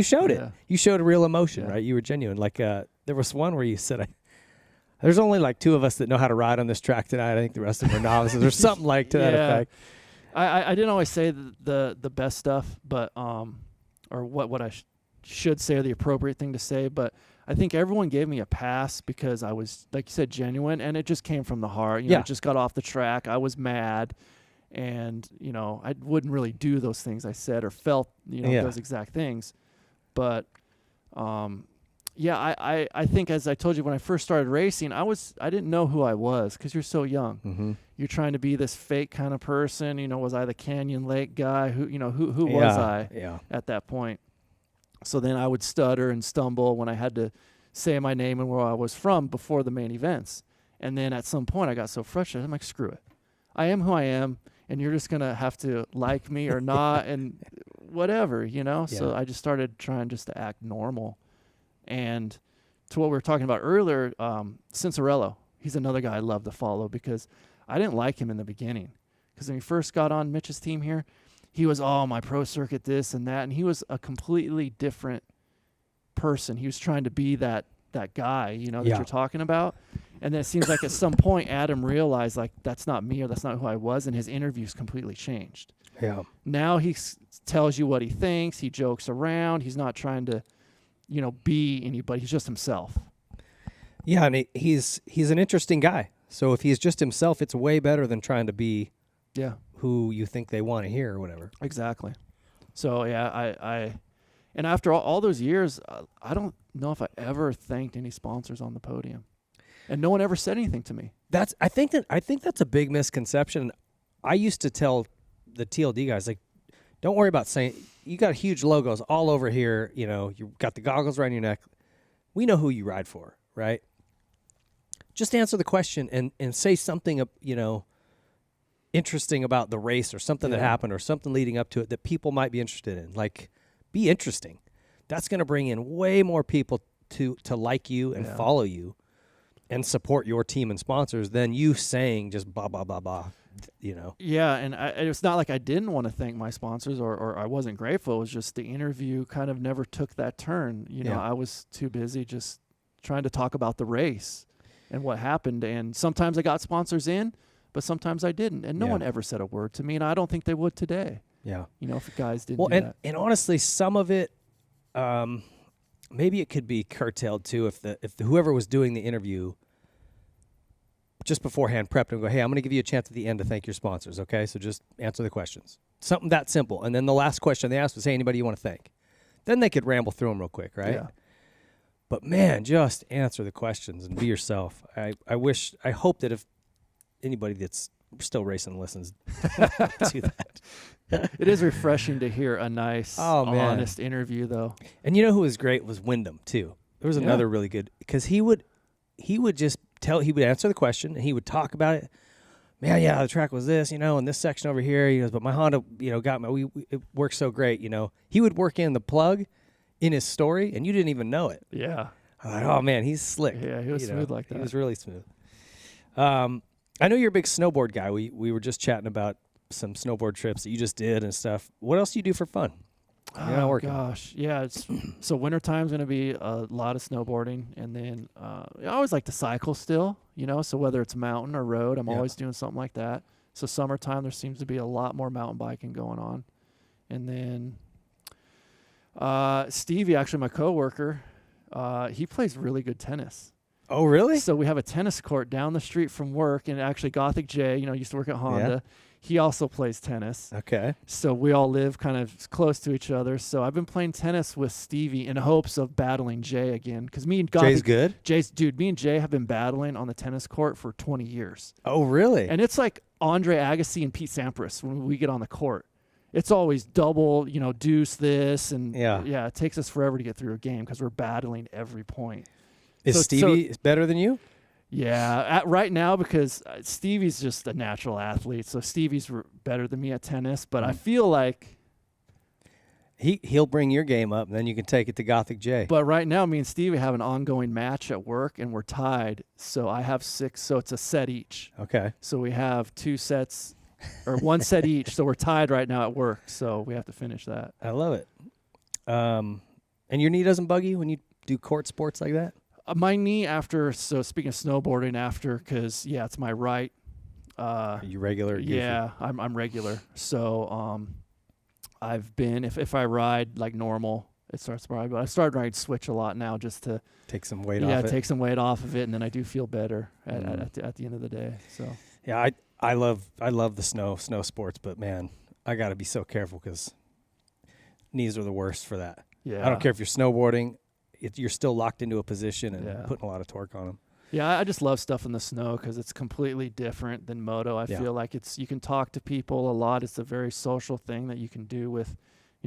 Speaker 2: showed it. You showed a real emotion, right? You were genuine. Like there was one where you said, "There's only like 2 of us that know how to ride on this track tonight. I think the rest of them are novices," or something like to that effect.
Speaker 3: I didn't always say the best stuff, but or what I should say, or the appropriate thing to say, but I think everyone gave me a pass because I was, like you said, genuine, and it just came from the heart. You know, I just got off the track. I was mad, and, you know, I wouldn't really do those things I said or felt, you know, those exact things. But, I think, as I told you, when I first started racing, I didn't know who I was because you're so young.
Speaker 2: Mm-hmm.
Speaker 3: You're trying to be this fake kind of person. You know, was I the Canyon Lake guy? Who was I at that point? So then I would stutter and stumble when I had to say my name and where I was from before the main events. And then at some point I got so frustrated, I'm like, screw it. I am who I am, and you're just going to have to like me or not and whatever, you know? Yeah. So I just started trying just to act normal. And to what we were talking about earlier, Cincerello, he's another guy I love to follow because I didn't like him in the beginning. Because when he first got on Mitch's team here, he was, my pro circuit this and that, and he was a completely different person. He was trying to be that guy, you know, that you're talking about. And then it seems like at some point Adam realized, like, that's not me or that's not who I was, and his interviews completely changed.
Speaker 2: Yeah.
Speaker 3: Now he tells you what he thinks. He jokes around. He's not trying to, you know, be anybody. He's just himself.
Speaker 2: Yeah, and he's an interesting guy. So if he's just himself, it's way better than trying to be who you think they want to hear or whatever.
Speaker 3: Exactly. So, I and after all those years, I don't know if I ever thanked any sponsors on the podium. And no one ever said anything to me.
Speaker 2: I think that's a big misconception. I used to tell the TLD guys, like, don't worry about saying, you got huge logos all over here, you know, you got the goggles around your neck. We know who you ride for, right? Just answer the question and say something, you know, interesting about the race or something that happened or something leading up to it that people might be interested in. Like, be interesting. That's going to bring in way more people to like you and follow you and support your team and sponsors than you saying just blah, blah, blah, blah, you know?
Speaker 3: Yeah, and it's not like I didn't want to thank my sponsors or I wasn't grateful. It was just the interview kind of never took that turn. You know, I was too busy just trying to talk about the race and what happened. And sometimes I got sponsors in, but sometimes I didn't. And no one ever said a word to me, and I don't think they would today.
Speaker 2: Yeah.
Speaker 3: You know, if guys didn't do that.
Speaker 2: And honestly, some of it, maybe it could be curtailed too if whoever was doing the interview just beforehand prepped and go, hey, I'm going to give you a chance at the end to thank your sponsors, okay? So just answer the questions. Something that simple. And then the last question they asked was, hey, anybody you want to thank? Then they could ramble through them real quick, right?
Speaker 3: Yeah.
Speaker 2: But, man, just answer the questions and be yourself. I hope that if anybody that's still racing listens do that.
Speaker 3: It is refreshing to hear a nice, honest interview, though.
Speaker 2: And you know who was great was Wyndham, too. There was another really good, because he would just he would answer the question, and he would talk about it. Man, the track was this, you know, and this section over here, he goes, but my Honda, you know, got it worked so great, you know. He would work in the plug in his story, and you didn't even know it.
Speaker 3: Yeah.
Speaker 2: I'm like, oh, man, he's slick.
Speaker 3: Yeah, he was smooth like that.
Speaker 2: He was really smooth. I know you're a big snowboard guy. We were just chatting about some snowboard trips that you just did and stuff. What else do you do for fun? You're not working.
Speaker 3: Gosh, yeah. So wintertime's going to be a lot of snowboarding, and then I always like to cycle still, so whether it's mountain or road, I'm always doing something like that. So summertime, there seems to be a lot more mountain biking going on. And then Stevie, actually my coworker, he plays really good tennis.
Speaker 2: Oh, really?
Speaker 3: So we have a tennis court down the street from work, and actually Gothic J, used to work at Honda. Yeah. He also plays tennis.
Speaker 2: Okay.
Speaker 3: So we all live kind of close to each other. So I've been playing tennis with Stevie in hopes of battling Jay again. Because me and
Speaker 2: Jay's good?
Speaker 3: Me and Jay have been battling on the tennis court for 20 years.
Speaker 2: Oh, really?
Speaker 3: And it's like Andre Agassi and Pete Sampras when we get on the court. It's always double, deuce this. And yeah, it takes us forever to get through a game because we're battling every point.
Speaker 2: Is Stevie better than you?
Speaker 3: Yeah, right now because Stevie's just a natural athlete, so Stevie's better than me at tennis. But I feel like
Speaker 2: he'll bring your game up, and then you can take it to Gothic J.
Speaker 3: But right now, me and Stevie have an ongoing match at work, and we're tied. So I have 6, so it's a set each.
Speaker 2: Okay.
Speaker 3: So we have 2 sets, or 1 set each. So we're tied right now at work. So we have to finish that.
Speaker 2: I love it. And your knee doesn't bug you when you do court sports like that?
Speaker 3: My knee so speaking of snowboarding because, it's my right.
Speaker 2: Are you regular?
Speaker 3: Yeah, I'm regular. So I've been, if I ride like normal, it starts to ride. But I started riding switch a lot now just to
Speaker 2: take some weight off it.
Speaker 3: Yeah, take some weight off of it, and then I do feel better at the end of the day. So
Speaker 2: yeah, I love the snow sports, but man, I got to be so careful because knees are the worst for that.
Speaker 3: Yeah,
Speaker 2: I don't care if you're snowboarding. You're still locked into a position and putting a lot of torque on them.
Speaker 3: Yeah, I just love stuff in the snow because it's completely different than moto. I feel like you can talk to people a lot. It's a very social thing that you can do with,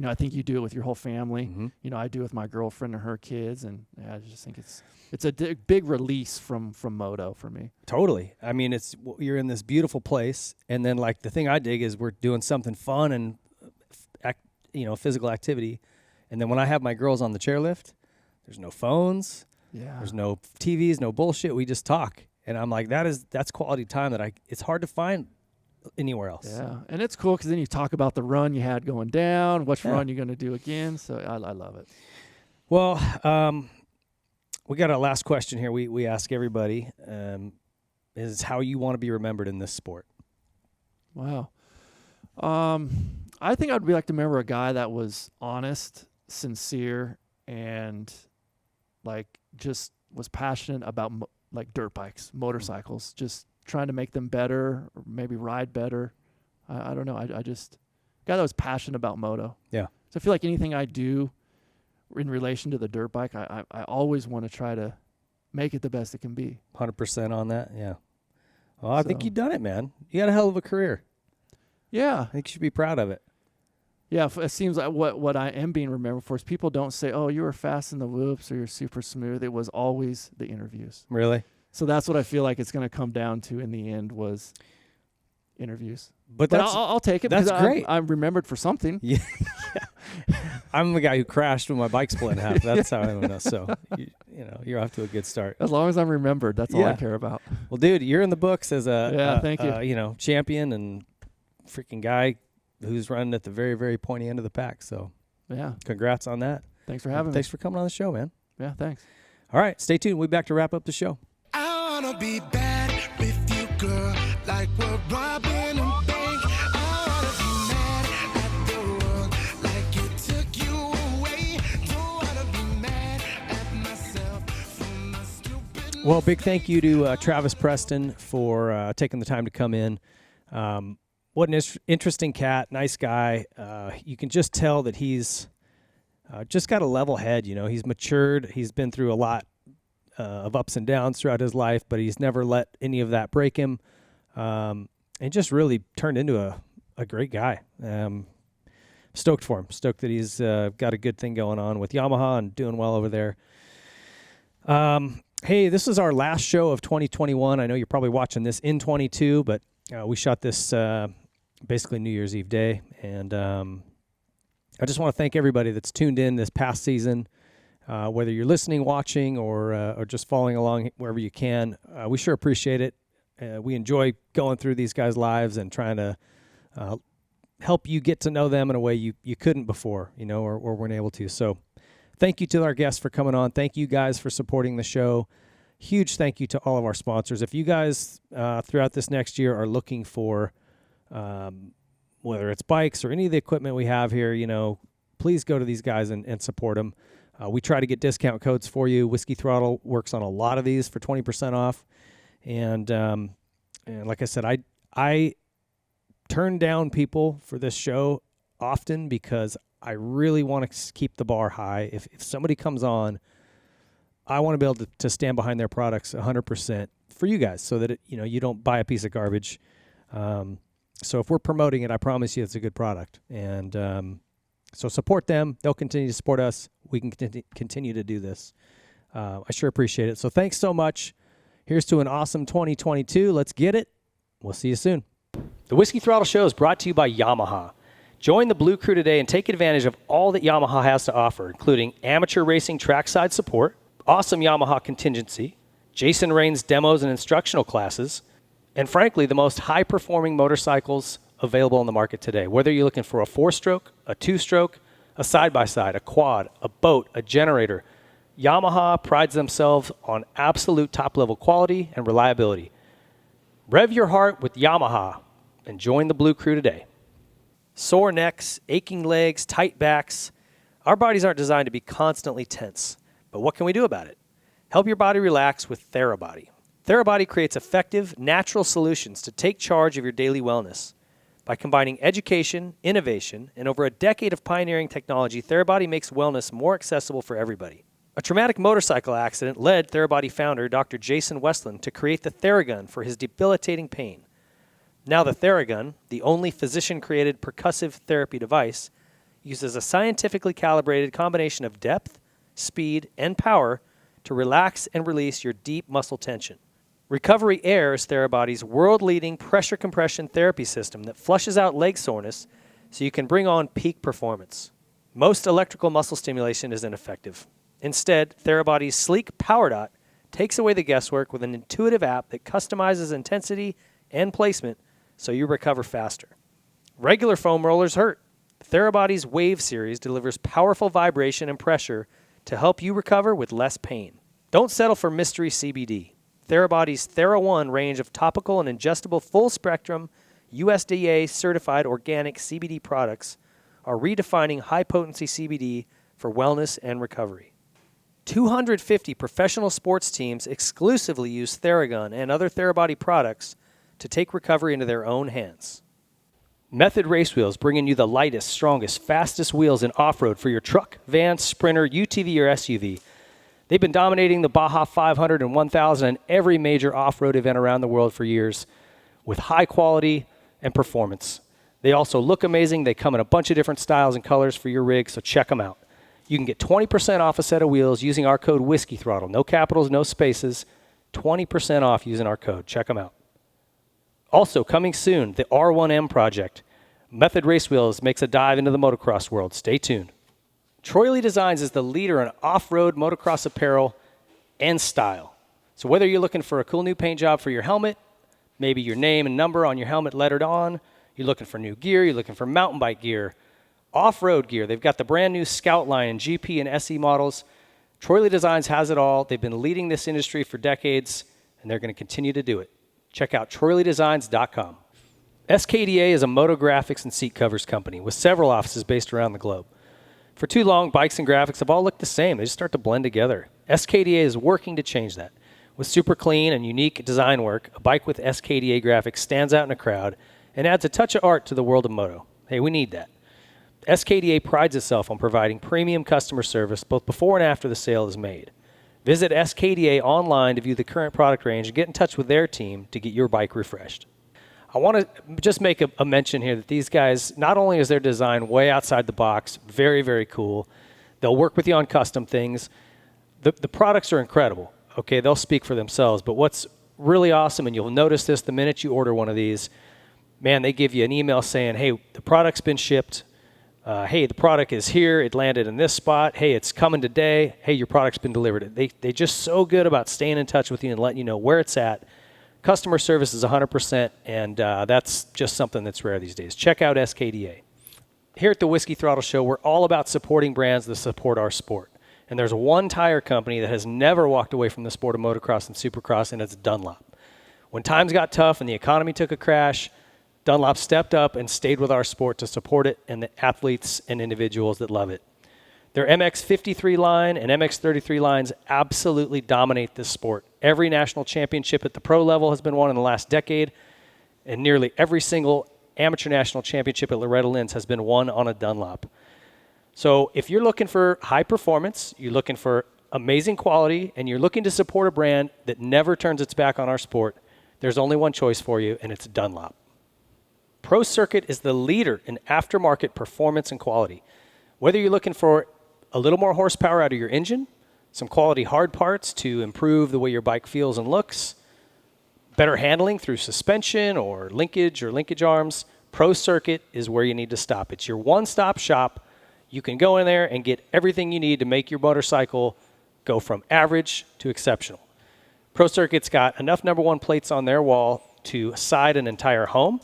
Speaker 3: I think you do it with your whole family. Mm-hmm. I do with my girlfriend and her kids, and I just think it's a big release from moto for me.
Speaker 2: Totally. I mean, you're in this beautiful place, and then like the thing I dig is we're doing something fun and physical activity, and then when I have my girls on the chairlift. There's no phones. Yeah. There's no TVs, no bullshit. We just talk. And I'm like, that's quality time that it's hard to find anywhere else.
Speaker 3: Yeah. And it's cool because then you talk about the run you had going down, which run you're going to do again. So I love it.
Speaker 2: Well, we got a last question here. We ask everybody, is how you want to be remembered in this sport.
Speaker 3: Wow. I think I'd like to remember a guy that was honest, sincere, and just was passionate about dirt bikes, motorcycles, just trying to make them better or maybe ride better. I don't know. I just guy that was passionate about moto.
Speaker 2: Yeah.
Speaker 3: So I feel like anything I do in relation to the dirt bike, I always want to try to make it the best it can be.
Speaker 2: 100% on that. Yeah. Well, I think you've done it, man. You got a hell of a career.
Speaker 3: Yeah.
Speaker 2: I think you should be proud of it.
Speaker 3: Yeah, it seems like what I am being remembered for is people don't say, oh, you were fast in the whoops or you're super smooth. It was always the interviews.
Speaker 2: Really?
Speaker 3: So that's what I feel like it's going to come down to in the end was interviews.
Speaker 2: But
Speaker 3: I'll take it.
Speaker 2: That's great.
Speaker 3: I'm remembered for something.
Speaker 2: Yeah. I'm the guy who crashed when my bike split in half. That's how I know. So, you're off to a good start.
Speaker 3: As long as I'm remembered, that's all I care about.
Speaker 2: Well, dude, you're in the books as
Speaker 3: thank you.
Speaker 2: Champion and freaking guy who's running at the very, very pointy end of the pack. So,
Speaker 3: yeah,
Speaker 2: congrats on that.
Speaker 3: Thanks for having me.
Speaker 2: Thanks for coming on the show, man.
Speaker 3: Yeah, thanks.
Speaker 2: All right, stay tuned. We'll be back to wrap up the show.
Speaker 10: I wanna be bad with you, girl, like we're robbing a bank. I wanna be mad at the world, like it took you away. Don't wanna be mad at myself for my stupid.
Speaker 2: Well, big thank you to Travis Preston for taking the time to come in. What an interesting cat, nice guy. You can just tell that he's just got a level head. He's matured. He's been through a lot of ups and downs throughout his life, but he's never let any of that break him. And just really turned into a great guy. Stoked for him. Stoked that he's got a good thing going on with Yamaha and doing well over there. Hey, this is our last show of 2021. I know you're probably watching this in 22, but we shot this basically New Year's Eve day. And I just want to thank everybody that's tuned in this past season, whether you're listening, watching, or just following along wherever you can. We sure appreciate it. We enjoy going through these guys' lives and trying to help you get to know them in a way you couldn't before, or weren't able to. So thank you to our guests for coming on. Thank you guys for supporting the show. Huge thank you to all of our sponsors. If you guys throughout this next year are looking for whether it's bikes or any of the equipment we have here, please go to these guys and support them. We try to get discount codes for you. Whiskey Throttle works on a lot of these for 20% off. And like I said, I turn down people for this show often because I really want to keep the bar high. If somebody comes on, I want to be able to stand behind their products 100% for you guys so that you don't buy a piece of garbage. So if we're promoting it, I promise you it's a good product. And so support them. They'll continue to support us. We can continue to do this. I sure appreciate it. So thanks so much. Here's to an awesome 2022. Let's get it. We'll see you soon. The Whiskey Throttle Show is brought to you by Yamaha. Join the Blue Crew today and take advantage of all that Yamaha has to offer, including amateur racing trackside support, awesome Yamaha contingency, Jason Rain's demos and instructional classes, and frankly, the most high-performing motorcycles available on the market today. Whether you're looking for a 4-stroke, a 2-stroke, a side-by-side, a quad, a boat, a generator, Yamaha prides themselves on absolute top-level quality and reliability. Rev your heart with Yamaha and join the Blue Crew today. Sore necks, aching legs, tight backs. Our bodies aren't designed to be constantly tense. But what can we do about it? Help your body relax with TheraBody. TheraBody creates effective, natural solutions to take charge of your daily wellness. By combining education, innovation, and over a decade of pioneering technology, TheraBody makes wellness more accessible for everybody. A traumatic motorcycle accident led TheraBody founder Dr. Jason Westland to create the Theragun for his debilitating pain. Now the Theragun, the only physician-created percussive therapy device, uses a scientifically calibrated combination of depth, speed, and power to relax and release your deep muscle tension. Recovery Air is TheraBody's world-leading pressure compression therapy system that flushes out leg soreness so you can bring on peak performance. Most electrical muscle stimulation is ineffective. Instead, TheraBody's sleek Power Dot takes away the guesswork with an intuitive app that customizes intensity and placement so you recover faster. Regular foam rollers hurt. TheraBody's Wave series delivers powerful vibration and pressure to help you recover with less pain. Don't settle for mystery CBD. TheraBody's TheraOne range of topical and ingestible full-spectrum USDA-certified organic CBD products are redefining high-potency CBD for wellness and recovery. 250 professional sports teams exclusively use Theragun and other TheraBody products to take recovery into their own hands. Method Race Wheels bringing you the lightest, strongest, fastest wheels in off-road for your truck, van, sprinter, UTV, or SUV. They've been dominating the Baja 500 and 1000 and every major off-road event around the world for years with high quality and performance. They also look amazing. They come in a bunch of different styles and colors for your rig, so check them out. You can get 20% off a set of wheels using our code Whiskey Throttle. No capitals, no spaces. 20% off using our code. Check them out. Also, coming soon, the R1M project. Method Race Wheels makes a dive into the motocross world. Stay tuned. Troy Lee Designs is the leader in off-road motocross apparel and style. So whether you're looking for a cool new paint job for your helmet, maybe your name and number on your helmet lettered on, you're looking for new gear, you're looking for mountain bike gear, off-road gear. They've got the brand new Scout line and GP and SE models. Troy Lee Designs has it all. They've been leading this industry for decades, and they're going to continue to do it. Check out TroyLeeDesigns.com. SKDA is a moto graphics and seat covers company with several offices based around the globe. For too long, bikes and graphics have all looked the same. They just start to blend together. SKDA is working to change that. With super clean and unique design work, a bike with SKDA graphics stands out in a crowd and adds a touch of art to the world of moto. Hey, we need that. SKDA prides itself on providing premium customer service both before and after the sale is made. Visit SKDA online to view the current product range and get in touch with their team to get your bike refreshed. I want to just make a mention here that these guys, not only is their design way outside the box, very, very cool. They'll work with you on custom things. The products are incredible. Okay, they'll speak for themselves. But what's really awesome, and you'll notice this the minute you order one of these, man, they give you an email saying, hey, the product's been shipped. Hey, the product is here. It landed in this spot. Hey, it's coming today. Hey, your product's been delivered. They just so good about staying in touch with you and letting you know where it's at, customer service is 100%, and that's just something that's rare these days. Check out SKDA. Here at the Whiskey Throttle Show, we're all about supporting brands that support our sport. And there's one tire company that has never walked away from the sport of motocross and supercross, and it's Dunlop. When times got tough and the economy took a crash, Dunlop stepped up and stayed with our sport to support it and the athletes and individuals that love it. Their MX53 line and MX33 lines absolutely dominate this sport. Every national championship at the pro level has been won in the last decade, and nearly every single amateur national championship at Loretta Lynn's has been won on a Dunlop. So if you're looking for high performance, you're looking for amazing quality, and you're looking to support a brand that never turns its back on our sport, there's only one choice for you, and it's Dunlop. Pro Circuit is the leader in aftermarket performance and quality. Whether you're looking for a little more horsepower out of your engine, some quality hard parts to improve the way your bike feels and looks, better handling through suspension or linkage arms, Pro Circuit is where you need to stop. It's your one-stop shop. You can go in there and get everything you need to make your motorcycle go from average to exceptional. Pro Circuit's got enough number one plates on their wall to side an entire home,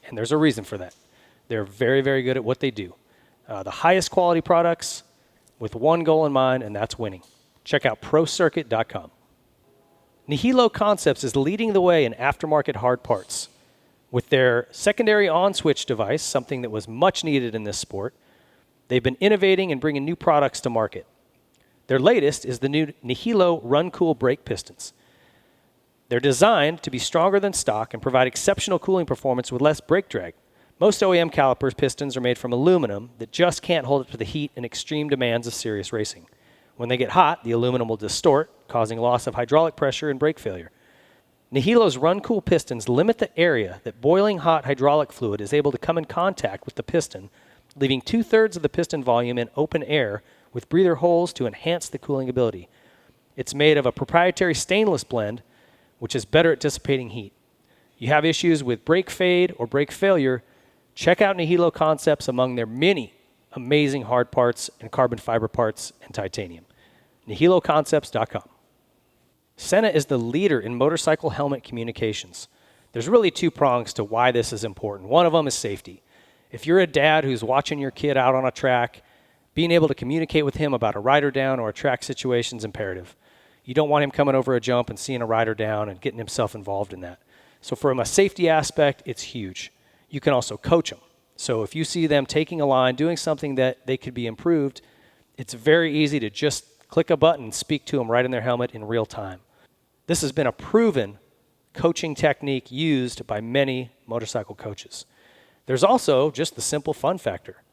Speaker 2: and there's a reason for that. They're very, very good at what they do. The highest quality products with one goal in mind, and that's winning. Check out ProCircuit.com. Nihilo Concepts is leading the way in aftermarket hard parts. With their secondary on-switch device, something that was much needed in this sport, they've been innovating and bringing new products to market. Their latest is the new Nihilo Run Cool brake pistons. They're designed to be stronger than stock and provide exceptional cooling performance with less brake drag. Most OEM calipers pistons are made from aluminum that just can't hold up to the heat and extreme demands of serious racing. When they get hot, the aluminum will distort, causing loss of hydraulic pressure and brake failure. Nihilo's Run Cool pistons limit the area that boiling hot hydraulic fluid is able to come in contact with the piston, leaving 2/3 of the piston volume in open air with breather holes to enhance the cooling ability. It's made of a proprietary stainless blend, which is better at dissipating heat. You have issues with brake fade or brake failure, check out Nihilo Concepts among their many amazing hard parts and carbon fiber parts and titanium. NihiloConcepts.com. Senna is the leader in motorcycle helmet communications. There's really two prongs to why this is important. One of them is safety. If you're a dad who's watching your kid out on a track, being able to communicate with him about a rider down or a track situation is imperative. You don't want him coming over a jump and seeing a rider down and getting himself involved in that. So from a safety aspect, it's huge. You can also coach them. So if you see them taking a line, doing something that they could be improved, it's very easy to just click a button and speak to them right in their helmet in real time. This has been a proven coaching technique used by many motorcycle coaches. There's also just the simple fun factor.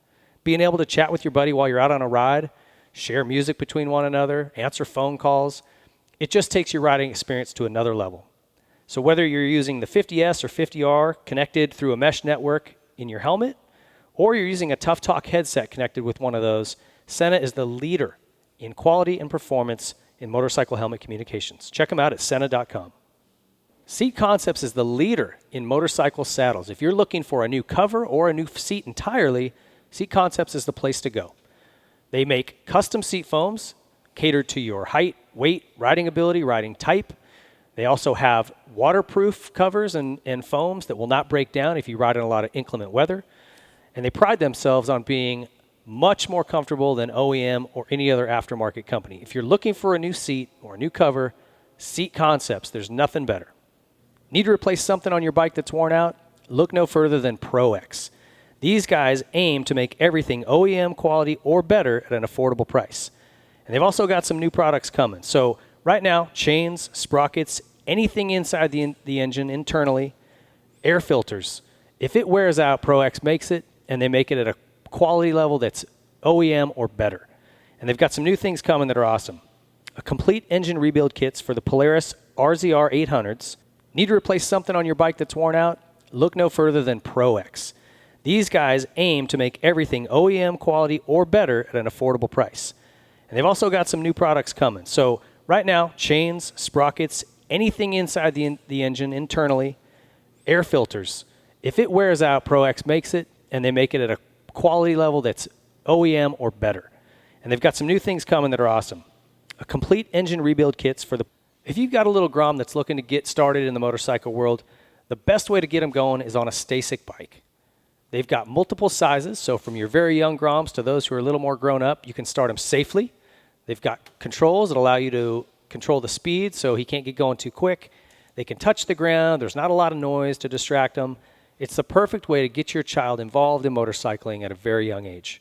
Speaker 2: Being able to chat with your buddy while you're out on a ride, share music between one another, answer phone calls, it just takes your riding experience to another level. So whether you're using the 50S or 50R connected through a mesh network in your helmet, or you're using a Tough Talk headset connected with one of those, Senna is the leader in quality and performance in motorcycle helmet communications. Check them out at Senna.com. Seat Concepts is the leader in motorcycle saddles. If you're looking for a new cover or a new seat entirely, Seat Concepts is the place to go. They make custom seat foams catered to your height, weight, riding ability, riding type. They also have waterproof covers and foams that will not break down if you ride in a lot of inclement weather. And they pride themselves on being much more comfortable than OEM or any other aftermarket company. If you're looking for a new seat or a new cover, Seat Concepts, there's nothing better. Need to replace something on your bike that's worn out? Look no further than ProX. These guys aim to make everything OEM quality or better at an affordable price. And they've also got some new products coming. So right now, chains, sprockets, anything inside the engine internally, air filters. If it wears out, ProX makes it, and they make it at a quality level that's OEM or better. And they've got some new things coming that are awesome. A complete engine rebuild kits for the Polaris RZR 800s. Need to replace something on your bike that's worn out? Look no further than ProX. These guys aim to make everything OEM quality or better at an affordable price. And they've also got some new products coming. So right now, chains, sprockets, anything inside the engine internally, air filters. If it wears out, ProX makes it, and they make it at a quality level that's OEM or better. And they've got some new things coming that are awesome. A complete engine rebuild kits for the If you've got a little Grom that's looking to get started in the motorcycle world, the best way to get them going is on a Stasic bike. They've got multiple sizes, so from your very young Groms to those who are a little more grown up, you can start them safely. They've got controls that allow you to control the speed so he can't get going too quick. They can touch the ground. There's not a lot of noise to distract them. It's the perfect way to get your child involved in motorcycling at a very young age.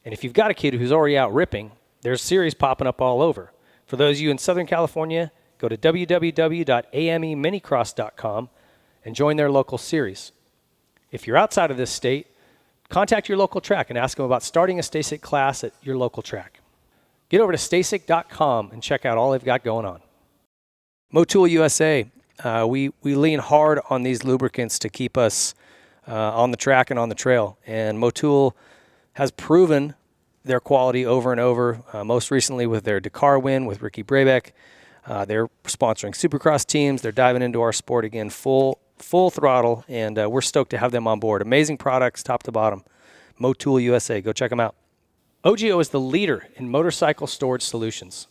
Speaker 2: And if you've got a kid who's already out ripping, there's series popping up all over. For those of you in Southern California, go to www.ameminicross.com and join their local series. If you're outside of this state, contact your local track and ask them about starting a Stasic class at your local track. Get over to stasic.com and check out all they've got going on. Motul USA, we lean hard on these lubricants to keep us on the track and on the trail. And Motul has proven their quality over and over, most recently with their Dakar win with Ricky Brabeck. They're sponsoring supercross teams. They're diving into our sport again full throttle, and we're stoked to have them on board. Amazing products, top to bottom. Motul USA, go check them out. OGIO is the leader in motorcycle storage solutions.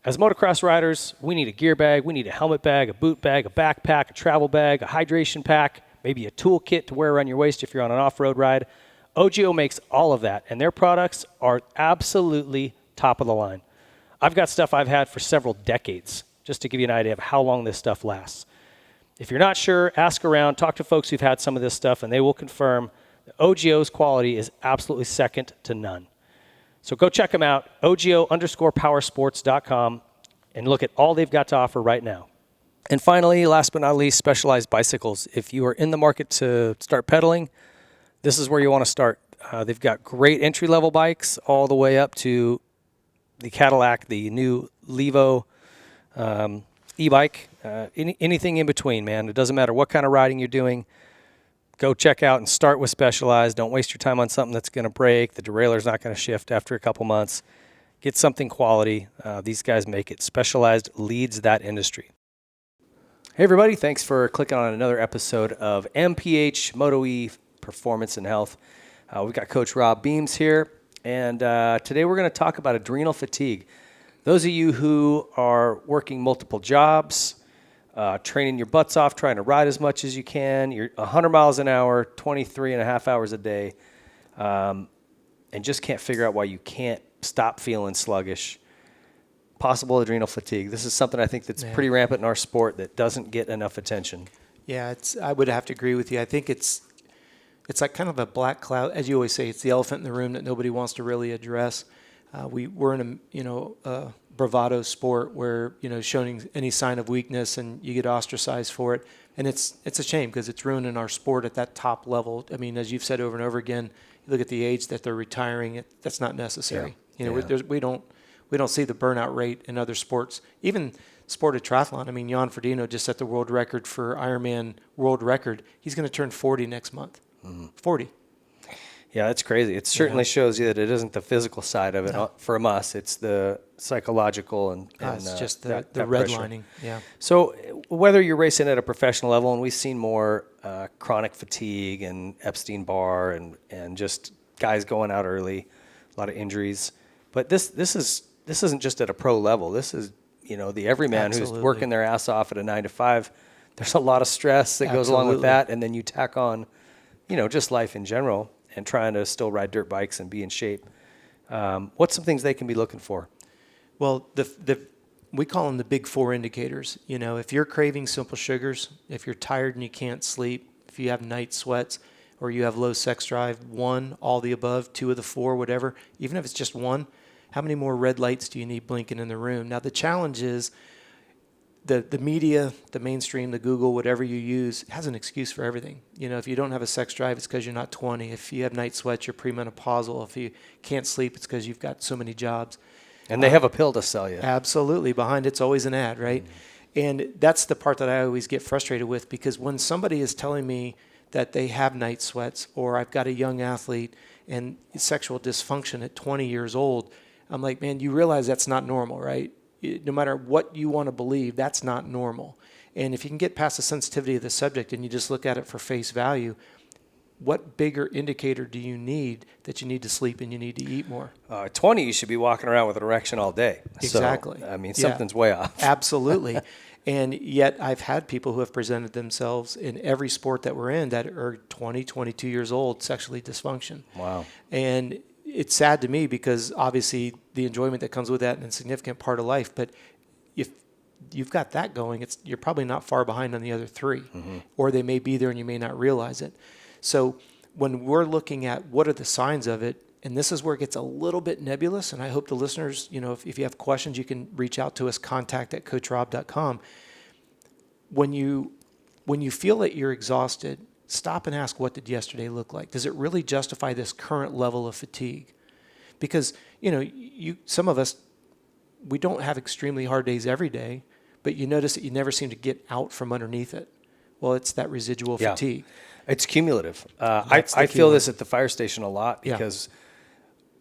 Speaker 2: As motocross riders, we need a gear bag, we need a helmet bag, a boot bag, a backpack, a travel bag, a hydration pack, maybe a tool kit to wear around your waist if you're on an off-road ride. OGIO makes all of that, and their products are absolutely top of the line. I've got stuff I've had for several decades, just to give you an idea of how long this stuff lasts. If you're not sure, ask around, talk to folks who've had some of this stuff, and they will confirm that OGIO's quality is absolutely second to none. So go check them out, OGIO_powersports.com, and look at all they've got to offer right now. And finally, last but not least, Specialized Bicycles. If you are in the market to start pedaling, this is where you want to start. They've got great entry-level bikes all the way up to the Cadillac, the new Levo e-bike, anything in between, man. It doesn't matter what kind of riding you're doing. Go check out and start with Specialized. Don't waste your time on something that's going to break. The derailler's not going to shift after a couple months. Get something quality. These guys make it. Specialized leads that industry. Hey, everybody. Thanks for clicking on another episode of MPH Moto E Performance and Health. We've got Coach Rob Beams here, and today we're going to talk about adrenal fatigue. Those of you who are working multiple jobs, training your butts off, trying to ride as much as you can. You're 100 miles an hour, 23 and a half hours a day, and just can't figure out why you can't stop feeling sluggish. Possible adrenal fatigue. This is something I think that's pretty rampant in our sport that doesn't get enough attention.
Speaker 16: Yeah, I would have to agree with you. I think it's like kind of a black cloud. As you always say, it's the elephant in the room that nobody wants to really address. We're in a bravado sport where, showing any sign of weakness and you get ostracized for it. And it's a shame because it's ruining our sport at that top level. I mean, as you've said over and over again, you look at the age that they're retiring, that's not necessary. We don't see the burnout rate in other sports. Even sport of triathlon. I mean, Jan Frodeno just set the world record for Ironman world record. He's going to turn 40 next month. 40.
Speaker 2: Yeah, that's crazy. It certainly shows you that it isn't the physical side of it from us. It's the psychological and
Speaker 16: it's just the
Speaker 2: that
Speaker 16: redlining. Yeah.
Speaker 2: So whether you're racing at a professional level, and we've seen more chronic fatigue and Epstein-Barr and just guys going out early, a lot of injuries. But this isn't just at a pro level. This is the everyman who's working their ass off at a 9 to 5. There's a lot of stress that goes along with that, and then you tack on, just life in general. And trying to still ride dirt bikes and be in shape. What's some things they can be looking for?
Speaker 16: Well, we call them the big four indicators. If you're craving simple sugars, if you're tired and you can't sleep, if you have night sweats, or you have low sex drive, 1, all the above, 2 of the 4, whatever, even if it's just 1, how many more red lights do you need blinking in the room? Now, the challenge is the media, the mainstream, the Google, whatever you use, has an excuse for everything. If you don't have a sex drive, it's because you're not 20. If you have night sweats, you're premenopausal. If you can't sleep, it's because you've got so many jobs.
Speaker 2: And they have a pill to sell you.
Speaker 16: Absolutely. Behind it's always an ad, right? And that's the part that I always get frustrated with, because when somebody is telling me that they have night sweats, or I've got a young athlete and sexual dysfunction at 20 years old, I'm like, man, you realize that's not normal, right? No matter what you want to believe, that's not normal. And if you can get past the sensitivity of the subject and you just look at it for face value, what bigger indicator do you need that you need to sleep and you need to eat more?
Speaker 2: 20, you should be walking around with an erection all day.
Speaker 16: Exactly.
Speaker 2: So, I mean, something's way off.
Speaker 16: Absolutely. And yet I've had people who have presented themselves in every sport that we're in that are 20, 22 years old, sexually dysfunction.
Speaker 2: Wow.
Speaker 16: And it's sad to me because obviously the enjoyment that comes with that is a significant part of life. But if you've got that going, you're probably not far behind on the other three, or they may be there and you may not realize it. So when we're looking at what are the signs of it, and this is where it gets a little bit nebulous, and I hope the listeners, if you have questions, you can reach out to us, contact@coachrob.com. When you feel that you're exhausted, stop and ask, what did yesterday look like? Does it really justify this current level of fatigue? Because, some of us, we don't have extremely hard days every day, but you notice that you never seem to get out from underneath it. Well, it's that residual fatigue.
Speaker 2: It's cumulative. I feel this at the fire station a lot because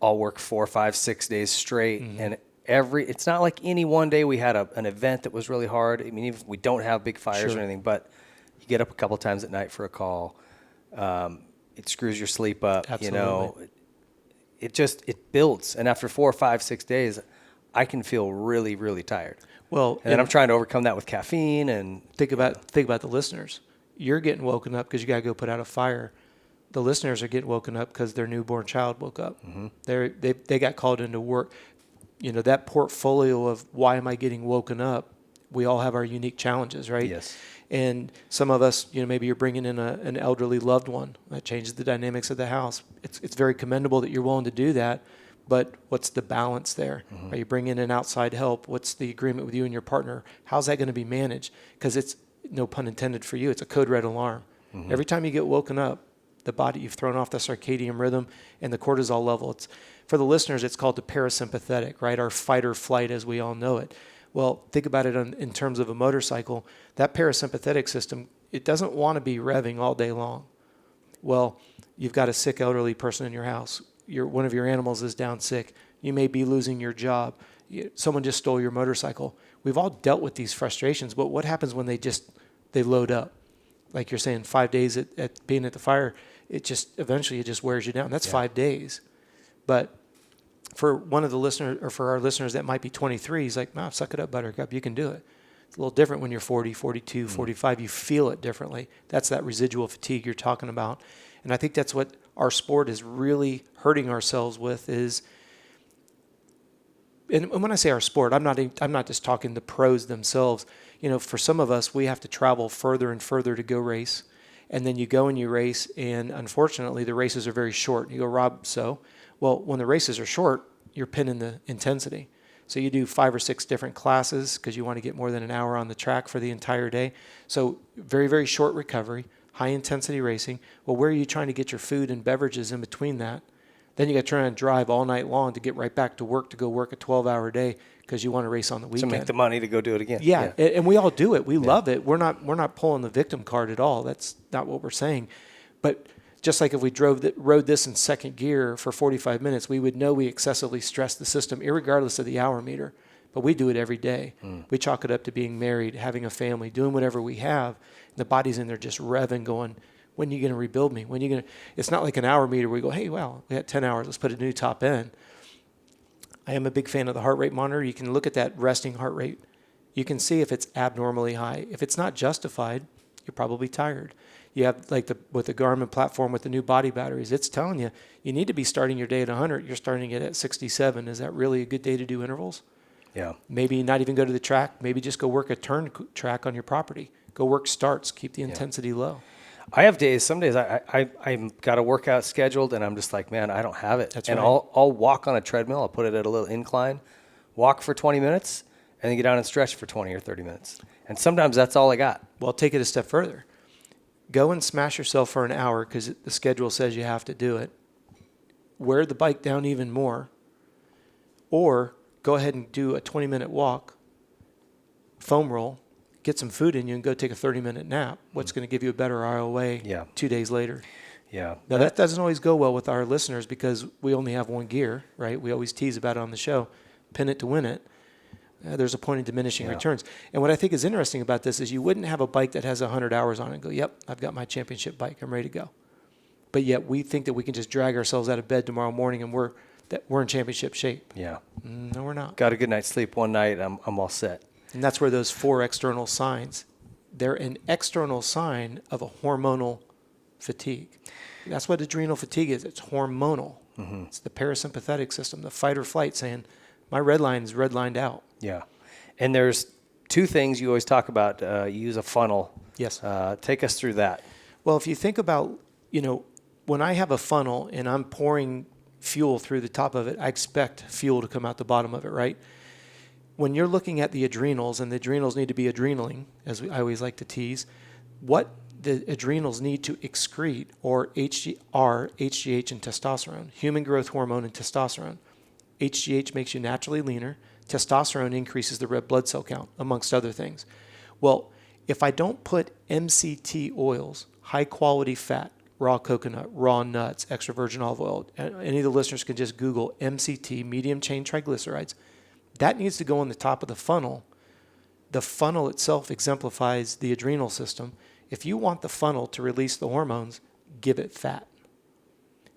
Speaker 2: I'll work 4, 5, 6 days straight. And it's not like any one day we had an event that was really hard. I mean, even if we don't have big fires or anything, but you get up a couple times at night for a call. It screws your sleep up.
Speaker 16: Absolutely.
Speaker 2: It builds. And after 4, 5, 6 days, I can feel really, really tired.
Speaker 16: Well,
Speaker 2: and then I'm trying to overcome that with caffeine. And
Speaker 16: think about the listeners. You're getting woken up because you got to go put out a fire. The listeners are getting woken up because their newborn child woke up. They got called into work. That portfolio of why am I getting woken up? We all have our unique challenges, right?
Speaker 2: Yes.
Speaker 16: And some of us, maybe you're bringing in an elderly loved one. That changes the dynamics of the house. It's very commendable that you're willing to do that. But what's the balance there? Are you bringing in outside help? What's the agreement with you and your partner? How's that going to be managed? Because it's, no pun intended for you, it's a code red alarm. Every time you get woken up, the body, you've thrown off the circadian rhythm and the cortisol level. For the listeners, it's called the parasympathetic, right? Our fight or flight as we all know it. Well, think about it in terms of a motorcycle. That parasympathetic system, it doesn't want to be revving all day long. Well, you've got a sick elderly person in your house. One of your animals is down sick. You may be losing your job. Someone just stole your motorcycle. We've all dealt with these frustrations, but what happens when they load up? Like you're saying, 5 days at being at the fire, eventually it just wears you down. That's 5 days. But for one of the listeners, or for our listeners that might be 23, he's like, suck it up, buttercup, you can do it. It's a little different when you're 40, 42, 45. You feel it differently. That's that residual fatigue you're talking about. And I think that's what our sport is really hurting ourselves with is, and when I say our sport, I'm not just talking the pros themselves. For some of us, we have to travel further and further to go race. And then you go and you race, and unfortunately, the races are very short. You go, Rob, well, when the races are short, you're pinning the intensity. So you do 5 or 6 different classes because you want to get more than an hour on the track for the entire day. So very, very short recovery, high intensity racing. Well, where are you trying to get your food and beverages in between that? Then you got to try and drive all night long to get right back to work, to go work a 12-hour day because you want to race on the weekend.
Speaker 2: To make the money to go do it again.
Speaker 16: Yeah. And we all do it. We love it. We're not pulling the victim card at all. That's not what we're saying. But just like if we rode this in second gear for 45 minutes, we would know we excessively stressed the system, irregardless of the hour meter. But we do it every day. We chalk it up to being married, having a family, doing whatever we have. And the body's in there just revving, going, when are you going to rebuild me? When are you going to? It's not like an hour meter where we go, hey, wow, we had 10 hours. Let's put a new top in. I am a big fan of the heart rate monitor. You can look at that resting heart rate. You can see if it's abnormally high. If it's not justified, you're probably tired. You have with the Garmin platform with the new body batteries, it's telling you need to be starting your day at 100. You're starting it at 67. Is that really a good day to do intervals?
Speaker 2: Yeah.
Speaker 16: Maybe not even go to the track. Maybe just go work a turn track on your property. Go work starts. Keep the intensity low.
Speaker 2: I have days. Some days I've got a workout scheduled, and I'm just like, man, I don't have it.
Speaker 16: That's
Speaker 2: and
Speaker 16: right.
Speaker 2: I'll walk on a treadmill. I'll put it at a little incline, walk for 20 minutes, and then get down and stretch for 20 or 30 minutes. And sometimes that's all I got.
Speaker 16: Well, take it a step further. Go and smash yourself for an hour because the schedule says you have to do it. Wear the bike down even more. Or go ahead and do a 20-minute walk, foam roll, get some food in you, and go take a 30-minute nap. What's going to give you a better ROA 2 days later?
Speaker 2: Yeah.
Speaker 16: Now, that doesn't always go well with our listeners because we only have one gear, right? We always tease about it on the show. Pin it to win it. There's a point in diminishing returns. And what I think is interesting about this is you wouldn't have a bike that has 100 hours on it and go, yep, I've got my championship bike. I'm ready to go. but yet we think that we can just drag ourselves out of bed tomorrow morning and we're in championship shape.
Speaker 2: Yeah.
Speaker 16: No, we're not.
Speaker 2: Got a good night's sleep one night, I'm all set.
Speaker 16: And that's where those 4 external signs, they're an external sign of a hormonal fatigue. That's what adrenal fatigue is. It's hormonal. Mm-hmm. It's the parasympathetic system, the fight or flight, saying, my red line is redlined out.
Speaker 2: Yeah. And there's 2 things you always talk about. You use a funnel.
Speaker 16: Yes.
Speaker 2: Take us through that.
Speaker 16: Well, if you think about, when I have a funnel and I'm pouring fuel through the top of it, I expect fuel to come out the bottom of it, right? When you're looking at the adrenals, and the adrenals need to be adrenaline, as I always like to tease, what the adrenals need to excrete are HGH, and testosterone, human growth hormone and testosterone. HGH makes you naturally leaner. Testosterone increases the red blood cell count, amongst other things. Well, if I don't put MCT oils, high quality fat, raw coconut, raw nuts, extra virgin olive oil, any of the listeners can just Google MCT, medium chain triglycerides. That needs to go on the top of the funnel. The funnel itself exemplifies the adrenal system. If you want the funnel to release the hormones, give it fat.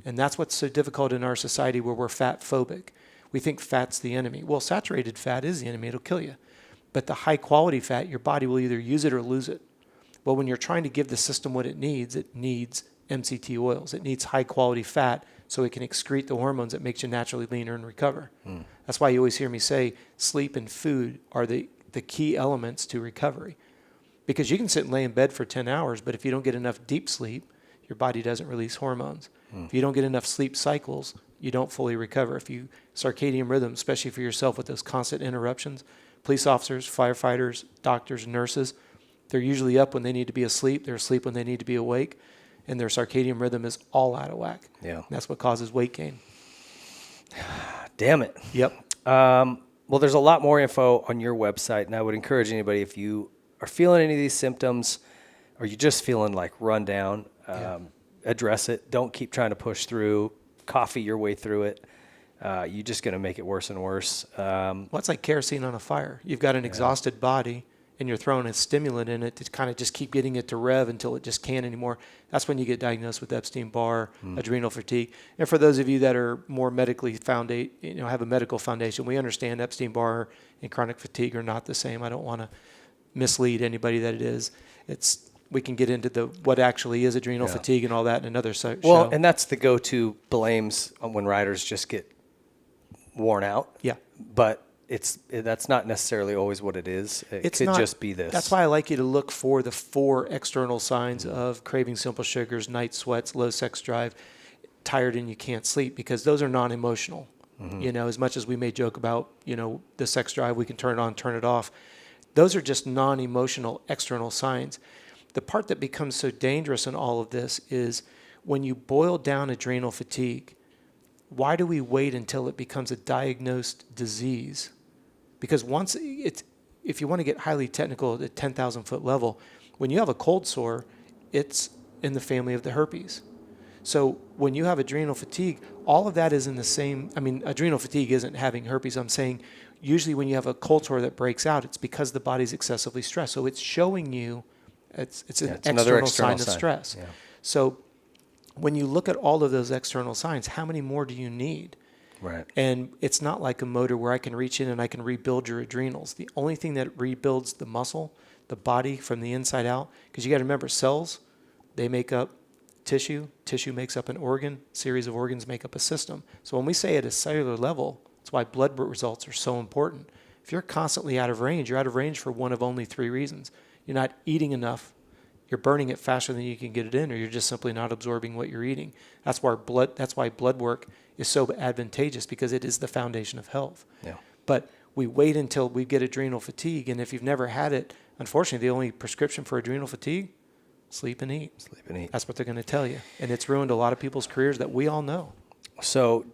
Speaker 16: And that's what's so difficult in our society where we're fat phobic. We think fat's the enemy. Well, saturated fat is the enemy. It'll kill you. But the high quality fat, your body will either use it or lose it. Well, when you're trying to give the system what it needs MCT oils. It needs high quality fat so it can excrete the hormones that makes you naturally leaner and recover. That's why you always hear me say sleep and food are the key elements to recovery. Because you can sit and lay in bed for 10 hours, but if you don't get enough deep sleep, your body doesn't release hormones. If you don't get enough sleep cycles, you don't fully recover. Circadian rhythm, especially for yourself with those constant interruptions, police officers, firefighters, doctors, nurses, they're usually up when they need to be asleep. They're asleep when they need to be awake. And their circadian rhythm is all out of whack. Yeah. And that's what causes weight gain.
Speaker 2: Damn it.
Speaker 16: Yep.
Speaker 2: Well, there's a lot more info on your website, and I would encourage anybody, if you are feeling any of these symptoms or you're just feeling like run down, address it. Don't keep trying to push through, coffee your way through it. You're just going to make it worse and worse.
Speaker 16: Well, it's like kerosene on a fire. You've got an exhausted body, and you're throwing a stimulant in it to kind of just keep getting it to rev until it just can't anymore. That's when you get diagnosed with Epstein-Barr, adrenal fatigue. And for those of you that are more medically founded, have a medical foundation, we understand Epstein-Barr and chronic fatigue are not the same. I don't want to mislead anybody that it is. We can get into what actually is adrenal fatigue and all that in another show.
Speaker 2: Well, and that's the go-to blames when riders just get worn out.
Speaker 16: Yeah.
Speaker 2: But that's not necessarily always what it is. It could just be this.
Speaker 16: That's why I like you to look for the 4 external signs of craving simple sugars, night sweats, low sex drive, tired and you can't sleep, because those are non-emotional. As much as we may joke about, the sex drive, we can turn it on, turn it off. Those are just non-emotional external signs. The part that becomes so dangerous in all of this is when you boil down adrenal fatigue, why do we wait until it becomes a diagnosed disease? Because if you want to get highly technical at the 10,000 foot level, when you have a cold sore, it's in the family of the herpes. So when you have adrenal fatigue, all of that is in the same. Adrenal fatigue isn't having herpes. I'm saying usually when you have a cold sore that breaks out, it's because the body's excessively stressed. So it's showing you it's an external sign of stress. Yeah. So when you look at all of those external signs, how many more do you need?
Speaker 2: Right.
Speaker 16: And it's not like a motor where I can reach in and I can rebuild your adrenals. The only thing that rebuilds the muscle, the body from the inside out, because you got to remember, cells, they make up tissue. Tissue makes up an organ. Series of organs make up a system. So when we say at a cellular level, that's why blood results are so important. If you're constantly out of range, you're out of range for one of only 3 reasons. You're not eating enough, you're burning it faster than you can get it in, or you're just simply not absorbing what you're eating. That's why blood work is so advantageous, because it is the foundation of health.
Speaker 2: Yeah.
Speaker 16: But we wait until we get adrenal fatigue, and if you've never had it, unfortunately, the only prescription for adrenal fatigue, sleep and eat.
Speaker 2: Sleep and eat.
Speaker 16: That's what they're going to tell you, and it's ruined a lot of people's careers that we all know.
Speaker 2: So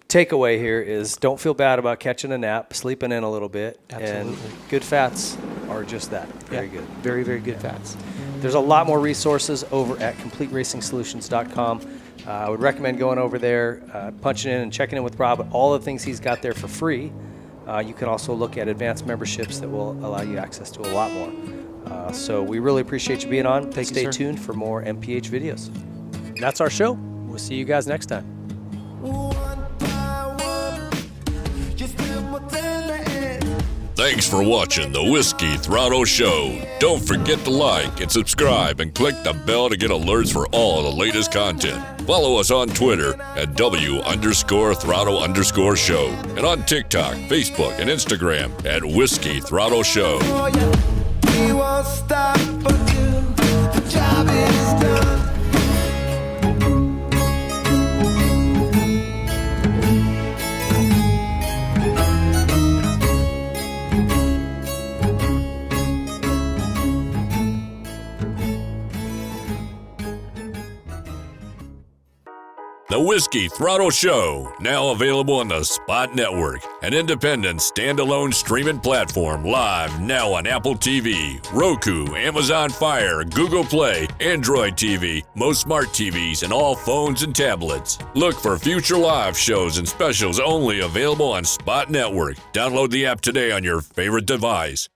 Speaker 2: takeaway here is don't feel bad about catching a nap, sleeping in a little bit.
Speaker 16: Absolutely.
Speaker 2: And good fats are just that. Very good.
Speaker 16: Very, very good fats.
Speaker 2: There's a lot more resources over at CompleteRacingSolutions.com. I would recommend going over there, punching in and checking in with Rob. All the things he's got there for free. You can also look at advanced memberships that will allow you access to a lot more. So we really appreciate you being on.
Speaker 16: Thank you,
Speaker 2: Stay
Speaker 16: sir.
Speaker 2: tuned for more MPH videos. that's our show. We'll see you guys next time.
Speaker 1: Thanks for watching the Whiskey Throttle Show. Don't forget to like and subscribe and click the bell to get alerts for all the latest content. Follow us on Twitter at W_Throttle_show and on TikTok, Facebook, and Instagram at Whiskey Throttle Show.
Speaker 10: We won't stop until the job is done.
Speaker 1: The Whiskey Throttle Show, now available on the Spot Network, an independent standalone streaming platform, live now on Apple TV, Roku, Amazon Fire, Google Play, Android TV, most smart TVs, and all phones and tablets. Look for future live shows and specials only available on Spot Network. Download the app today on your favorite device.